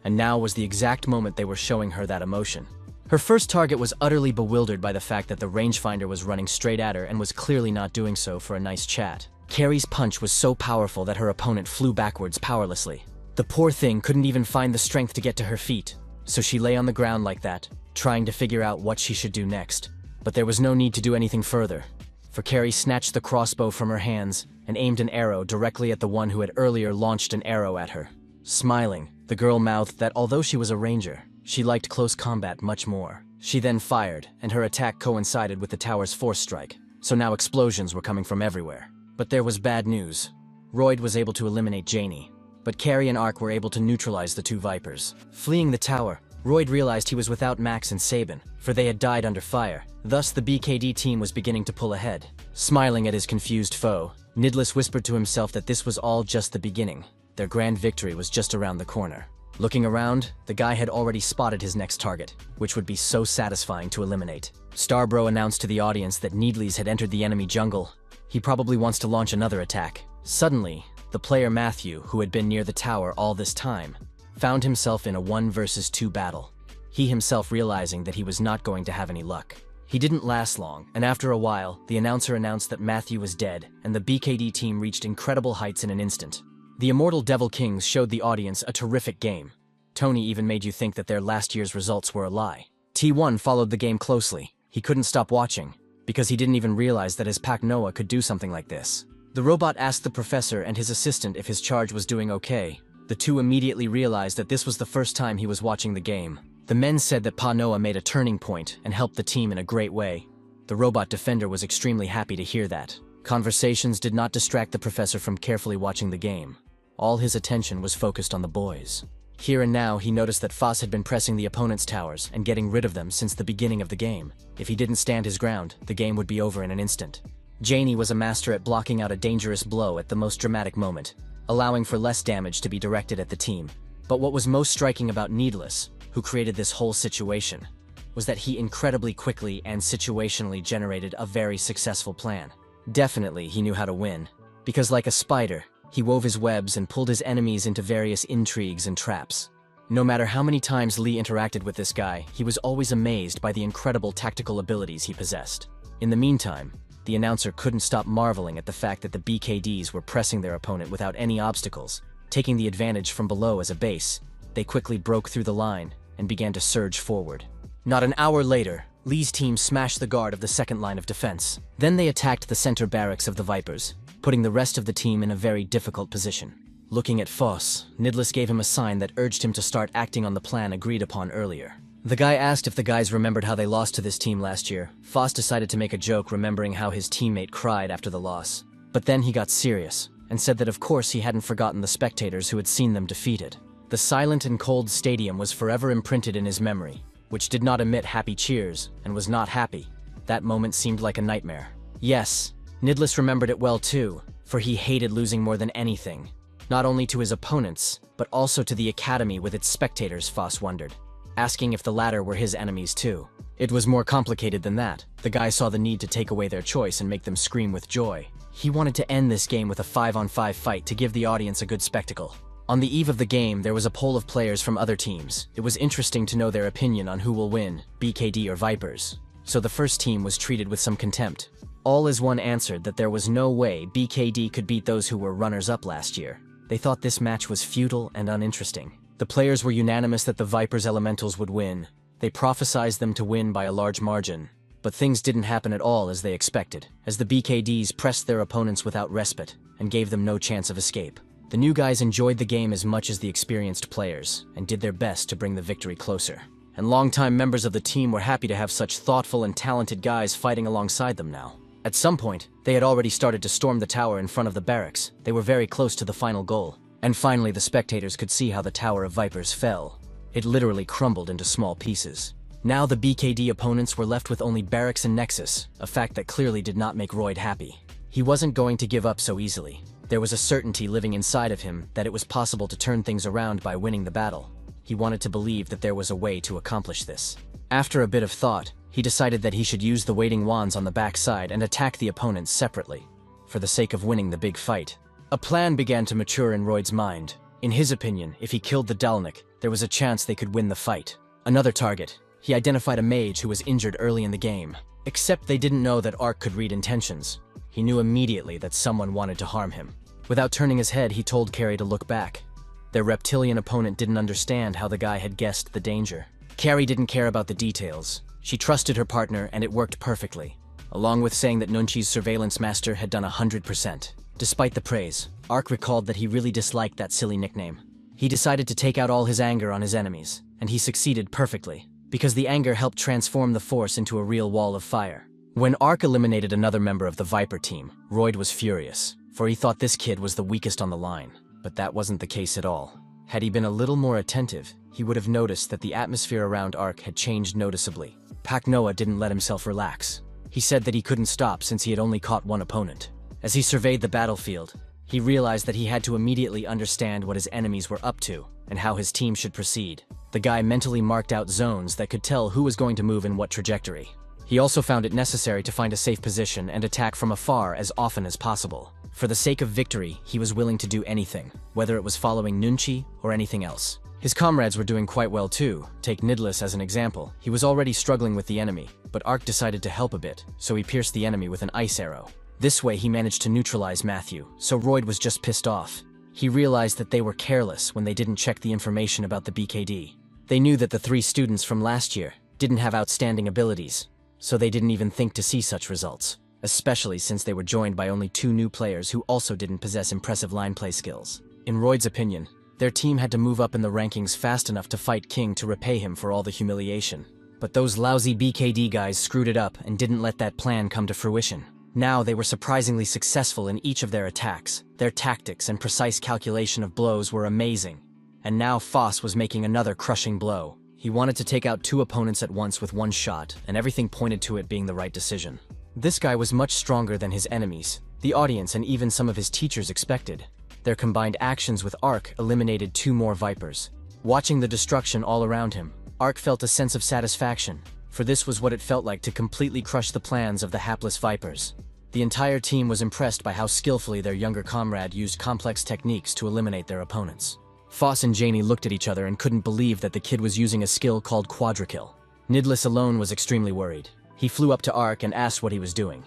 And now was the exact moment they were showing her that emotion. Her first target was utterly bewildered by the fact that the rangefinder was running straight at her and was clearly not doing so for a nice chat. Carrie's punch was so powerful that her opponent flew backwards powerlessly. The poor thing couldn't even find the strength to get to her feet, so she lay on the ground like that, trying to figure out what she should do next. But there was no need to do anything further, for Carrie snatched the crossbow from her hands and aimed an arrow directly at the one who had earlier launched an arrow at her. Smiling, the girl mouthed that although she was a ranger, she liked close combat much more. She then fired, and her attack coincided with the tower's force strike, so now explosions were coming from everywhere. But there was bad news. Royd was able to eliminate Janie, but Carrie and Ark were able to neutralize the two Vipers. Fleeing the tower, Royd realized he was without Max and Sabin, for they had died under fire. Thus the BKD team was beginning to pull ahead. Smiling at his confused foe, Nidlis whispered to himself that this was all just the beginning. Their grand victory was just around the corner. Looking around, the guy had already spotted his next target, which would be so satisfying to eliminate. Starbro announced to the audience that Needles had entered the enemy jungle. He probably wants to launch another attack. Suddenly, the player Matthew, who had been near the tower all this time, found himself in a 1 versus 2 battle. He himself realizing that he was not going to have any luck. He didn't last long, and after a while, the announcer announced that Matthew was dead, and the BKD team reached incredible heights in an instant. The Immortal Devil Kings showed the audience a terrific game. Tony even made you think that their last year's results were a lie. T1 followed the game closely. He couldn't stop watching, because he didn't even realize that his pack Noah could do something like this. The robot asked the professor and his assistant if his charge was doing okay. The two immediately realized that this was the first time he was watching the game. The men said that Pa Noah made a turning point and helped the team in a great way. The robot defender was extremely happy to hear that. Conversations did not distract the professor from carefully watching the game. All his attention was focused on the boys. Here and now, he noticed that Foss had been pressing the opponent's towers and getting rid of them since the beginning of the game. If he didn't stand his ground, the game would be over in an instant. Janie was a master at blocking out a dangerous blow at the most dramatic moment, allowing for less damage to be directed at the team. But what was most striking about Needless, who created this whole situation, was that he incredibly quickly and situationally generated a very successful plan. Definitely, he knew how to win, because like a spider, he wove his webs and pulled his enemies into various intrigues and traps. No matter how many times Lee interacted with this guy, he was always amazed by the incredible tactical abilities he possessed. In the meantime, the announcer couldn't stop marveling at the fact that the BKDs were pressing their opponent without any obstacles. Taking the advantage from below as a base, they quickly broke through the line and began to surge forward. Not an hour later, Lee's team smashed the guard of the second line of defense. Then they attacked the center barracks of the Vipers, putting the rest of the team in a very difficult position. Looking at Foss, Nidlis gave him a sign that urged him to start acting on the plan agreed upon earlier. The guy asked if the guys remembered how they lost to this team last year. Foss decided to make a joke remembering how his teammate cried after the loss. But then he got serious, and said that of course he hadn't forgotten the spectators who had seen them defeated. The silent and cold stadium was forever imprinted in his memory, which did not emit happy cheers, and was not happy. That moment seemed like a nightmare. Yes, Nidlis remembered it well too, for he hated losing more than anything. Not only to his opponents, but also to the academy with its spectators, Foss wondered, asking if the latter were his enemies too. It was more complicated than that. The guy saw the need to take away their choice and make them scream with joy. He wanted to end this game with a 5-on-5 fight to give the audience a good spectacle. On the eve of the game, there was a poll of players from other teams. It was interesting to know their opinion on who will win, BKD or Vipers. So the first team was treated with some contempt. All as one answered that there was no way BKD could beat those who were runners-up last year. They thought this match was futile and uninteresting. The players were unanimous that the Vipers Elementals would win. They prophesized them to win by a large margin. But things didn't happen at all as they expected, as the BKDs pressed their opponents without respite and gave them no chance of escape. The new guys enjoyed the game as much as the experienced players and did their best to bring the victory closer. And longtime members of the team were happy to have such thoughtful and talented guys fighting alongside them now. At some point, they had already started to storm the tower in front of the barracks. They were very close to the final goal. And finally, the spectators could see how the Tower of Vipers fell. It literally crumbled into small pieces. Now the BKD opponents were left with only Barracks and Nexus, a fact that clearly did not make Royd happy. He wasn't going to give up so easily. There was a certainty living inside of him that it was possible to turn things around by winning the battle. He wanted to believe that there was a way to accomplish this. After a bit of thought, he decided that he should use the waiting wands on the backside and attack the opponents separately, for the sake of winning the big fight. A plan began to mature in Royd's mind. In his opinion, if he killed the Dalnik, there was a chance they could win the fight. Another target. He identified a mage who was injured early in the game. Except they didn't know that Ark could read intentions. He knew immediately that someone wanted to harm him. Without turning his head, he told Carrie to look back. Their reptilian opponent didn't understand how the guy had guessed the danger. Carrie didn't care about the details. She trusted her partner and it worked perfectly, along with saying that Nunchi's surveillance master had done 100%. Despite the praise, Ark recalled that he really disliked that silly nickname. He decided to take out all his anger on his enemies, and he succeeded perfectly, because the anger helped transform the force into a real wall of fire. When Ark eliminated another member of the Viper team, Royd was furious, for he thought this kid was the weakest on the line. But that wasn't the case at all. Had he been a little more attentive, he would have noticed that the atmosphere around Ark had changed noticeably. Pak Noah didn't let himself relax. He said that he couldn't stop since he had only caught one opponent. As he surveyed the battlefield, he realized that he had to immediately understand what his enemies were up to and how his team should proceed. The guy mentally marked out zones that could tell who was going to move in what trajectory. He also found it necessary to find a safe position and attack from afar as often as possible. For the sake of victory, he was willing to do anything, whether it was following Nunchi or anything else. His comrades were doing quite well too. Take Nidlis as an example. He was already struggling with the enemy, but Ark decided to help a bit, so he pierced the enemy with an ice arrow. This way he managed to neutralize Matthew, so Royd was just pissed off. He realized that they were careless when they didn't check the information about the BKD. They knew that the 3 students from last year didn't have outstanding abilities, so they didn't even think to see such results, especially since they were joined by only 2 new players who also didn't possess impressive line play skills. In Royd's opinion, their team had to move up in the rankings fast enough to fight King to repay him for all the humiliation. But those lousy BKD guys screwed it up and didn't let that plan come to fruition. Now they were surprisingly successful in each of their attacks. Their tactics and precise calculation of blows were amazing. And now Foss was making another crushing blow. He wanted to take out 2 opponents at once with one shot, and everything pointed to it being the right decision. This guy was much stronger than his enemies, the audience and even some of his teachers expected. Their combined actions with Ark eliminated 2 more Vipers. Watching the destruction all around him, Ark felt a sense of satisfaction, for this was what it felt like to completely crush the plans of the hapless Vipers. The entire team was impressed by how skillfully their younger comrade used complex techniques to eliminate their opponents. Foss and Janie looked at each other and couldn't believe that the kid was using a skill called Quadrakill. Nidlis alone was extremely worried. He flew up to Ark and asked what he was doing.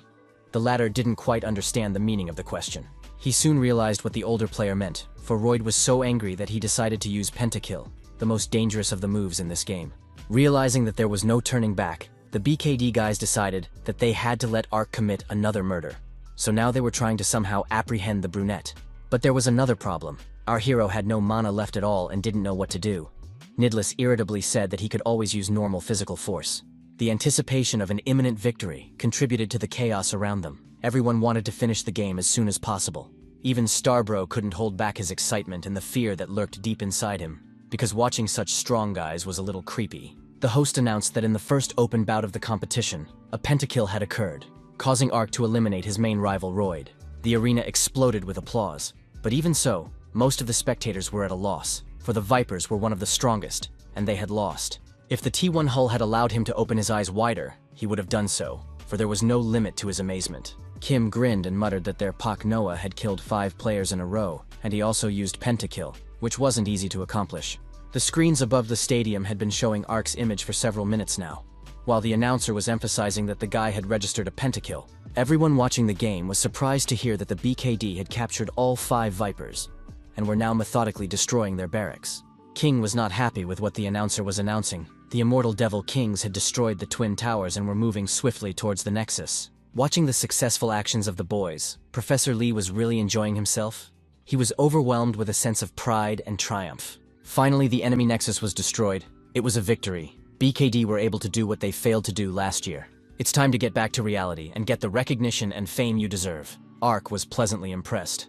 The latter didn't quite understand the meaning of the question. He soon realized what the older player meant, for Royd was so angry that he decided to use Pentakill, the most dangerous of the moves in this game. Realizing that there was no turning back, the BKD guys decided that they had to let Ark commit another murder. So now they were trying to somehow apprehend the brunette. But there was another problem. Our hero had no mana left at all and didn't know what to do. Nidless irritably said that he could always use normal physical force. The anticipation of an imminent victory contributed to the chaos around them. Everyone wanted to finish the game as soon as possible. Even Starbro couldn't hold back his excitement and the fear that lurked deep inside him, because watching such strong guys was a little creepy. The host announced that in the first open bout of the competition, a pentakill had occurred, causing Ark to eliminate his main rival Royd. The arena exploded with applause, but even so, most of the spectators were at a loss, for the Vipers were one of the strongest, and they had lost. If the T1 hull had allowed him to open his eyes wider, he would have done so, for there was no limit to his amazement. Kim grinned and muttered that their Pak Noah had killed 5 players in a row, and he also used pentakill, which wasn't easy to accomplish. The screens above the stadium had been showing Ark's image for several minutes now. While the announcer was emphasizing that the guy had registered a pentakill, everyone watching the game was surprised to hear that the BKD had captured all 5 Vipers, and were now methodically destroying their barracks. King was not happy with what the announcer was announcing. The Immortal Devil Kings had destroyed the Twin Towers and were moving swiftly towards the Nexus. Watching the successful actions of the boys, Professor Lee was really enjoying himself. He was overwhelmed with a sense of pride and triumph. Finally, the enemy Nexus was destroyed. It was a victory. BKD were able to do what they failed to do last year. It's time to get back to reality and get the recognition and fame you deserve. Ark was pleasantly impressed.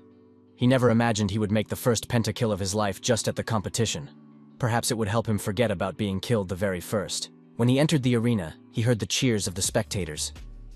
He never imagined he would make the first pentakill of his life just at the competition. Perhaps it would help him forget about being killed the very first. When he entered the arena, he heard the cheers of the spectators.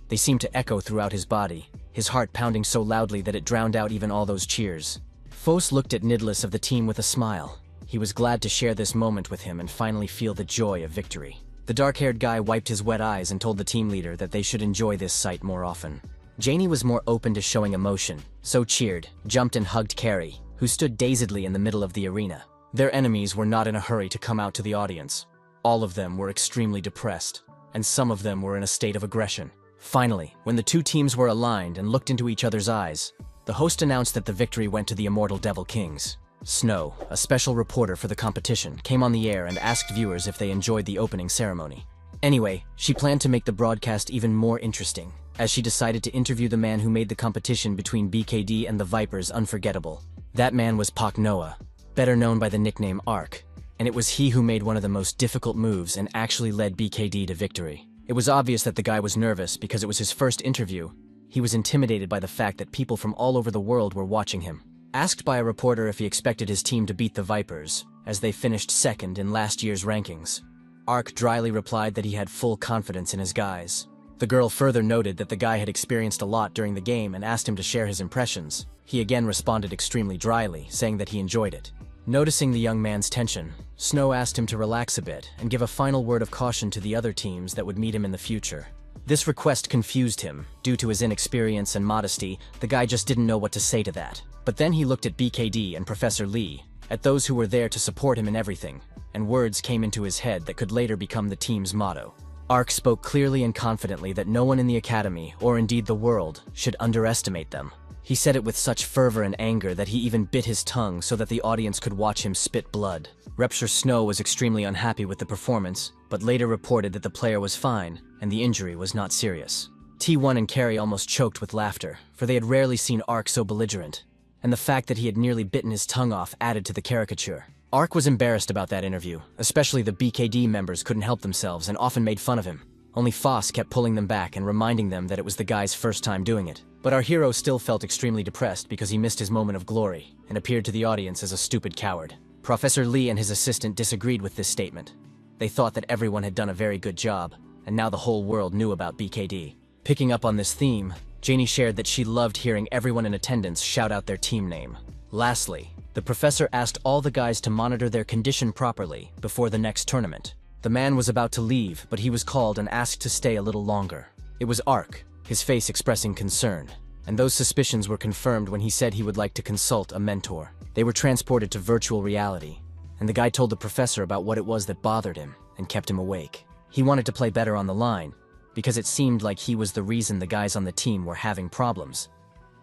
They seemed to echo throughout his body, his heart pounding so loudly that it drowned out even all those cheers. Fos looked at Nidless of the team with a smile. He was glad to share this moment with him and finally feel the joy of victory. The dark-haired guy wiped his wet eyes and told the team leader that they should enjoy this sight more often. Janie was more open to showing emotion, so cheered, jumped and hugged Carrie, who stood dazedly in the middle of the arena. Their enemies were not in a hurry to come out to the audience. All of them were extremely depressed, and some of them were in a state of aggression. Finally, when the two teams were aligned and looked into each other's eyes, the host announced that the victory went to the Immortal Devil Kings. Snow, a special reporter for the competition, came on the air and asked viewers if they enjoyed the opening ceremony. Anyway, she planned to make the broadcast even more interesting, as she decided to interview the man who made the competition between BKD and the Vipers unforgettable. That man was Pak Noah, better known by the nickname Ark, and it was he who made one of the most difficult moves and actually led BKD to victory. It was obvious that the guy was nervous because it was his first interview. He was intimidated by the fact that people from all over the world were watching him. Asked by a reporter if he expected his team to beat the Vipers, as they finished second in last year's rankings, Ark dryly replied that he had full confidence in his guys. The girl further noted that the guy had experienced a lot during the game and asked him to share his impressions. He again responded extremely dryly, saying that he enjoyed it. Noticing the young man's tension, Snow asked him to relax a bit and give a final word of caution to the other teams that would meet him in the future. This request confused him. Due to his inexperience and modesty, the guy just didn't know what to say to that. But then he looked at BKD and Professor Lee, at those who were there to support him in everything, and words came into his head that could later become the team's motto. Ark spoke clearly and confidently that no one in the academy, or indeed the world, should underestimate them. He said it with such fervor and anger that he even bit his tongue so that the audience could watch him spit blood. Repture Snow was extremely unhappy with the performance, but later reported that the player was fine, and the injury was not serious. T1 and Carrie almost choked with laughter, for they had rarely seen Ark so belligerent, and the fact that he had nearly bitten his tongue off added to the caricature. Ark was embarrassed about that interview, especially the BKD members couldn't help themselves and often made fun of him. Only Foss kept pulling them back and reminding them that it was the guy's first time doing it. But our hero still felt extremely depressed because he missed his moment of glory and appeared to the audience as a stupid coward. Professor Lee and his assistant disagreed with this statement. They thought that everyone had done a very good job, and now the whole world knew about BKD. Picking up on this theme, Janie shared that she loved hearing everyone in attendance shout out their team name. Lastly, the professor asked all the guys to monitor their condition properly before the next tournament. The man was about to leave, but he was called and asked to stay a little longer. It was Ark, his face expressing concern, and those suspicions were confirmed when he said he would like to consult a mentor. They were transported to virtual reality, and the guy told the professor about what it was that bothered him and kept him awake. He wanted to play better on the line, because it seemed like he was the reason the guys on the team were having problems.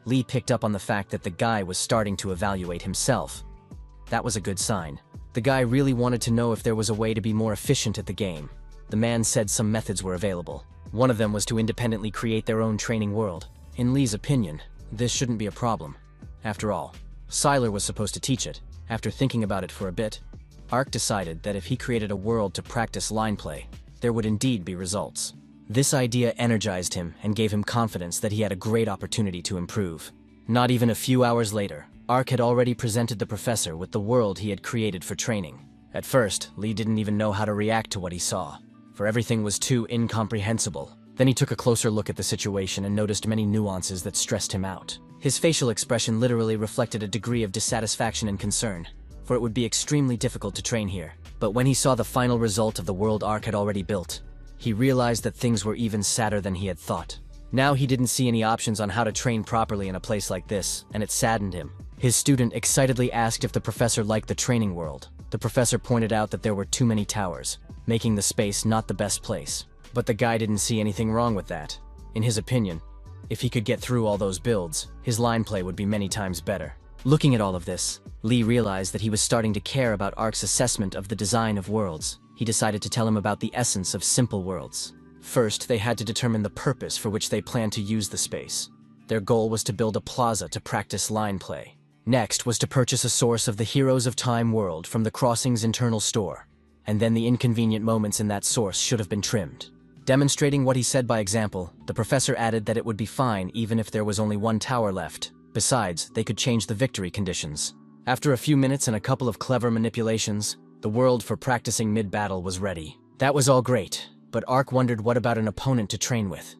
Lee picked up on the fact that the guy was starting to evaluate himself. That was a good sign. The guy really wanted to know if there was a way to be more efficient at the game. The man said some methods were available. One of them was to independently create their own training world. In Lee's opinion, this shouldn't be a problem. After all, Siler was supposed to teach it. After thinking about it for a bit, Ark decided that if he created a world to practice line play, there would indeed be results. This idea energized him and gave him confidence that he had a great opportunity to improve. Not even a few hours later, Ark had already presented the professor with the world he had created for training. At first, Lee didn't even know how to react to what he saw, for everything was too incomprehensible. Then he took a closer look at the situation and noticed many nuances that stressed him out. His facial expression literally reflected a degree of dissatisfaction and concern, for it would be extremely difficult to train here. But when he saw the final result of the world Ark had already built, he realized that things were even sadder than he had thought. Now he didn't see any options on how to train properly in a place like this, and it saddened him. His student excitedly asked if the professor liked the training world. The professor pointed out that there were too many towers, making the space not the best place. But the guy didn't see anything wrong with that. In his opinion, if he could get through all those builds, his line play would be many times better. Looking at all of this, Lee realized that he was starting to care about Ark's assessment of the design of worlds. He decided to tell him about the essence of simple worlds. First, they had to determine the purpose for which they planned to use the space. Their goal was to build a plaza to practice line play. Next was to purchase a source of the Heroes of Time world from the Crossing's internal store, and then the inconvenient moments in that source should have been trimmed. Demonstrating what he said by example, the professor added that it would be fine even if there was only one tower left. Besides, they could change the victory conditions. After a few minutes and a couple of clever manipulations, the world for practicing mid-battle was ready. That was all great, but Ark wondered what about an opponent to train with.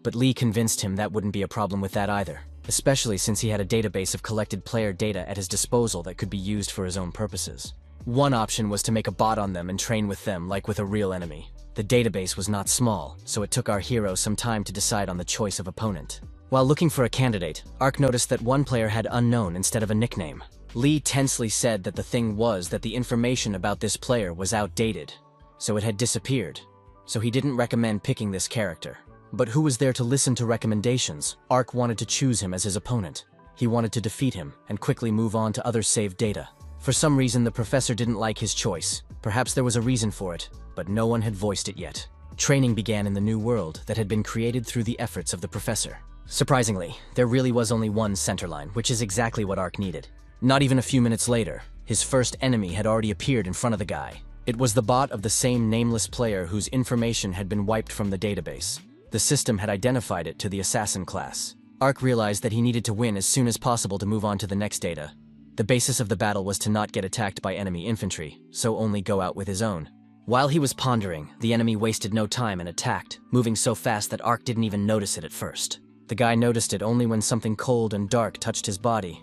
But Lee convinced him that wouldn't be a problem with that either, especially since he had a database of collected player data at his disposal that could be used for his own purposes. One option was to make a bot on them and train with them like with a real enemy. The database was not small, so it took our hero some time to decide on the choice of opponent. While looking for a candidate, Ark noticed that one player had unknown instead of a nickname. Lee tensely said that the thing was that the information about this player was outdated, so it had disappeared. So he didn't recommend picking this character. But who was there to listen to recommendations? Ark wanted to choose him as his opponent. He wanted to defeat him and quickly move on to other saved data. For some reason, the professor didn't like his choice. Perhaps there was a reason for it, but no one had voiced it yet. Training began in the new world that had been created through the efforts of the professor. Surprisingly, there really was only one centerline, which is exactly what Ark needed. Not even a few minutes later, his first enemy had already appeared in front of the guy. It was the bot of the same nameless player whose information had been wiped from the database. The system had identified it to the assassin class. Ark realized that he needed to win as soon as possible to move on to the next data. The basis of the battle was to not get attacked by enemy infantry, so only go out with his own. While he was pondering, the enemy wasted no time and attacked, moving so fast that Ark didn't even notice it at first. The guy noticed it only when something cold and dark touched his body.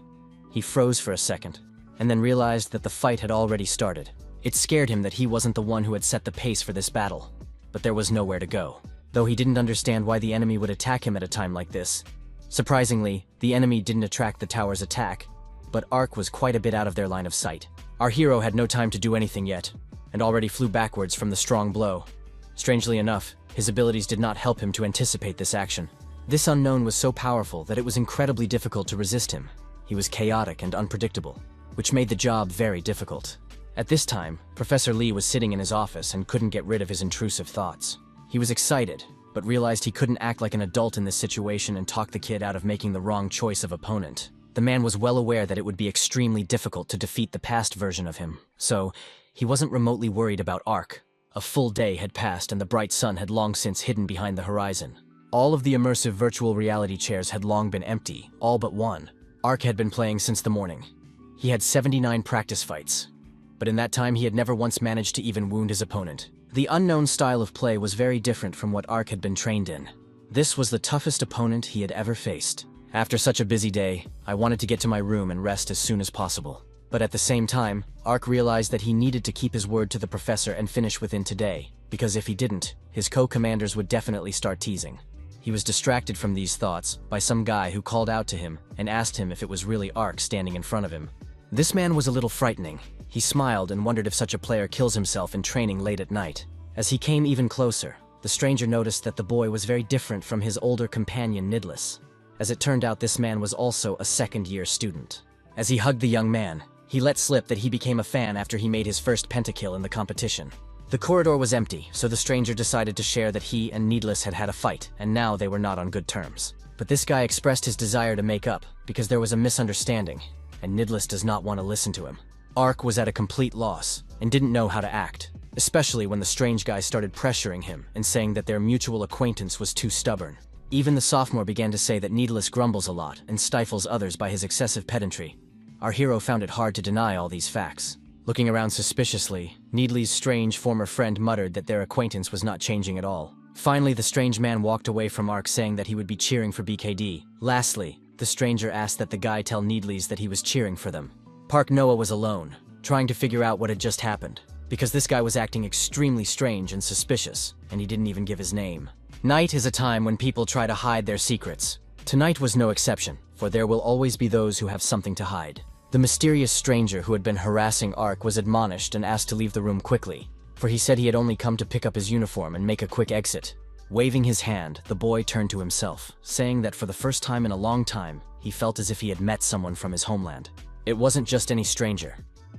He froze for a second, and then realized that the fight had already started. It scared him that he wasn't the one who had set the pace for this battle, but there was nowhere to go. Though he didn't understand why the enemy would attack him at a time like this. Surprisingly, the enemy didn't attract the tower's attack, but Ark was quite a bit out of their line of sight. Our hero had no time to do anything yet, and already flew backwards from the strong blow. Strangely enough, his abilities did not help him to anticipate this action. This unknown was so powerful that it was incredibly difficult to resist him. He was chaotic and unpredictable, which made the job very difficult. At this time, Professor Lee was sitting in his office and couldn't get rid of his intrusive thoughts. He was excited, but realized he couldn't act like an adult in this situation and talk the kid out of making the wrong choice of opponent. The man was well aware that it would be extremely difficult to defeat the past version of him, so he wasn't remotely worried about Ark. A full day had passed and the bright sun had long since hidden behind the horizon. All of the immersive virtual reality chairs had long been empty, all but one. Ark had been playing since the morning. He had 79 practice fights, but in that time he had never once managed to even wound his opponent. The unknown style of play was very different from what Ark had been trained in. This was the toughest opponent he had ever faced. After such a busy day, I wanted to get to my room and rest as soon as possible. But at the same time, Ark realized that he needed to keep his word to the professor and finish within today, because if he didn't, his co-commanders would definitely start teasing. He was distracted from these thoughts by some guy who called out to him and asked him if it was really Ark standing in front of him. This man was a little frightening. He smiled and wondered if such a player kills himself in training late at night. As he came even closer, the stranger noticed that the boy was very different from his older companion Nidless. As it turned out, this man was also a second-year student. As he hugged the young man, he let slip that he became a fan after he made his first pentakill in the competition. The corridor was empty, so the stranger decided to share that he and Needless had had a fight, and now they were not on good terms. But this guy expressed his desire to make up, because there was a misunderstanding. and Nidless does not want to listen to him. Ark was at a complete loss and didn't know how to act, especially when the strange guy started pressuring him and saying that their mutual acquaintance was too stubborn. Even the sophomore began to say that Needless grumbles a lot and stifles others by his excessive pedantry. Our hero found it hard to deny all these facts. Looking around suspiciously, Needley's strange former friend muttered that their acquaintance was not changing at all. Finally, the strange man walked away from Ark saying that he would be cheering for BKD. Lastly, the stranger asked that the guy tell Needleys that he was cheering for them. Park Noah was alone, trying to figure out what had just happened, because this guy was acting extremely strange and suspicious, and he didn't even give his name. Night is a time when people try to hide their secrets. Tonight was no exception, for there will always be those who have something to hide. The mysterious stranger who had been harassing Ark was admonished and asked to leave the room quickly, for he said he had only come to pick up his uniform and make a quick exit. Waving his hand, the boy turned to himself, saying that for the first time in a long time, he felt as if he had met someone from his homeland. It wasn't just any stranger.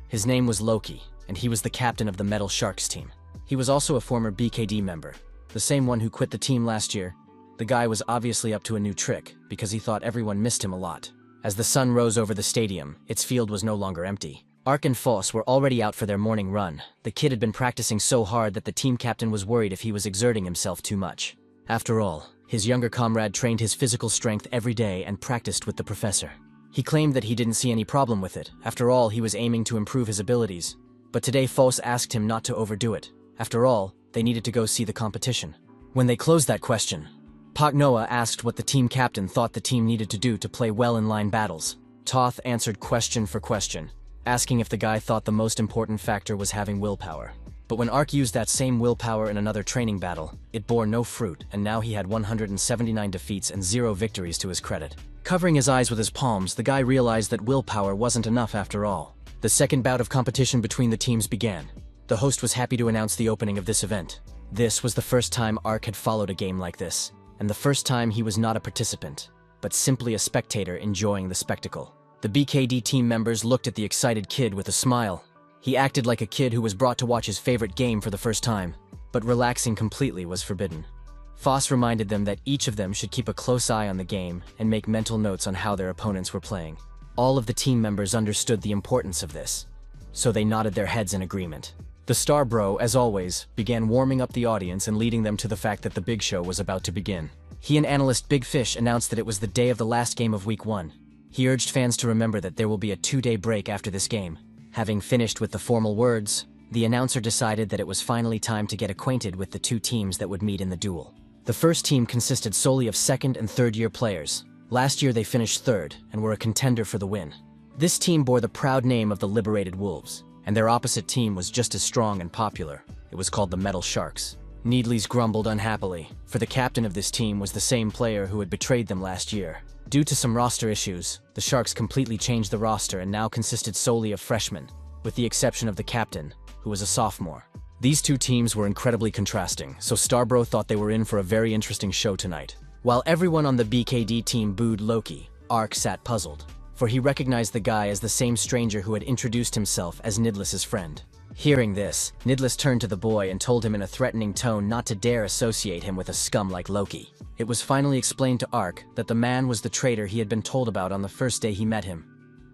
His name was Loki, and he was the captain of the Metal Sharks team. He was also a former BKD member, the same one who quit the team last year. The guy was obviously up to a new trick, because he thought everyone missed him a lot. As the sun rose over the stadium, its field was no longer empty. Ark and Foss were already out for their morning run. The kid had been practicing so hard that the team captain was worried if he was exerting himself too much. After all, his younger comrade trained his physical strength every day and practiced with the professor. He claimed that he didn't see any problem with it. After all, he was aiming to improve his abilities. But today Foss asked him not to overdo it. After all, they needed to go see the competition. When they closed that question, Park Noah asked what the team captain thought the team needed to do to play well in line battles. Toth answered question for question, asking if the guy thought the most important factor was having willpower. But when Ark used that same willpower in another training battle, it bore no fruit, and now he had 179 defeats and 0 victories to his credit. Covering his eyes with his palms, the guy realized that willpower wasn't enough after all. The second bout of competition between the teams began. The host was happy to announce the opening of this event. This was the first time Ark had followed a game like this, and the first time he was not a participant, but simply a spectator enjoying the spectacle. The BKD team members looked at the excited kid with a smile. He acted like a kid who was brought to watch his favorite game for the first time, but relaxing completely was forbidden. Foss reminded them that each of them should keep a close eye on the game and make mental notes on how their opponents were playing. All of the team members understood the importance of this, so they nodded their heads in agreement. The Star Bro, as always, began warming up the audience and leading them to the fact that the big show was about to begin. He and analyst Big Fish announced that it was the day of the last game of Week 1. He urged fans to remember that there will be a 2-day break after this game. Having finished with the formal words, the announcer decided that it was finally time to get acquainted with the 2 teams that would meet in the duel. The first team consisted solely of second and third year players. Last year they finished third and were a contender for the win. This team bore the proud name of the Liberated Wolves, and their opposite team was just as strong and popular. It was called the Metal Sharks. Needleys grumbled unhappily, for the captain of this team was the same player who had betrayed them last year. Due to some roster issues, the Sharks completely changed the roster and now consisted solely of freshmen, with the exception of the captain, who was a sophomore. These 2 teams were incredibly contrasting, so Starbro thought they were in for a very interesting show tonight. While everyone on the BKD team booed Loki, Ark sat puzzled, for he recognized the guy as the same stranger who had introduced himself as Nidless's friend. Hearing this, Nidless turned to the boy and told him in a threatening tone not to dare associate him with a scum like Loki. It was finally explained to Ark that the man was the traitor he had been told about on the first day he met him.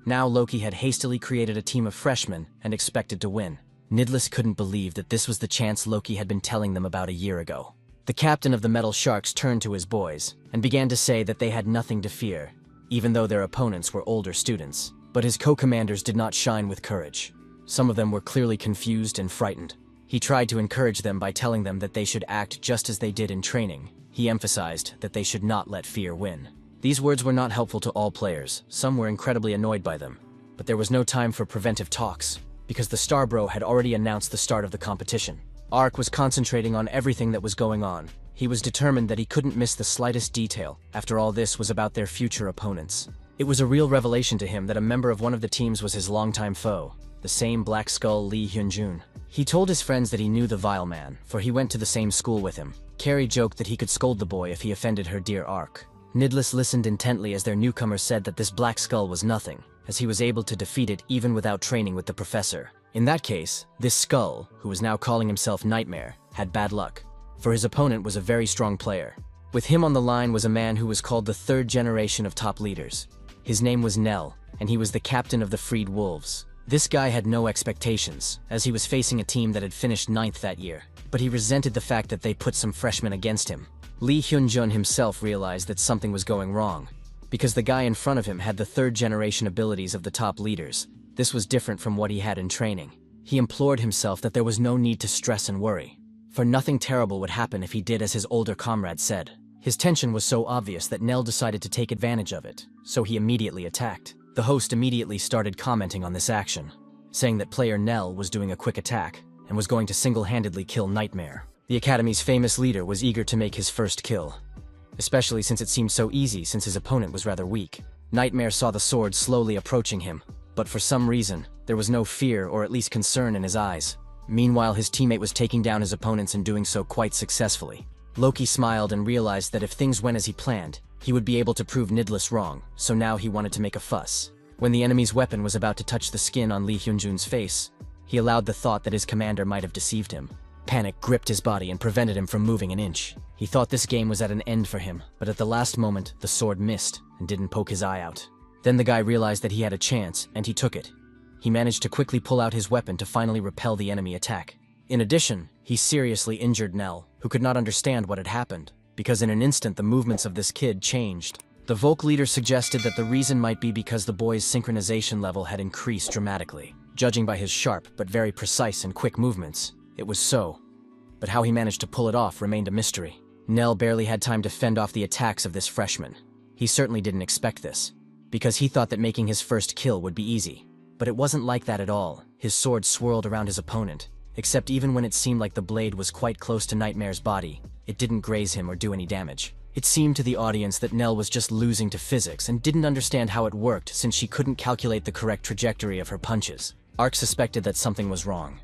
Now Loki had hastily created a team of freshmen and expected to win. Nidless couldn't believe that this was the chance Loki had been telling them about a year ago. The captain of the Metal Sharks turned to his boys and began to say that they had nothing to fear, even though their opponents were older students. But his co-commanders did not shine with courage. Some of them were clearly confused and frightened. He tried to encourage them by telling them that they should act just as they did in training. He emphasized that they should not let fear win. These words were not helpful to all players. Some were incredibly annoyed by them. But there was no time for preventive talks, because the Starbro had already announced the start of the competition. Ark was concentrating on everything that was going on. He was determined that he couldn't miss the slightest detail. After all, this was about their future opponents. It was a real revelation to him that a member of one of the teams was his longtime foe, the same Black Skull Lee Hyunjun. He told his friends that he knew the vile man, for he went to the same school with him. Carrie joked that he could scold the boy if he offended her dear Ark. Nidless listened intently as their newcomer said that this Black Skull was nothing, as he was able to defeat it even without training with the professor. In that case, this Skull, who was now calling himself Nightmare, had bad luck, for his opponent was a very strong player. With him on the line was a man who was called the 3rd generation of top leaders. His name was Nell, and he was the captain of the Freed Wolves. This guy had no expectations, as he was facing a team that had finished 9th that year, but he resented the fact that they put some freshmen against him. Lee Hyun-jun himself realized that something was going wrong, because the guy in front of him had the 3rd-generation abilities of the top leaders. This was different from what he had in training. He implored himself that there was no need to stress and worry, for nothing terrible would happen if he did as his older comrade said. His tension was so obvious that Nell decided to take advantage of it, so he immediately attacked. The host immediately started commenting on this action, saying that player Nell was doing a quick attack and was going to single-handedly kill Nightmare. The Academy's famous leader was eager to make his first kill, especially since it seemed so easy since his opponent was rather weak. Nightmare saw the sword slowly approaching him, but for some reason, there was no fear or at least concern in his eyes. Meanwhile, his teammate was taking down his opponents and doing so quite successfully. Loki smiled and realized that if things went as he planned, he would be able to prove Nidless wrong, so now he wanted to make a fuss. When the enemy's weapon was about to touch the skin on Lee Hyun-jun's face, he allowed the thought that his commander might have deceived him. Panic gripped his body and prevented him from moving an inch. He thought this game was at an end for him, but at the last moment, the sword missed and didn't poke his eye out. Then the guy realized that he had a chance, and he took it. He managed to quickly pull out his weapon to finally repel the enemy attack. In addition, he seriously injured Nell, who could not understand what had happened, because in an instant the movements of this kid changed. The Volk leader suggested that the reason might be because the boy's synchronization level had increased dramatically. Judging by his sharp but very precise and quick movements, it was so. But how he managed to pull it off remained a mystery. Nell barely had time to fend off the attacks of this freshman. He certainly didn't expect this, because he thought that making his first kill would be easy. But it wasn't like that at all. His sword swirled around his opponent, except even when it seemed like the blade was quite close to Nightmare's body, it didn't graze him or do any damage. It seemed to the audience that Nell was just losing to physics and didn't understand how it worked since she couldn't calculate the correct trajectory of her punches. Ark suspected that something was wrong,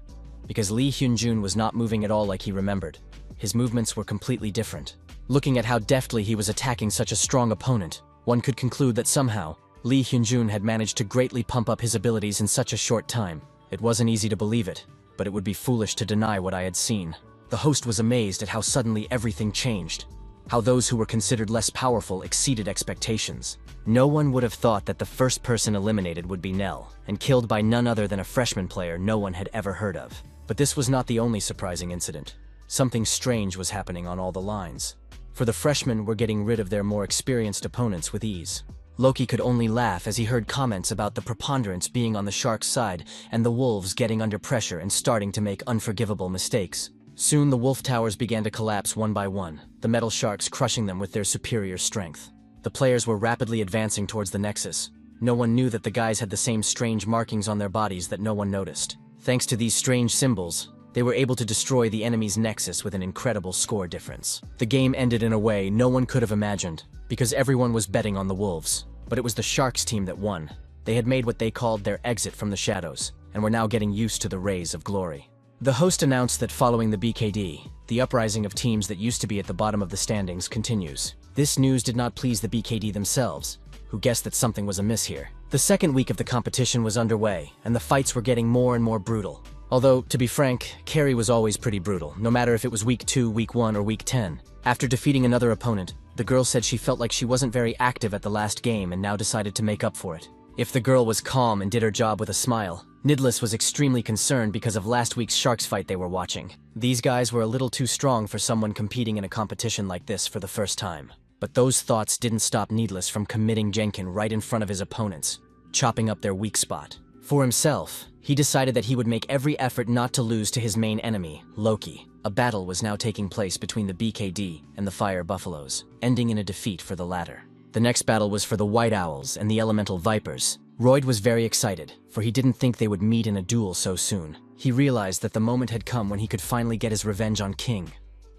because Lee Hyun-jun was not moving at all like he remembered. His movements were completely different. Looking at how deftly he was attacking such a strong opponent, one could conclude that somehow, Lee Hyun-jun had managed to greatly pump up his abilities in such a short time. It wasn't easy to believe it, but it would be foolish to deny what I had seen. The host was amazed at how suddenly everything changed, how those who were considered less powerful exceeded expectations. No one would have thought that the first person eliminated would be Nell, and killed by none other than a freshman player no one had ever heard of. But this was not the only surprising incident. Something strange was happening on all the lines. For the freshmen were getting rid of their more experienced opponents with ease. Loki could only laugh as he heard comments about the preponderance being on the Sharks' side and the Wolves getting under pressure and starting to make unforgivable mistakes. Soon the Wolf Towers began to collapse one by one, the Metal Sharks crushing them with their superior strength. The players were rapidly advancing towards the Nexus. No one knew that the guys had the same strange markings on their bodies that no one noticed. Thanks to these strange symbols, they were able to destroy the enemy's Nexus with an incredible score difference. The game ended in a way no one could have imagined, because everyone was betting on the Wolves. But it was the Sharks team that won. They had made what they called their exit from the shadows, and were now getting used to the rays of glory. The host announced that following the BKD, the uprising of teams that used to be at the bottom of the standings continues. This news did not please the BKD themselves, who guessed that something was amiss here. The second week of the competition was underway, and the fights were getting more and more brutal. Although, to be frank, Carrie was always pretty brutal, no matter if it was week 2, week 1, or week 10. After defeating another opponent, the girl said she felt like she wasn't very active at the last game and now decided to make up for it. If the girl was calm and did her job with a smile, Nidless was extremely concerned because of last week's Sharks fight they were watching. These guys were a little too strong for someone competing in a competition like this for the first time. But those thoughts didn't stop Needless from committing Jenkin right in front of his opponents, chopping up their weak spot. For himself, he decided that he would make every effort not to lose to his main enemy, Loki. A battle was now taking place between the BKD and the Fire Buffaloes, ending in a defeat for the latter. The next battle was for the White Owls and the Elemental Vipers. Royd was very excited, for he didn't think they would meet in a duel so soon. He realized that the moment had come when he could finally get his revenge on King,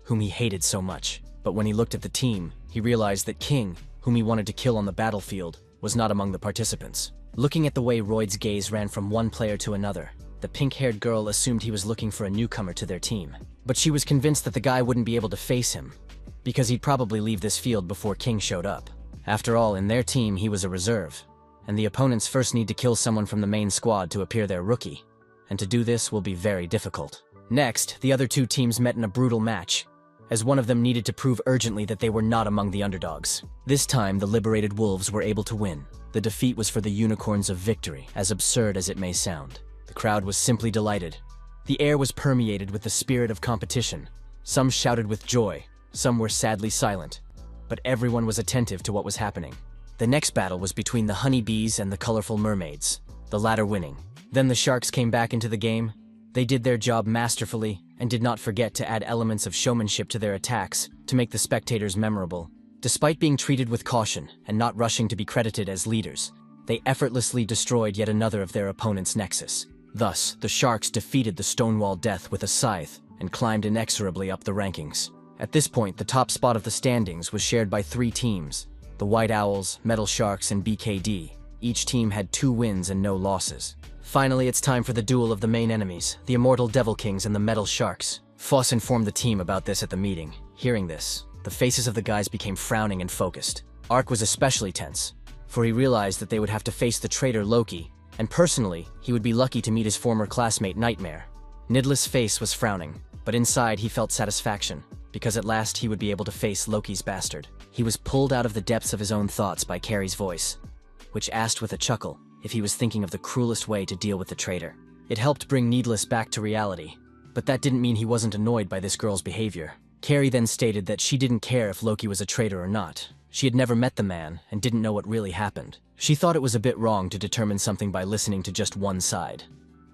whom he hated so much. But when he looked at the team, he realized that King, whom he wanted to kill on the battlefield, was not among the participants. Looking at the way Royd's gaze ran from one player to another, the pink-haired girl assumed he was looking for a newcomer to their team. But she was convinced that the guy wouldn't be able to face him, because he'd probably leave this field before King showed up. After all, in their team he was a reserve, and the opponents first need to kill someone from the main squad to appear their rookie, and to do this will be very difficult. Next, the other two teams met in a brutal match, as one of them needed to prove urgently that they were not among the underdogs. This time, the liberated Wolves were able to win. The defeat was for the unicorns of victory, as absurd as it may sound. The crowd was simply delighted. The air was permeated with the spirit of competition. Some shouted with joy, some were sadly silent, but everyone was attentive to what was happening. The next battle was between the honeybees and the colorful mermaids, the latter winning. Then the sharks came back into the game. They did their job masterfully and did not forget to add elements of showmanship to their attacks to make the spectators memorable. Despite being treated with caution and not rushing to be credited as leaders, they effortlessly destroyed yet another of their opponent's nexus. Thus, the Sharks defeated the Stonewall Death with a scythe and climbed inexorably up the rankings. At this point, the top spot of the standings was shared by 3 teams: the White Owls, Metal Sharks, and BKD. Each team had 2 wins and no losses. Finally, it's time for the duel of the main enemies, the Immortal Devil Kings and the Metal Sharks. Foss informed the team about this at the meeting. Hearing this, the faces of the guys became frowning and focused. Ark was especially tense, for he realized that they would have to face the traitor Loki, and personally, he would be lucky to meet his former classmate Nightmare. Nidla's face was frowning, but inside he felt satisfaction, because at last he would be able to face Loki's bastard. He was pulled out of the depths of his own thoughts by Carrie's voice, which asked with a chuckle if he was thinking of the cruelest way to deal with the traitor. It helped bring Needless back to reality, but that didn't mean he wasn't annoyed by this girl's behavior. Carrie then stated that she didn't care if Loki was a traitor or not. She had never met the man and didn't know what really happened. She thought it was a bit wrong to determine something by listening to just one side.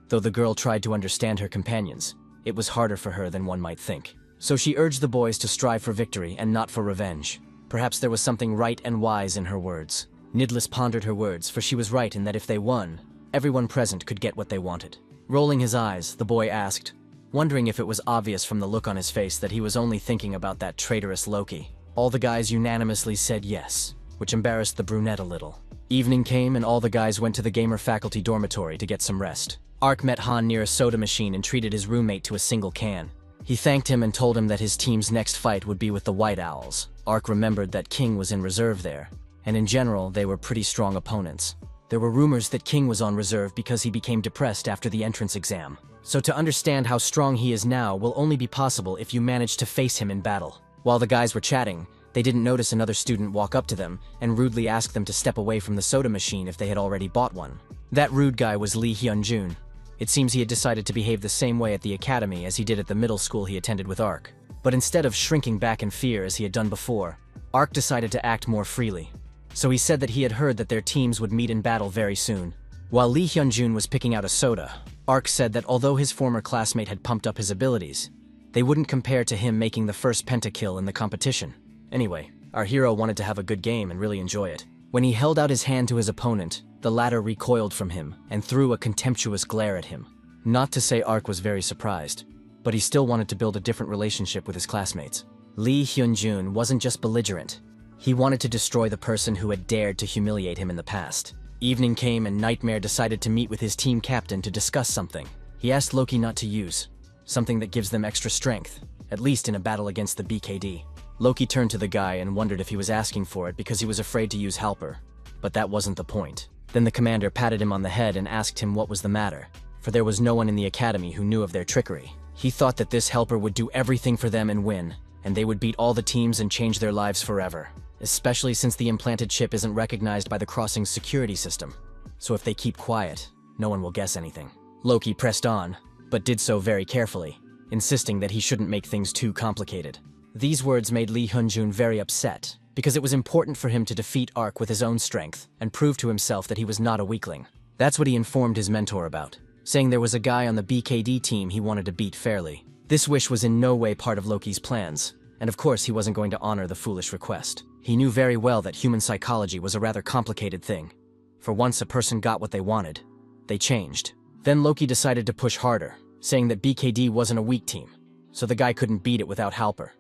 Though the girl tried to understand her companions, it was harder for her than one might think. So she urged the boys to strive for victory and not for revenge. Perhaps there was something right and wise in her words. Nidless pondered her words, for she was right in that if they won, everyone present could get what they wanted. Rolling his eyes, the boy asked, wondering if it was obvious from the look on his face that he was only thinking about that traitorous Loki. All the guys unanimously said yes, which embarrassed the brunette a little. Evening came and all the guys went to the gamer faculty dormitory to get some rest. Ark met Han near a soda machine and treated his roommate to a single can. He thanked him and told him that his team's next fight would be with the White Owls. Ark remembered that King was in reserve there, and in general, they were pretty strong opponents. There were rumors that King was on reserve because he became depressed after the entrance exam. So to understand how strong he is now will only be possible if you manage to face him in battle. While the guys were chatting, they didn't notice another student walk up to them and rudely ask them to step away from the soda machine if they had already bought one. That rude guy was Lee Hyun-jun. It seems he had decided to behave the same way at the academy as he did at the middle school he attended with Ark. But instead of shrinking back in fear as he had done before, Ark decided to act more freely. So he said that he had heard that their teams would meet in battle very soon. While Lee Hyun-jun was picking out a soda, Ark said that although his former classmate had pumped up his abilities, they wouldn't compare to him making the first pentakill in the competition. Anyway, our hero wanted to have a good game and really enjoy it. When he held out his hand to his opponent, the latter recoiled from him and threw a contemptuous glare at him. Not to say Ark was very surprised, but he still wanted to build a different relationship with his classmates. Lee Hyun-jun wasn't just belligerent. He wanted to destroy the person who had dared to humiliate him in the past. Evening came and Nightmare decided to meet with his team captain to discuss something. He asked Loki not to use something that gives them extra strength, at least in a battle against the BKD. Loki turned to the guy and wondered if he was asking for it because he was afraid to use Helper. But that wasn't the point. Then the commander patted him on the head and asked him what was the matter, for there was no one in the academy who knew of their trickery. He thought that this Helper would do everything for them and win, and they would beat all the teams and change their lives forever. Especially since the implanted chip isn't recognized by the crossing's security system. So if they keep quiet, no one will guess anything. Loki pressed on, but did so very carefully, insisting that he shouldn't make things too complicated. These words made Lee Hyun-jun very upset, because it was important for him to defeat Ark with his own strength and prove to himself that he was not a weakling. That's what he informed his mentor about, saying there was a guy on the BKD team he wanted to beat fairly. This wish was in no way part of Loki's plans, and of course he wasn't going to honor the foolish request. He knew very well that human psychology was a rather complicated thing. For once a person got what they wanted, they changed. Then Loki decided to push harder, saying that BKD wasn't a weak team, so the guy couldn't beat it without Helper.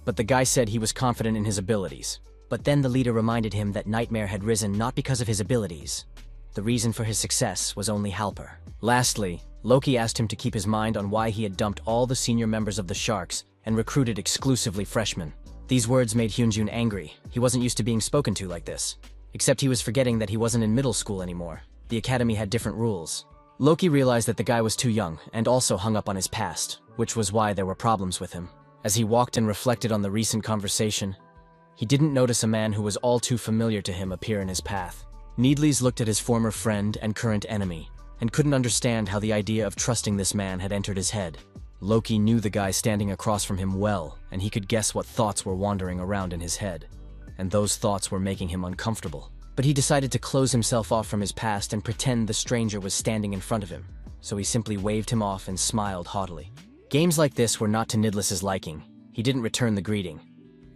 But the guy said he was confident in his abilities. But then the leader reminded him that Nightmare had risen not because of his abilities. The reason for his success was only Helper. Lastly, Loki asked him to keep his mind on why he had dumped all the senior members of the Sharks and recruited exclusively freshmen. These words made Hyun-jun angry. He wasn't used to being spoken to like this. Except he was forgetting that he wasn't in middle school anymore. The academy had different rules. Loki realized that the guy was too young and also hung up on his past, which was why there were problems with him. As he walked and reflected on the recent conversation, he didn't notice a man who was all too familiar to him appear in his path. Needles looked at his former friend and current enemy, and couldn't understand how the idea of trusting this man had entered his head. Loki knew the guy standing across from him well, and he could guess what thoughts were wandering around in his head. And those thoughts were making him uncomfortable. But he decided to close himself off from his past and pretend the stranger was standing in front of him, so he simply waved him off and smiled haughtily. Games like this were not to Nidles's liking. He didn't return the greeting.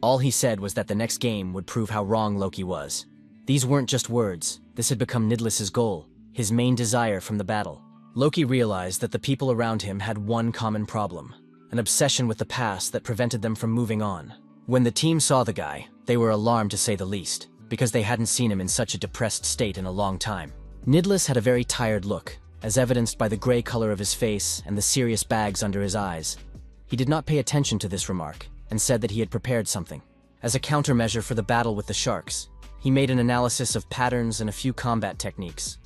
All he said was that the next game would prove how wrong Loki was. These weren't just words. This had become Nidles's goal, his main desire from the battle. Loki realized that the people around him had one common problem, an obsession with the past that prevented them from moving on. When the team saw the guy, they were alarmed to say the least, because they hadn't seen him in such a depressed state in a long time. Nidles had a very tired look, as evidenced by the gray color of his face and the serious bags under his eyes. He did not pay attention to this remark, and said that he had prepared something. As a countermeasure for the battle with the sharks, he made an analysis of patterns and a few combat techniques,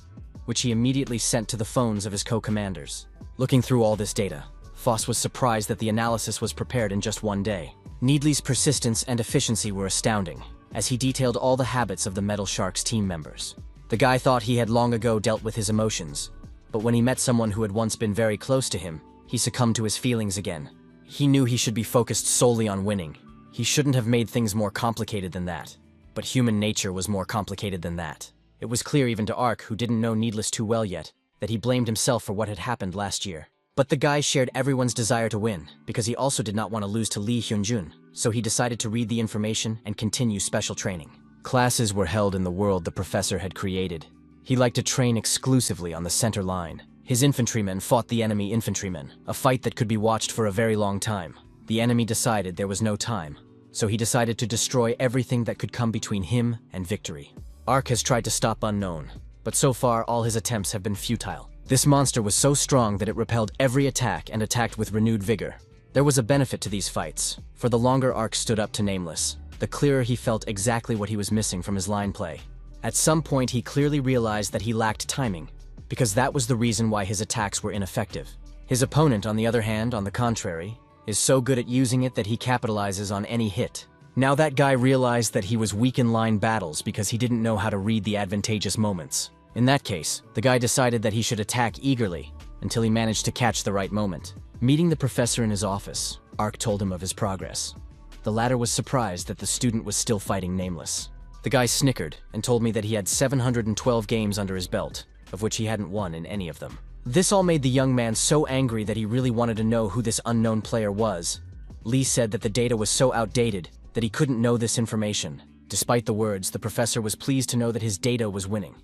which he immediately sent to the phones of his co-commanders. Looking through all this data, Foss was surprised that the analysis was prepared in just one day. Needles's persistence and efficiency were astounding, as he detailed all the habits of the Metal Sharks team members. The guy thought he had long ago dealt with his emotions, but when he met someone who had once been very close to him, he succumbed to his feelings again. He knew he should be focused solely on winning. He shouldn't have made things more complicated than that. But human nature was more complicated than that. It was clear even to Ark, who didn't know Needles too well yet, that he blamed himself for what had happened last year. But the guy shared everyone's desire to win, because he also did not want to lose to Lee Hyunjun, so he decided to read the information and continue special training. Classes were held in the world the professor had created. He liked to train exclusively on the center line. His infantrymen fought the enemy infantrymen, a fight that could be watched for a very long time. The enemy decided there was no time, so he decided to destroy everything that could come between him and victory. Ark has tried to stop Unknown, but so far all his attempts have been futile. This monster was so strong that it repelled every attack and attacked with renewed vigor. There was a benefit to these fights, for the longer Ark stood up to Nameless, the clearer he felt exactly what he was missing from his line play. At some point he clearly realized that he lacked timing, because that was the reason why his attacks were ineffective. His opponent, on the other hand, on the contrary, is so good at using it that he capitalizes on any hit. Now that guy realized that he was weak in line battles because he didn't know how to read the advantageous moments. In that case, the guy decided that he should attack eagerly until he managed to catch the right moment. Meeting the professor in his office, Ark told him of his progress. The latter was surprised that the student was still fighting Nameless. The guy snickered and told me that he had 712 games under his belt, of which he hadn't won in any of them. This all made the young man so angry that he really wanted to know who this unknown player was. Lee said that the data was so outdated that he couldn't know this information. Despite the words, the professor was pleased to know that his data was winning,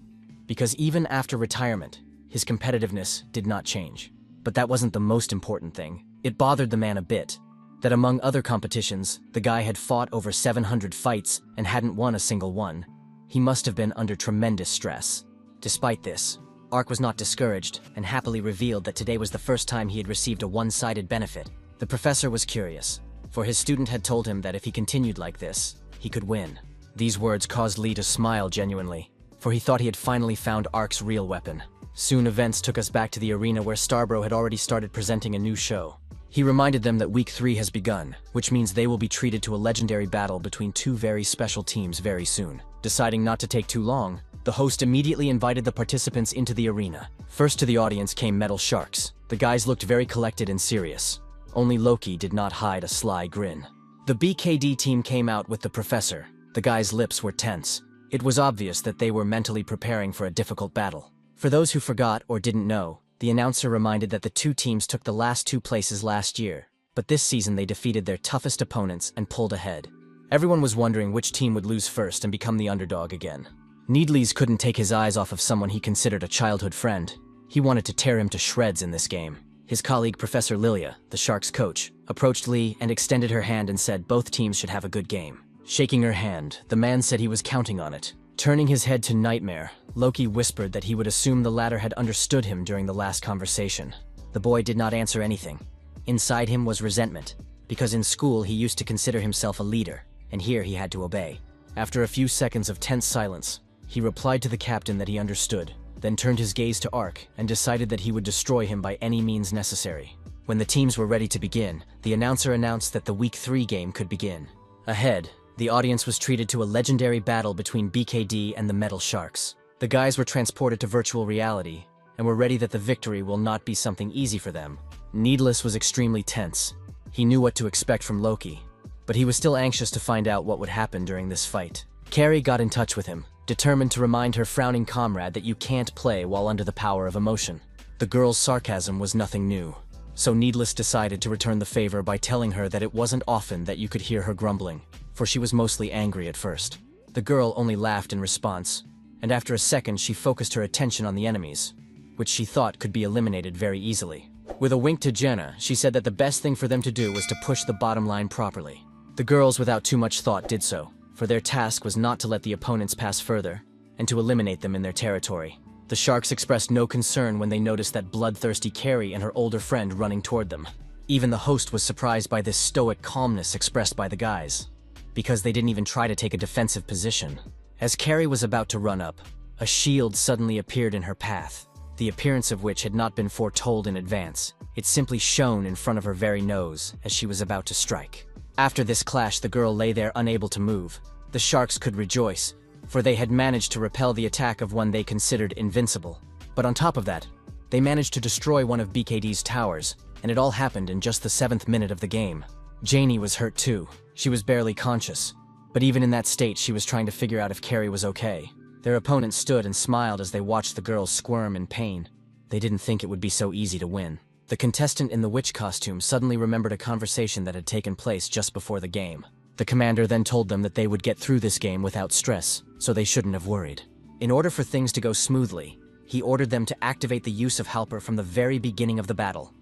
because even after retirement, his competitiveness did not change. But that wasn't the most important thing. It bothered the man a bit that among other competitions, the guy had fought over 700 fights and hadn't won a single one. He must have been under tremendous stress. Despite this, Ark was not discouraged and happily revealed that today was the first time he had received a one-sided benefit. The professor was curious, for his student had told him that if he continued like this, he could win. These words caused Lee to smile genuinely, for he thought he had finally found Ark's real weapon. Soon events took us back to the arena where Starbro had already started presenting a new show. He reminded them that Week 3 has begun, which means they will be treated to a legendary battle between two very special teams very soon. Deciding not to take too long, the host immediately invited the participants into the arena. First to the audience came Metal Sharks. The guys looked very collected and serious. Only Loki did not hide a sly grin. The BKD team came out with the professor. The guys' lips were tense. It was obvious that they were mentally preparing for a difficult battle. For those who forgot or didn't know, the announcer reminded that the two teams took the last two places last year, but this season they defeated their toughest opponents and pulled ahead. Everyone was wondering which team would lose first and become the underdog again. Needles couldn't take his eyes off of someone he considered a childhood friend. He wanted to tear him to shreds in this game. His colleague Professor Lilia, the Sharks' coach, approached Lee and extended her hand and said both teams should have a good game. Shaking her hand, the man said he was counting on it. Turning his head to Nightmare, Loki whispered that he would assume the latter had understood him during the last conversation. The boy did not answer anything. Inside him was resentment, because in school he used to consider himself a leader, and here he had to obey. After a few seconds of tense silence, he replied to the captain that he understood, then turned his gaze to Ark and decided that he would destroy him by any means necessary. When the teams were ready to begin, the announcer announced that the Week 3 game could begin. Ahead, the audience was treated to a legendary battle between BKD and the Metal Sharks. The guys were transported to virtual reality and were ready that the victory will not be something easy for them. Needless was extremely tense. He knew what to expect from Loki, but he was still anxious to find out what would happen during this fight. Carrie got in touch with him, determined to remind her frowning comrade that you can't play while under the power of emotion. The girl's sarcasm was nothing new, so Needless decided to return the favor by telling her that it wasn't often that you could hear her grumbling, for she was mostly angry at first. The girl only laughed in response, and after a second she focused her attention on the enemies, which she thought could be eliminated very easily. With a wink to Jenna, she said that the best thing for them to do was to push the bottom line properly. The girls, without too much thought, did so, for their task was not to let the opponents pass further, and to eliminate them in their territory. The Sharks expressed no concern when they noticed that bloodthirsty Carrie and her older friend running toward them. Even the host was surprised by this stoic calmness expressed by the guys, because they didn't even try to take a defensive position. As Carrie was about to run up, a shield suddenly appeared in her path, the appearance of which had not been foretold in advance. It simply shone in front of her very nose as she was about to strike. After this clash, the girl lay there unable to move. The Sharks could rejoice, for they had managed to repel the attack of one they considered invincible. But on top of that, they managed to destroy one of BKD's towers, and it all happened in just the 7th minute of the game. Janie was hurt too. She was barely conscious, but even in that state she was trying to figure out if Carrie was okay. Their opponent stood and smiled as they watched the girl squirm in pain. They didn't think it would be so easy to win. The contestant in the witch costume suddenly remembered a conversation that had taken place just before the game. The commander then told them that they would get through this game without stress, so they shouldn't have worried. In order for things to go smoothly, he ordered them to activate the use of Helper from the very beginning of the battle.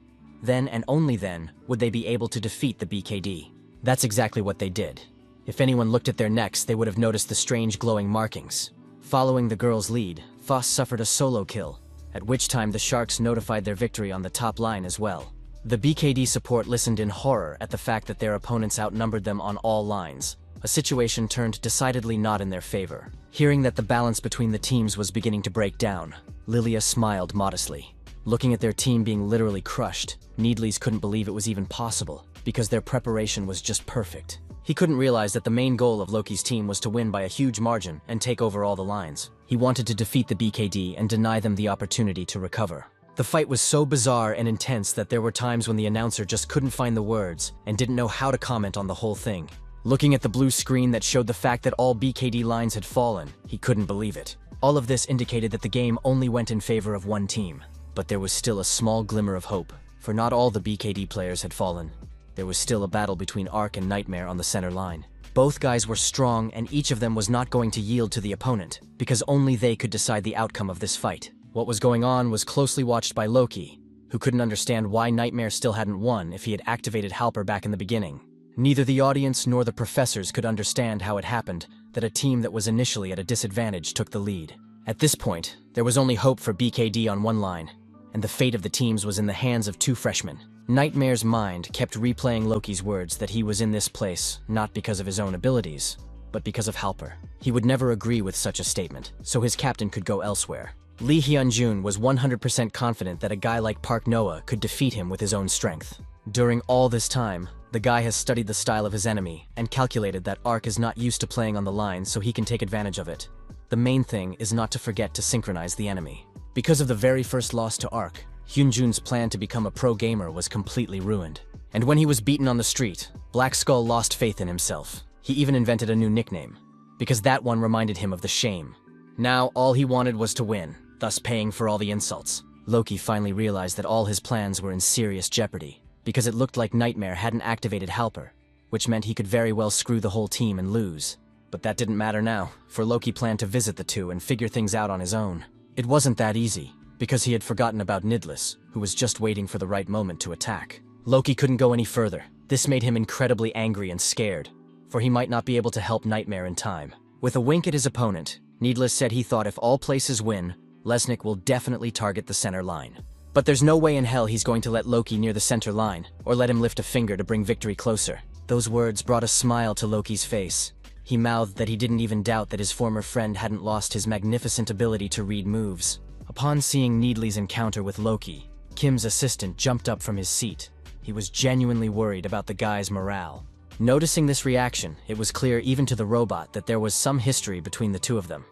Then and only then would they be able to defeat the BKD. That's exactly what they did. If anyone looked at their necks, they would have noticed the strange glowing markings. Following the girl's lead, Foss suffered a solo kill, at which time the Sharks notified their victory on the top line as well. The BKD support listened in horror at the fact that their opponents outnumbered them on all lines, a situation turned decidedly not in their favor. Hearing that the balance between the teams was beginning to break down, Lilia smiled modestly. Looking at their team being literally crushed, Needles couldn't believe it was even possible, because their preparation was just perfect. He couldn't realize that the main goal of Loki's team was to win by a huge margin and take over all the lines. He wanted to defeat the BKD and deny them the opportunity to recover. The fight was so bizarre and intense that there were times when the announcer just couldn't find the words and didn't know how to comment on the whole thing. Looking at the blue screen that showed the fact that all BKD lines had fallen, he couldn't believe it. All of this indicated that the game only went in favor of one team. But there was still a small glimmer of hope, for not all the BKD players had fallen. There was still a battle between Ark and Nightmare on the center line. Both guys were strong, and each of them was not going to yield to the opponent, because only they could decide the outcome of this fight. What was going on was closely watched by Loki, who couldn't understand why Nightmare still hadn't won if he had activated Halper back in the beginning. Neither the audience nor the professors could understand how it happened that a team that was initially at a disadvantage took the lead. At this point, there was only hope for BKD on one line, and the fate of the teams was in the hands of two freshmen. Nightmare's mind kept replaying Loki's words that he was in this place not because of his own abilities, but because of Halper. He would never agree with such a statement, so his captain could go elsewhere. Lee Hyun-jun was 100% confident that a guy like Park Noah could defeat him with his own strength. During all this time, the guy has studied the style of his enemy and calculated that Ark is not used to playing on the line, so he can take advantage of it. The main thing is not to forget to synchronize the enemy. Because of the very first loss to Ark, Hyun-jun's plan to become a pro gamer was completely ruined. And when he was beaten on the street, Black Skull lost faith in himself. He even invented a new nickname, because that one reminded him of the shame. Now all he wanted was to win, thus paying for all the insults. Loki finally realized that all his plans were in serious jeopardy, because it looked like Nightmare hadn't activated Halper, which meant he could very well screw the whole team and lose. But that didn't matter now, for Loki planned to visit the two and figure things out on his own. It wasn't that easy, because he had forgotten about Nidless, who was just waiting for the right moment to attack. Loki couldn't go any further. This made him incredibly angry and scared, for he might not be able to help Nightmare in time. With a wink at his opponent, Needless said he thought if all places win, Lesnick will definitely target the center line. But there's no way in hell he's going to let Loki near the center line, or let him lift a finger to bring victory closer. Those words brought a smile to Loki's face. He mouthed that he didn't even doubt that his former friend hadn't lost his magnificent ability to read moves. Upon seeing Needley's encounter with Loki, Kim's assistant jumped up from his seat. He was genuinely worried about the guy's morale. Noticing this reaction, it was clear even to the robot that there was some history between the two of them.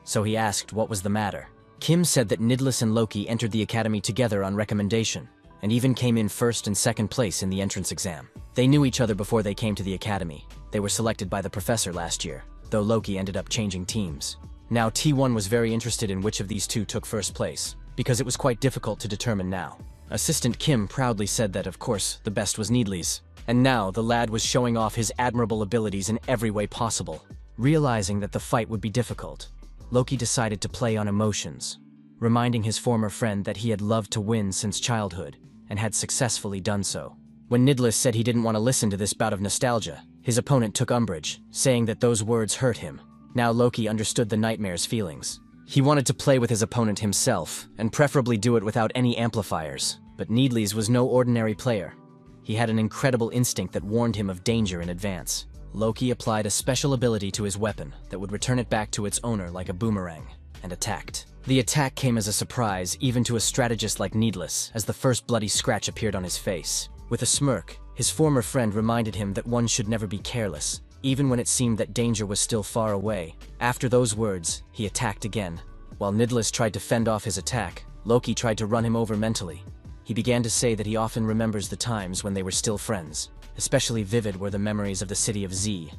so he asked what was the matter. Kim said that Nidless and Loki entered the academy together on recommendation, and even came in first and second place in the entrance exam. They knew each other before they came to the academy. They were selected by the professor last year, though Loki ended up changing teams. Now T1 was very interested in which of these two took first place, because it was quite difficult to determine now. Assistant Kim proudly said that, of course, the best was Needles, and now the lad was showing off his admirable abilities in every way possible. Realizing that the fight would be difficult, Loki decided to play on emotions, reminding his former friend that he had loved to win since childhood, and had successfully done so. When Nidless said he didn't want to listen to this bout of nostalgia, his opponent took umbrage, saying that those words hurt him. Now Loki understood the nightmare's feelings. He wanted to play with his opponent himself, and preferably do it without any amplifiers, but Needles was no ordinary player. He had an incredible instinct that warned him of danger in advance. Loki applied a special ability to his weapon that would return it back to its owner like a boomerang, and attacked. The attack came as a surprise even to a strategist like Needless, as the first bloody scratch appeared on his face. With a smirk, his former friend reminded him that one should never be careless, even when it seemed that danger was still far away. After those words, he attacked again. While Needless tried to fend off his attack, Loki tried to run him over mentally. He began to say that he often remembers the times when they were still friends. Especially vivid were the memories of the city of Z,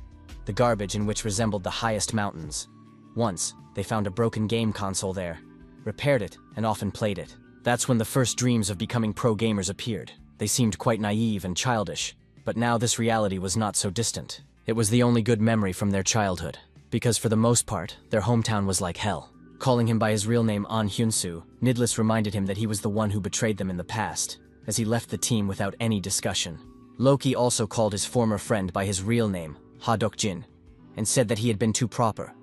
the garbage in which resembled the highest mountains. Once, they found a broken game console there, repaired it, and often played it. That's when the first dreams of becoming pro gamers appeared. They seemed quite naive and childish, but now this reality was not so distant. It was the only good memory from their childhood, because for the most part, their hometown was like hell. Calling him by his real name An Hyunsu, Nidless reminded him that he was the one who betrayed them in the past, as he left the team without any discussion. Loki also called his former friend by his real name, Ha Dok-jin, and said that he had been too proper.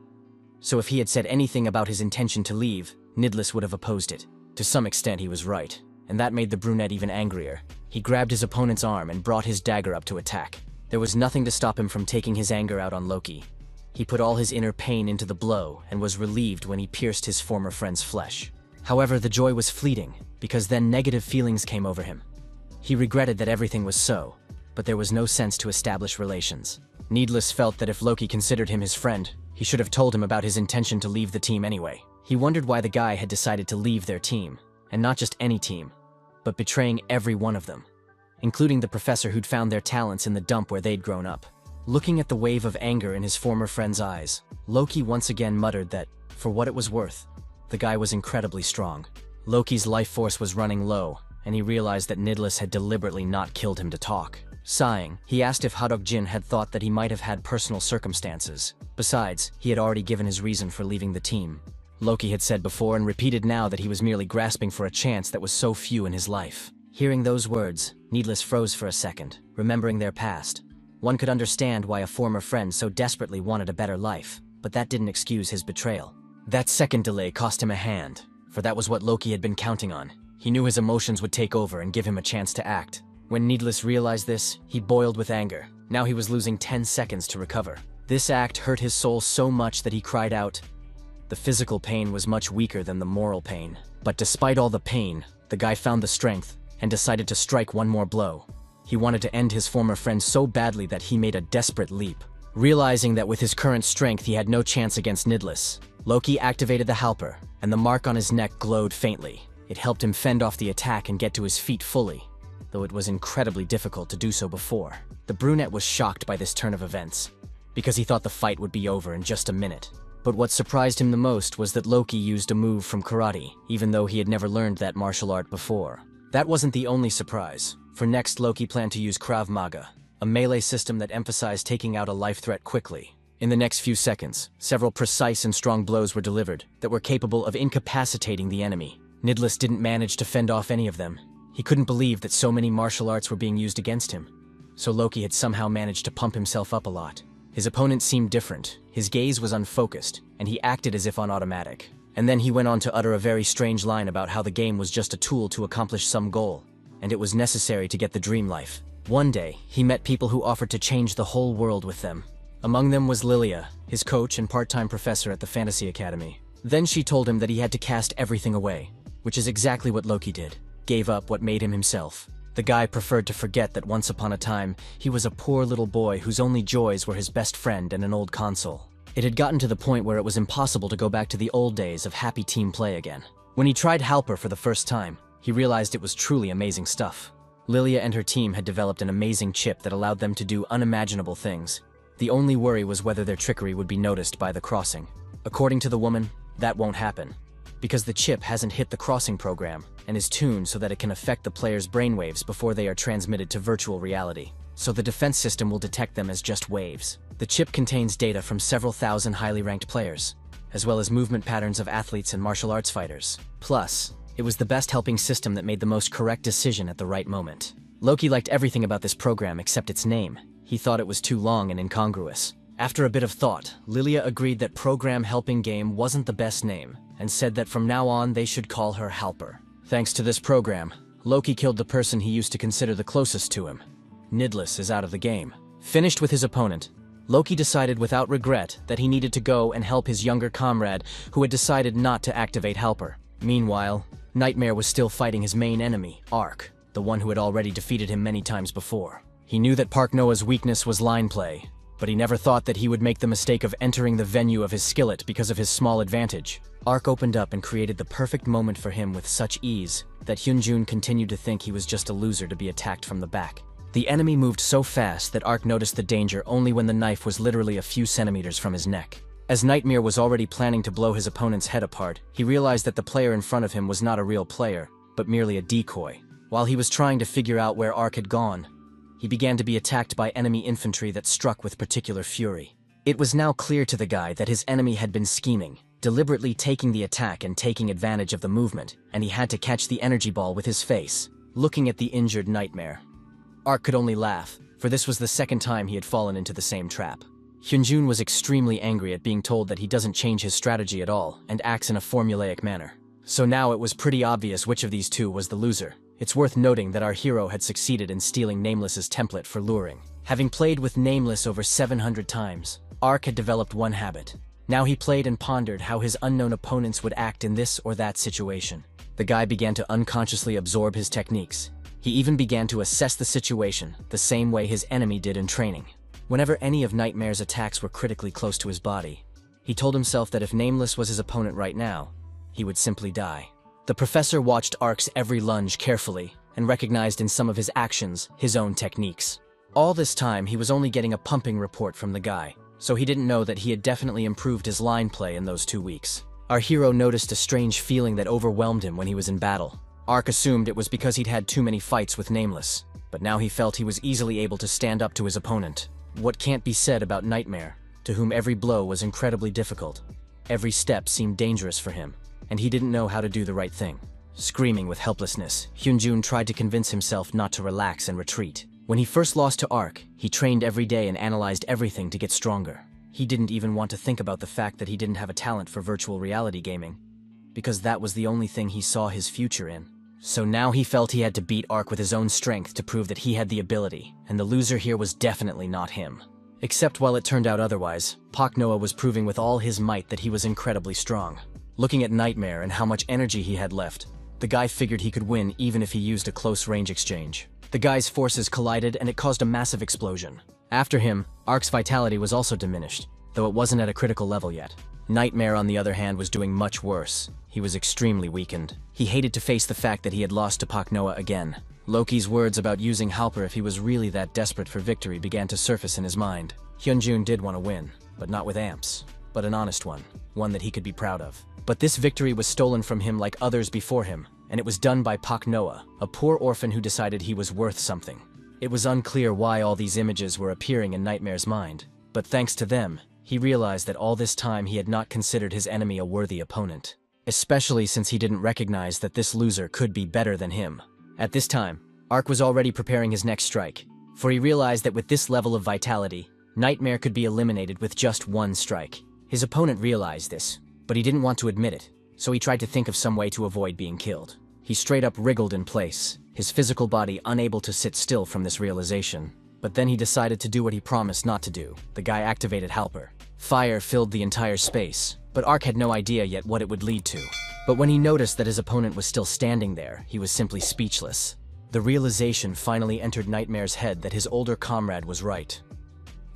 So if he had said anything about his intention to leave, Nidless would have opposed it. To some extent he was right, and that made the brunette even angrier. He grabbed his opponent's arm and brought his dagger up to attack. There was nothing to stop him from taking his anger out on Loki. He put all his inner pain into the blow and was relieved when he pierced his former friend's flesh. However, the joy was fleeting, because then negative feelings came over him. He regretted that everything was so, but there was no sense to establish relations. Needless felt that if Loki considered him his friend, he should have told him about his intention to leave the team anyway. He wondered why the guy had decided to leave their team, and not just any team, but betraying every one of them, including the professor who'd found their talents in the dump where they'd grown up. Looking at the wave of anger in his former friend's eyes, Loki once again muttered that, for what it was worth, the guy was incredibly strong. Loki's life force was running low, and he realized that Nidless had deliberately not killed him to talk. Sighing, he asked if Hadok-jin had thought that he might have had personal circumstances. Besides, he had already given his reason for leaving the team. Loki had said before and repeated now that he was merely grasping for a chance that was so few in his life. Hearing those words, Needless froze for a second, remembering their past. One could understand why a former friend so desperately wanted a better life, but that didn't excuse his betrayal. That second delay cost him a hand, for that was what Loki had been counting on. He knew his emotions would take over and give him a chance to act. When Needless realized this, he boiled with anger. Now he was losing 10 seconds to recover. This act hurt his soul so much that he cried out. The physical pain was much weaker than the moral pain. But despite all the pain, the guy found the strength and decided to strike one more blow. He wanted to end his former friend so badly that he made a desperate leap. Realizing that with his current strength he had no chance against Needless, Loki activated the Halper, and the mark on his neck glowed faintly. It helped him fend off the attack and get to his feet fully, though it was incredibly difficult to do so before. The brunette was shocked by this turn of events, because he thought the fight would be over in just a minute. But what surprised him the most was that Loki used a move from karate, even though he had never learned that martial art before. That wasn't the only surprise, for next Loki planned to use Krav Maga, a melee system that emphasized taking out a life threat quickly. In the next few seconds, several precise and strong blows were delivered that were capable of incapacitating the enemy. Needless didn't manage to fend off any of them. He couldn't believe that so many martial arts were being used against him. So Loki had somehow managed to pump himself up a lot. His opponent seemed different. His gaze was unfocused, and he acted as if on automatic. And then he went on to utter a very strange line about how the game was just a tool to accomplish some goal, and it was necessary to get the dream life. One day, he met people who offered to change the whole world with them. Among them was Lilia, his coach and part-time professor at the Fantasy Academy. Then she told him that he had to cast everything away, which is exactly what Loki did. Gave up what made him himself. The guy preferred to forget that once upon a time, he was a poor little boy whose only joys were his best friend and an old console. It had gotten to the point where it was impossible to go back to the old days of happy team play again. When he tried Halper for the first time, he realized it was truly amazing stuff. Lilia and her team had developed an amazing chip that allowed them to do unimaginable things. The only worry was whether their trickery would be noticed by the crossing. According to the woman, that won't happen, because the chip hasn't hit the crossing program and is tuned so that it can affect the player's brainwaves before they are transmitted to virtual reality. So the defense system will detect them as just waves. The chip contains data from several thousand highly ranked players, as well as movement patterns of athletes and martial arts fighters. Plus, it was the best helping system that made the most correct decision at the right moment. Loki liked everything about this program except its name. He thought it was too long and incongruous. After a bit of thought, Lilia agreed that Program Helping Game wasn't the best name, and said that from now on they should call her Halper. Thanks to this program, Loki killed the person he used to consider the closest to him. Nidless is out of the game. Finished with his opponent, Loki decided without regret that he needed to go and help his younger comrade who had decided not to activate Halper. Meanwhile, Nightmare was still fighting his main enemy, Ark, the one who had already defeated him many times before. He knew that Park Noah's weakness was line play, but he never thought that he would make the mistake of entering the venue of his skillet because of his small advantage. Ark opened up and created the perfect moment for him with such ease that Hyunjun continued to think he was just a loser to be attacked from the back. The enemy moved so fast that Ark noticed the danger only when the knife was literally a few centimeters from his neck. As Nightmare was already planning to blow his opponent's head apart, he realized that the player in front of him was not a real player, but merely a decoy. While he was trying to figure out where Ark had gone, he began to be attacked by enemy infantry that struck with particular fury. It was now clear to the guy that his enemy had been scheming, deliberately taking the attack and taking advantage of the movement, and he had to catch the energy ball with his face, looking at the injured Nightmare. Ark could only laugh, for this was the second time he had fallen into the same trap. Hyunjun was extremely angry at being told that he doesn't change his strategy at all and acts in a formulaic manner. So now it was pretty obvious which of these two was the loser. It's worth noting that our hero had succeeded in stealing Nameless's template for luring. Having played with Nameless over 700 times, Ark had developed one habit. Now he played and pondered how his unknown opponents would act in this or that situation. The guy began to unconsciously absorb his techniques. He even began to assess the situation, the same way his enemy did in training. Whenever any of Nightmare's attacks were critically close to his body, he told himself that if Nameless was his opponent right now, he would simply die. The professor watched Ark's every lunge carefully and recognized in some of his actions his own techniques. All this time, he was only getting a pumping report from the guy, so he didn't know that he had definitely improved his line play in those 2 weeks. Our hero noticed a strange feeling that overwhelmed him when he was in battle. Ark assumed it was because he'd had too many fights with Nameless, but now he felt he was easily able to stand up to his opponent. What can't be said about Nightmare, to whom every blow was incredibly difficult. Every step seemed dangerous for him, and he didn't know how to do the right thing. Screaming with helplessness, Hyunjun tried to convince himself not to relax and retreat. When he first lost to Ark, he trained every day and analyzed everything to get stronger. He didn't even want to think about the fact that he didn't have a talent for virtual reality gaming, because that was the only thing he saw his future in. So now he felt he had to beat Ark with his own strength to prove that he had the ability, and the loser here was definitely not him. Except while it turned out otherwise, Pak Noah was proving with all his might that he was incredibly strong. Looking at Nightmare and how much energy he had left, the guy figured he could win even if he used a close-range exchange. The guy's forces collided and it caused a massive explosion. After him, Ark's vitality was also diminished, though it wasn't at a critical level yet. Nightmare, on the other hand, was doing much worse. He was extremely weakened. He hated to face the fact that he had lost to Pak Noah again. Loki's words about using Halper if he was really that desperate for victory began to surface in his mind. Hyunjun did want to win, but not with amps, but an honest one that he could be proud of. But this victory was stolen from him like others before him, and it was done by Pak Noah, a poor orphan who decided he was worth something. It was unclear why all these images were appearing in Nightmare's mind, but thanks to them, he realized that all this time he had not considered his enemy a worthy opponent, especially since he didn't recognize that this loser could be better than him. At this time, Ark was already preparing his next strike, for he realized that with this level of vitality, Nightmare could be eliminated with just one strike. His opponent realized this, but he didn't want to admit it, so he tried to think of some way to avoid being killed. He straight up wriggled in place, his physical body unable to sit still from this realization. But then he decided to do what he promised not to do. The guy activated Halper. Fire filled the entire space, but Ark had no idea yet what it would lead to. But when he noticed that his opponent was still standing there, he was simply speechless. The realization finally entered Nightmare's head that his older comrade was right.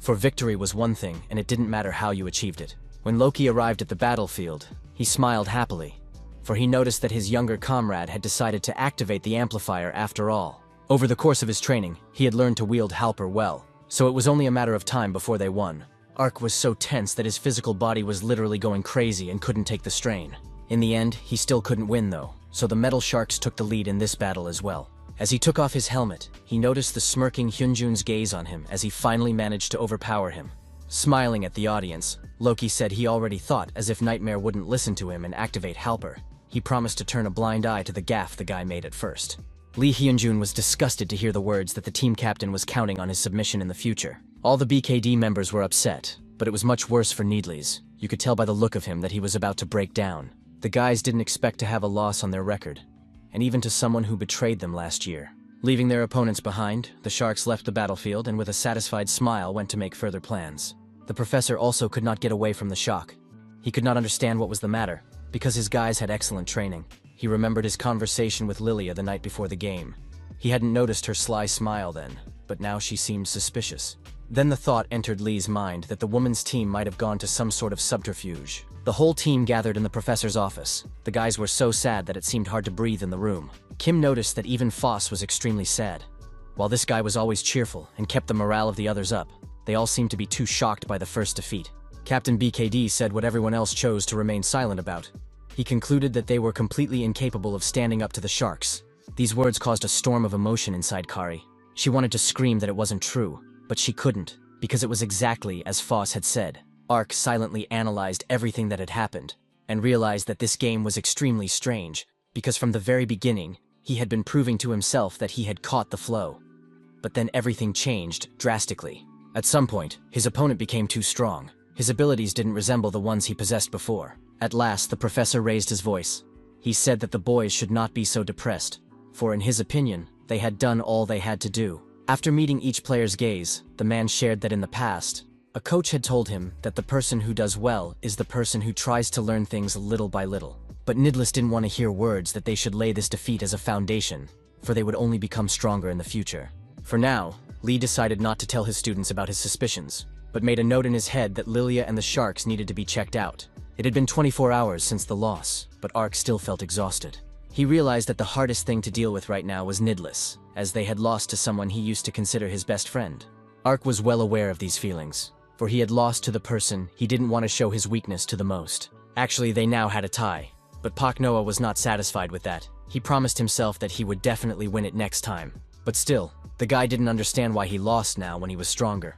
For victory was one thing, and it didn't matter how you achieved it. When Loki arrived at the battlefield, he smiled happily, for he noticed that his younger comrade had decided to activate the amplifier after all. Over the course of his training, he had learned to wield Halper well, so it was only a matter of time before they won. Ark was so tense that his physical body was literally going crazy and couldn't take the strain. In the end, he still couldn't win though, so the Metal Sharks took the lead in this battle as well. As he took off his helmet, he noticed the smirking Hyunjun's gaze on him as he finally managed to overpower him. Smiling at the audience, Loki said he already thought as if Nightmare wouldn't listen to him and activate Halper. He promised to turn a blind eye to the gaffe the guy made at first. Lee Hyunjun was disgusted to hear the words that the team captain was counting on his submission in the future. All the BKD members were upset, but it was much worse for Needles. You could tell by the look of him that he was about to break down. The guys didn't expect to have a loss on their record, and even to someone who betrayed them last year. Leaving their opponents behind, the Sharks left the battlefield and with a satisfied smile went to make further plans. The professor also could not get away from the shock. He could not understand what was the matter, because his guys had excellent training. He remembered his conversation with Lilia the night before the game. He hadn't noticed her sly smile then, but now she seemed suspicious. Then the thought entered Lee's mind that the woman's team might have gone to some sort of subterfuge. The whole team gathered in the professor's office. The guys were so sad that it seemed hard to breathe in the room. Kim noticed that even Foss was extremely sad. While this guy was always cheerful and kept the morale of the others up, they all seemed to be too shocked by the first defeat. Captain BKD said what everyone else chose to remain silent about. He concluded that they were completely incapable of standing up to the Sharks. These words caused a storm of emotion inside Kari. She wanted to scream that it wasn't true, but she couldn't, because it was exactly as Foss had said. Ark silently analyzed everything that had happened, and realized that this game was extremely strange, because from the very beginning, he had been proving to himself that he had caught the flow. But then everything changed drastically. At some point, his opponent became too strong. His abilities didn't resemble the ones he possessed before. At last, the professor raised his voice. He said that the boys should not be so depressed, for in his opinion, they had done all they had to do. After meeting each player's gaze, the man shared that in the past, a coach had told him that the person who does well is the person who tries to learn things little by little. But Nidlis didn't want to hear words that they should lay this defeat as a foundation, for they would only become stronger in the future. For now, Lee decided not to tell his students about his suspicions, but made a note in his head that Lilia and the Sharks needed to be checked out. It had been 24 hours since the loss, but Ark still felt exhausted. He realized that the hardest thing to deal with right now was Nidlis, as they had lost to someone he used to consider his best friend. Ark was well aware of these feelings, for he had lost to the person he didn't want to show his weakness to the most. Actually, they now had a tie, but Pak Noah was not satisfied with that. He promised himself that he would definitely win it next time. But still, the guy didn't understand why he lost now when he was stronger.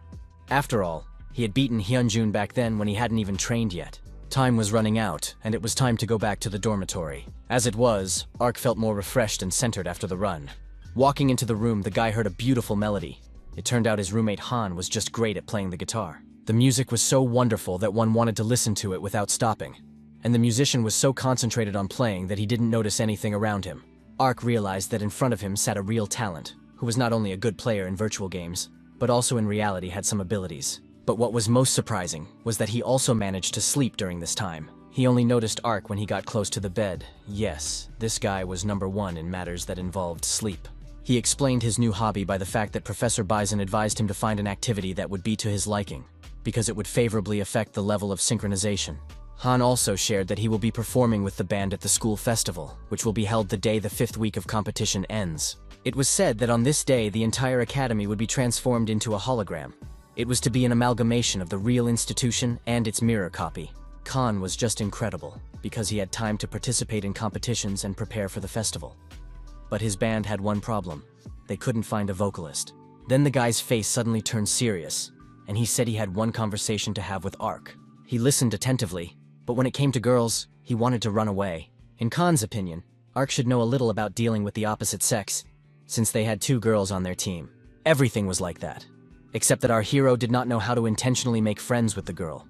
After all, he had beaten Hyunjun back then when he hadn't even trained yet. Time was running out, and it was time to go back to the dormitory. As it was, Ark felt more refreshed and centered after the run. Walking into the room, the guy heard a beautiful melody. It turned out his roommate Han was just great at playing the guitar. The music was so wonderful that one wanted to listen to it without stopping. And the musician was so concentrated on playing that he didn't notice anything around him. Ark realized that in front of him sat a real talent, who was not only a good player in virtual games, but also in reality had some abilities. But what was most surprising was that he also managed to sleep during this time. He only noticed Ark when he got close to the bed. Yes, this guy was number one in matters that involved sleep. He explained his new hobby by the fact that Professor Bison advised him to find an activity that would be to his liking, because it would favorably affect the level of synchronization. Han also shared that he will be performing with the band at the school festival, which will be held the day the 5th week of competition ends. It was said that on this day the entire academy would be transformed into a hologram. It was to be an amalgamation of the real institution and its mirror copy. Khan was just incredible, because he had time to participate in competitions and prepare for the festival. But his band had one problem. They couldn't find a vocalist. Then the guy's face suddenly turned serious, and he said he had one conversation to have with Ark. He listened attentively, but when it came to girls, he wanted to run away. In Khan's opinion, Ark should know a little about dealing with the opposite sex, since they had 2 girls on their team. Everything was like that, except that our hero did not know how to intentionally make friends with the girl,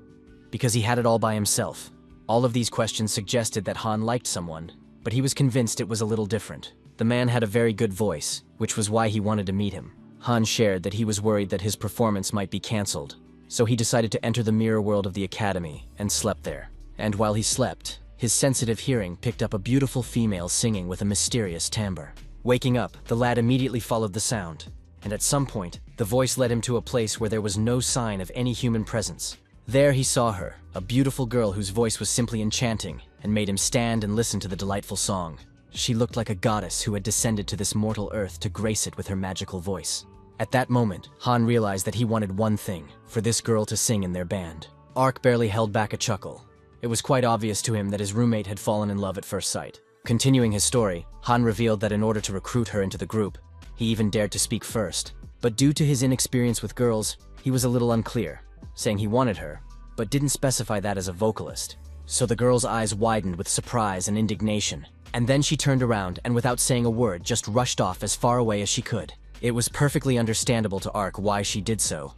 because he had it all by himself. All of these questions suggested that Han liked someone, but he was convinced it was a little different. The man had a very good voice, which was why he wanted to meet him. Han shared that he was worried that his performance might be cancelled, so he decided to enter the mirror world of the academy and slept there. And while he slept, his sensitive hearing picked up a beautiful female singing with a mysterious timbre. Waking up, the lad immediately followed the sound, and at some point, the voice led him to a place where there was no sign of any human presence. There he saw her, a beautiful girl whose voice was simply enchanting, and made him stand and listen to the delightful song. She looked like a goddess who had descended to this mortal earth to grace it with her magical voice. At that moment, Han realized that he wanted one thing, for this girl to sing in their band. Ark barely held back a chuckle. It was quite obvious to him that his roommate had fallen in love at first sight. Continuing his story, Han revealed that in order to recruit her into the group, he even dared to speak first. But due to his inexperience with girls, he was a little unclear, saying he wanted her, but didn't specify that as a vocalist. So the girl's eyes widened with surprise and indignation, and then she turned around and without saying a word just rushed off as far away as she could. It was perfectly understandable to Ark why she did so.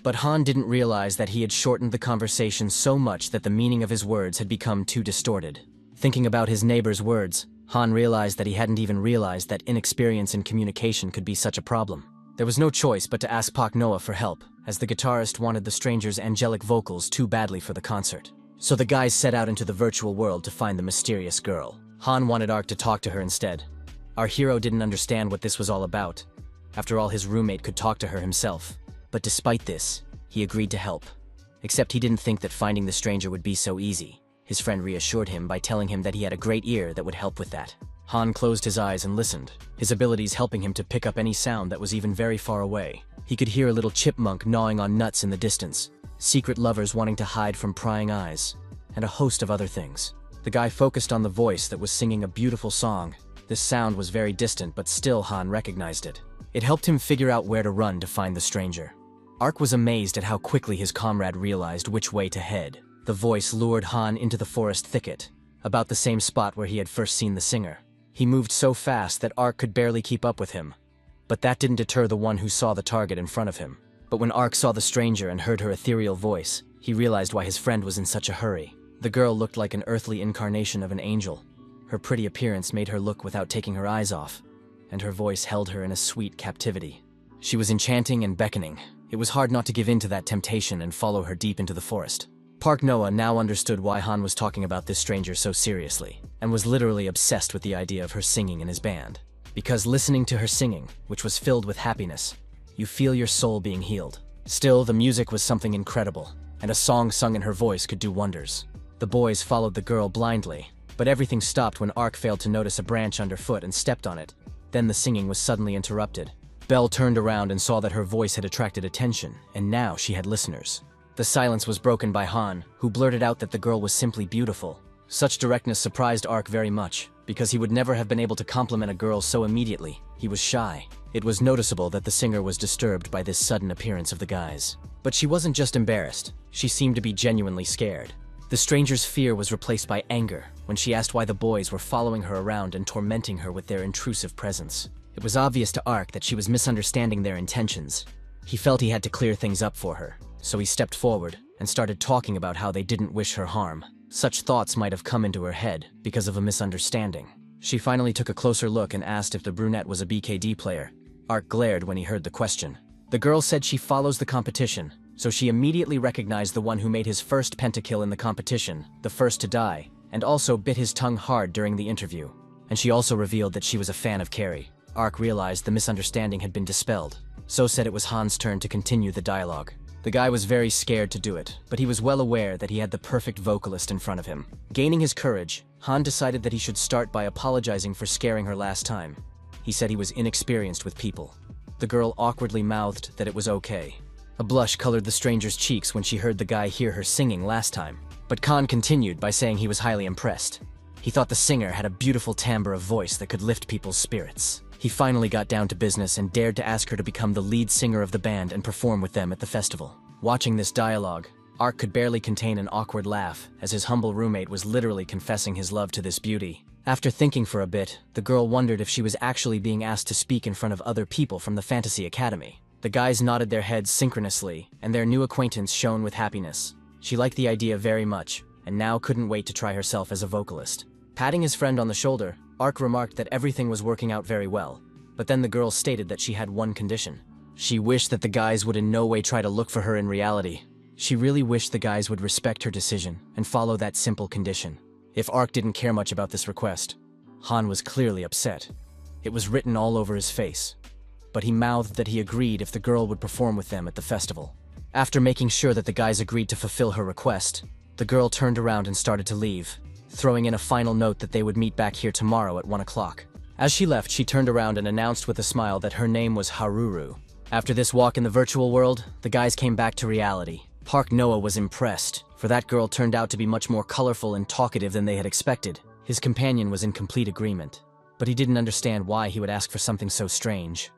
But Han didn't realize that he had shortened the conversation so much that the meaning of his words had become too distorted. Thinking about his neighbor's words, Han realized that he hadn't even realized that inexperience in communication could be such a problem. There was no choice but to ask Pak Noah for help, as the guitarist wanted the stranger's angelic vocals too badly for the concert. So the guys set out into the virtual world to find the mysterious girl. Han wanted Ark to talk to her instead. Our hero didn't understand what this was all about. After all, his roommate could talk to her himself. But despite this, he agreed to help. Except he didn't think that finding the stranger would be so easy. His friend reassured him by telling him that he had a great ear that would help with that. Han closed his eyes and listened, his abilities helping him to pick up any sound that was even very far away. He could hear a little chipmunk gnawing on nuts in the distance, secret lovers wanting to hide from prying eyes, and a host of other things. The guy focused on the voice that was singing a beautiful song. This sound was very distant, but still Han recognized it. It helped him figure out where to run to find the stranger. Ark was amazed at how quickly his comrade realized which way to head. The voice lured Han into the forest thicket, about the same spot where he had first seen the singer. He moved so fast that Ark could barely keep up with him. But that didn't deter the one who saw the target in front of him. But when Ark saw the stranger and heard her ethereal voice, he realized why his friend was in such a hurry. The girl looked like an earthly incarnation of an angel. Her pretty appearance made her look without taking her eyes off, and her voice held her in a sweet captivity. She was enchanting and beckoning. It was hard not to give in to that temptation and follow her deep into the forest. Pak Noah now understood why Han was talking about this stranger so seriously, and was literally obsessed with the idea of her singing in his band. Because listening to her singing, which was filled with happiness, you feel your soul being healed. Still, the music was something incredible, and a song sung in her voice could do wonders. The boys followed the girl blindly, but everything stopped when Ark failed to notice a branch underfoot and stepped on it. Then the singing was suddenly interrupted. Belle turned around and saw that her voice had attracted attention, and now she had listeners. The silence was broken by Han, who blurted out that the girl was simply beautiful. Such directness surprised Ark very much, because he would never have been able to compliment a girl so immediately. He was shy. It was noticeable that the singer was disturbed by this sudden appearance of the guys. But she wasn't just embarrassed, she seemed to be genuinely scared. The stranger's fear was replaced by anger when she asked why the boys were following her around and tormenting her with their intrusive presence. It was obvious to Ark that she was misunderstanding their intentions. He felt he had to clear things up for her, so he stepped forward and started talking about how they didn't wish her harm. Such thoughts might have come into her head because of a misunderstanding. She finally took a closer look and asked if the brunette was a BKD player. Ark glared when he heard the question. The girl said she follows the competition, so she immediately recognized the one who made his first pentakill in the competition, the first to die, and also bit his tongue hard during the interview. And she also revealed that she was a fan of Carrie. Ark realized the misunderstanding had been dispelled, so said it was Han's turn to continue the dialogue. The guy was very scared to do it, but he was well aware that he had the perfect vocalist in front of him. Gaining his courage, Han decided that he should start by apologizing for scaring her last time. He said he was inexperienced with people. The girl awkwardly mouthed that it was okay. A blush colored the stranger's cheeks when she heard the guy hear her singing last time. But Khan continued by saying he was highly impressed. He thought the singer had a beautiful timbre of voice that could lift people's spirits. He finally got down to business and dared to ask her to become the lead singer of the band and perform with them at the festival. Watching this dialogue, Ark could barely contain an awkward laugh, as his humble roommate was literally confessing his love to this beauty. After thinking for a bit, the girl wondered if she was actually being asked to speak in front of other people from the Fantasy Academy. The guys nodded their heads synchronously, and their new acquaintance shone with happiness. She liked the idea very much, and now couldn't wait to try herself as a vocalist. Patting his friend on the shoulder, Ark remarked that everything was working out very well, but then the girl stated that she had one condition. She wished that the guys would in no way try to look for her in reality. She really wished the guys would respect her decision and follow that simple condition. If Ark didn't care much about this request, Han was clearly upset. It was written all over his face. but he mouthed that he agreed if the girl would perform with them at the festival. After making sure that the guys agreed to fulfill her request, the girl turned around and started to leave, throwing in a final note that they would meet back here tomorrow at 1 o'clock. As she left, she turned around and announced with a smile that her name was Haruru. After this walk in the virtual world, the guys came back to reality. Park Noah was impressed, for that girl turned out to be much more colorful and talkative than they had expected. His companion was in complete agreement, but he didn't understand why he would ask for something so strange.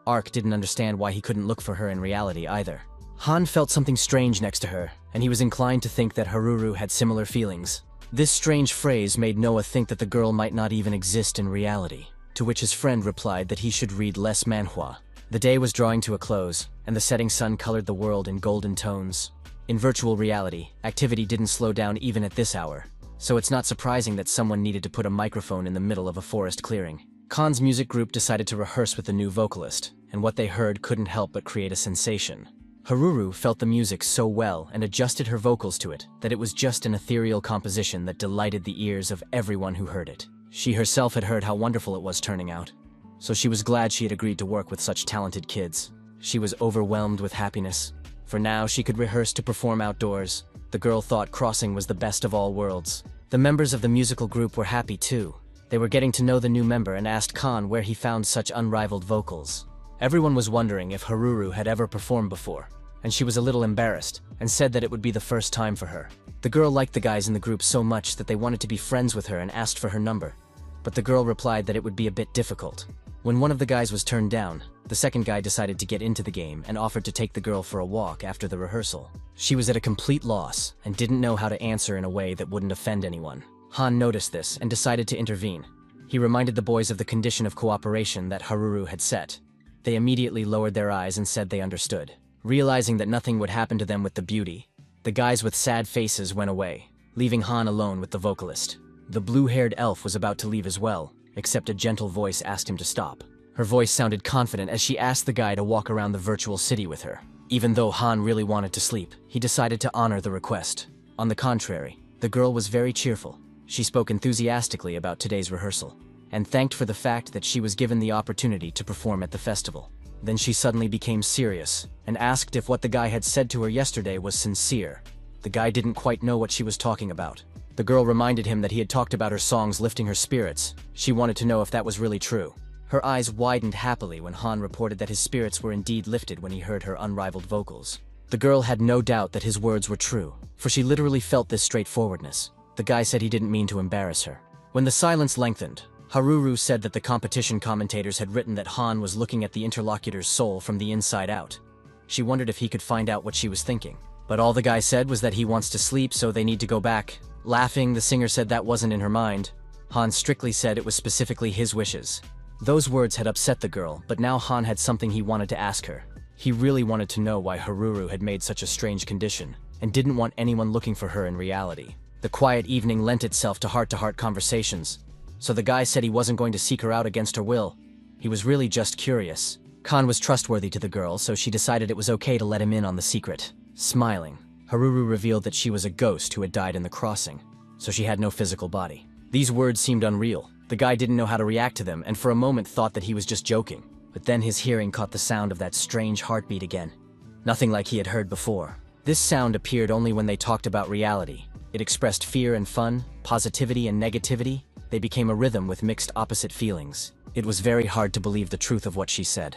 Ark didn't understand why he couldn't look for her in reality either. Han felt something strange next to her, and he was inclined to think that Haruru had similar feelings. This strange phrase made Noah think that the girl might not even exist in reality, to which his friend replied that he should read less manhwa. The day was drawing to a close, and the setting sun colored the world in golden tones. In virtual reality, activity didn't slow down even at this hour, so it's not surprising that someone needed to put a microphone in the middle of a forest clearing. Khan's music group decided to rehearse with the new vocalist, and what they heard couldn't help but create a sensation. Haruru felt the music so well and adjusted her vocals to it that it was just an ethereal composition that delighted the ears of everyone who heard it. She herself had heard how wonderful it was turning out, so she was glad she had agreed to work with such talented kids. She was overwhelmed with happiness, for now she could rehearse to perform outdoors. The girl thought crossing was the best of all worlds. The members of the musical group were happy too. They were getting to know the new member and asked Khan where he found such unrivaled vocals. Everyone was wondering if Haruru had ever performed before, and she was a little embarrassed and said that it would be the first time for her. The girl liked the guys in the group so much that they wanted to be friends with her and asked for her number, but the girl replied that it would be a bit difficult. When one of the guys was turned down, the second guy decided to get into the game and offered to take the girl for a walk after the rehearsal. She was at a complete loss and didn't know how to answer in a way that wouldn't offend anyone. Han noticed this and decided to intervene. He reminded the boys of the condition of cooperation that Haruru had set. They immediately lowered their eyes and said they understood. Realizing that nothing would happen to them with the beauty, the guys with sad faces went away, leaving Han alone with the vocalist. The blue-haired elf was about to leave as well, except a gentle voice asked him to stop. Her voice sounded confident as she asked the guy to walk around the virtual city with her. Even though Han really wanted to sleep, he decided to honor the request. On the contrary, the girl was very cheerful. She spoke enthusiastically about today's rehearsal, and thanked for the fact that she was given the opportunity to perform at the festival. Then she suddenly became serious, and asked if what the guy had said to her yesterday was sincere. The guy didn't quite know what she was talking about. The girl reminded him that he had talked about her songs lifting her spirits. She wanted to know if that was really true. Her eyes widened happily when Han reported that his spirits were indeed lifted when he heard her unrivaled vocals. The girl had no doubt that his words were true, for she literally felt this straightforwardness. The guy said he didn't mean to embarrass her. When the silence lengthened, Haruru said that the competition commentators had written that Han was looking at the interlocutor's soul from the inside out. She wondered if he could find out what she was thinking. But all the guy said was that he wants to sleep, so they need to go back. Laughing, the singer said that wasn't in her mind. Han strictly said it was specifically his wishes. Those words had upset the girl, but now Han had something he wanted to ask her. He really wanted to know why Haruru had made such a strange condition, and didn't want anyone looking for her in reality. The quiet evening lent itself to heart-to-heart conversations, so the guy said he wasn't going to seek her out against her will. He was really just curious. Khan was trustworthy to the girl, so she decided it was okay to let him in on the secret. Smiling, Haruru revealed that she was a ghost who had died in the crossing, so she had no physical body. These words seemed unreal. The guy didn't know how to react to them, and for a moment thought that he was just joking. But then his hearing caught the sound of that strange heartbeat again. Nothing like he had heard before. This sound appeared only when they talked about reality. It expressed fear and fun, positivity and negativity. They became a rhythm with mixed opposite feelings. It was very hard to believe the truth of what she said.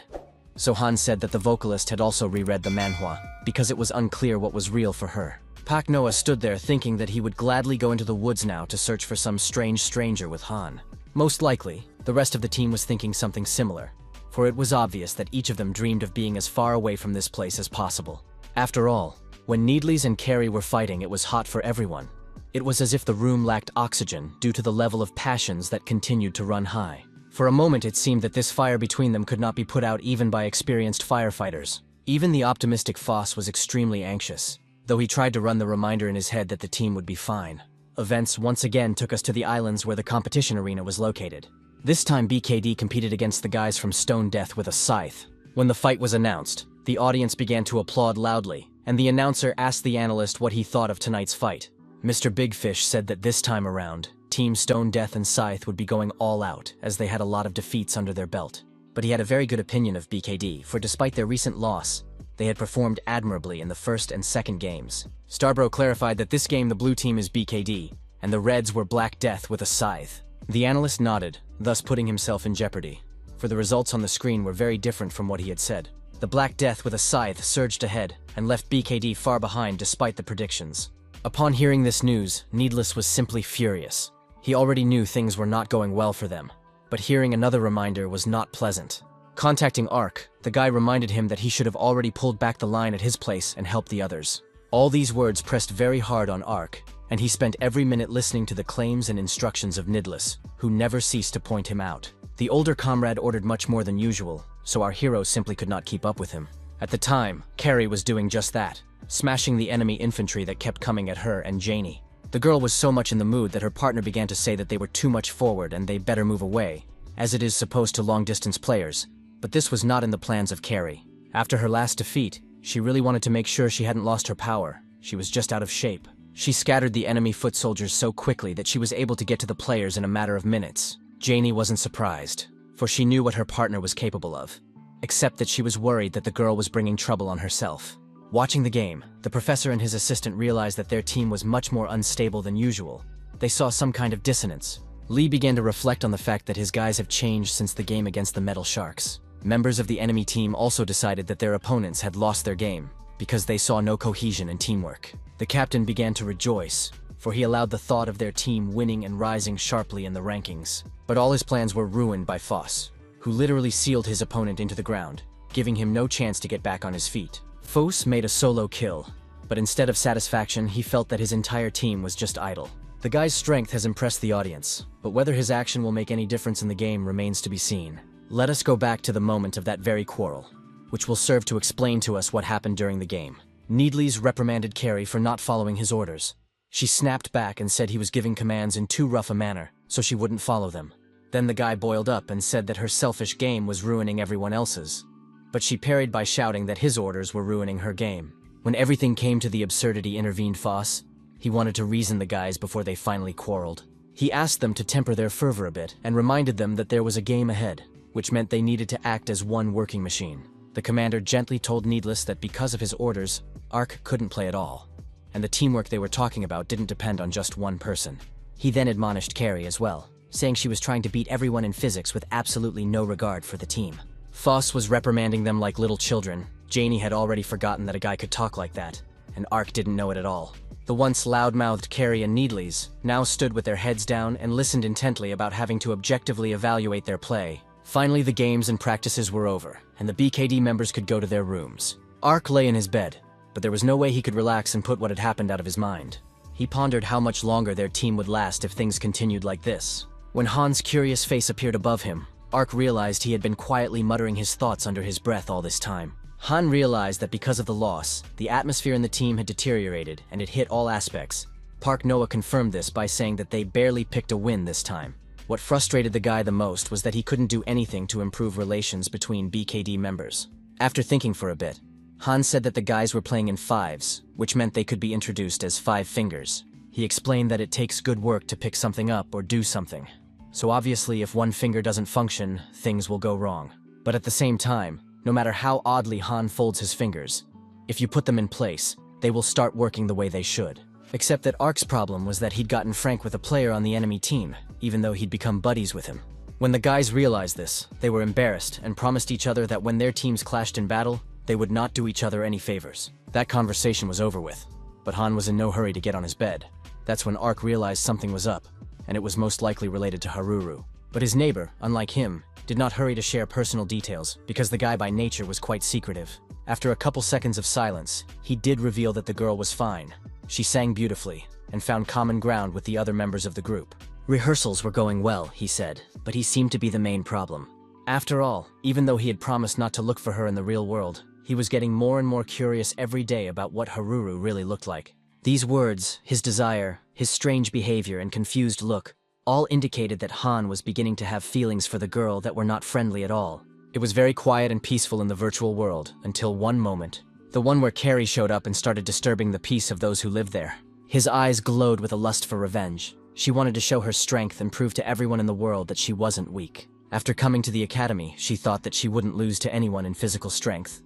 So Han said that the vocalist had also reread the manhwa, because it was unclear what was real for her. Pak Noah stood there thinking that he would gladly go into the woods now to search for some strange stranger with Han. Most likely, the rest of the team was thinking something similar, for it was obvious that each of them dreamed of being as far away from this place as possible. After all, when Needles and Carrie were fighting, it was hot for everyone. It was as if the room lacked oxygen due to the level of passions that continued to run high. For a moment it seemed that this fire between them could not be put out even by experienced firefighters. Even the optimistic Foss was extremely anxious, though he tried to run the reminder in his head that the team would be fine. Events once again took us to the islands where the competition arena was located. This time BKD competed against the guys from Stone Death with a scythe. When the fight was announced, the audience began to applaud loudly, and the announcer asked the analyst what he thought of tonight's fight. Mr. Big Fish said that this time around, Team Stone Death and Scythe would be going all out, as they had a lot of defeats under their belt. but he had a very good opinion of BKD, for despite their recent loss, they had performed admirably in the first and second games. Starbro clarified that this game the blue team is BKD, and the reds were Black Death with a scythe. The analyst nodded, thus putting himself in jeopardy, for the results on the screen were very different from what he had said. The Black Death with a scythe surged ahead and left BKD far behind despite the predictions. Upon hearing this news, Needless was simply furious. He already knew things were not going well for them, but hearing another reminder was not pleasant. Contacting Ark, the guy reminded him that he should have already pulled back the line at his place and helped the others. All these words pressed very hard on Ark, and he spent every minute listening to the claims and instructions of Needless, who never ceased to point him out. The older comrade ordered much more than usual, so our hero simply could not keep up with him. At the time, Carrie was doing just that, smashing the enemy infantry that kept coming at her and Janie. The girl was so much in the mood that her partner began to say that they were too much forward and they better move away, as it is supposed to long-distance players, but this was not in the plans of Carrie. After her last defeat, she really wanted to make sure she hadn't lost her power. She was just out of shape. She scattered the enemy foot soldiers so quickly that she was able to get to the players in a matter of minutes. Janie wasn't surprised, for she knew what her partner was capable of, except that she was worried that the girl was bringing trouble on herself. Watching the game, the professor and his assistant realized that their team was much more unstable than usual. They saw some kind of dissonance. Lee began to reflect on the fact that his guys have changed since the game against the Metal Sharks. Members of the enemy team also decided that their opponents had lost their game, because they saw no cohesion and teamwork. The captain began to rejoice, for he allowed the thought of their team winning and rising sharply in the rankings. But all his plans were ruined by Foss, who literally sealed his opponent into the ground, giving him no chance to get back on his feet. Foss made a solo kill, but instead of satisfaction, he felt that his entire team was just idle. The guy's strength has impressed the audience, but whether his action will make any difference in the game remains to be seen. Let us go back to the moment of that very quarrel, which will serve to explain to us what happened during the game. Needles reprimanded Carrie for not following his orders. She snapped back and said he was giving commands in too rough a manner, so she wouldn't follow them. Then the guy boiled up and said that her selfish game was ruining everyone else's. But she parried by shouting that his orders were ruining her game. When everything came to the absurdity, intervened Foss. He wanted to reason the guys before they finally quarreled. He asked them to temper their fervor a bit and reminded them that there was a game ahead, which meant they needed to act as one working machine. The commander gently told Needless that because of his orders, Ark couldn't play at all, and the teamwork they were talking about didn't depend on just one person. He then admonished Carrie as well, saying she was trying to beat everyone in physics with absolutely no regard for the team. Foss was reprimanding them like little children. Janie had already forgotten that a guy could talk like that, and Ark didn't know it at all. The once loud-mouthed Carrie and Needles now stood with their heads down and listened intently about having to objectively evaluate their play. Finally, the games and practices were over, and the BKD members could go to their rooms. Ark lay in his bed, but there was no way he could relax and put what had happened out of his mind. He pondered how much longer their team would last if things continued like this. When Han's curious face appeared above him, Ark realized he had been quietly muttering his thoughts under his breath all this time. Han realized that because of the loss, the atmosphere in the team had deteriorated and it hit all aspects. Park Noah confirmed this by saying that they barely picked a win this time. What frustrated the guy the most was that he couldn't do anything to improve relations between BKD members. After thinking for a bit, Han said that the guys were playing in fives, which meant they could be introduced as 5 fingers. He explained that it takes good work to pick something up or do something. So obviously if one finger doesn't function, things will go wrong. But at the same time, no matter how oddly Han folds his fingers, if you put them in place, they will start working the way they should. Except that Ark's problem was that he'd gotten frank with a player on the enemy team, even though he'd become buddies with him. When the guys realized this, they were embarrassed and promised each other that when their teams clashed in battle, they would not do each other any favors. That conversation was over with, but Han was in no hurry to get on his bed. That's when Ark realized something was up, and it was most likely related to Haruru. But his neighbor, unlike him, did not hurry to share personal details because the guy by nature was quite secretive. After a couple seconds of silence, he did reveal that the girl was fine. She sang beautifully and found common ground with the other members of the group. Rehearsals were going well, he said, but he seemed to be the main problem. After all, even though he had promised not to look for her in the real world, he was getting more and more curious every day about what Haruru really looked like. These words, his desire, his strange behavior and confused look, all indicated that Han was beginning to have feelings for the girl that were not friendly at all. It was very quiet and peaceful in the virtual world until one moment. The one where Carrie showed up and started disturbing the peace of those who lived there. His eyes glowed with a lust for revenge. She wanted to show her strength and prove to everyone in the world that she wasn't weak. After coming to the academy, she thought that she wouldn't lose to anyone in physical strength.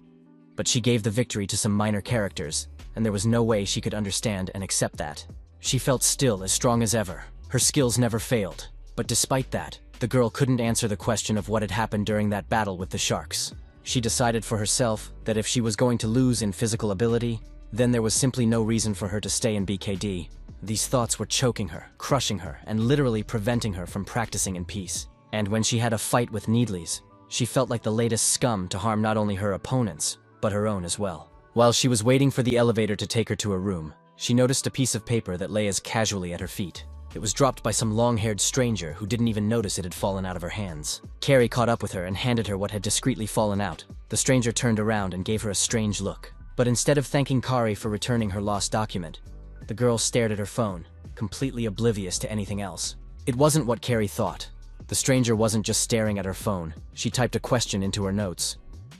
But she gave the victory to some minor characters, and there was no way she could understand and accept that. She felt still as strong as ever. Her skills never failed. But despite that, the girl couldn't answer the question of what had happened during that battle with the sharks. She decided for herself that if she was going to lose in physical ability, then there was simply no reason for her to stay in BKD. These thoughts were choking her, crushing her, and literally preventing her from practicing in peace. And when she had a fight with Needles, she felt like the latest scum to harm not only her opponents, but her own as well. While she was waiting for the elevator to take her to her room, she noticed a piece of paper that lay as casually at her feet. It was dropped by some long-haired stranger who didn't even notice it had fallen out of her hands. Carrie caught up with her and handed her what had discreetly fallen out. The stranger turned around and gave her a strange look. But instead of thanking Kari for returning her lost document, the girl stared at her phone, completely oblivious to anything else. It wasn't what Carrie thought. The stranger wasn't just staring at her phone. She typed a question into her notes.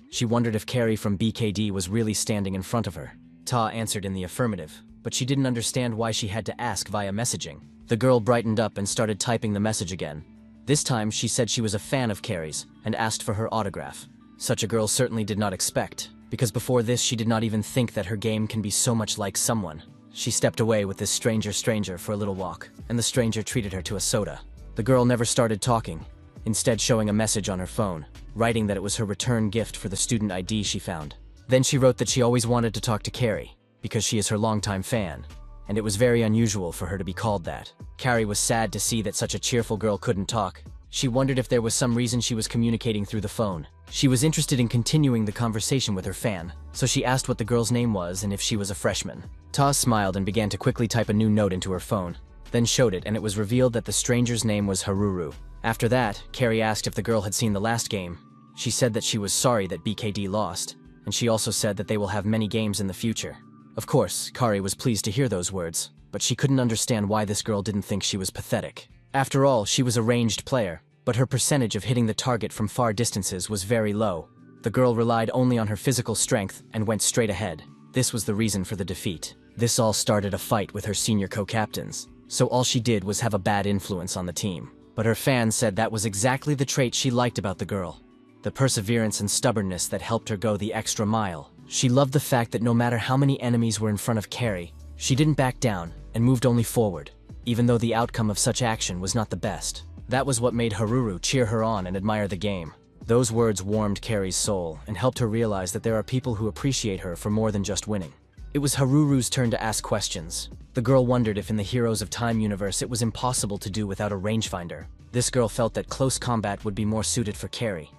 She wondered if Carrie from BKD was really standing in front of her. Ta answered in the affirmative, but she didn't understand why she had to ask via messaging. The girl brightened up and started typing the message again. This time, she said she was a fan of Carrie's and asked for her autograph. Such a girl certainly did not expect, because before this she did not even think that her game can be so much like someone. She stepped away with this stranger for a little walk, and the stranger treated her to a soda. The girl never started talking, instead showing a message on her phone, writing that it was her return gift for the student ID she found. Then she wrote that she always wanted to talk to Carrie, because she is her longtime fan, and it was very unusual for her to be called that. Carrie was sad to see that such a cheerful girl couldn't talk. She wondered if there was some reason she was communicating through the phone. She was interested in continuing the conversation with her fan, so she asked what the girl's name was and if she was a freshman. Ta smiled and began to quickly type a new note into her phone, then showed it, and it was revealed that the stranger's name was Haruru. After that, Carrie asked if the girl had seen the last game. She said that she was sorry that BKD lost, and she also said that they will have many games in the future. Of course, Kari was pleased to hear those words, but she couldn't understand why this girl didn't think she was pathetic. After all, she was a ranged player, but her percentage of hitting the target from far distances was very low. The girl relied only on her physical strength and went straight ahead. This was the reason for the defeat. This all started a fight with her senior co-captains, so all she did was have a bad influence on the team. But her fans said that was exactly the trait she liked about the girl. The perseverance and stubbornness that helped her go the extra mile. She loved the fact that no matter how many enemies were in front of Carrie, she didn't back down and moved only forward, even though the outcome of such action was not the best. That was what made Haruru cheer her on and admire the game. Those words warmed Carrie's soul and helped her realize that there are people who appreciate her for more than just winning. It was Haruru's turn to ask questions. The girl wondered if in the Heroes of Time universe it was impossible to do without a rangefinder. This girl felt that close combat would be more suited for Carrie.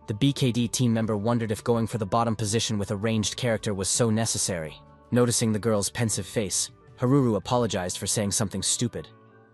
The BKD team member wondered if going for the bottom position with a ranged character was so necessary. Noticing the girl's pensive face, Haruru apologized for saying something stupid.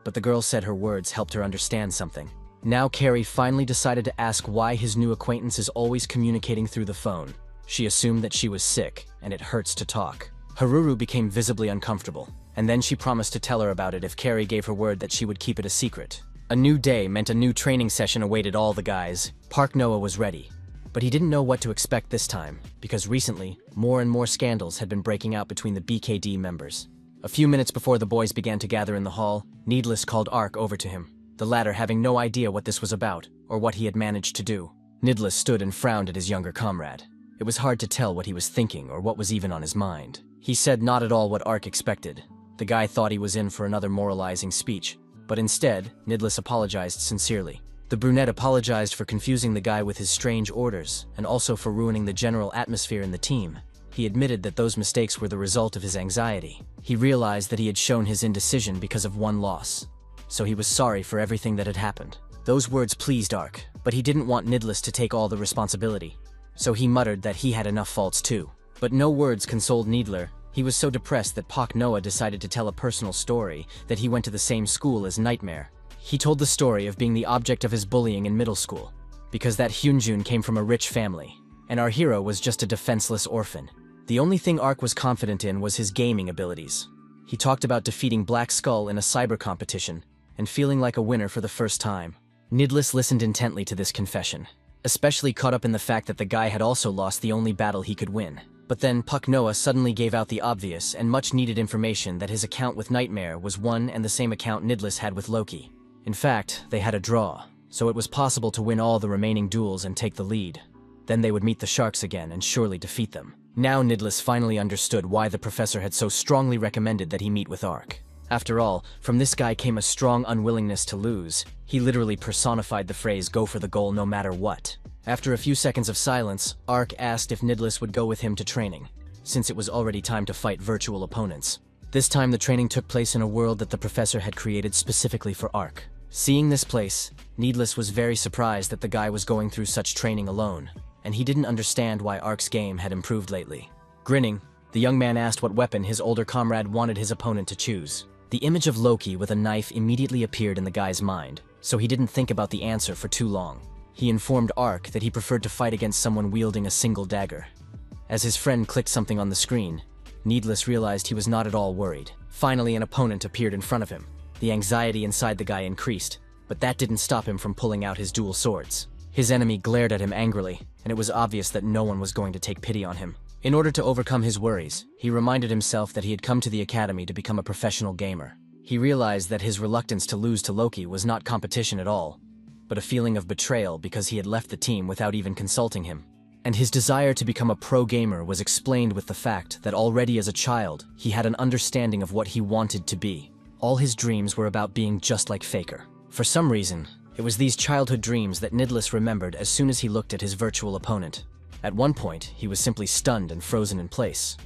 But the girl said her words helped her understand something. Now Carrie finally decided to ask why his new acquaintance is always communicating through the phone. She assumed that she was sick, and it hurts to talk. Haruru became visibly uncomfortable, and then she promised to tell her about it if Carrie gave her word that she would keep it a secret. A new day meant a new training session awaited all the guys. Park Noah was ready, but he didn't know what to expect this time, because recently, more and more scandals had been breaking out between the BKD members. A few minutes before the boys began to gather in the hall, Needless called Ark over to him, the latter having no idea what this was about, or what he had managed to do. Needless stood and frowned at his younger comrade. It was hard to tell what he was thinking or what was even on his mind. He said not at all what Ark expected. The guy thought he was in for another moralizing speech, but instead, Needless apologized sincerely. The brunette apologized for confusing the guy with his strange orders, and also for ruining the general atmosphere in the team. He admitted that those mistakes were the result of his anxiety. He realized that he had shown his indecision because of one loss, so he was sorry for everything that had happened. Those words pleased Ark, but he didn't want Needless to take all the responsibility, so he muttered that he had enough faults too. But no words consoled Needler. He was so depressed that Pak Noah decided to tell a personal story that he went to the same school as Nightmare. He told the story of being the object of his bullying in middle school, because that Hyunjun came from a rich family, and our hero was just a defenseless orphan. The only thing Ark was confident in was his gaming abilities. He talked about defeating Black Skull in a cyber competition, and feeling like a winner for the first time. Needless listened intently to this confession, especially caught up in the fact that the guy had also lost the only battle he could win. But then Pak Noah suddenly gave out the obvious and much-needed information that his account with Nightmare was one and the same account Needless had with Loki. In fact, they had a draw, so it was possible to win all the remaining duels and take the lead. Then they would meet the sharks again and surely defeat them. Now Nidless finally understood why the professor had so strongly recommended that he meet with Ark. After all, from this guy came a strong unwillingness to lose. He literally personified the phrase, "go for the goal no matter what." After a few seconds of silence, Ark asked if Nidless would go with him to training, since it was already time to fight virtual opponents. This time the training took place in a world that the professor had created specifically for Ark. Seeing this place, Nidless was very surprised that the guy was going through such training alone, and he didn't understand why Ark's game had improved lately. Grinning, the young man asked what weapon his older comrade wanted his opponent to choose. The image of Loki with a knife immediately appeared in the guy's mind, so he didn't think about the answer for too long. He informed Ark that he preferred to fight against someone wielding a single dagger. As his friend clicked something on the screen, Nidless realized he was not at all worried. Finally, an opponent appeared in front of him. The anxiety inside the guy increased, but that didn't stop him from pulling out his dual swords. His enemy glared at him angrily, and it was obvious that no one was going to take pity on him. In order to overcome his worries, he reminded himself that he had come to the academy to become a professional gamer. He realized that his reluctance to lose to Loki was not competition at all, but a feeling of betrayal because he had left the team without even consulting him. And his desire to become a pro gamer was explained with the fact that already as a child, he had an understanding of what he wanted to be. All his dreams were about being just like Faker. For some reason, it was these childhood dreams that Nidless remembered as soon as he looked at his virtual opponent. At one point, he was simply stunned and frozen in place.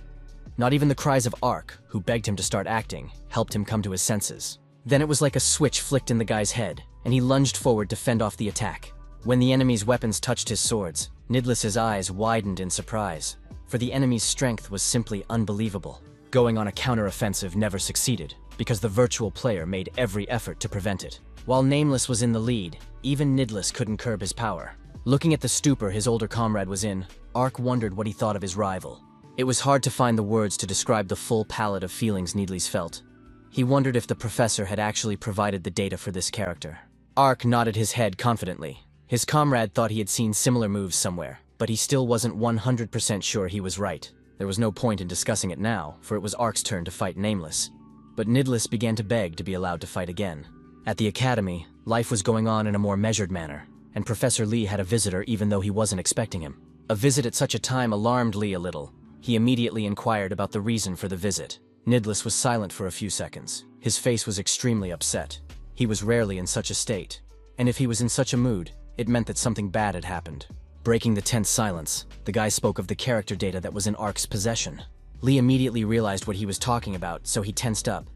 Not even the cries of Ark, who begged him to start acting, helped him come to his senses. Then it was like a switch flicked in the guy's head, and he lunged forward to fend off the attack. When the enemy's weapons touched his swords, Nidless's eyes widened in surprise, for the enemy's strength was simply unbelievable. Going on a counter-offensive never succeeded, because the virtual player made every effort to prevent it. While Nameless was in the lead, even Nidless couldn't curb his power. Looking at the stupor his older comrade was in, Ark wondered what he thought of his rival. It was hard to find the words to describe the full palette of feelings Nidless felt. He wondered if the professor had actually provided the data for this character. Ark nodded his head confidently. His comrade thought he had seen similar moves somewhere, but he still wasn't 100% sure he was right. There was no point in discussing it now, for it was Ark's turn to fight Nameless. But Nidless began to beg to be allowed to fight again. At the academy, life was going on in a more measured manner, and Professor Lee had a visitor even though he wasn't expecting him. A visit at such a time alarmed Lee a little. He immediately inquired about the reason for the visit. Nidless was silent for a few seconds. His face was extremely upset. He was rarely in such a state, and if he was in such a mood, it meant that something bad had happened. Breaking the tense silence, the guy spoke of the character data that was in Ark's possession. Lee immediately realized what he was talking about, so he tensed up.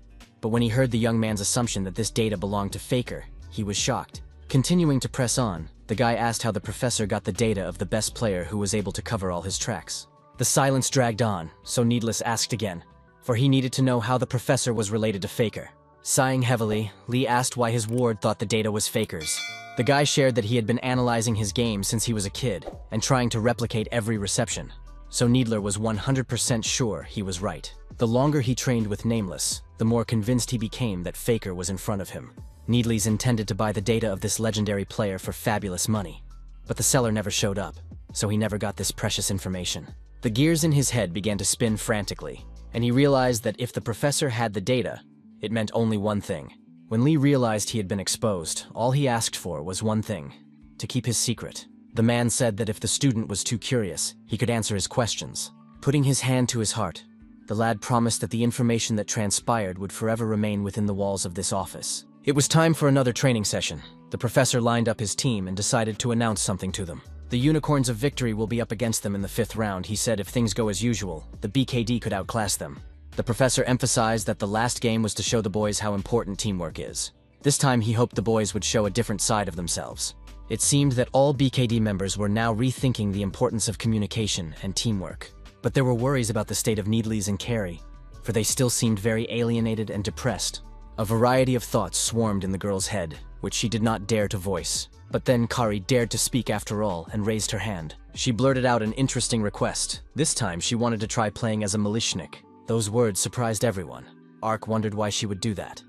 But when he heard the young man's assumption that this data belonged to Faker, he was shocked. Continuing to press on, the guy asked how the professor got the data of the best player who was able to cover all his tracks. The silence dragged on, so Nidless asked again, for he needed to know how the professor was related to Faker. Sighing heavily, Lee asked why his ward thought the data was Faker's. The guy shared that he had been analyzing his game since he was a kid, and trying to replicate every reception. So Needler was 100% sure he was right. The longer he trained with Nameless, the more convinced he became that Faker was in front of him. Needles intended to buy the data of this legendary player for fabulous money. But the seller never showed up, so he never got this precious information. The gears in his head began to spin frantically, and he realized that if the professor had the data, it meant only one thing. When Lee realized he had been exposed, all he asked for was one thing: to keep his secret. The man said that if the student was too curious, he could answer his questions. Putting his hand to his heart, the lad promised that the information that transpired would forever remain within the walls of this office. It was time for another training session. The professor lined up his team and decided to announce something to them. The Unicorns of Victory will be up against them in the 5th round. He said if things go as usual, the BKD could outclass them. The professor emphasized that the last game was to show the boys how important teamwork is. This time he hoped the boys would show a different side of themselves. It seemed that all BKD members were now rethinking the importance of communication and teamwork. But there were worries about the state of Needles and Carrie, for they still seemed very alienated and depressed. A variety of thoughts swarmed in the girl's head, which she did not dare to voice. But then Kari dared to speak after all and raised her hand. She blurted out an interesting request. This time she wanted to try playing as a Milishnik. Those words surprised everyone. Ark wondered why she would do that.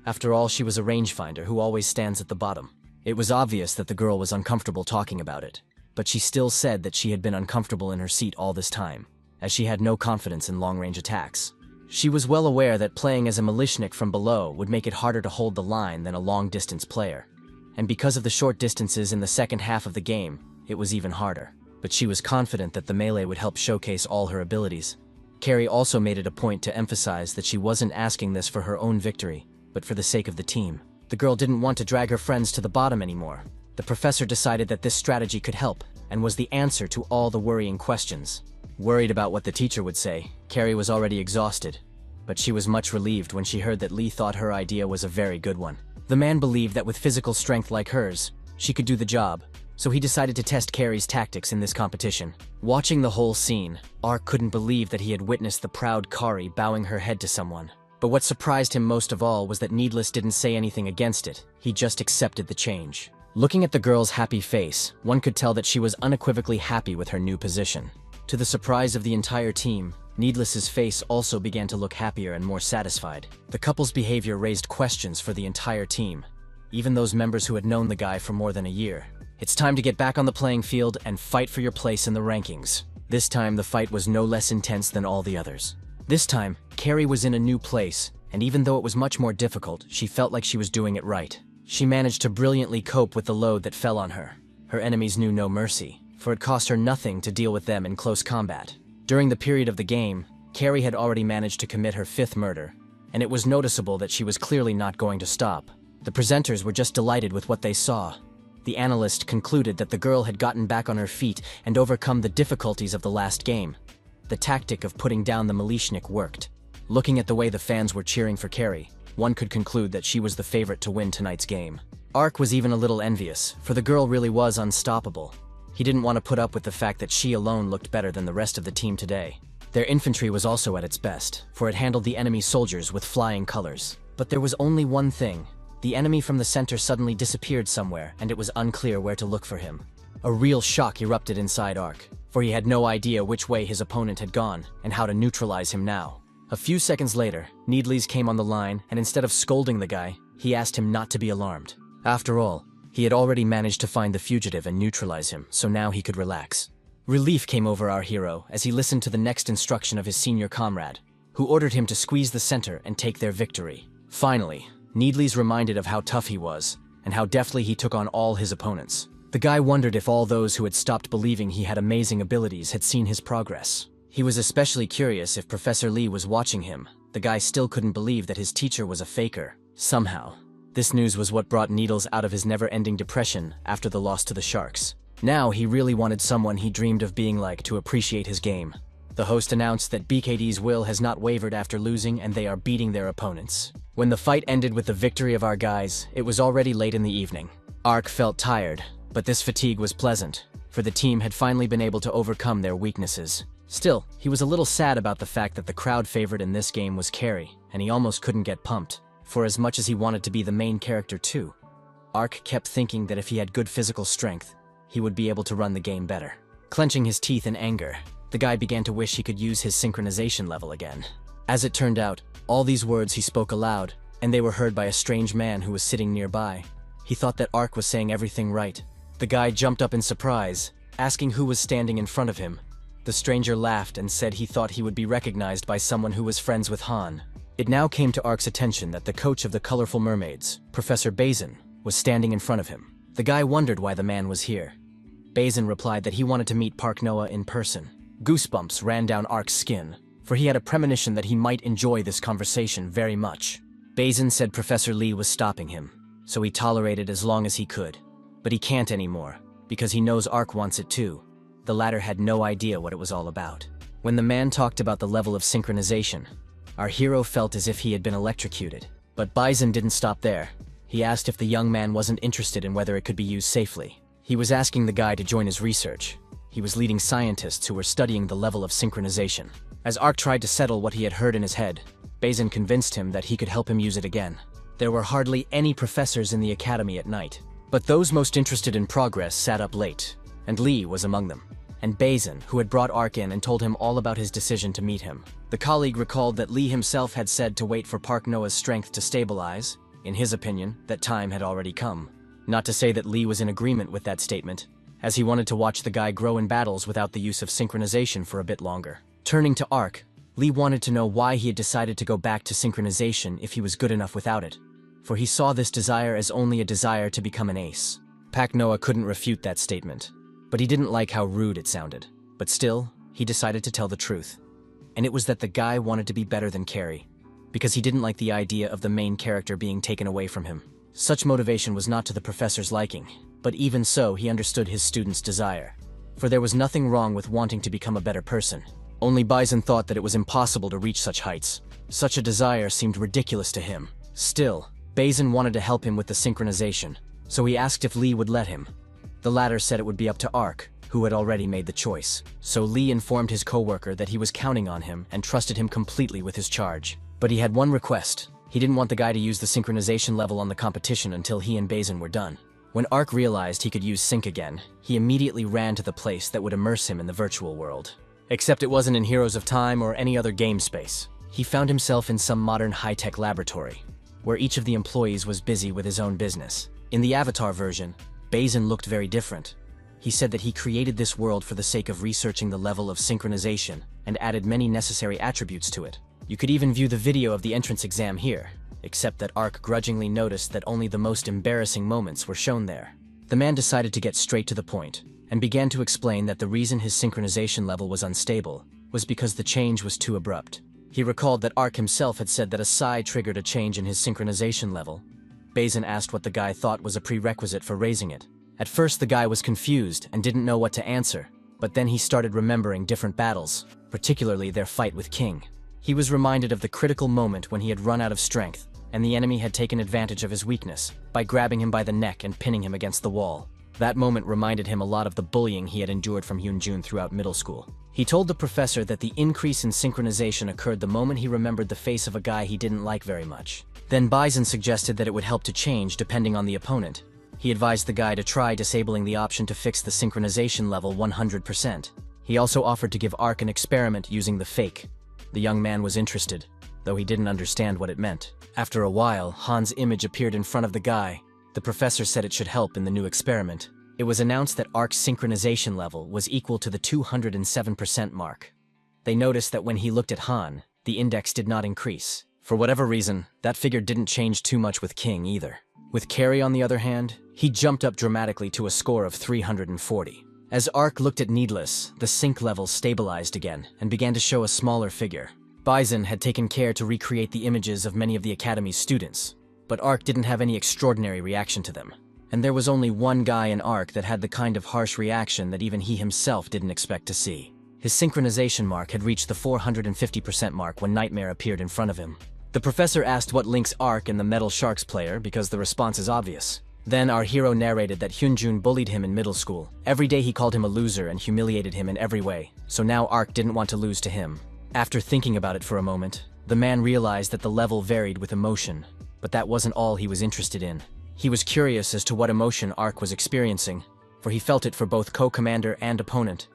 After all, she was a rangefinder who always stands at the bottom. It was obvious that the girl was uncomfortable talking about it, but she still said that she had been uncomfortable in her seat all this time, as she had no confidence in long-range attacks. She was well aware that playing as a Milishnik from below would make it harder to hold the line than a long-distance player. and because of the short distances in the second half of the game, it was even harder. But she was confident that the melee would help showcase all her abilities. Carrie also made it a point to emphasize that she wasn't asking this for her own victory, but for the sake of the team. The girl didn't want to drag her friends to the bottom anymore. The professor decided that this strategy could help, and was the answer to all the worrying questions. Worried about what the teacher would say, Carrie was already exhausted, but she was much relieved when she heard that Lee thought her idea was a very good one. The man believed that with physical strength like hers, she could do the job, so he decided to test Carrie's tactics in this competition. Watching the whole scene, Ark couldn't believe that he had witnessed the proud Kari bowing her head to someone. But what surprised him most of all was that Needless didn't say anything against it, he just accepted the change. Looking at the girl's happy face, one could tell that she was unequivocally happy with her new position. To the surprise of the entire team, Needless's face also began to look happier and more satisfied. The couple's behavior raised questions for the entire team, even those members who had known the guy for more than a year. It's time to get back on the playing field and fight for your place in the rankings. This time, the fight was no less intense than all the others. This time, Carrie was in a new place, and even though it was much more difficult, she felt like she was doing it right. She managed to brilliantly cope with the load that fell on her. Her enemies knew no mercy, for it cost her nothing to deal with them in close combat. During the period of the game, Carrie had already managed to commit her 5th murder, and it was noticeable that she was clearly not going to stop. The presenters were just delighted with what they saw. The analyst concluded that the girl had gotten back on her feet and overcome the difficulties of the last game. The tactic of putting down the Milishnik worked. Looking at the way the fans were cheering for Carrie, one could conclude that she was the favorite to win tonight's game. Ark was even a little envious, for the girl really was unstoppable. He didn't want to put up with the fact that she alone looked better than the rest of the team today. Their infantry was also at its best, for it handled the enemy soldiers with flying colors. But there was only one thing. The enemy from the center suddenly disappeared somewhere, and it was unclear where to look for him. A real shock erupted inside Ark, for he had no idea which way his opponent had gone and how to neutralize him now. A few seconds later, Needles came on the line, and instead of scolding the guy, he asked him not to be alarmed. After all, he had already managed to find the fugitive and neutralize him, so now he could relax. Relief came over our hero as he listened to the next instruction of his senior comrade, who ordered him to squeeze the center and take their victory. Finally, Needles reminded of how tough he was, and how deftly he took on all his opponents. The guy wondered if all those who had stopped believing he had amazing abilities had seen his progress. He was especially curious if Professor Lee was watching him. The guy still couldn't believe that his teacher was a faker. Somehow, this news was what brought Needles out of his never-ending depression after the loss to the Sharks. Now he really wanted someone he dreamed of being like to appreciate his game. The host announced that BKD's will has not wavered after losing, and they are beating their opponents. When the fight ended with the victory of our guys, it was already late in the evening. Ark felt tired, but this fatigue was pleasant, for the team had finally been able to overcome their weaknesses. Still, he was a little sad about the fact that the crowd favorite in this game was Carrie, and he almost couldn't get pumped, for as much as he wanted to be the main character too. Ark kept thinking that if he had good physical strength, he would be able to run the game better. Clenching his teeth in anger, the guy began to wish he could use his synchronization level again. As it turned out, all these words he spoke aloud, and they were heard by a strange man who was sitting nearby. He thought that Ark was saying everything right. The guy jumped up in surprise, asking who was standing in front of him. The stranger laughed and said he thought he would be recognized by someone who was friends with Han. It now came to Ark's attention that the coach of the Colorful Mermaids, Professor Bazin, was standing in front of him. The guy wondered why the man was here. Bazin replied that he wanted to meet Park Noah in person. Goosebumps ran down Ark's skin, for he had a premonition that he might enjoy this conversation very much. Bazin said Professor Lee was stopping him, so he tolerated as long as he could. But he can't anymore, because he knows Ark wants it too. The latter had no idea what it was all about. When the man talked about the level of synchronization, our hero felt as if he had been electrocuted. But Bison didn't stop there. He asked if the young man wasn't interested in whether it could be used safely. He was asking the guy to join his research. He was leading scientists who were studying the level of synchronization. As Ark tried to settle what he had heard in his head, Bazin convinced him that he could help him use it again. There were hardly any professors in the academy at night, but those most interested in progress sat up late, and Lee was among them. And Bazin, who had brought Ark in and told him all about his decision to meet him. The colleague recalled that Lee himself had said to wait for Park Noah's strength to stabilize. In his opinion, that time had already come. Not to say that Lee was in agreement with that statement, as he wanted to watch the guy grow in battles without the use of synchronization for a bit longer. Turning to Ark, Lee wanted to know why he had decided to go back to synchronization if he was good enough without it. for he saw this desire as only a desire to become an ace. Pak Noah couldn't refute that statement, but he didn't like how rude it sounded. But still, he decided to tell the truth. And it was that the guy wanted to be better than Carrie, because he didn't like the idea of the main character being taken away from him. Such motivation was not to the professor's liking, but even so, he understood his student's desire. For there was nothing wrong with wanting to become a better person. Only Bison thought that it was impossible to reach such heights. Such a desire seemed ridiculous to him. Still, Bison wanted to help him with the synchronization, so he asked if Lee would let him. The latter said it would be up to Ark, who had already made the choice. So Lee informed his co-worker that he was counting on him and trusted him completely with his charge. But he had one request. He didn't want the guy to use the synchronization level on the competition until he and Bison were done. When Ark realized he could use sync again, he immediately ran to the place that would immerse him in the virtual world. Except it wasn't in Heroes of Time or any other game space. He found himself in some modern high-tech laboratory, where each of the employees was busy with his own business. In the Avatar version, Bison looked very different. He said that he created this world for the sake of researching the level of synchronization and added many necessary attributes to it. You could even view the video of the entrance exam here, except that Ark grudgingly noticed that only the most embarrassing moments were shown there. The man decided to get straight to the point, and began to explain that the reason his synchronization level was unstable was because the change was too abrupt. He recalled that Ark himself had said that a sigh triggered a change in his synchronization level. Bison asked what the guy thought was a prerequisite for raising it. At first the guy was confused and didn't know what to answer, but then he started remembering different battles, particularly their fight with King. He was reminded of the critical moment when he had run out of strength, and the enemy had taken advantage of his weakness by grabbing him by the neck and pinning him against the wall. That moment reminded him a lot of the bullying he had endured from Hyunjun throughout middle school. He told the professor that the increase in synchronization occurred the moment he remembered the face of a guy he didn't like very much. Then Bison suggested that it would help to change depending on the opponent. He advised the guy to try disabling the option to fix the synchronization level 100%. He also offered to give Ark an experiment using the fake. The young man was interested, though he didn't understand what it meant. After a while, Han's image appeared in front of the guy. The professor said it should help in the new experiment. It was announced that Ark's synchronization level was equal to the 207% mark. They noticed that when he looked at Han, the index did not increase. For whatever reason, that figure didn't change too much with King either. With Carrie, on the other hand, he jumped up dramatically to a score of 340. As Ark looked at Needless, the sync level stabilized again and began to show a smaller figure. Bison had taken care to recreate the images of many of the Academy's students, but Ark didn't have any extraordinary reaction to them. And there was only one guy in Ark that had the kind of harsh reaction that even he himself didn't expect to see. His synchronization mark had reached the 450% mark when Nightmare appeared in front of him. The professor asked what links Ark and the Metal Sharks player because the response is obvious. Then our hero narrated that Hyunjun bullied him in middle school. Every day he called him a loser and humiliated him in every way, so now Ark didn't want to lose to him. After thinking about it for a moment, the man realized that the level varied with emotion, but that wasn't all he was interested in. He was curious as to what emotion Ark was experiencing, for he felt it for both co-commander and opponent,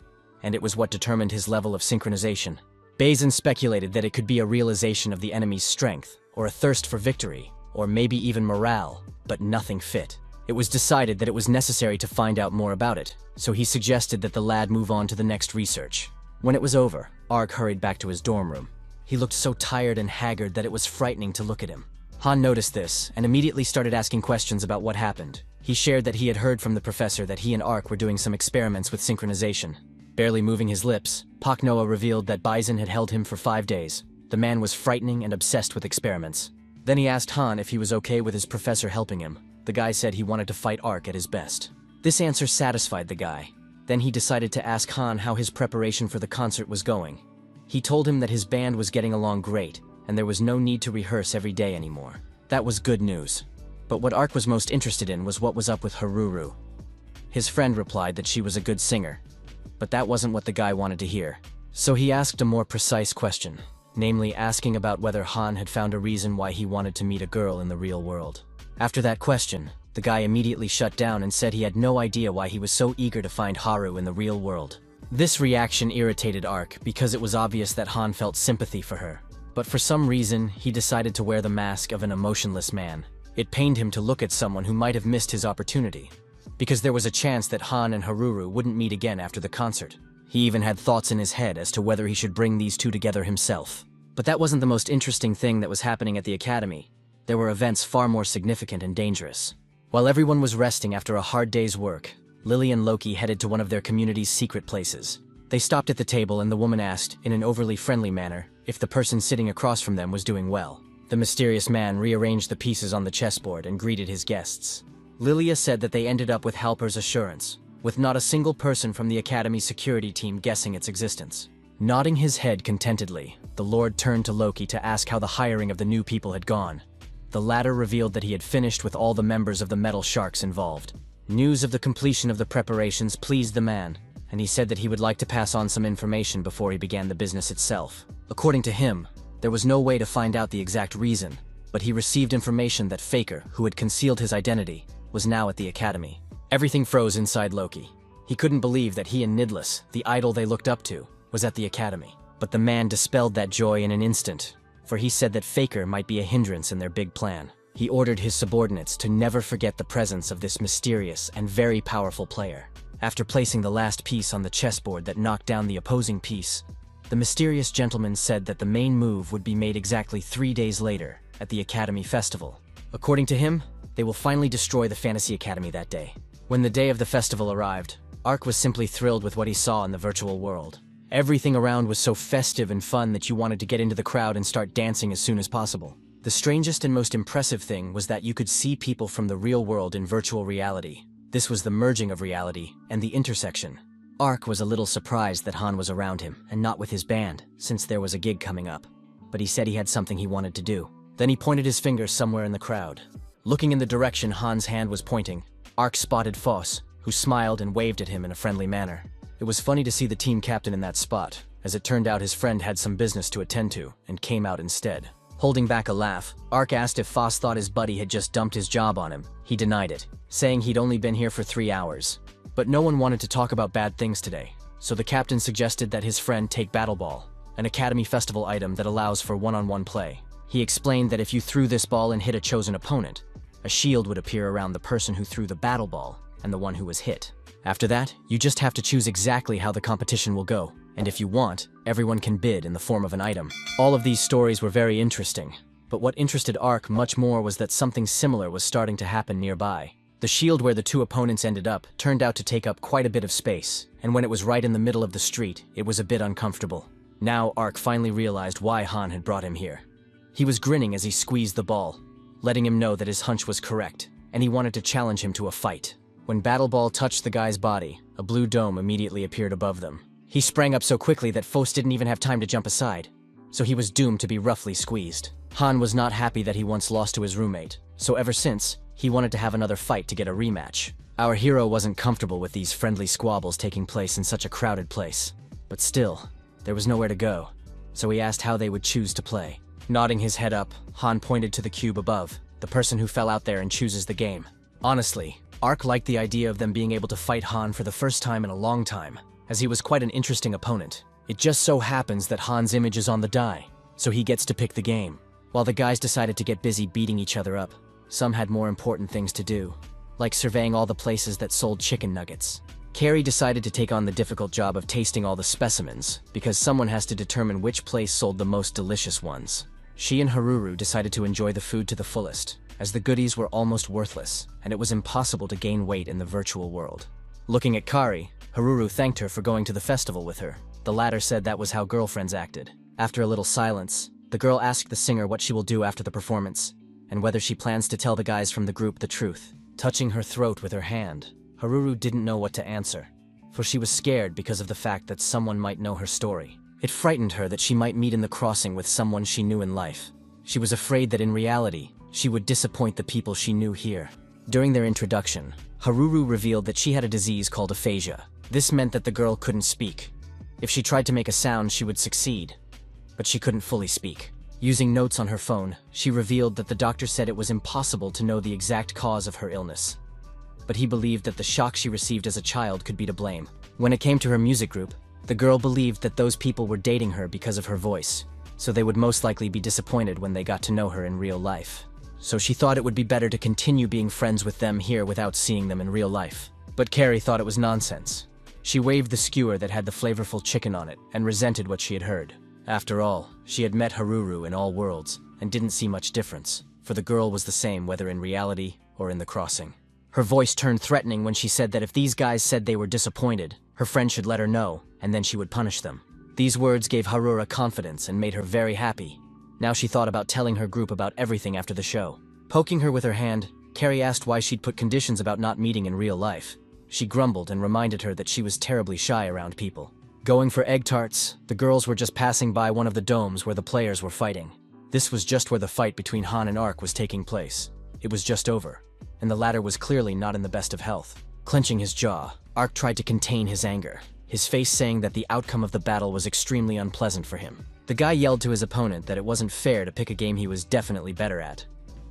and it was what determined his level of synchronization. Bison speculated that it could be a realization of the enemy's strength, or a thirst for victory, or maybe even morale, but nothing fit. It was decided that it was necessary to find out more about it, so he suggested that the lad move on to the next research. When it was over, Ark hurried back to his dorm room. He looked so tired and haggard that it was frightening to look at him. Han noticed this and immediately started asking questions about what happened. He shared that he had heard from the professor that he and Ark were doing some experiments with synchronization. Barely moving his lips, Pak Noah revealed that Bison had held him for 5 days. The man was frightening and obsessed with experiments. Then he asked Han if he was okay with his professor helping him. The guy said he wanted to fight Ark at his best. This answer satisfied the guy. Then he decided to ask Han how his preparation for the concert was going. He told him that his band was getting along great, and there was no need to rehearse every day anymore. That was good news. But what Ark was most interested in was what was up with Haruru. His friend replied that she was a good singer, but that wasn't what the guy wanted to hear. So he asked a more precise question, namely asking about whether Han had found a reason why he wanted to meet a girl in the real world. After that question, the guy immediately shut down and said he had no idea why he was so eager to find Haru in the real world. This reaction irritated Ark because it was obvious that Han felt sympathy for her. But for some reason, he decided to wear the mask of an emotionless man. It pained him to look at someone who might have missed his opportunity, because there was a chance that Han and Haruru wouldn't meet again after the concert. He even had thoughts in his head as to whether he should bring these two together himself. But that wasn't the most interesting thing that was happening at the academy. there were events far more significant and dangerous. While everyone was resting after a hard day's work, Lily and Loki headed to one of their community's secret places. They stopped at the table and the woman asked, in an overly friendly manner, if the person sitting across from them was doing well. The mysterious man rearranged the pieces on the chessboard and greeted his guests. Lilia said that they ended up with Halper's assurance, with not a single person from the Academy's security team guessing its existence. Nodding his head contentedly, the Lord turned to Loki to ask how the hiring of the new people had gone. The latter revealed that he had finished with all the members of the Metal Sharks involved. News of the completion of the preparations pleased the man, and he said that he would like to pass on some information before he began the business itself. According to him, there was no way to find out the exact reason, but he received information that Faker, who had concealed his identity, was now at the Academy. Everything froze inside Loki. He couldn't believe that he and Nidless, the idol they looked up to, was at the Academy. But the man dispelled that joy in an instant, for he said that Faker might be a hindrance in their big plan. He ordered his subordinates to never forget the presence of this mysterious and very powerful player. After placing the last piece on the chessboard that knocked down the opposing piece, the mysterious gentleman said that the main move would be made exactly 3 days later, at the Academy Festival. According to him, they will finally destroy the Fantasy Academy that day. When the day of the festival arrived, Ark was simply thrilled with what he saw in the virtual world. Everything around was so festive and fun that you wanted to get into the crowd and start dancing as soon as possible. The strangest and most impressive thing was that you could see people from the real world in virtual reality. This was the merging of reality and the intersection. Ark was a little surprised that Han was around him and not with his band, since there was a gig coming up. But he said he had something he wanted to do. Then he pointed his finger somewhere in the crowd. Looking in the direction Han's hand was pointing, Ark spotted Foss, who smiled and waved at him in a friendly manner. It was funny to see the team captain in that spot. As it turned out, his friend had some business to attend to and came out instead. Holding back a laugh, Ark asked if Foss thought his buddy had just dumped his job on him. He denied it, saying he'd only been here for 3 hours. But no one wanted to talk about bad things today, so the captain suggested that his friend take Battle Ball, an Academy Festival item that allows for one-on-one play. He explained that if you threw this ball and hit a chosen opponent, a shield would appear around the person who threw the Battle Ball and the one who was hit. After that, you just have to choose exactly how the competition will go, and if you want, everyone can bid in the form of an item. All of these stories were very interesting, but what interested Ark much more was that something similar was starting to happen nearby. The shield where the two opponents ended up turned out to take up quite a bit of space, and when it was right in the middle of the street, it was a bit uncomfortable. Now Ark finally realized why Han had brought him here. He was grinning as he squeezed the ball, letting him know that his hunch was correct, and he wanted to challenge him to a fight. When Battle Ball touched the guy's body, a blue dome immediately appeared above them. He sprang up so quickly that Foss didn't even have time to jump aside, so he was doomed to be roughly squeezed. Han was not happy that he once lost to his roommate, so ever since, he wanted to have another fight to get a rematch. Our hero wasn't comfortable with these friendly squabbles taking place in such a crowded place. But still, there was nowhere to go, so he asked how they would choose to play. Nodding his head up, Han pointed to the cube above, the person who fell out there and chooses the game. Honestly, Ark liked the idea of them being able to fight Han for the first time in a long time, as he was quite an interesting opponent. It just so happens that Han's image is on the die, so he gets to pick the game. While the guys decided to get busy beating each other up, some had more important things to do, like surveying all the places that sold chicken nuggets. Carrie decided to take on the difficult job of tasting all the specimens, because someone has to determine which place sold the most delicious ones. She and Haruru decided to enjoy the food to the fullest, as the goodies were almost worthless, and it was impossible to gain weight in the virtual world. Looking at Kari, Haruru thanked her for going to the festival with her. The latter said that was how girlfriends acted. After a little silence, the girl asked the singer what she will do after the performance, and whether she plans to tell the guys from the group the truth. Touching her throat with her hand, Haruru didn't know what to answer, for she was scared because of the fact that someone might know her story. It frightened her that she might meet in the crossing with someone she knew in life. She was afraid that in reality, she would disappoint the people she knew here. During their introduction, Haruru revealed that she had a disease called aphasia. This meant that the girl couldn't speak. If she tried to make a sound, she would succeed, but she couldn't fully speak. Using notes on her phone, she revealed that the doctor said it was impossible to know the exact cause of her illness, but he believed that the shock she received as a child could be to blame. When it came to her music group, the girl believed that those people were dating her because of her voice, so they would most likely be disappointed when they got to know her in real life. So she thought it would be better to continue being friends with them here without seeing them in real life. But Carrie thought it was nonsense. She waved the skewer that had the flavorful chicken on it and resented what she had heard. After all, she had met Haruru in all worlds and didn't see much difference. for the girl was the same whether in reality or in the crossing. Her voice turned threatening when she said that if these guys said they were disappointed, her friend should let her know, and then she would punish them. These words gave Harura confidence and made her very happy. Now she thought about telling her group about everything after the show. Poking her with her hand, Carrie asked why she'd put conditions about not meeting in real life. She grumbled and reminded her that she was terribly shy around people. Going for egg tarts, the girls were just passing by one of the domes where the players were fighting. This was just where the fight between Han and Ark was taking place. It was just over, and the latter was clearly not in the best of health. Clenching his jaw, Ark tried to contain his anger, his face saying that the outcome of the battle was extremely unpleasant for him. The guy yelled to his opponent that it wasn't fair to pick a game he was definitely better at.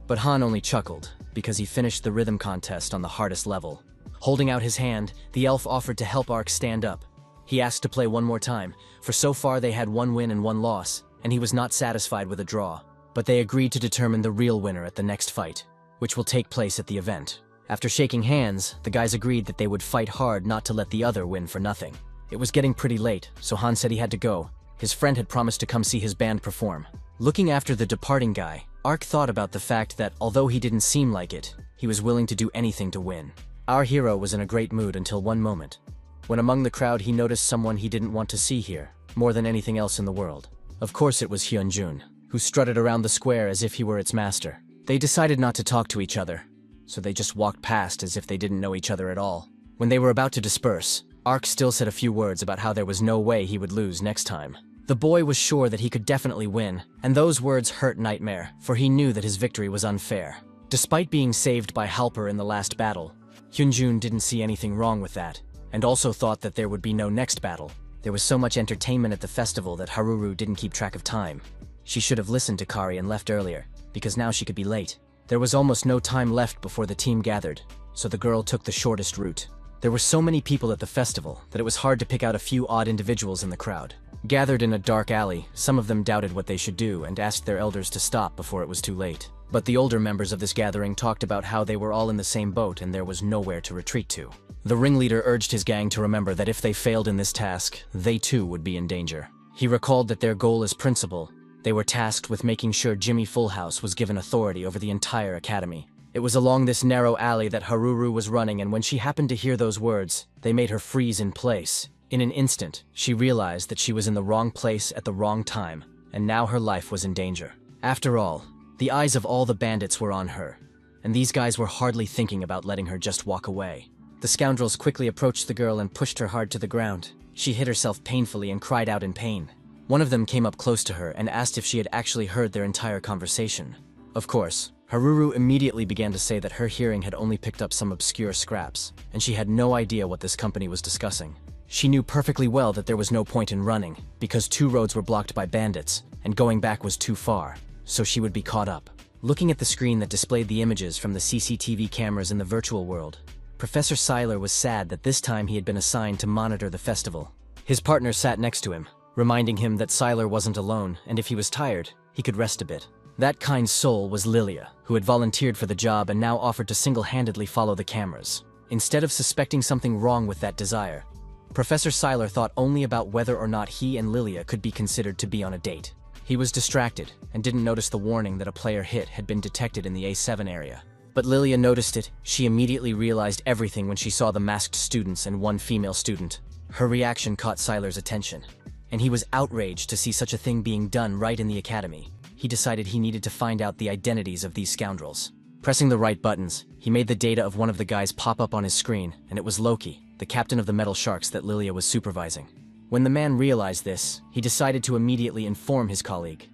But Han only chuckled, because he finished the rhythm contest on the hardest level. Holding out his hand, the elf offered to help Ark stand up. He asked to play one more time, for so far they had 1 win and 1 loss, and he was not satisfied with a draw. But they agreed to determine the real winner at the next fight, which will take place at the event. After shaking hands, the guys agreed that they would fight hard not to let the other win for nothing. It was getting pretty late, so Han said he had to go. His friend had promised to come see his band perform. Looking after the departing guy, Ark thought about the fact that, although he didn't seem like it, he was willing to do anything to win. Our hero was in a great mood until one moment, when among the crowd he noticed someone he didn't want to see here, more than anything else in the world. Of course it was Hyunjun, who strutted around the square as if he were its master. They decided not to talk to each other, so they just walked past as if they didn't know each other at all. When they were about to disperse, Ark still said a few words about how there was no way he would lose next time. The boy was sure that he could definitely win, and those words hurt Nightmare, for he knew that his victory was unfair. Despite being saved by Halper in the last battle, Hyunjun didn't see anything wrong with that, and also thought that there would be no next battle. There was so much entertainment at the festival that Haruru didn't keep track of time. She should have listened to Kari and left earlier, because now she could be late. There was almost no time left before the team gathered, so the girl took the shortest route. There were so many people at the festival that it was hard to pick out a few odd individuals in the crowd. Gathered in a dark alley, some of them doubted what they should do and asked their elders to stop before it was too late. But the older members of this gathering talked about how they were all in the same boat and there was nowhere to retreat to. The ringleader urged his gang to remember that if they failed in this task, they too would be in danger. He recalled that their goal as principal, they were tasked with making sure Jimmy Fullhouse was given authority over the entire academy. It was along this narrow alley that Haruru was running, and when she happened to hear those words, they made her freeze in place. In an instant, she realized that she was in the wrong place at the wrong time, and now her life was in danger. After all, the eyes of all the bandits were on her, and these guys were hardly thinking about letting her just walk away. The scoundrels quickly approached the girl and pushed her hard to the ground. She hit herself painfully and cried out in pain. One of them came up close to her and asked if she had actually heard their entire conversation. Of course, Haruru immediately began to say that her hearing had only picked up some obscure scraps, and she had no idea what this company was discussing. She knew perfectly well that there was no point in running, because 2 roads were blocked by bandits, and going back was too far, so she would be caught up. Looking at the screen that displayed the images from the CCTV cameras in the virtual world, Professor Seiler was sad that this time he had been assigned to monitor the festival. His partner sat next to him, reminding him that Seiler wasn't alone, and if he was tired, he could rest a bit. That kind soul was Lilia, who had volunteered for the job and now offered to single-handedly follow the cameras. Instead of suspecting something wrong with that desire, Professor Seiler thought only about whether or not he and Lilia could be considered to be on a date. He was distracted and didn't notice the warning that a player hit had been detected in the A7 area. But Lilia noticed it. She immediately realized everything when she saw the masked students and one female student. Her reaction caught Seiler's attention, and he was outraged to see such a thing being done right in the academy. He decided he needed to find out the identities of these scoundrels. Pressing the right buttons, he made the data of one of the guys pop up on his screen, and it was Loki, the captain of the metal sharks that Lilia was supervising. When the man realized this, he decided to immediately inform his colleague.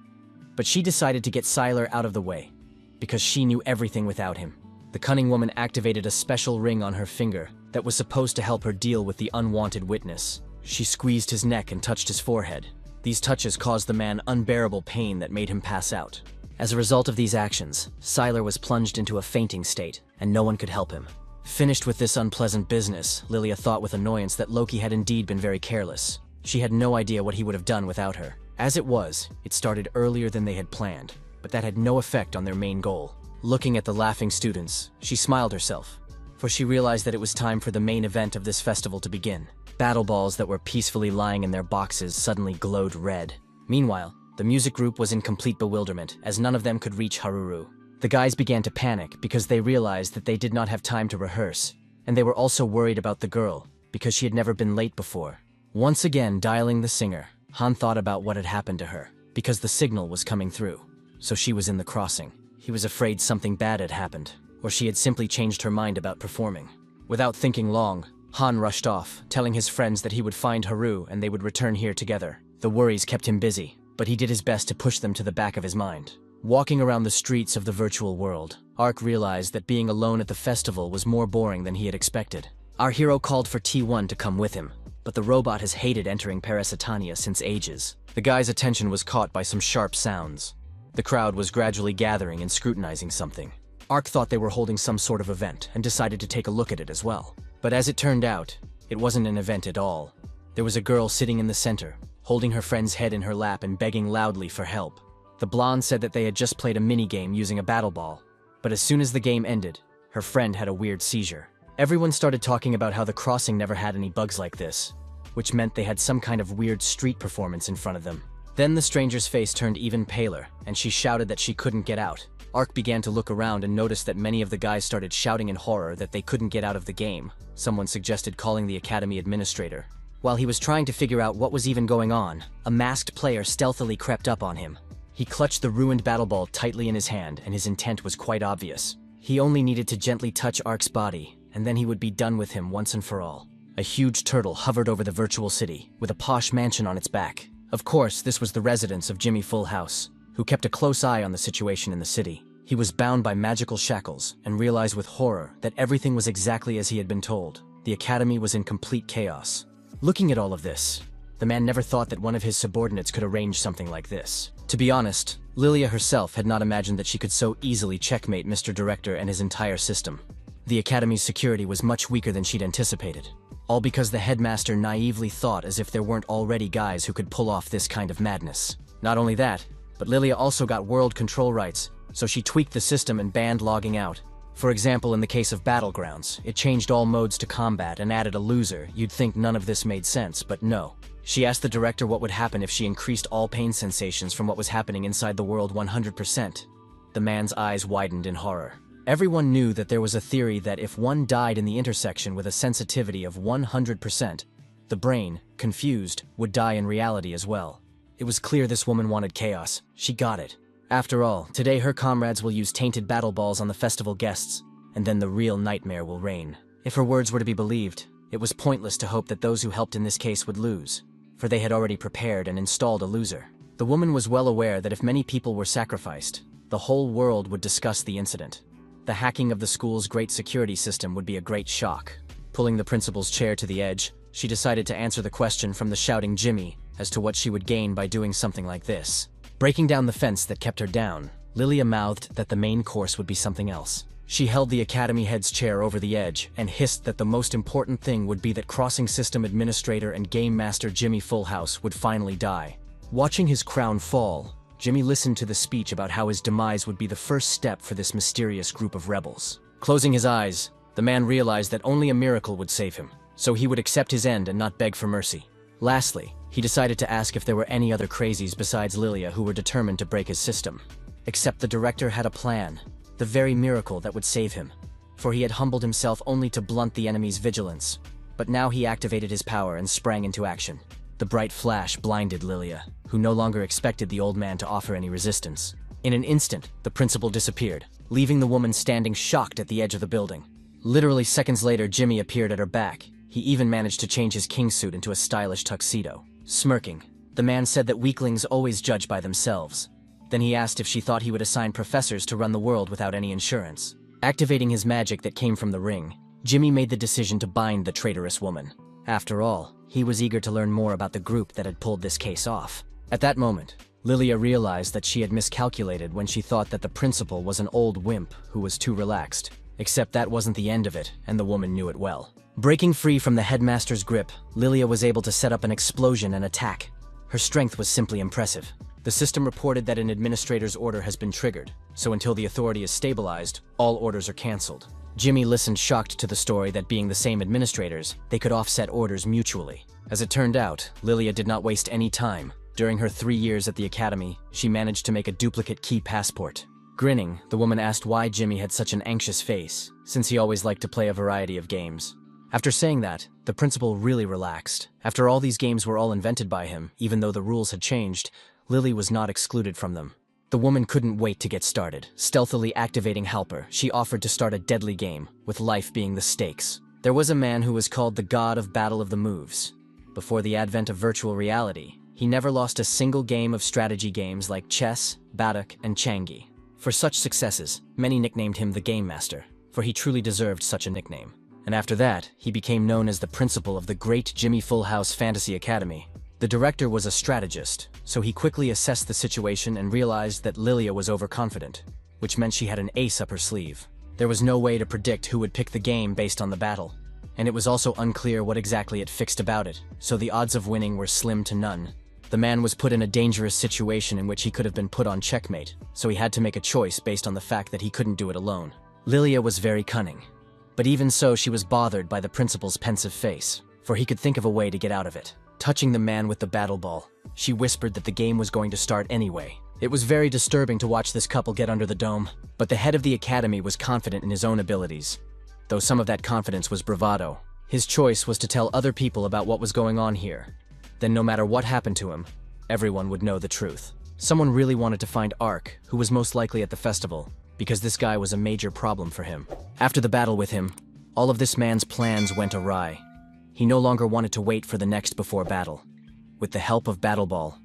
But she decided to get Seiler out of the way, because she knew everything without him. The cunning woman activated a special ring on her finger that was supposed to help her deal with the unwanted witness. She squeezed his neck and touched his forehead. These touches caused the man unbearable pain that made him pass out. As a result of these actions, Seiler was plunged into a fainting state, and no one could help him. Finished with this unpleasant business, Lilia thought with annoyance that Loki had indeed been very careless. She had no idea what he would have done without her. As it was, it started earlier than they had planned, but that had no effect on their main goal. Looking at the laughing students, she smiled herself, for she realized that it was time for the main event of this festival to begin. Battle balls that were peacefully lying in their boxes suddenly glowed red. Meanwhile, the music group was in complete bewilderment, as none of them could reach Haruru. The guys began to panic because they realized that they did not have time to rehearse, and they were also worried about the girl because she had never been late before. Once again dialing the singer, Han thought about what had happened to her because the signal was coming through, so she was in the crossing. He was afraid something bad had happened, or she had simply changed her mind about performing. Without thinking long, Han rushed off, telling his friends that he would find Haru and they would return here together. The worries kept him busy, but he did his best to push them to the back of his mind. Walking around the streets of the virtual world, Ark realized that being alone at the festival was more boring than he had expected. Our hero called for T1 to come with him, but the robot has hated entering Parasitania since ages. The guy's attention was caught by some sharp sounds. The crowd was gradually gathering and scrutinizing something. Ark thought they were holding some sort of event and decided to take a look at it as well. But as it turned out, it wasn't an event at all. There was a girl sitting in the center, holding her friend's head in her lap and begging loudly for help. The blonde said that they had just played a mini-game using a battle ball, but as soon as the game ended, her friend had a weird seizure. Everyone started talking about how the crossing never had any bugs like this, which meant they had some kind of weird street performance in front of them. Then the stranger's face turned even paler, and she shouted that she couldn't get out. Ark began to look around and noticed that many of the guys started shouting in horror that they couldn't get out of the game. Someone suggested calling the academy administrator. While he was trying to figure out what was even going on, a masked player stealthily crept up on him. He clutched the ruined battle ball tightly in his hand, and his intent was quite obvious. He only needed to gently touch Ark's body, and then he would be done with him once and for all. A huge turtle hovered over the virtual city, with a posh mansion on its back. Of course, this was the residence of Jimmy Fullhouse, who kept a close eye on the situation in the city. He was bound by magical shackles, and realized with horror that everything was exactly as he had been told. The academy was in complete chaos. Looking at all of this, the man never thought that one of his subordinates could arrange something like this. To be honest, Lilia herself had not imagined that she could so easily checkmate Mr. Director and his entire system. The academy's security was much weaker than she'd anticipated, all because the headmaster naively thought as if there weren't already guys who could pull off this kind of madness. Not only that, but Lilia also got world control rights, so she tweaked the system and banned logging out. For example, in the case of Battlegrounds, it changed all modes to combat and added a loser. You'd think none of this made sense, but no. She asked the director what would happen if she increased all pain sensations from what was happening inside the world 100%. The man's eyes widened in horror. Everyone knew that there was a theory that if one died in the intersection with a sensitivity of 100%, the brain, confused, would die in reality as well. It was clear this woman wanted chaos. She got it. After all, today her comrades will use tainted battle balls on the festival guests, and then the real nightmare will reign. If her words were to be believed, it was pointless to hope that those who helped in this case would lose, for they had already prepared and installed a loser. The woman was well aware that if many people were sacrificed, the whole world would discuss the incident. The hacking of the school's great security system would be a great shock. Pulling the principal's chair to the edge, she decided to answer the question from the shouting Jimmy as to what she would gain by doing something like this. Breaking down the fence that kept her down, Lilia mouthed that the main course would be something else. She held the academy head's chair over the edge and hissed that the most important thing would be that crossing system administrator and game master Jimmy Fullhouse would finally die. Watching his crown fall, Jimmy listened to the speech about how his demise would be the first step for this mysterious group of rebels. Closing his eyes, the man realized that only a miracle would save him, so he would accept his end and not beg for mercy. Lastly, he decided to ask if there were any other crazies besides Lilia who were determined to break his system. Except the director had a plan, the very miracle that would save him, for he had humbled himself only to blunt the enemy's vigilance. But now he activated his power and sprang into action. The bright flash blinded Lilia, who no longer expected the old man to offer any resistance. In an instant, the principal disappeared, leaving the woman standing shocked at the edge of the building. Literally seconds later, Jimmy appeared at her back. He even managed to change his king suit into a stylish tuxedo. Smirking, the man said that weaklings always judge by themselves. Then he asked if she thought he would assign professors to run the world without any insurance. Activating his magic that came from the ring, Jimmy made the decision to bind the traitorous woman. After all, he was eager to learn more about the group that had pulled this case off. At that moment, Lilia realized that she had miscalculated when she thought that the principal was an old wimp who was too relaxed. Except that wasn't the end of it, and the woman knew it well. Breaking free from the headmaster's grip, Lilia was able to set up an explosion and attack. Her strength was simply impressive. The system reported that an administrator's order has been triggered, so until the authority is stabilized, all orders are cancelled. Jimmy listened shocked to the story that being the same administrators, they could offset orders mutually. As it turned out, Lilia did not waste any time. During her 3 years at the academy, she managed to make a duplicate key passport. Grinning, the woman asked why Jimmy had such an anxious face, since he always liked to play a variety of games. After saying that, the principal really relaxed. After all, these games were all invented by him, even though the rules had changed. Lily was not excluded from them. The woman couldn't wait to get started. Stealthily activating Halper, she offered to start a deadly game, with life being the stakes. There was a man who was called the God of Battle of the Moves. Before the advent of virtual reality, he never lost a single game of strategy games like chess, Baduk, and Changi. For such successes, many nicknamed him the Game Master, for he truly deserved such a nickname. And after that, he became known as the principal of the great Jimmy Full House Fantasy Academy. The director was a strategist, so he quickly assessed the situation and realized that Lilia was overconfident, which meant she had an ace up her sleeve. There was no way to predict who would pick the game based on the battle, and it was also unclear what exactly it fixed about it, so the odds of winning were slim to none. The man was put in a dangerous situation in which he could have been put on checkmate, so he had to make a choice based on the fact that he couldn't do it alone. Lilia was very cunning, but even so she was bothered by the principal's pensive face, for he could think of a way to get out of it. Touching the man with the battle ball, she whispered that the game was going to start anyway. It was very disturbing to watch this couple get under the dome, but the head of the academy was confident in his own abilities. Though some of that confidence was bravado, his choice was to tell other people about what was going on here. Then no matter what happened to him, everyone would know the truth. Someone really wanted to find Ark, who was most likely at the festival, because this guy was a major problem for him. After the battle with him, all of this man's plans went awry. He no longer wanted to wait for the next before battle. With the help of Battle Ball,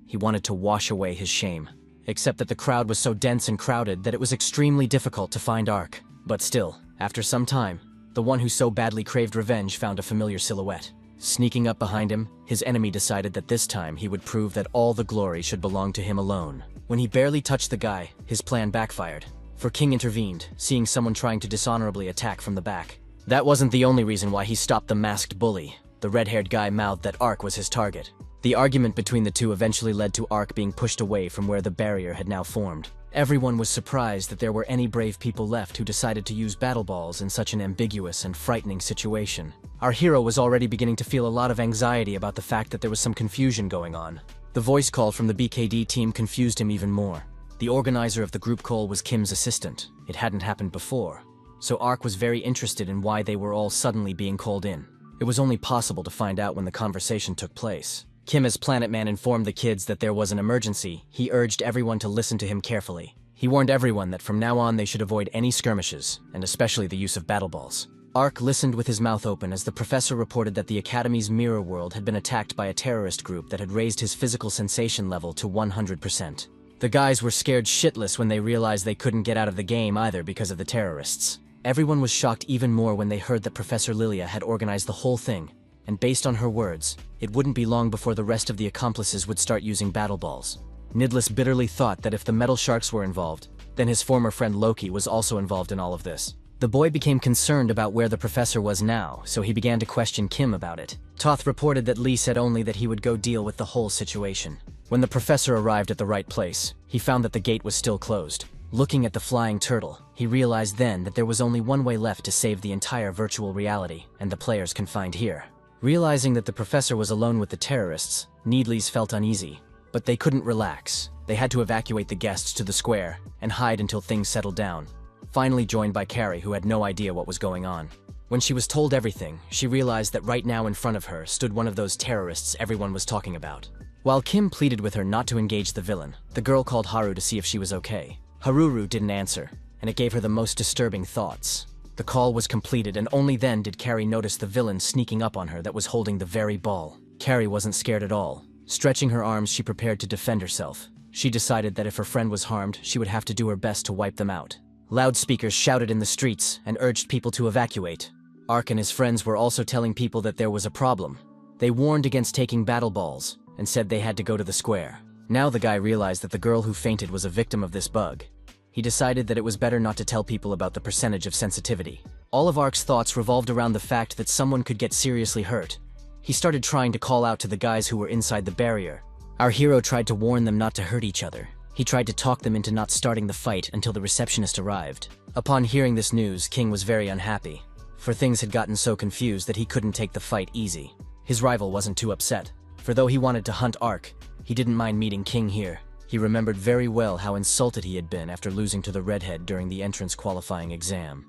he wanted to wash away his shame. Except that the crowd was so dense and crowded that it was extremely difficult to find Ark. But still, after some time, the one who so badly craved revenge found a familiar silhouette. Sneaking up behind him, his enemy decided that this time he would prove that all the glory should belong to him alone. When he barely touched the guy, his plan backfired. For King intervened, seeing someone trying to dishonorably attack from the back. That wasn't the only reason why he stopped the masked bully. The red-haired guy mouthed that Ark was his target. The argument between the two eventually led to Ark being pushed away from where the barrier had now formed. Everyone was surprised that there were any brave people left who decided to use battle balls in such an ambiguous and frightening situation. Our hero was already beginning to feel a lot of anxiety about the fact that there was some confusion going on. The voice call from the BKD team confused him even more. The organizer of the group call was Kim's assistant. It hadn't happened before. So Ark was very interested in why they were all suddenly being called in. It was only possible to find out when the conversation took place. Kim, as Planet Man, informed the kids that there was an emergency. He urged everyone to listen to him carefully. He warned everyone that from now on they should avoid any skirmishes, and especially the use of battle balls. Ark listened with his mouth open as the professor reported that the Academy's mirror world had been attacked by a terrorist group that had raised his physical sensation level to 100%. The guys were scared shitless when they realized they couldn't get out of the game either because of the terrorists. Everyone was shocked even more when they heard that Professor Lilia had organized the whole thing, and based on her words, it wouldn't be long before the rest of the accomplices would start using battle balls. Nidless bitterly thought that if the metal sharks were involved, then his former friend Loki was also involved in all of this. The boy became concerned about where the professor was now, so he began to question Kim about it. Toth reported that Lee said only that he would go deal with the whole situation. When the professor arrived at the right place, he found that the gate was still closed. Looking at the flying turtle, he realized then that there was only one way left to save the entire virtual reality, and the players confined here. Realizing that the professor was alone with the terrorists, Needles felt uneasy, but they couldn't relax. They had to evacuate the guests to the square and hide until things settled down. Finally joined by Carrie, who had no idea what was going on. When she was told everything, she realized that right now in front of her stood one of those terrorists everyone was talking about. While Kim pleaded with her not to engage the villain, the girl called Haru to see if she was okay. Haruru didn't answer, and it gave her the most disturbing thoughts. The call was completed, and only then did Carrie notice the villain sneaking up on her that was holding the very ball. Carrie wasn't scared at all. Stretching her arms, she prepared to defend herself. She decided that if her friend was harmed, she would have to do her best to wipe them out. Loudspeakers shouted in the streets and urged people to evacuate. Ark and his friends were also telling people that there was a problem. They warned against taking battle balls and said they had to go to the square. Now the guy realized that the girl who fainted was a victim of this bug. He decided that it was better not to tell people about the percentage of sensitivity. All of Ark's thoughts revolved around the fact that someone could get seriously hurt. He started trying to call out to the guys who were inside the barrier. Our hero tried to warn them not to hurt each other. He tried to talk them into not starting the fight until the receptionist arrived. Upon hearing this news, King was very unhappy, for things had gotten so confused that he couldn't take the fight easy. His rival wasn't too upset, for though he wanted to hunt Ark, he didn't mind meeting King here. He remembered very well how insulted he had been after losing to the redhead during the entrance qualifying exam.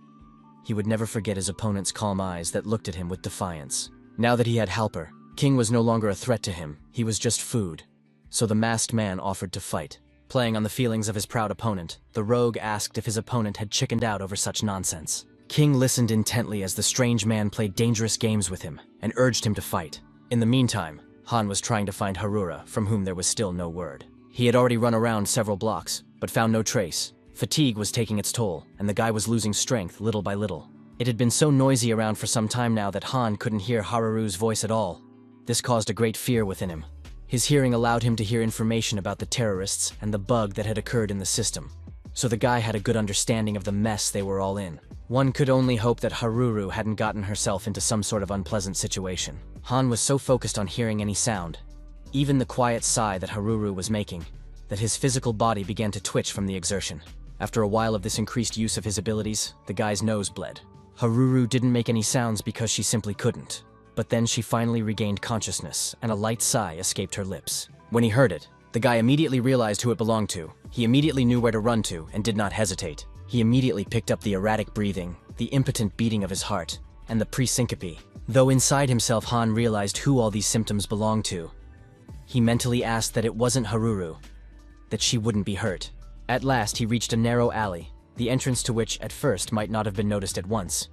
He would never forget his opponent's calm eyes that looked at him with defiance. Now that he had Halper, King was no longer a threat to him, he was just food. So the masked man offered to fight. Playing on the feelings of his proud opponent, the rogue asked if his opponent had chickened out over such nonsense. King listened intently as the strange man played dangerous games with him, and urged him to fight. In the meantime, Han was trying to find Harura, from whom there was still no word. He had already run around several blocks, but found no trace. Fatigue was taking its toll, and the guy was losing strength little by little. It had been so noisy around for some time now that Han couldn't hear Haruru's voice at all. This caused a great fear within him. His hearing allowed him to hear information about the terrorists and the bug that had occurred in the system. So the guy had a good understanding of the mess they were all in. One could only hope that Haruru hadn't gotten herself into some sort of unpleasant situation. Han was so focused on hearing any sound, even the quiet sigh that Haruru was making, that his physical body began to twitch from the exertion. After a while of this increased use of his abilities, the guy's nose bled. Haruru didn't make any sounds because she simply couldn't. But then she finally regained consciousness, and a light sigh escaped her lips. When he heard it, the guy immediately realized who it belonged to. He immediately knew where to run to, and did not hesitate. He immediately picked up the erratic breathing, the impotent beating of his heart, and the pre-syncope. Though inside himself Han realized who all these symptoms belonged to, he mentally asked that it wasn't Haruru, that she wouldn't be hurt. At last he reached a narrow alley, the entrance to which at first might not have been noticed at once.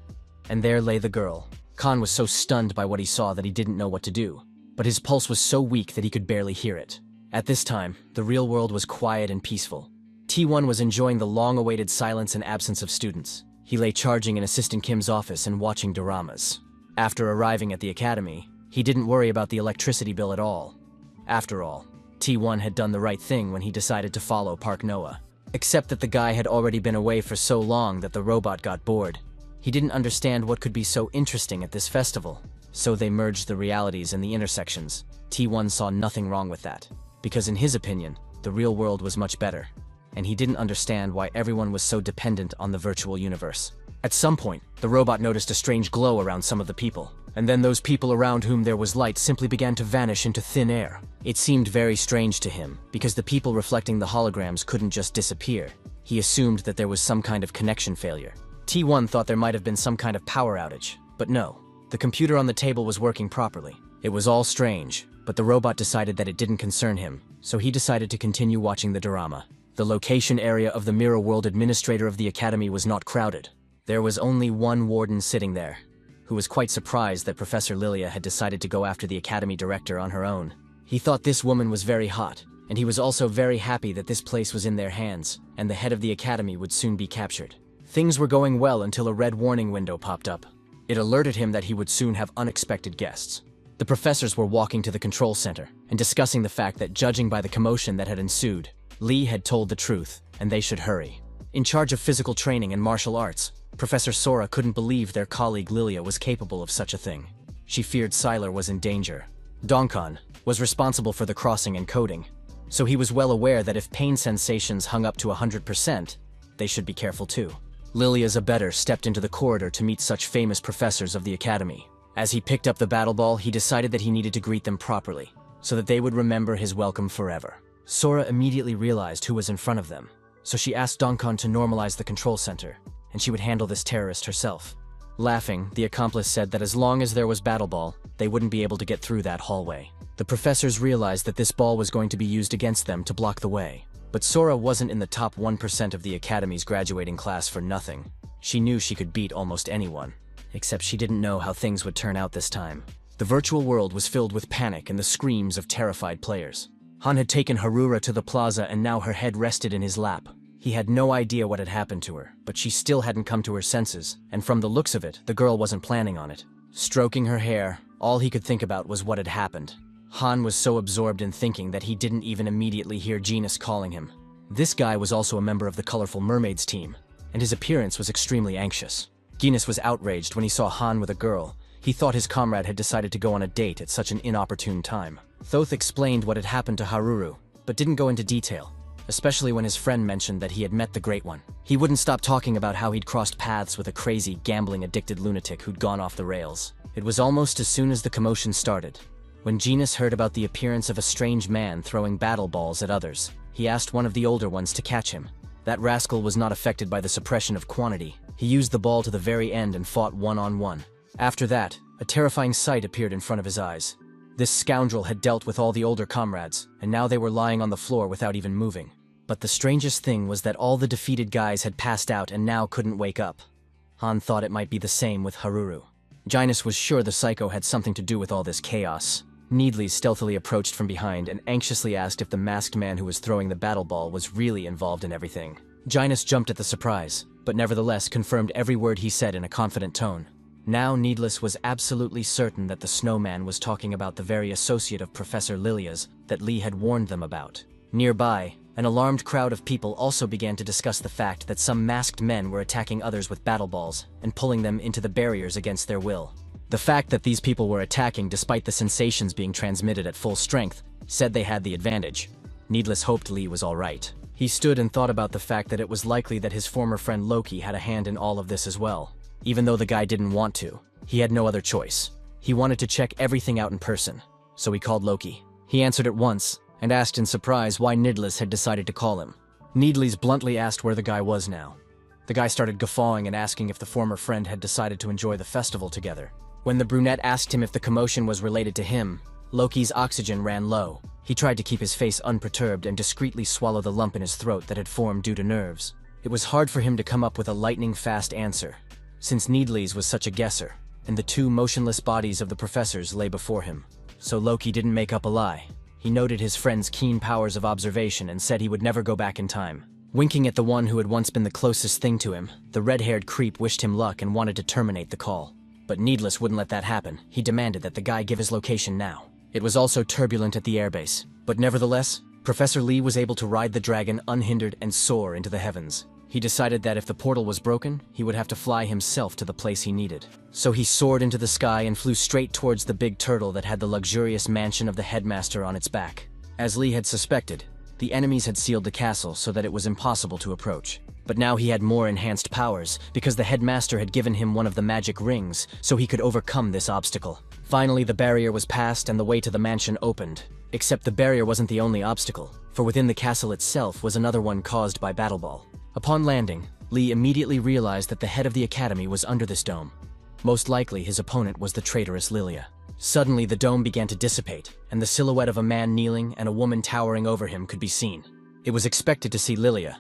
And there lay the girl. Khan was so stunned by what he saw that he didn't know what to do, but his pulse was so weak that he could barely hear it. At this time, the real world was quiet and peaceful. T1 was enjoying the long-awaited silence and absence of students. He lay charging in Assistant Kim's office and watching doramas. After arriving at the academy, he didn't worry about the electricity bill at all. After all, T1 had done the right thing when he decided to follow Park Noah. Except that the guy had already been away for so long that the robot got bored. He didn't understand what could be so interesting at this festival. So they merged the realities and the intersections. T1 saw nothing wrong with that, because in his opinion, the real world was much better. And he didn't understand why everyone was so dependent on the virtual universe. At some point, the robot noticed a strange glow around some of the people, and then those people around whom there was light simply began to vanish into thin air. It seemed very strange to him, because the people reflecting the holograms couldn't just disappear. He assumed that there was some kind of connection failure. T1 thought there might have been some kind of power outage, but no. The computer on the table was working properly. It was all strange, but the robot decided that it didn't concern him, so he decided to continue watching the drama. The location area of the Mirror World administrator of the academy was not crowded. There was only one warden sitting there, who was quite surprised that Professor Lilia had decided to go after the academy director on her own. He thought this woman was very hot, and he was also very happy that this place was in their hands, and the head of the academy would soon be captured. Things were going well until a red warning window popped up. It alerted him that he would soon have unexpected guests. The professors were walking to the control center and discussing the fact that, judging by the commotion that had ensued, Lee had told the truth, and they should hurry. In charge of physical training and martial arts, Professor Sora couldn't believe their colleague Lilia was capable of such a thing. She feared Sylar was in danger. Donkan was responsible for the crossing and coding, so he was well aware that if pain sensations hung up to 100%, they should be careful too. Lilia Zabetter stepped into the corridor to meet such famous professors of the academy. As he picked up the battle ball, he decided that he needed to greet them properly, so that they would remember his welcome forever. Sora immediately realized who was in front of them, so she asked Donkan to normalize the control center, and she would handle this terrorist herself. Laughing, the accomplice said that as long as there was battle ball, they wouldn't be able to get through that hallway. The professors realized that this ball was going to be used against them to block the way. But Sora wasn't in the top 1% of the Academy's graduating class for nothing. She knew she could beat almost anyone. Except she didn't know how things would turn out this time. The virtual world was filled with panic and the screams of terrified players. Han had taken Harura to the plaza and now her head rested in his lap. He had no idea what had happened to her, but she still hadn't come to her senses, and from the looks of it, the girl wasn't planning on it. Stroking her hair, all he could think about was what had happened. Han was so absorbed in thinking that he didn't even immediately hear Genus calling him. This guy was also a member of the Colorful Mermaids team, and his appearance was extremely anxious. Genus was outraged when he saw Han with a girl. He thought his comrade had decided to go on a date at such an inopportune time. Thoth explained what had happened to Haruru, but didn't go into detail, especially when his friend mentioned that he had met the Great One. He wouldn't stop talking about how he'd crossed paths with a crazy, gambling-addicted lunatic who'd gone off the rails. It was almost as soon as the commotion started, when Genus heard about the appearance of a strange man throwing battle balls at others. he asked one of the older ones to catch him. That rascal was not affected by the suppression of quantity. He used the ball to the very end and fought one-on-one. After that, a terrifying sight appeared in front of his eyes. This scoundrel had dealt with all the older comrades, and now they were lying on the floor without even moving. But the strangest thing was that all the defeated guys had passed out and now couldn't wake up. Han thought it might be the same with Haruru. Gynus was sure the psycho had something to do with all this chaos. Needles stealthily approached from behind and anxiously asked if the masked man who was throwing the battle ball was really involved in everything. Gynus jumped at the surprise, but nevertheless confirmed every word he said in a confident tone. Now Needless was absolutely certain that the snowman was talking about the very associate of Professor Lilia's that Lee had warned them about. Nearby, an alarmed crowd of people also began to discuss the fact that some masked men were attacking others with battle balls and pulling them into the barriers against their will. The fact that these people were attacking despite the sensations being transmitted at full strength said they had the advantage. Needless hoped Lee was all right. He stood and thought about the fact that it was likely that his former friend Loki had a hand in all of this as well. Even though the guy didn't want to, he had no other choice. He wanted to check everything out in person, so he called Loki. He answered at once and asked in surprise why Needless had decided to call him. Needles bluntly asked where the guy was now. The guy started guffawing and asking if the former friend had decided to enjoy the festival together. When the brunette asked him if the commotion was related to him, Loki's oxygen ran low. He tried to keep his face unperturbed and discreetly swallow the lump in his throat that had formed due to nerves. It was hard for him to come up with a lightning-fast answer, since Needles was such a guesser, and the two motionless bodies of the professors lay before him. So Loki didn't make up a lie. He noted his friend's keen powers of observation and said he would never go back in time. Winking at the one who had once been the closest thing to him, the red-haired creep wished him luck and wanted to terminate the call. But Needless wouldn't let that happen. He demanded that the guy give his location now. It was also turbulent at the airbase, but nevertheless, Professor Lee was able to ride the dragon unhindered and soar into the heavens. He decided that if the portal was broken, he would have to fly himself to the place he needed. So he soared into the sky and flew straight towards the big turtle that had the luxurious mansion of the headmaster on its back. As Lee had suspected, the enemies had sealed the castle so that it was impossible to approach. But now he had more enhanced powers, because the headmaster had given him one of the magic rings, so he could overcome this obstacle. Finally, the barrier was passed and the way to the mansion opened. Except the barrier wasn't the only obstacle, for within the castle itself was another one caused by Battle Ball. Upon landing, Lee immediately realized that the head of the academy was under this dome. Most likely his opponent was the traitorous Lilia. Suddenly the dome began to dissipate, and the silhouette of a man kneeling and a woman towering over him could be seen. It was expected to see Lilia,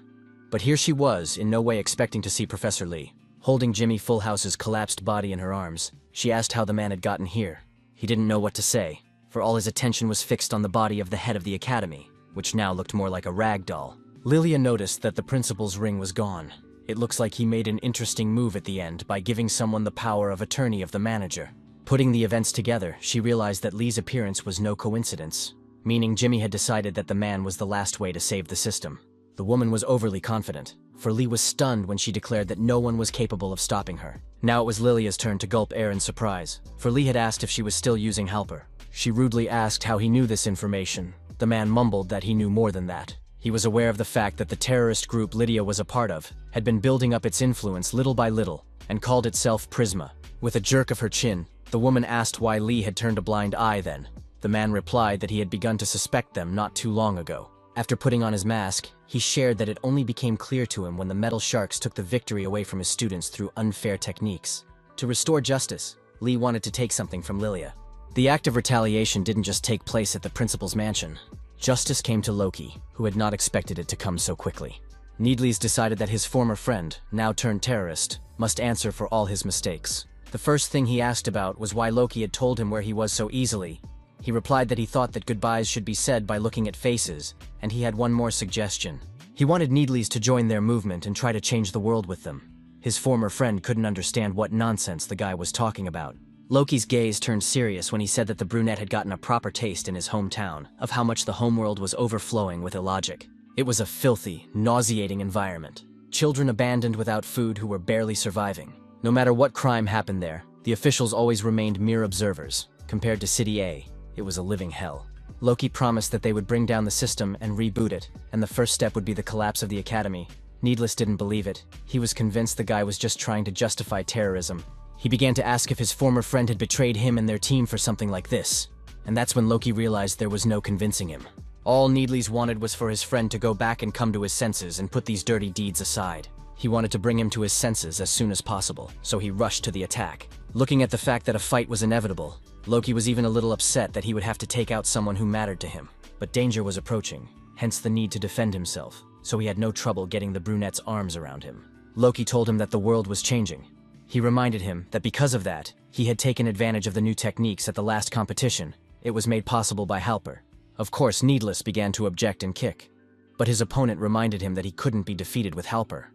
but here she was, in no way expecting to see Professor Lee. Holding Jimmy Fullhouse's collapsed body in her arms, she asked how the man had gotten here. He didn't know what to say, for all his attention was fixed on the body of the head of the academy, which now looked more like a rag doll. Lilia noticed that the principal's ring was gone. It looks like he made an interesting move at the end by giving someone the power of attorney of the manager. Putting the events together, she realized that Lee's appearance was no coincidence, meaning Jimmy had decided that the man was the last way to save the system. The woman was overly confident, for Lee was stunned when she declared that no one was capable of stopping her. Now it was Lilia's turn to gulp air in surprise, for Lee had asked if she was still using Helper. She rudely asked how he knew this information. The man mumbled that he knew more than that. He was aware of the fact that the terrorist group Lydia was a part of had been building up its influence little by little and called itself Prisma. With a jerk of her chin, the woman asked why Lee had turned a blind eye then. The man replied that he had begun to suspect them not too long ago. After putting on his mask, he shared that it only became clear to him when the metal sharks took the victory away from his students through unfair techniques. To restore justice, Lee wanted to take something from Lilia. The act of retaliation didn't just take place at the principal's mansion. Justice came to Loki, who had not expected it to come so quickly. Needles decided that his former friend, now turned terrorist, must answer for all his mistakes. The first thing he asked about was why Loki had told him where he was so easily. He replied that he thought that goodbyes should be said by looking at faces, and he had one more suggestion. He wanted Needles to join their movement and try to change the world with them. His former friend couldn't understand what nonsense the guy was talking about. Loki's gaze turned serious when he said that the brunette had gotten a proper taste in his hometown of how much the homeworld was overflowing with illogic. It was a filthy, nauseating environment. Children abandoned without food who were barely surviving. No matter what crime happened there, the officials always remained mere observers. Compared to City A, it was a living hell. Loki promised that they would bring down the system and reboot it, and the first step would be the collapse of the academy. Needless didn't believe it. He was convinced the guy was just trying to justify terrorism. He began to ask if his former friend had betrayed him and their team for something like this. And that's when Loki realized there was no convincing him. All Needles wanted was for his friend to go back and come to his senses and put these dirty deeds aside. He wanted to bring him to his senses as soon as possible, so he rushed to the attack. Looking at the fact that a fight was inevitable, Loki was even a little upset that he would have to take out someone who mattered to him. But danger was approaching, hence the need to defend himself, so he had no trouble getting the brunette's arms around him. Loki told him that the world was changing. He reminded him that because of that, he had taken advantage of the new techniques at the last competition. It was made possible by Halper. Of course, Needless began to object and kick. But his opponent reminded him that he couldn't be defeated with Halper.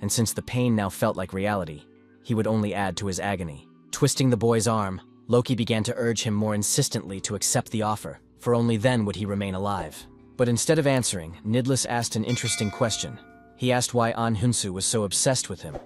And since the pain now felt like reality, he would only add to his agony. Twisting the boy's arm, Loki began to urge him more insistently to accept the offer, for only then would he remain alive. But instead of answering, Nidless asked an interesting question. He asked why An Hunsu was so obsessed with him.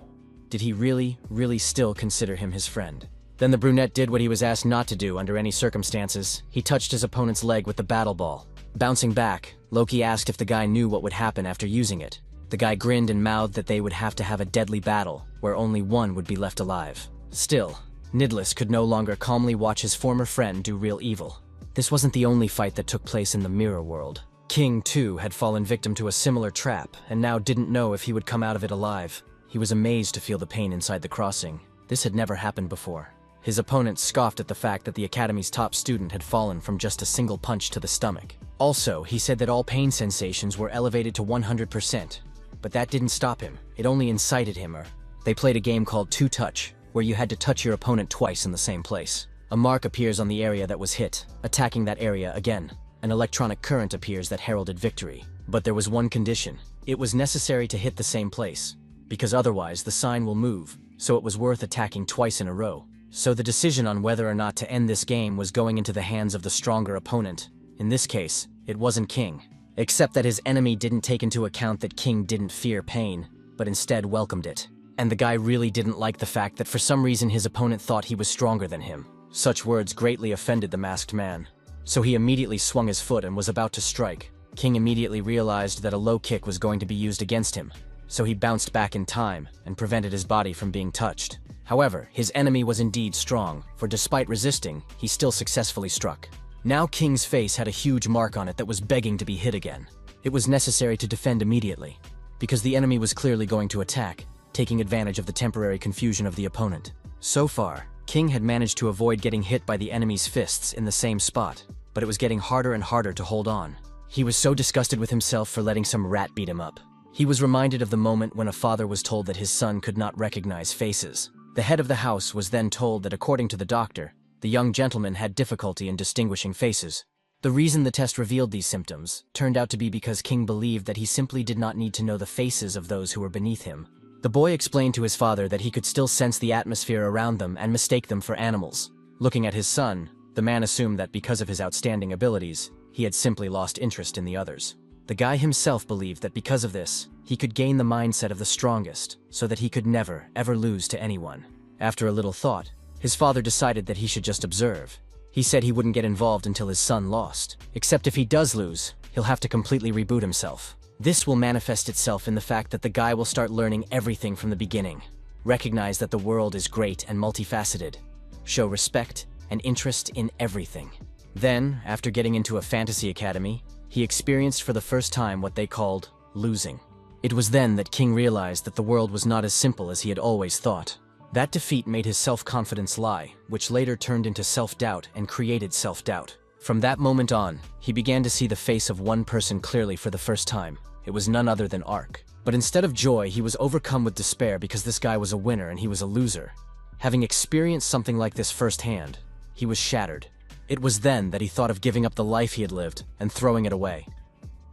Did he really still consider him his friend? Then the brunette did what he was asked not to do under any circumstances. He touched his opponent's leg with the battle ball. Bouncing back, Loki asked if the guy knew what would happen after using it. The guy grinned and mouthed that they would have to have a deadly battle, where only one would be left alive. Still, Nidless could no longer calmly watch his former friend do real evil. This wasn't the only fight that took place in the mirror world. King, too, had fallen victim to a similar trap, and now didn't know if he would come out of it alive. He was amazed to feel the pain inside the crossing. This had never happened before. His opponent scoffed at the fact that the Academy's top student had fallen from just a single punch to the stomach. Also, he said that all pain sensations were elevated to 100%. But that didn't stop him, it only incited him. They played a game called Two Touch, where you had to touch your opponent twice in the same place. A mark appears on the area that was hit, attacking that area again. An electronic current appears that heralded victory. But there was one condition. It was necessary to hit the same place, because otherwise the sign will move, so it was worth attacking twice in a row. So the decision on whether or not to end this game was going into the hands of the stronger opponent. In this case, it wasn't King. Except that his enemy didn't take into account that King didn't fear pain, but instead welcomed it. And the guy really didn't like the fact that for some reason his opponent thought he was stronger than him. Such words greatly offended the masked man. So he immediately swung his foot and was about to strike. King immediately realized that a low kick was going to be used against him, so he bounced back in time and prevented his body from being touched. However, his enemy was indeed strong, for despite resisting, he still successfully struck. Now King's face had a huge mark on it that was begging to be hit again. It was necessary to defend immediately, because the enemy was clearly going to attack, taking advantage of the temporary confusion of the opponent. So far, King had managed to avoid getting hit by the enemy's fists in the same spot, but it was getting harder and harder to hold on. He was so disgusted with himself for letting some rat beat him up. He was reminded of the moment when a father was told that his son could not recognize faces. The head of the house was then told that according to the doctor, the young gentleman had difficulty in distinguishing faces. The reason the test revealed these symptoms turned out to be because King believed that he simply did not need to know the faces of those who were beneath him. The boy explained to his father that he could still sense the atmosphere around them and mistake them for animals. Looking at his son, the man assumed that because of his outstanding abilities, he had simply lost interest in the others. The guy himself believed that because of this, he could gain the mindset of the strongest, so that he could never, ever lose to anyone. After a little thought, his father decided that he should just observe. He said he wouldn't get involved until his son lost. Except if he does lose, he'll have to completely reboot himself. This will manifest itself in the fact that the guy will start learning everything from the beginning. Recognize that the world is great and multifaceted. Show respect and interest in everything. Then, after getting into a fantasy academy, he experienced for the first time what they called losing. It was then that King realized that the world was not as simple as he had always thought. That defeat made his self-confidence lie, which later turned into self-doubt and created self-doubt. From that moment on, he began to see the face of one person clearly for the first time. It was none other than Ark. But instead of joy, he was overcome with despair because this guy was a winner and he was a loser. Having experienced something like this firsthand, he was shattered. It was then that he thought of giving up the life he had lived and throwing it away.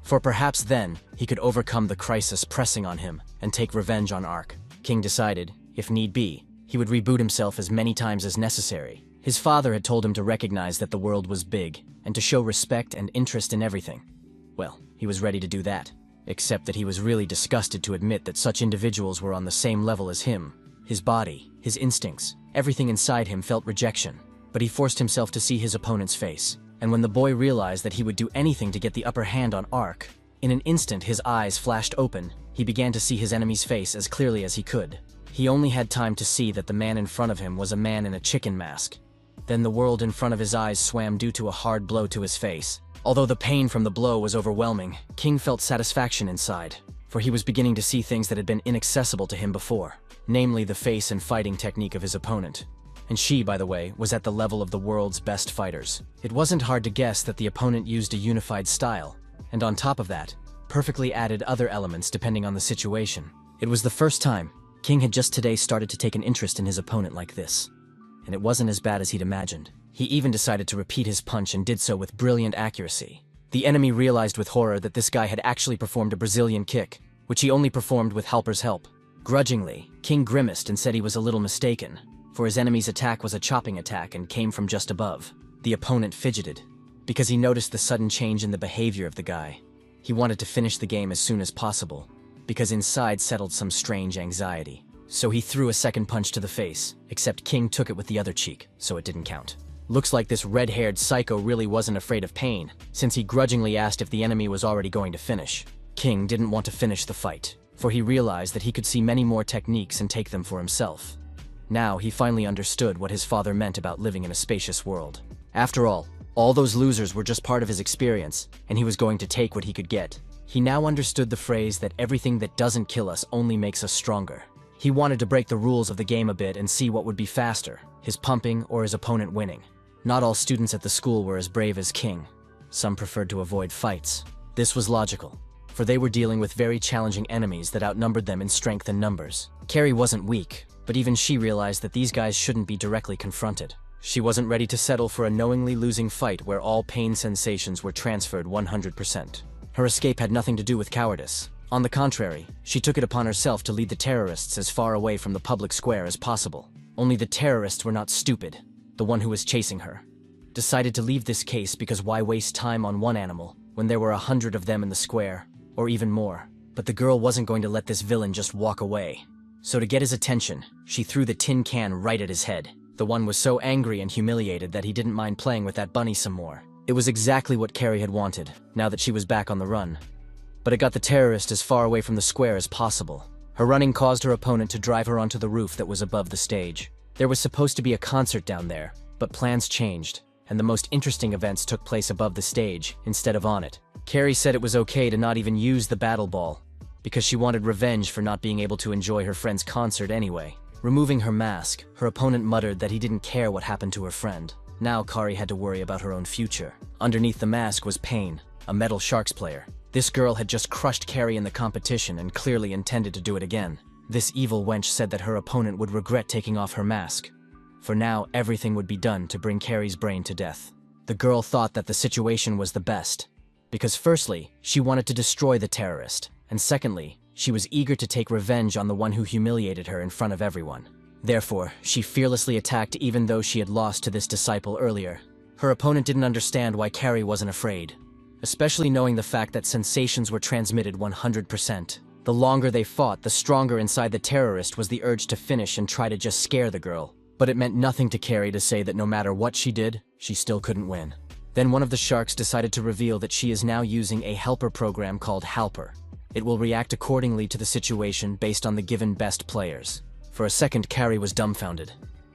For perhaps then, he could overcome the crisis pressing on him and take revenge on Ark. King decided, if need be, he would reboot himself as many times as necessary. His father had told him to recognize that the world was big and to show respect and interest in everything. Well, he was ready to do that, except that he was really disgusted to admit that such individuals were on the same level as him. His body, his instincts, everything inside him felt rejection. But he forced himself to see his opponent's face, and when the boy realized that he would do anything to get the upper hand on Ark, in an instant his eyes flashed open. He began to see his enemy's face as clearly as he could. He only had time to see that the man in front of him was a man in a chicken mask. Then the world in front of his eyes swam due to a hard blow to his face. Although the pain from the blow was overwhelming, King felt satisfaction inside, for he was beginning to see things that had been inaccessible to him before, namely the face and fighting technique of his opponent. And she, by the way, was at the level of the world's best fighters. It wasn't hard to guess that the opponent used a unified style, and on top of that, perfectly added other elements depending on the situation. It was the first time King had just today started to take an interest in his opponent like this, and it wasn't as bad as he'd imagined. He even decided to repeat his punch and did so with brilliant accuracy. The enemy realized with horror that this guy had actually performed a Brazilian kick, which he only performed with Halper's help. Grudgingly, King grimaced and said he was a little mistaken, for his enemy's attack was a chopping attack and came from just above. The opponent fidgeted, because he noticed the sudden change in the behavior of the guy. He wanted to finish the game as soon as possible, because inside settled some strange anxiety. So he threw a second punch to the face, except King took it with the other cheek, so it didn't count. Looks like this red-haired psycho really wasn't afraid of pain, since he grudgingly asked if the enemy was already going to finish. King didn't want to finish the fight, for he realized that he could see many more techniques and take them for himself. Now he finally understood what his father meant about living in a spacious world. After all those losers were just part of his experience, and he was going to take what he could get. He now understood the phrase that everything that doesn't kill us only makes us stronger. He wanted to break the rules of the game a bit and see what would be faster, his pumping or his opponent winning. Not all students at the school were as brave as King. Some preferred to avoid fights. This was logical, for they were dealing with very challenging enemies that outnumbered them in strength and numbers. Carrie wasn't weak, but even she realized that these guys shouldn't be directly confronted. She wasn't ready to settle for a knowingly losing fight where all pain sensations were transferred 100%. Her escape had nothing to do with cowardice. On the contrary, she took it upon herself to lead the terrorists as far away from the public square as possible. Only the terrorists were not stupid. The one who was chasing her decided to leave this case because why waste time on one animal when there were 100 of them in the square, or even more. But the girl wasn't going to let this villain just walk away. So to get his attention, she threw the tin can right at his head. The one was so angry and humiliated that he didn't mind playing with that bunny some more. It was exactly what Carrie had wanted, now that she was back on the run. But it got the terrorist as far away from the square as possible. Her running caused her opponent to drive her onto the roof that was above the stage. There was supposed to be a concert down there, but plans changed, and the most interesting events took place above the stage instead of on it. Carrie said it was okay to not even use the battle ball, because she wanted revenge for not being able to enjoy her friend's concert anyway. Removing her mask, her opponent muttered that he didn't care what happened to her friend. Now Kari had to worry about her own future. Underneath the mask was Pain, a Metal Sharks player. This girl had just crushed Carrie in the competition and clearly intended to do it again. This evil wench said that her opponent would regret taking off her mask. For now, everything would be done to bring Carrie's brain to death. The girl thought that the situation was the best, because firstly, she wanted to destroy the terrorist, and secondly, she was eager to take revenge on the one who humiliated her in front of everyone. Therefore, she fearlessly attacked even though she had lost to this disciple earlier. Her opponent didn't understand why Carrie wasn't afraid, especially knowing the fact that sensations were transmitted 100%. The longer they fought, the stronger inside the terrorist was the urge to finish and try to just scare the girl. But it meant nothing to Carrie to say that no matter what she did, she still couldn't win. Then one of the sharks decided to reveal that she is now using a helper program called Halper. It will react accordingly to the situation based on the given best players. For a second, Carrie was dumbfounded,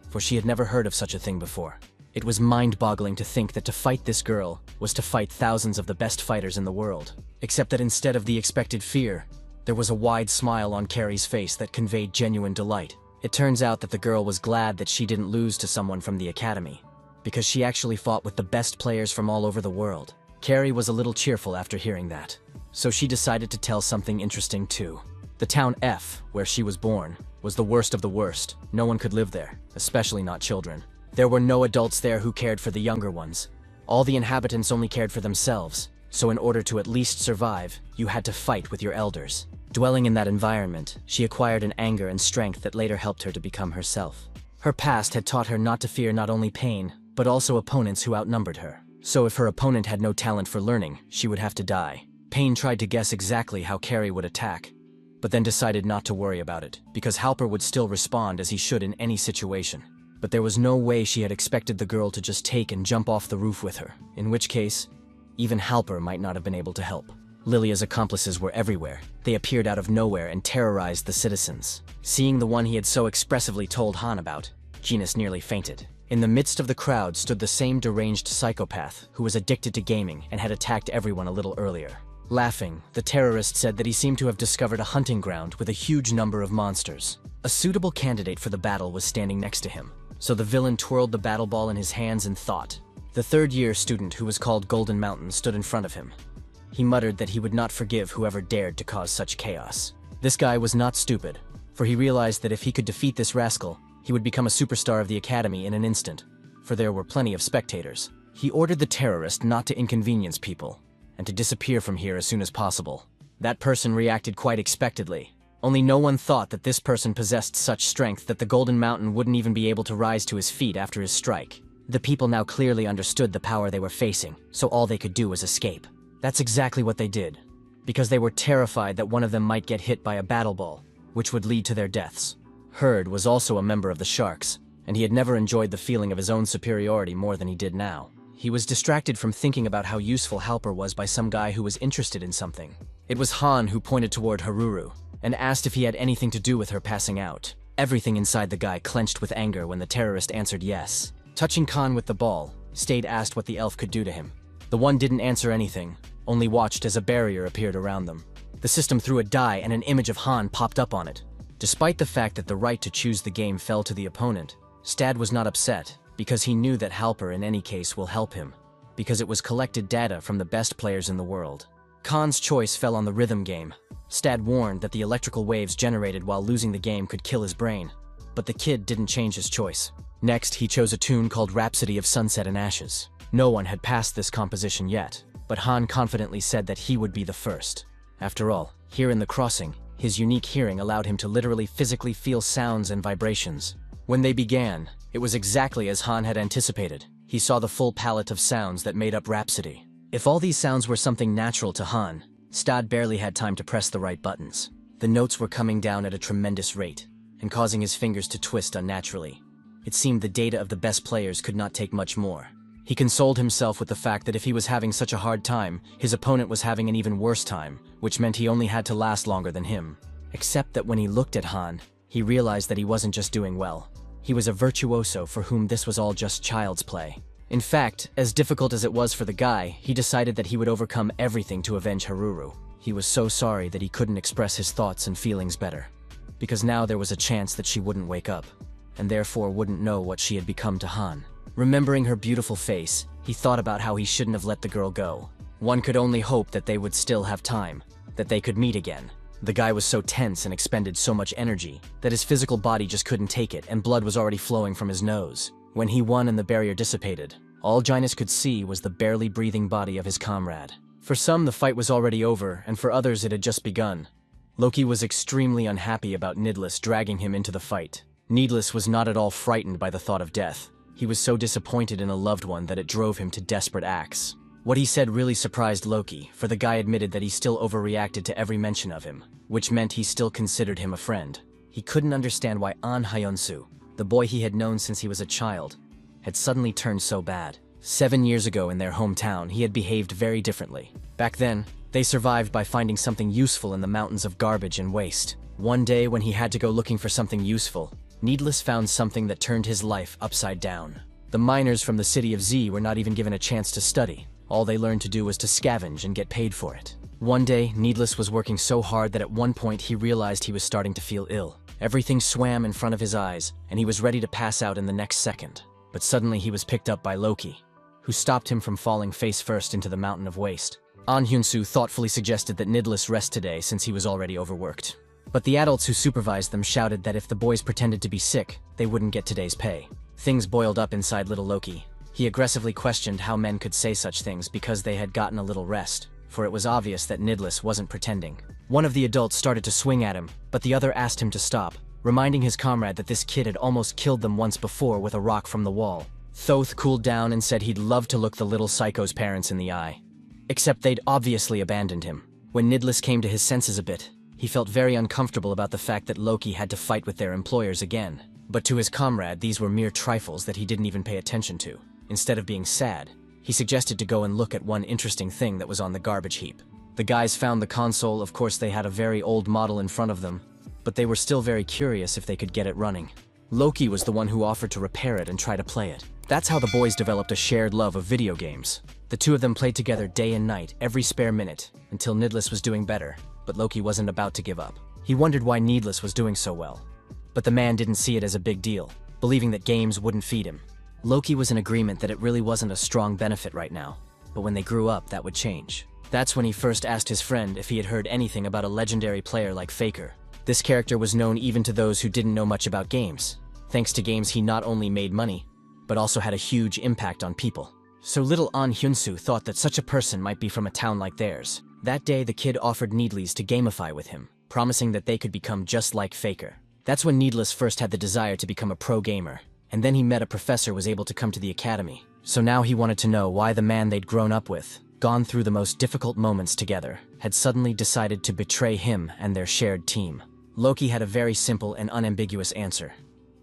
for she had never heard of such a thing before. It was mind-boggling to think that to fight this girl was to fight thousands of the best fighters in the world. Except that instead of the expected fear, there was a wide smile on Carrie's face that conveyed genuine delight. It turns out that the girl was glad that she didn't lose to someone from the academy, because she actually fought with the best players from all over the world. Carrie was a little cheerful after hearing that, so she decided to tell something interesting too. The town F, where she was born, was the worst of the worst. No one could live there, especially not children. There were no adults there who cared for the younger ones. All the inhabitants only cared for themselves, so in order to at least survive, you had to fight with your elders. Dwelling in that environment, she acquired an anger and strength that later helped her to become herself. Her past had taught her not to fear not only pain, but also opponents who outnumbered her. So if her opponent had no talent for learning, she would have to die. Pain tried to guess exactly how Carrie would attack, but then decided not to worry about it, because Halper would still respond as he should in any situation. But there was no way she had expected the girl to just take and jump off the roof with her, in which case, even Halper might not have been able to help. Lilia's accomplices were everywhere. They appeared out of nowhere and terrorized the citizens. Seeing the one he had so expressively told Han about, Genus nearly fainted. In the midst of the crowd stood the same deranged psychopath who was addicted to gaming and had attacked everyone a little earlier. Laughing, the terrorist said that he seemed to have discovered a hunting ground with a huge number of monsters. A suitable candidate for the battle was standing next to him, so the villain twirled the battle ball in his hands and thought. The third-year student who was called Golden Mountain stood in front of him. He muttered that he would not forgive whoever dared to cause such chaos. This guy was not stupid, for he realized that if he could defeat this rascal, he would become a superstar of the academy in an instant, for there were plenty of spectators. He ordered the terrorist not to inconvenience people, and to disappear from here as soon as possible. That person reacted quite expectedly. Only no one thought that this person possessed such strength that the Golden Mountain wouldn't even be able to rise to his feet after his strike. The people now clearly understood the power they were facing, so all they could do was escape. That's exactly what they did, because they were terrified that one of them might get hit by a battle ball, which would lead to their deaths. Hurd was also a member of the Sharks, and he had never enjoyed the feeling of his own superiority more than he did now. He was distracted from thinking about how useful Halper was by some guy who was interested in something. It was Han who pointed toward Haruru, and asked if he had anything to do with her passing out. Everything inside the guy clenched with anger when the terrorist answered yes. Touching Khan with the ball, Stade asked what the elf could do to him. The one didn't answer anything, only watched as a barrier appeared around them. The system threw a die and an image of Han popped up on it. Despite the fact that the right to choose the game fell to the opponent, Stad was not upset, because he knew that Halper in any case will help him, because it was collected data from the best players in the world. Khan's choice fell on the rhythm game. Stad warned that the electrical waves generated while losing the game could kill his brain, but the kid didn't change his choice. Next, he chose a tune called Rhapsody of Sunset and Ashes. No one had passed this composition yet, but Han confidently said that he would be the first. After all, here in the crossing, his unique hearing allowed him to literally physically feel sounds and vibrations. When they began, it was exactly as Han had anticipated. He saw the full palette of sounds that made up Rhapsody. If all these sounds were something natural to Han, Stad barely had time to press the right buttons. The notes were coming down at a tremendous rate, and causing his fingers to twist unnaturally. It seemed the data of the best players could not take much more. He consoled himself with the fact that if he was having such a hard time, his opponent was having an even worse time, which meant he only had to last longer than him. Except that when he looked at Han, he realized that he wasn't just doing well. He was a virtuoso for whom this was all just child's play. In fact, as difficult as it was for the guy, he decided that he would overcome everything to avenge Haruru. He was so sorry that he couldn't express his thoughts and feelings better, because now there was a chance that she wouldn't wake up, and therefore wouldn't know what she had become to Han. Remembering her beautiful face, he thought about how he shouldn't have let the girl go. One could only hope that they would still have time, that they could meet again. The guy was so tense and expended so much energy that his physical body just couldn't take it, and blood was already flowing from his nose. When he won and the barrier dissipated, all Gynus could see was the barely breathing body of his comrade. For some, the fight was already over, and for others it had just begun. Loki was extremely unhappy about Nidless dragging him into the fight. Nidless was not at all frightened by the thought of death. He was so disappointed in a loved one that it drove him to desperate acts. What he said really surprised Loki, for the guy admitted that he still overreacted to every mention of him, which meant he still considered him a friend. He couldn't understand why An Hyunsu, the boy he had known since he was a child, had suddenly turned so bad. 7 years ago in their hometown, he had behaved very differently. Back then, they survived by finding something useful in the mountains of garbage and waste. One day, when he had to go looking for something useful, Needless found something that turned his life upside down. The miners from the city of Z were not even given a chance to study. All they learned to do was to scavenge and get paid for it. One day, Needless was working so hard that at one point he realized he was starting to feel ill. Everything swam in front of his eyes, and he was ready to pass out in the next second. But suddenly he was picked up by Loki, who stopped him from falling face first into the mountain of waste. An Hyunsu thoughtfully suggested that Nidless rest today since he was already overworked. But the adults who supervised them shouted that if the boys pretended to be sick, they wouldn't get today's pay. Things boiled up inside little Loki. He aggressively questioned how men could say such things because they had gotten a little rest, for it was obvious that Nidless wasn't pretending. One of the adults started to swing at him, but the other asked him to stop, reminding his comrade that this kid had almost killed them once before with a rock from the wall. Thoth cooled down and said he'd love to look the little psycho's parents in the eye. Except they'd obviously abandoned him. When Nidless came to his senses a bit, he felt very uncomfortable about the fact that Loki had to fight with their employers again. But to his comrade, these were mere trifles that he didn't even pay attention to. Instead of being sad, he suggested to go and look at one interesting thing that was on the garbage heap. The guys found the console. Of course they had a very old model in front of them, but they were still very curious if they could get it running. Loki was the one who offered to repair it and try to play it. That's how the boys developed a shared love of video games. The two of them played together day and night, every spare minute, until Needless was doing better, but Loki wasn't about to give up. He wondered why Needless was doing so well. But the man didn't see it as a big deal, believing that games wouldn't feed him. Loki was in agreement that it really wasn't a strong benefit right now, but when they grew up, that would change. That's when he first asked his friend if he had heard anything about a legendary player like Faker. This character was known even to those who didn't know much about games. Thanks to games, he not only made money, but also had a huge impact on people. So little An Hyunsu thought that such a person might be from a town like theirs. That day, the kid offered Needless to gamify with him, promising that they could become just like Faker. That's when Needless first had the desire to become a pro gamer, and then he met a professor was able to come to the academy. So now he wanted to know why the man they'd grown up with, gone through the most difficult moments together, had suddenly decided to betray him and their shared team. Loki had a very simple and unambiguous answer.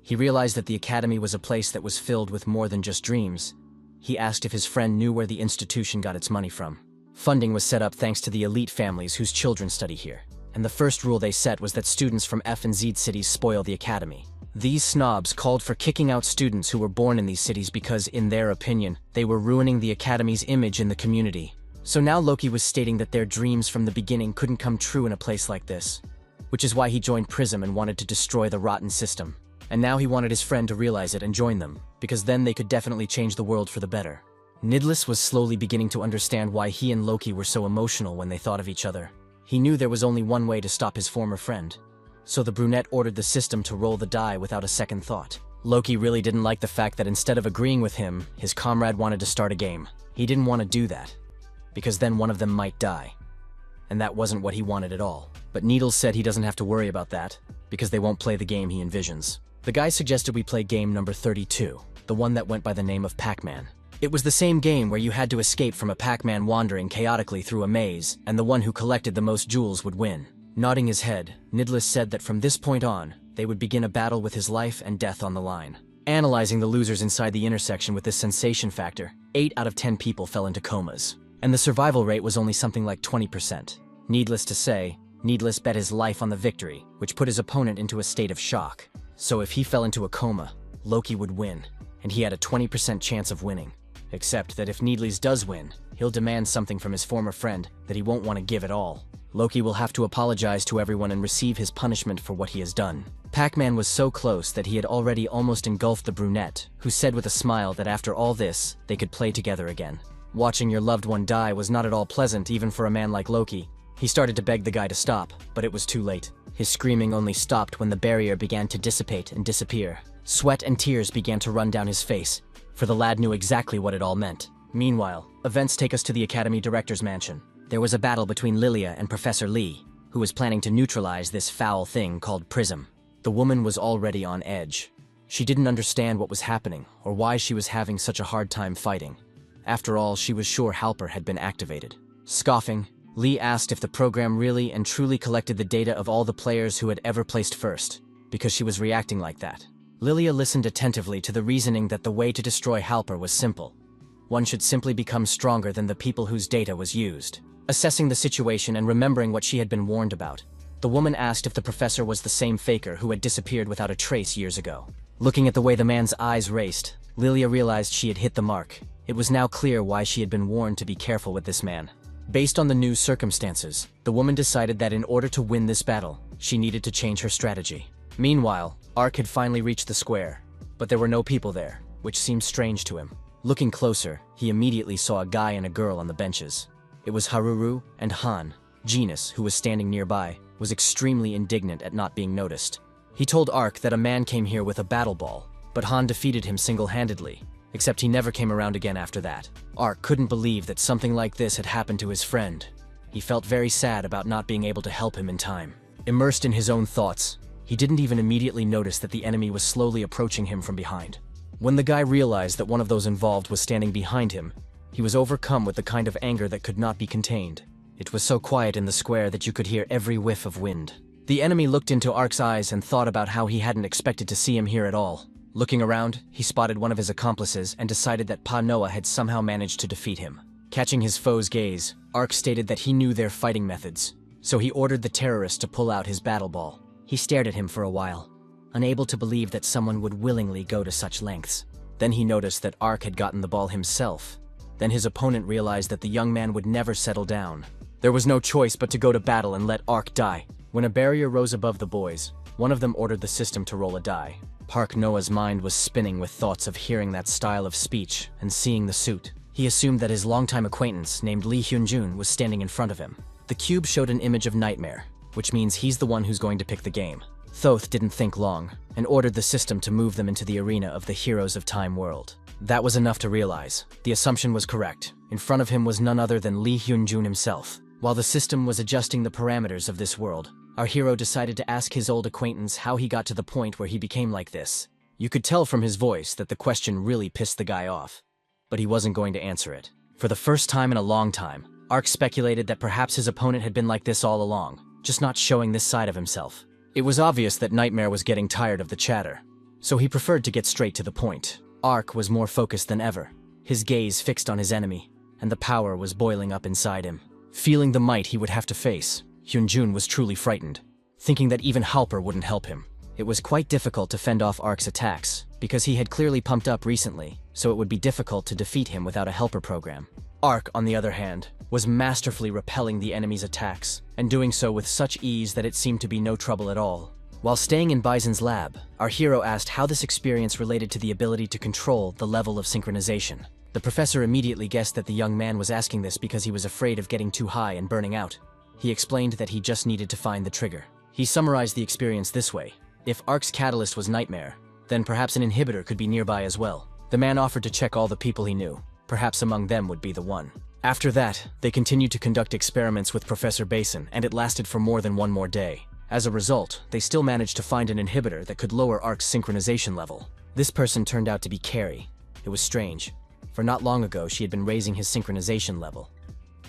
He realized that the academy was a place that was filled with more than just dreams. He asked if his friend knew where the institution got its money from. Funding was set up thanks to the elite families whose children study here, and the first rule they set was that students from F and Z cities spoil the academy. These snobs called for kicking out students who were born in these cities because, in their opinion, they were ruining the academy's image in the community. So now Loki was stating that their dreams from the beginning couldn't come true in a place like this, which is why he joined Prism and wanted to destroy the rotten system. And now he wanted his friend to realize it and join them, because then they could definitely change the world for the better. Needless was slowly beginning to understand why he and Loki were so emotional when they thought of each other. He knew there was only one way to stop his former friend. So the brunette ordered the system to roll the die without a second thought. Loki really didn't like the fact that instead of agreeing with him, his comrade wanted to start a game. He didn't want to do that, because then one of them might die. And that wasn't what he wanted at all. But Needles said he doesn't have to worry about that, because they won't play the game he envisions. The guy suggested we play game number 32, the one that went by the name of Pac-Man. It was the same game where you had to escape from a Pac-Man wandering chaotically through a maze, and the one who collected the most jewels would win. Nodding his head, Needless said that from this point on, they would begin a battle with his life and death on the line. Analyzing the losers inside the intersection with this sensation factor, 8 out of 10 people fell into comas, and the survival rate was only something like 20%. Needless to say, Needless bet his life on the victory, which put his opponent into a state of shock. So if he fell into a coma, Loki would win, and he had a 20% chance of winning. Except that if Needless does win, he'll demand something from his former friend that he won't want to give at all. Loki will have to apologize to everyone and receive his punishment for what he has done. Pac-Man was so close that he had already almost engulfed the brunette, who said with a smile that after all this, they could play together again. Watching your loved one die was not at all pleasant even for a man like Loki. He started to beg the guy to stop, but it was too late. His screaming only stopped when the barrier began to dissipate and disappear. Sweat and tears began to run down his face, for the lad knew exactly what it all meant. Meanwhile, events take us to the Academy Director's mansion. There was a battle between Lilia and Professor Lee, who was planning to neutralize this foul thing called Prism. The woman was already on edge. She didn't understand what was happening, or why she was having such a hard time fighting. After all, she was sure Halper had been activated. Scoffing, Lee asked if the program really and truly collected the data of all the players who had ever placed first, because she was reacting like that. Lilia listened attentively to the reasoning that the way to destroy Halper was simple. One should simply become stronger than the people whose data was used. Assessing the situation and remembering what she had been warned about, the woman asked if the professor was the same faker who had disappeared without a trace years ago. Looking at the way the man's eyes raced, Lilia realized she had hit the mark. It was now clear why she had been warned to be careful with this man. Based on the new circumstances, the woman decided that in order to win this battle, she needed to change her strategy. Meanwhile, Ark had finally reached the square, but there were no people there, which seemed strange to him. Looking closer, he immediately saw a guy and a girl on the benches. It was Haruru and Han. Genus, who was standing nearby, was extremely indignant at not being noticed. He told Ark that a man came here with a battle ball, but Han defeated him single-handedly, except he never came around again after that. Ark couldn't believe that something like this had happened to his friend. He felt very sad about not being able to help him in time. Immersed in his own thoughts, he didn't even immediately notice that the enemy was slowly approaching him from behind. When the guy realized that one of those involved was standing behind him, he was overcome with the kind of anger that could not be contained. It was so quiet in the square that you could hear every whiff of wind. The enemy looked into Ark's eyes and thought about how he hadn't expected to see him here at all. Looking around, he spotted one of his accomplices and decided that Pa Noah had somehow managed to defeat him. Catching his foe's gaze, Ark stated that he knew their fighting methods, so he ordered the terrorist to pull out his battle ball. He stared at him for a while, unable to believe that someone would willingly go to such lengths. Then he noticed that Ark had gotten the ball himself. Then his opponent realized that the young man would never settle down. There was no choice but to go to battle and let Ark die. When a barrier rose above the boys, one of them ordered the system to roll a die. Park Noah's mind was spinning with thoughts of hearing that style of speech and seeing the suit. He assumed that his longtime acquaintance, named Lee Hyun-jun, was standing in front of him. The cube showed an image of Nightmare, which means he's the one who's going to pick the game. Thoth didn't think long, and ordered the system to move them into the arena of the Heroes of Time world. That was enough to realize. The assumption was correct. In front of him was none other than Lee Hyun-jun himself. While the system was adjusting the parameters of this world, our hero decided to ask his old acquaintance how he got to the point where he became like this. You could tell from his voice that the question really pissed the guy off. But he wasn't going to answer it. For the first time in a long time, Ark speculated that perhaps his opponent had been like this all along, just not showing this side of himself. It was obvious that Nightmare was getting tired of the chatter, so he preferred to get straight to the point. Ark was more focused than ever, his gaze fixed on his enemy, and the power was boiling up inside him. Feeling the might he would have to face, Hyun-jun was truly frightened, thinking that even Halper wouldn't help him. It was quite difficult to fend off Ark's attacks, because he had clearly pumped up recently, so it would be difficult to defeat him without a helper program. Ark, on the other hand, was masterfully repelling the enemy's attacks, and doing so with such ease that it seemed to be no trouble at all. While staying in Bison's lab, our hero asked how this experience related to the ability to control the level of synchronization. The professor immediately guessed that the young man was asking this because he was afraid of getting too high and burning out. He explained that he just needed to find the trigger. He summarized the experience this way. If Ark's catalyst was Nightmare, then perhaps an inhibitor could be nearby as well. The man offered to check all the people he knew. Perhaps among them would be the one. After that, they continued to conduct experiments with Professor Basin, and it lasted for more than one more day. As a result, they still managed to find an inhibitor that could lower Ark's synchronization level. This person turned out to be Carrie. It was strange, for not long ago she had been raising his synchronization level.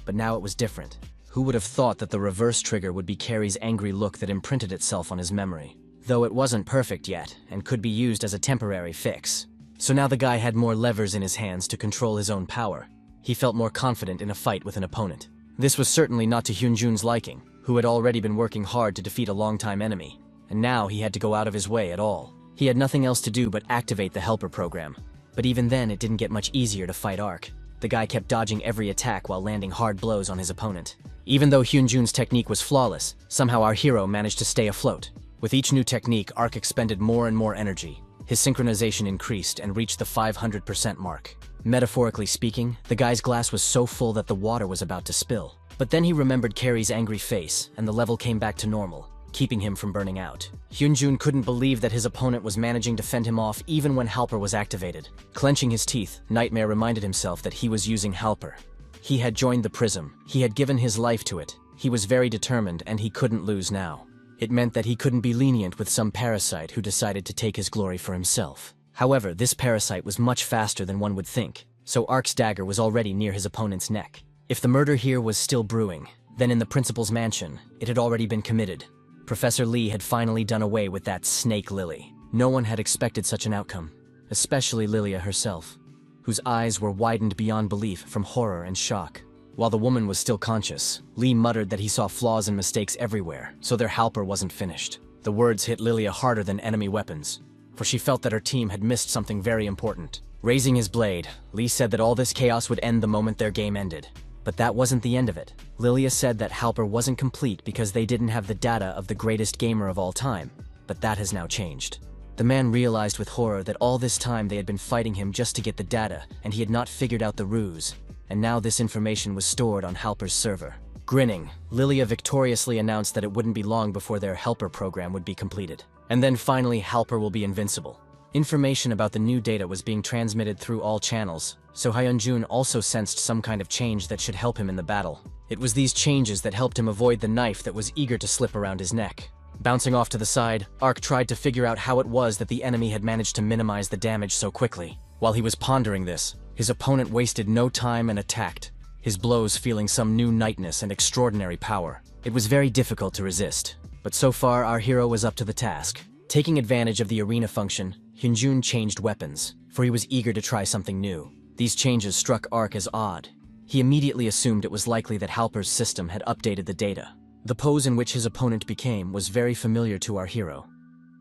But now it was different. Who would have thought that the reverse trigger would be Carrie's angry look that imprinted itself on his memory? Though it wasn't perfect yet, and could be used as a temporary fix. So now the guy had more levers in his hands to control his own power. He felt more confident in a fight with an opponent. This was certainly not to Hyun-jun's liking, who had already been working hard to defeat a longtime enemy, and now he had to go out of his way at all. He had nothing else to do but activate the helper program. But even then, it didn't get much easier to fight Ark. The guy kept dodging every attack while landing hard blows on his opponent. Even though Hyun-jun's technique was flawless, somehow our hero managed to stay afloat. With each new technique, Ark expended more and more energy. His synchronization increased and reached the 500% mark. Metaphorically speaking, the guy's glass was so full that the water was about to spill. But then he remembered Carrie's angry face, and the level came back to normal, keeping him from burning out. Hyun-jun couldn't believe that his opponent was managing to fend him off even when Halper was activated. Clenching his teeth, Nightmare reminded himself that he was using Halper. He had joined the Prism. He had given his life to it. He was very determined, and he couldn't lose now. It meant that he couldn't be lenient with some parasite who decided to take his glory for himself. However, this parasite was much faster than one would think, so Ark's dagger was already near his opponent's neck. If the murder here was still brewing, then in the principal's mansion, it had already been committed. Professor Lee had finally done away with that snake Lily. No one had expected such an outcome, especially Lilia herself, whose eyes were widened beyond belief from horror and shock. While the woman was still conscious, Lee muttered that he saw flaws and mistakes everywhere, so their Halper wasn't finished. The words hit Lilia harder than enemy weapons, for she felt that her team had missed something very important. Raising his blade, Lee said that all this chaos would end the moment their game ended. But that wasn't the end of it. Lilia said that Halper wasn't complete because they didn't have the data of the greatest gamer of all time, but that has now changed. The man realized with horror that all this time they had been fighting him just to get the data, and he had not figured out the ruse. And now this information was stored on Halper's server. Grinning, Lilia victoriously announced that it wouldn't be long before their helper program would be completed. And then finally, Halper will be invincible. Information about the new data was being transmitted through all channels, so Hyun-jun also sensed some kind of change that should help him in the battle. It was these changes that helped him avoid the knife that was eager to slip around his neck. Bouncing off to the side, Ark tried to figure out how it was that the enemy had managed to minimize the damage so quickly. While he was pondering this, his opponent wasted no time and attacked, his blows feeling some new nightness and extraordinary power. It was very difficult to resist, but so far our hero was up to the task. Taking advantage of the arena function, Hyun-jun changed weapons, for he was eager to try something new. These changes struck Ark as odd. He immediately assumed it was likely that Halper's system had updated the data. The pose in which his opponent became was very familiar to our hero,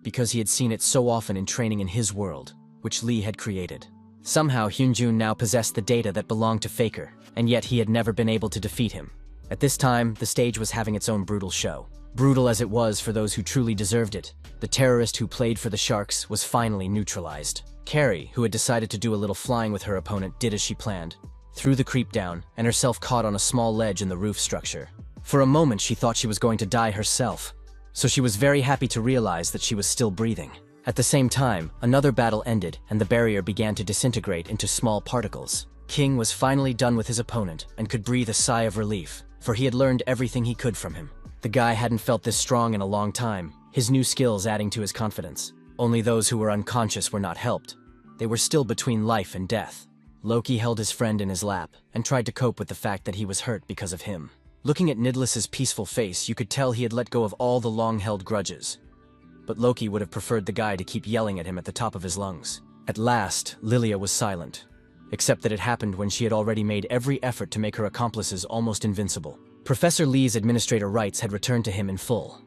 because he had seen it so often in training in his world, which Lee had created. Somehow Hyunjun now possessed the data that belonged to Faker, and yet he had never been able to defeat him. At this time, the stage was having its own brutal show. Brutal as it was for those who truly deserved it, the terrorist who played for the Sharks was finally neutralized. Carrie, who had decided to do a little flying with her opponent, did as she planned, threw the creep down and herself caught on a small ledge in the roof structure. For a moment she thought she was going to die herself, so she was very happy to realize that she was still breathing. At the same time, another battle ended and the barrier began to disintegrate into small particles. King was finally done with his opponent and could breathe a sigh of relief, for he had learned everything he could from him. The guy hadn't felt this strong in a long time, his new skills adding to his confidence. Only those who were unconscious were not helped. They were still between life and death. Loki held his friend in his lap and tried to cope with the fact that he was hurt because of him. Looking at Nidlus's peaceful face, you could tell he had let go of all the long-held grudges. But Loki would have preferred the guy to keep yelling at him at the top of his lungs. At last, Lilia was silent, except that it happened when she had already made every effort to make her accomplices almost invincible. Professor Lee's administrator rights had returned to him in full.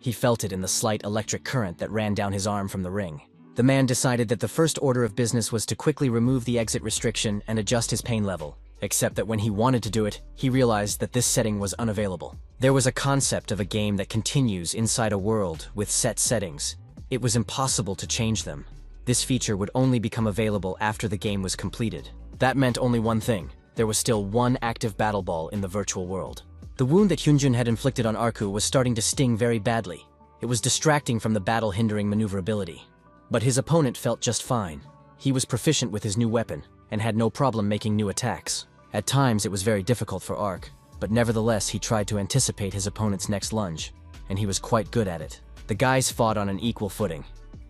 He felt it in the slight electric current that ran down his arm from the ring. The man decided that the first order of business was to quickly remove the exit restriction and adjust his pain level, except that when he wanted to do it, he realized that this setting was unavailable. There was a concept of a game that continues inside a world with set settings. It was impossible to change them. This feature would only become available after the game was completed. That meant only one thing: there was still one active battle ball in the virtual world. The wound that Hyunjun had inflicted on Arku was starting to sting very badly. It was distracting from the battle, hindering maneuverability. But his opponent felt just fine. He was proficient with his new weapon and had no problem making new attacks. At times it was very difficult for Ark, but nevertheless he tried to anticipate his opponent's next lunge, and he was quite good at it. The guys fought on an equal footing,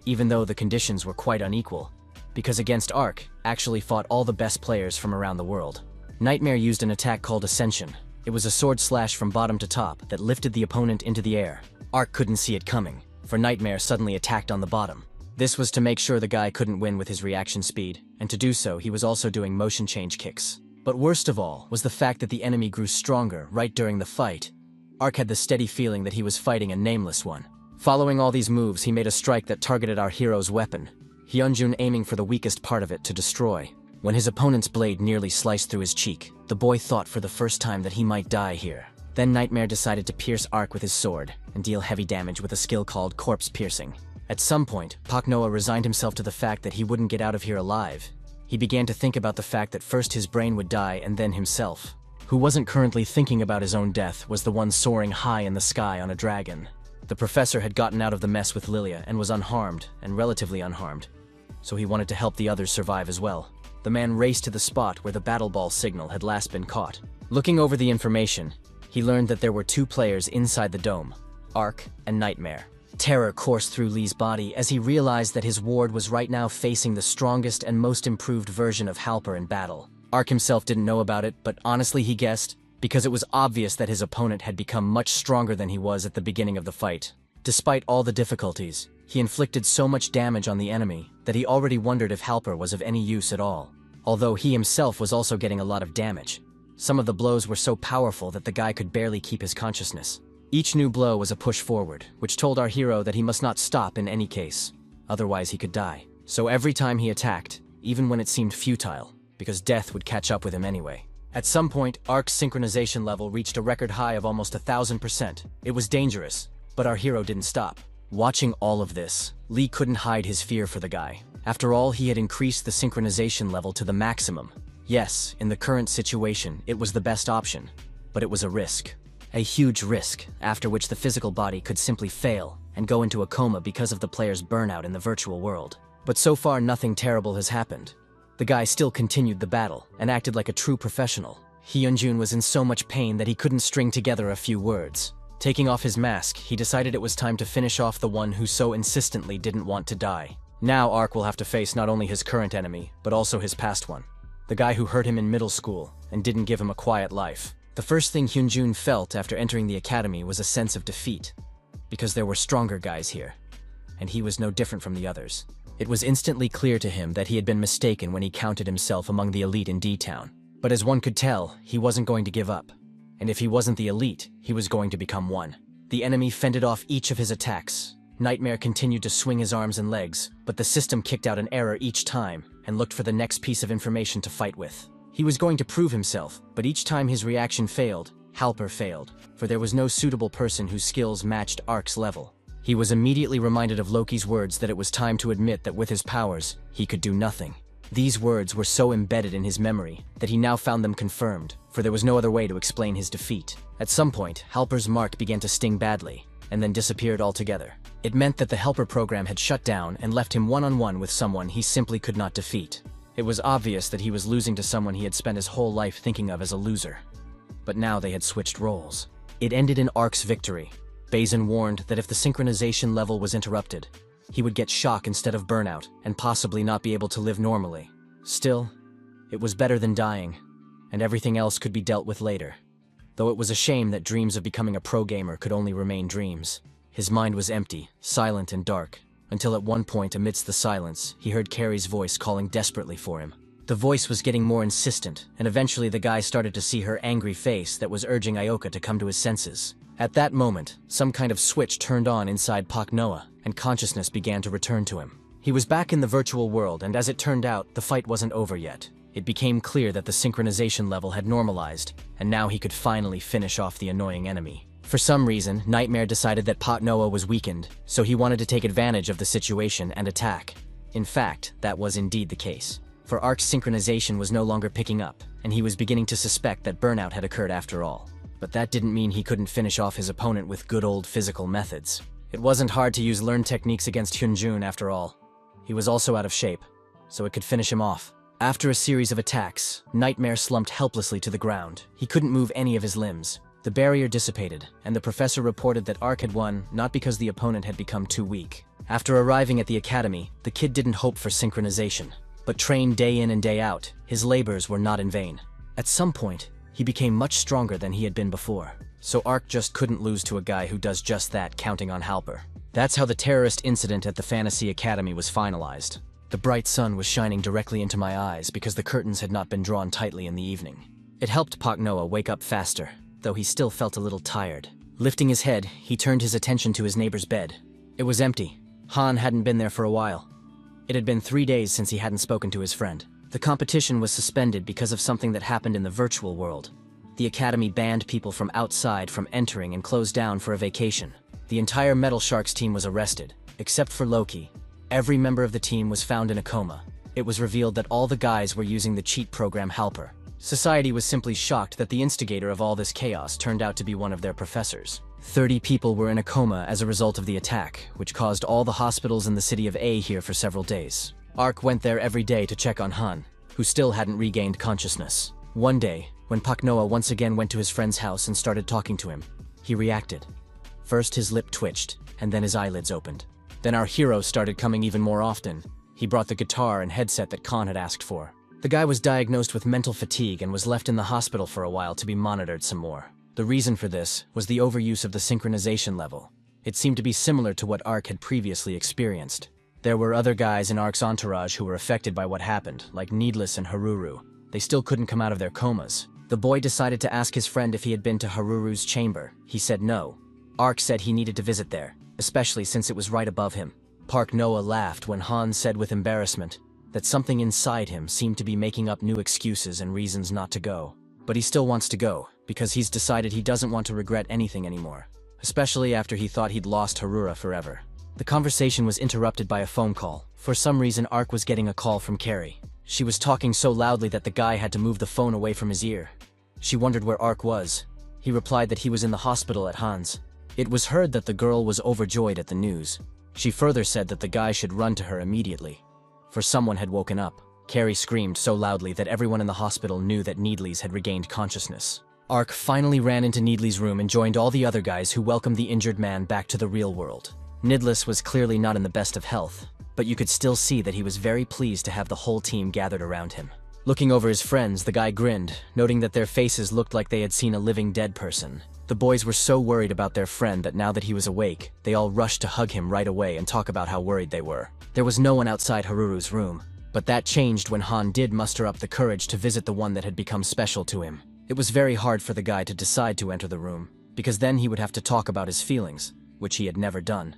even though the conditions were quite unequal, because against Ark actually fought all the best players from around the world. Nightmare used an attack called Ascension. It was a sword slash from bottom to top that lifted the opponent into the air. Ark couldn't see it coming, for Nightmare suddenly attacked on the bottom. This was to make sure the guy couldn't win with his reaction speed, and to do so he was also doing motion change kicks. But worst of all was the fact that the enemy grew stronger right during the fight. Ark had the steady feeling that he was fighting a nameless one. Following all these moves, he made a strike that targeted our hero's weapon, Hyunjun aiming for the weakest part of it to destroy. When his opponent's blade nearly sliced through his cheek, the boy thought for the first time that he might die here. Then Nightmare decided to pierce Ark with his sword and deal heavy damage with a skill called Corpse Piercing. At some point, Pak Noah resigned himself to the fact that he wouldn't get out of here alive. He began to think about the fact that first his brain would die and then himself. Who wasn't currently thinking about his own death was the one soaring high in the sky on a dragon. The professor had gotten out of the mess with Lilia and was unharmed, and relatively unharmed, so he wanted to help the others survive as well. The man raced to the spot where the battle ball signal had last been caught. Looking over the information, he learned that there were two players inside the dome, Ark and Nightmare. Terror coursed through Lee's body as he realized that his ward was right now facing the strongest and most improved version of Halper in battle. Ark himself didn't know about it, but honestly he guessed, because it was obvious that his opponent had become much stronger than he was at the beginning of the fight. Despite all the difficulties, he inflicted so much damage on the enemy that he already wondered if Halper was of any use at all, although he himself was also getting a lot of damage. Some of the blows were so powerful that the guy could barely keep his consciousness. Each new blow was a push forward, which told our hero that he must not stop in any case, otherwise he could die. So every time he attacked, even when it seemed futile, because death would catch up with him anyway. At some point, Ark's synchronization level reached a record high of almost 1,000%. It was dangerous, but our hero didn't stop. Watching all of this, Lee couldn't hide his fear for the guy. After all, he had increased the synchronization level to the maximum. Yes, in the current situation, it was the best option, but it was a risk. A huge risk, after which the physical body could simply fail and go into a coma because of the player's burnout in the virtual world. But so far, nothing terrible has happened. The guy still continued the battle and acted like a true professional. Hyunjun was in so much pain that he couldn't string together a few words. Taking off his mask, he decided it was time to finish off the one who so insistently didn't want to die. Now Ark will have to face not only his current enemy, but also his past one. The guy who hurt him in middle school and didn't give him a quiet life. The first thing Hyunjun felt after entering the academy was a sense of defeat, because there were stronger guys here, and he was no different from the others. It was instantly clear to him that he had been mistaken when he counted himself among the elite in D-Town. But as one could tell, he wasn't going to give up. And if he wasn't the elite, he was going to become one. The enemy fended off each of his attacks, Nightmare continued to swing his arms and legs, but the system kicked out an error each time and looked for the next piece of information to fight with. He was going to prove himself, but each time his reaction failed, Halper failed, for there was no suitable person whose skills matched Ark's level. He was immediately reminded of Loki's words that it was time to admit that with his powers, he could do nothing. These words were so embedded in his memory that he now found them confirmed, for there was no other way to explain his defeat. At some point, Halper's mark began to sting badly, and then disappeared altogether. It meant that the Helper program had shut down and left him one-on-one with someone he simply could not defeat. It was obvious that he was losing to someone he had spent his whole life thinking of as a loser. But now they had switched roles. It ended in Ark's victory. Bazin warned that if the synchronization level was interrupted, he would get shock instead of burnout and possibly not be able to live normally. Still, it was better than dying, and everything else could be dealt with later. Though it was a shame that dreams of becoming a pro gamer could only remain dreams. His mind was empty, silent and dark, until at one point amidst the silence, he heard Carrie's voice calling desperately for him. The voice was getting more insistent, and eventually the guy started to see her angry face that was urging Ioka to come to his senses. At that moment, some kind of switch turned on inside Pak Noah, and consciousness began to return to him. He was back in the virtual world, and as it turned out, the fight wasn't over yet. It became clear that the synchronization level had normalized, and now he could finally finish off the annoying enemy. For some reason, Nightmare decided that Pak Noah was weakened, so he wanted to take advantage of the situation and attack. In fact, that was indeed the case. For Ark's synchronization was no longer picking up, and he was beginning to suspect that burnout had occurred after all. But that didn't mean he couldn't finish off his opponent with good old physical methods. It wasn't hard to use learned techniques against Hyunjun after all. He was also out of shape, so it could finish him off. After a series of attacks, Nightmare slumped helplessly to the ground. He couldn't move any of his limbs. The barrier dissipated, and the professor reported that Ark had won not because the opponent had become too weak. After arriving at the academy, the kid didn't hope for synchronization, but trained day in and day out, his labors were not in vain. At some point, he became much stronger than he had been before. So Ark just couldn't lose to a guy who does just that, counting on Halper. That's how the terrorist incident at the Fantasy Academy was finalized. The bright sun was shining directly into my eyes because the curtains had not been drawn tightly in the evening. It helped Pak Noah wake up faster, though he still felt a little tired. Lifting his head, he turned his attention to his neighbor's bed. It was empty. Han hadn't been there for a while. It had been 3 days since he hadn't spoken to his friend. The competition was suspended because of something that happened in the virtual world. The academy banned people from outside from entering and closed down for a vacation. The entire Metal Sharks team was arrested, except for Loki. Every member of the team was found in a coma. It was revealed that all the guys were using the cheat program Halper. Society was simply shocked that the instigator of all this chaos turned out to be one of their professors. 30 people were in a coma as a result of the attack, which caused all the hospitals in the city of A here for several days. Ark went there every day to check on Han, who still hadn't regained consciousness. One day, when Pak Noah once again went to his friend's house and started talking to him, he reacted. First his lip twitched, and then his eyelids opened. Then our hero started coming even more often. He brought the guitar and headset that Khan had asked for. The guy was diagnosed with mental fatigue and was left in the hospital for a while to be monitored some more. The reason for this was the overuse of the synchronization level. It seemed to be similar to what Ark had previously experienced. There were other guys in Ark's entourage who were affected by what happened, like Needless and Haruru. They still couldn't come out of their comas. The boy decided to ask his friend if he had been to Haruru's chamber. He said no. Ark said he needed to visit there, especially since it was right above him. Pak Noah laughed when Han said with embarrassment that something inside him seemed to be making up new excuses and reasons not to go. But he still wants to go, because he's decided he doesn't want to regret anything anymore, especially after he thought he'd lost Harura forever. The conversation was interrupted by a phone call. For some reason, Ark was getting a call from Carrie. She was talking so loudly that the guy had to move the phone away from his ear. She wondered where Ark was. He replied that he was in the hospital at Han's. It was heard that the girl was overjoyed at the news. She further said that the guy should run to her immediately, for someone had woken up. Carrie screamed so loudly that everyone in the hospital knew that Needles had regained consciousness. Ark finally ran into Needles' room and joined all the other guys who welcomed the injured man back to the real world. Nidless was clearly not in the best of health, but you could still see that he was very pleased to have the whole team gathered around him. Looking over his friends, the guy grinned, noting that their faces looked like they had seen a living dead person. The boys were so worried about their friend that now that he was awake, they all rushed to hug him right away and talk about how worried they were. There was no one outside Haruru's room, but that changed when Han did muster up the courage to visit the one that had become special to him. It was very hard for the guy to decide to enter the room, because then he would have to talk about his feelings, which he had never done.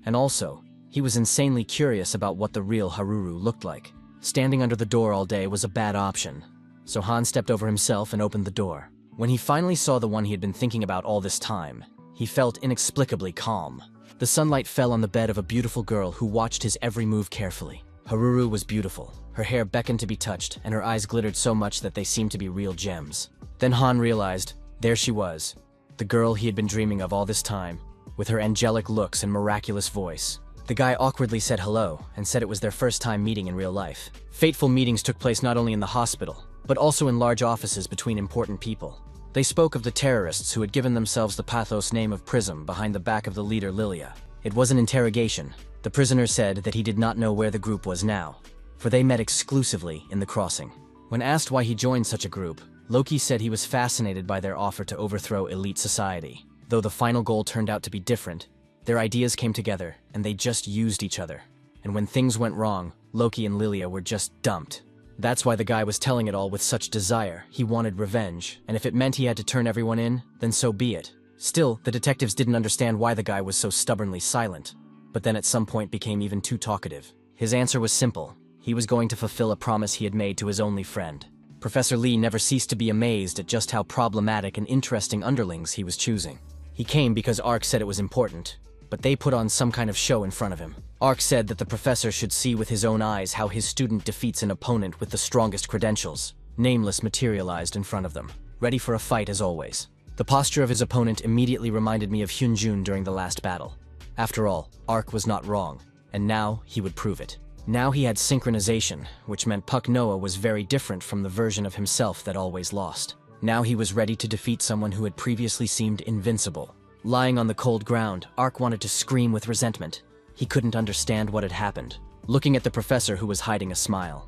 And also, he was insanely curious about what the real Haruru looked like. Standing under the door all day was a bad option, so Han stepped over himself and opened the door. When he finally saw the one he had been thinking about all this time, he felt inexplicably calm. The sunlight fell on the bed of a beautiful girl who watched his every move carefully. Haruru was beautiful. Her hair beckoned to be touched, and her eyes glittered so much that they seemed to be real gems. Then Han realized, there she was, the girl he had been dreaming of all this time, with her angelic looks and miraculous voice. The guy awkwardly said hello and said it was their first time meeting in real life. Fateful meetings took place not only in the hospital, but also in large offices between important people. They spoke of the terrorists who had given themselves the pathos name of Prism behind the back of the leader Lilia. It was an interrogation. The prisoner said that he did not know where the group was now, for they met exclusively in the crossing. When asked why he joined such a group, Loki said he was fascinated by their offer to overthrow elite society. Though the final goal turned out to be different, their ideas came together and they just used each other. And when things went wrong, Loki and Lilia were just dumped. That's why the guy was telling it all with such desire. He wanted revenge, and if it meant he had to turn everyone in, then so be it. Still, the detectives didn't understand why the guy was so stubbornly silent, but then at some point became even too talkative. His answer was simple. He was going to fulfill a promise he had made to his only friend. Professor Lee never ceased to be amazed at just how problematic and interesting underlings he was choosing. He came because Ark said it was important, but they put on some kind of show in front of him. Ark said that the professor should see with his own eyes how his student defeats an opponent with the strongest credentials. Nameless materialized in front of them, ready for a fight as always. The posture of his opponent immediately reminded me of Hyunjun during the last battle. After all, Ark was not wrong, and now he would prove it. Now he had synchronization, which meant Puck Noah was very different from the version of himself that always lost. Now he was ready to defeat someone who had previously seemed invincible. Lying on the cold ground, Ark wanted to scream with resentment. He couldn't understand what had happened. Looking at the professor who was hiding a smile,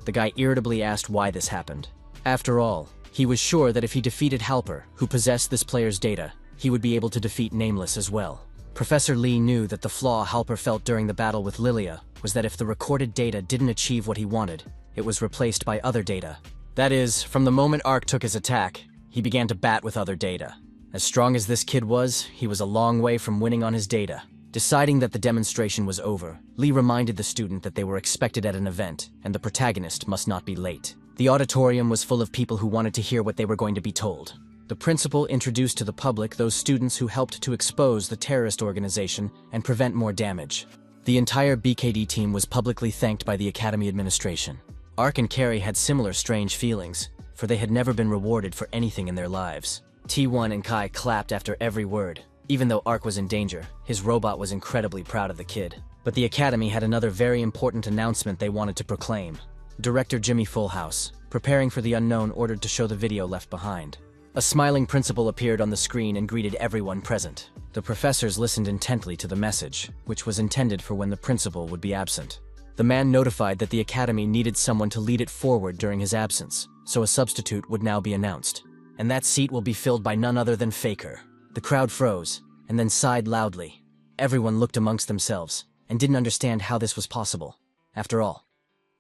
the guy irritably asked why this happened. After all, he was sure that if he defeated Halper, who possessed this player's data, he would be able to defeat Nameless as well. Professor Lee knew that the flaw Halper felt during the battle with Lilia was that if the recorded data didn't achieve what he wanted, it was replaced by other data. That is, from the moment Ark took his attack, he began to bat with other data. As strong as this kid was, he was a long way from winning on his data. Deciding that the demonstration was over, Lee reminded the student that they were expected at an event, and the protagonist must not be late. The auditorium was full of people who wanted to hear what they were going to be told. The principal introduced to the public those students who helped to expose the terrorist organization and prevent more damage. The entire BKD team was publicly thanked by the Academy administration. Ark and Carrie had similar strange feelings, for they had never been rewarded for anything in their lives. T1 and Kai clapped after every word. Even though Ark was in danger, his robot was incredibly proud of the kid. But the Academy had another very important announcement they wanted to proclaim. Director Jimmy Fullhouse, preparing for the unknown, ordered to show the video left behind. A smiling principal appeared on the screen and greeted everyone present. The professors listened intently to the message, which was intended for when the principal would be absent. The man notified that the Academy needed someone to lead it forward during his absence, so a substitute would now be announced. And that seat will be filled by none other than Faker. The crowd froze, and then sighed loudly. Everyone looked amongst themselves, and didn't understand how this was possible. After all,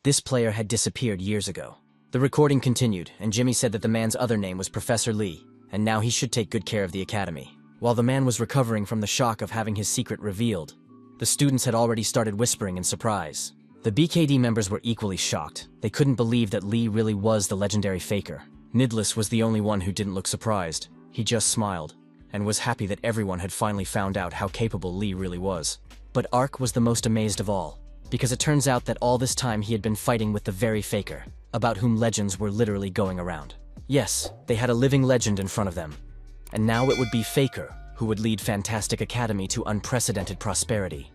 this player had disappeared years ago. The recording continued, and Jimmy said that the man's other name was Professor Lee, and now he should take good care of the Academy. While the man was recovering from the shock of having his secret revealed, the students had already started whispering in surprise. The BKD members were equally shocked. They couldn't believe that Lee really was the legendary Faker. Nidless was the only one who didn't look surprised. He just smiled, and was happy that everyone had finally found out how capable Lee really was. But Ark was the most amazed of all, because it turns out that all this time he had been fighting with the very Faker, about whom legends were literally going around. Yes, they had a living legend in front of them, and now it would be Faker who would lead Fantastic Academy to unprecedented prosperity.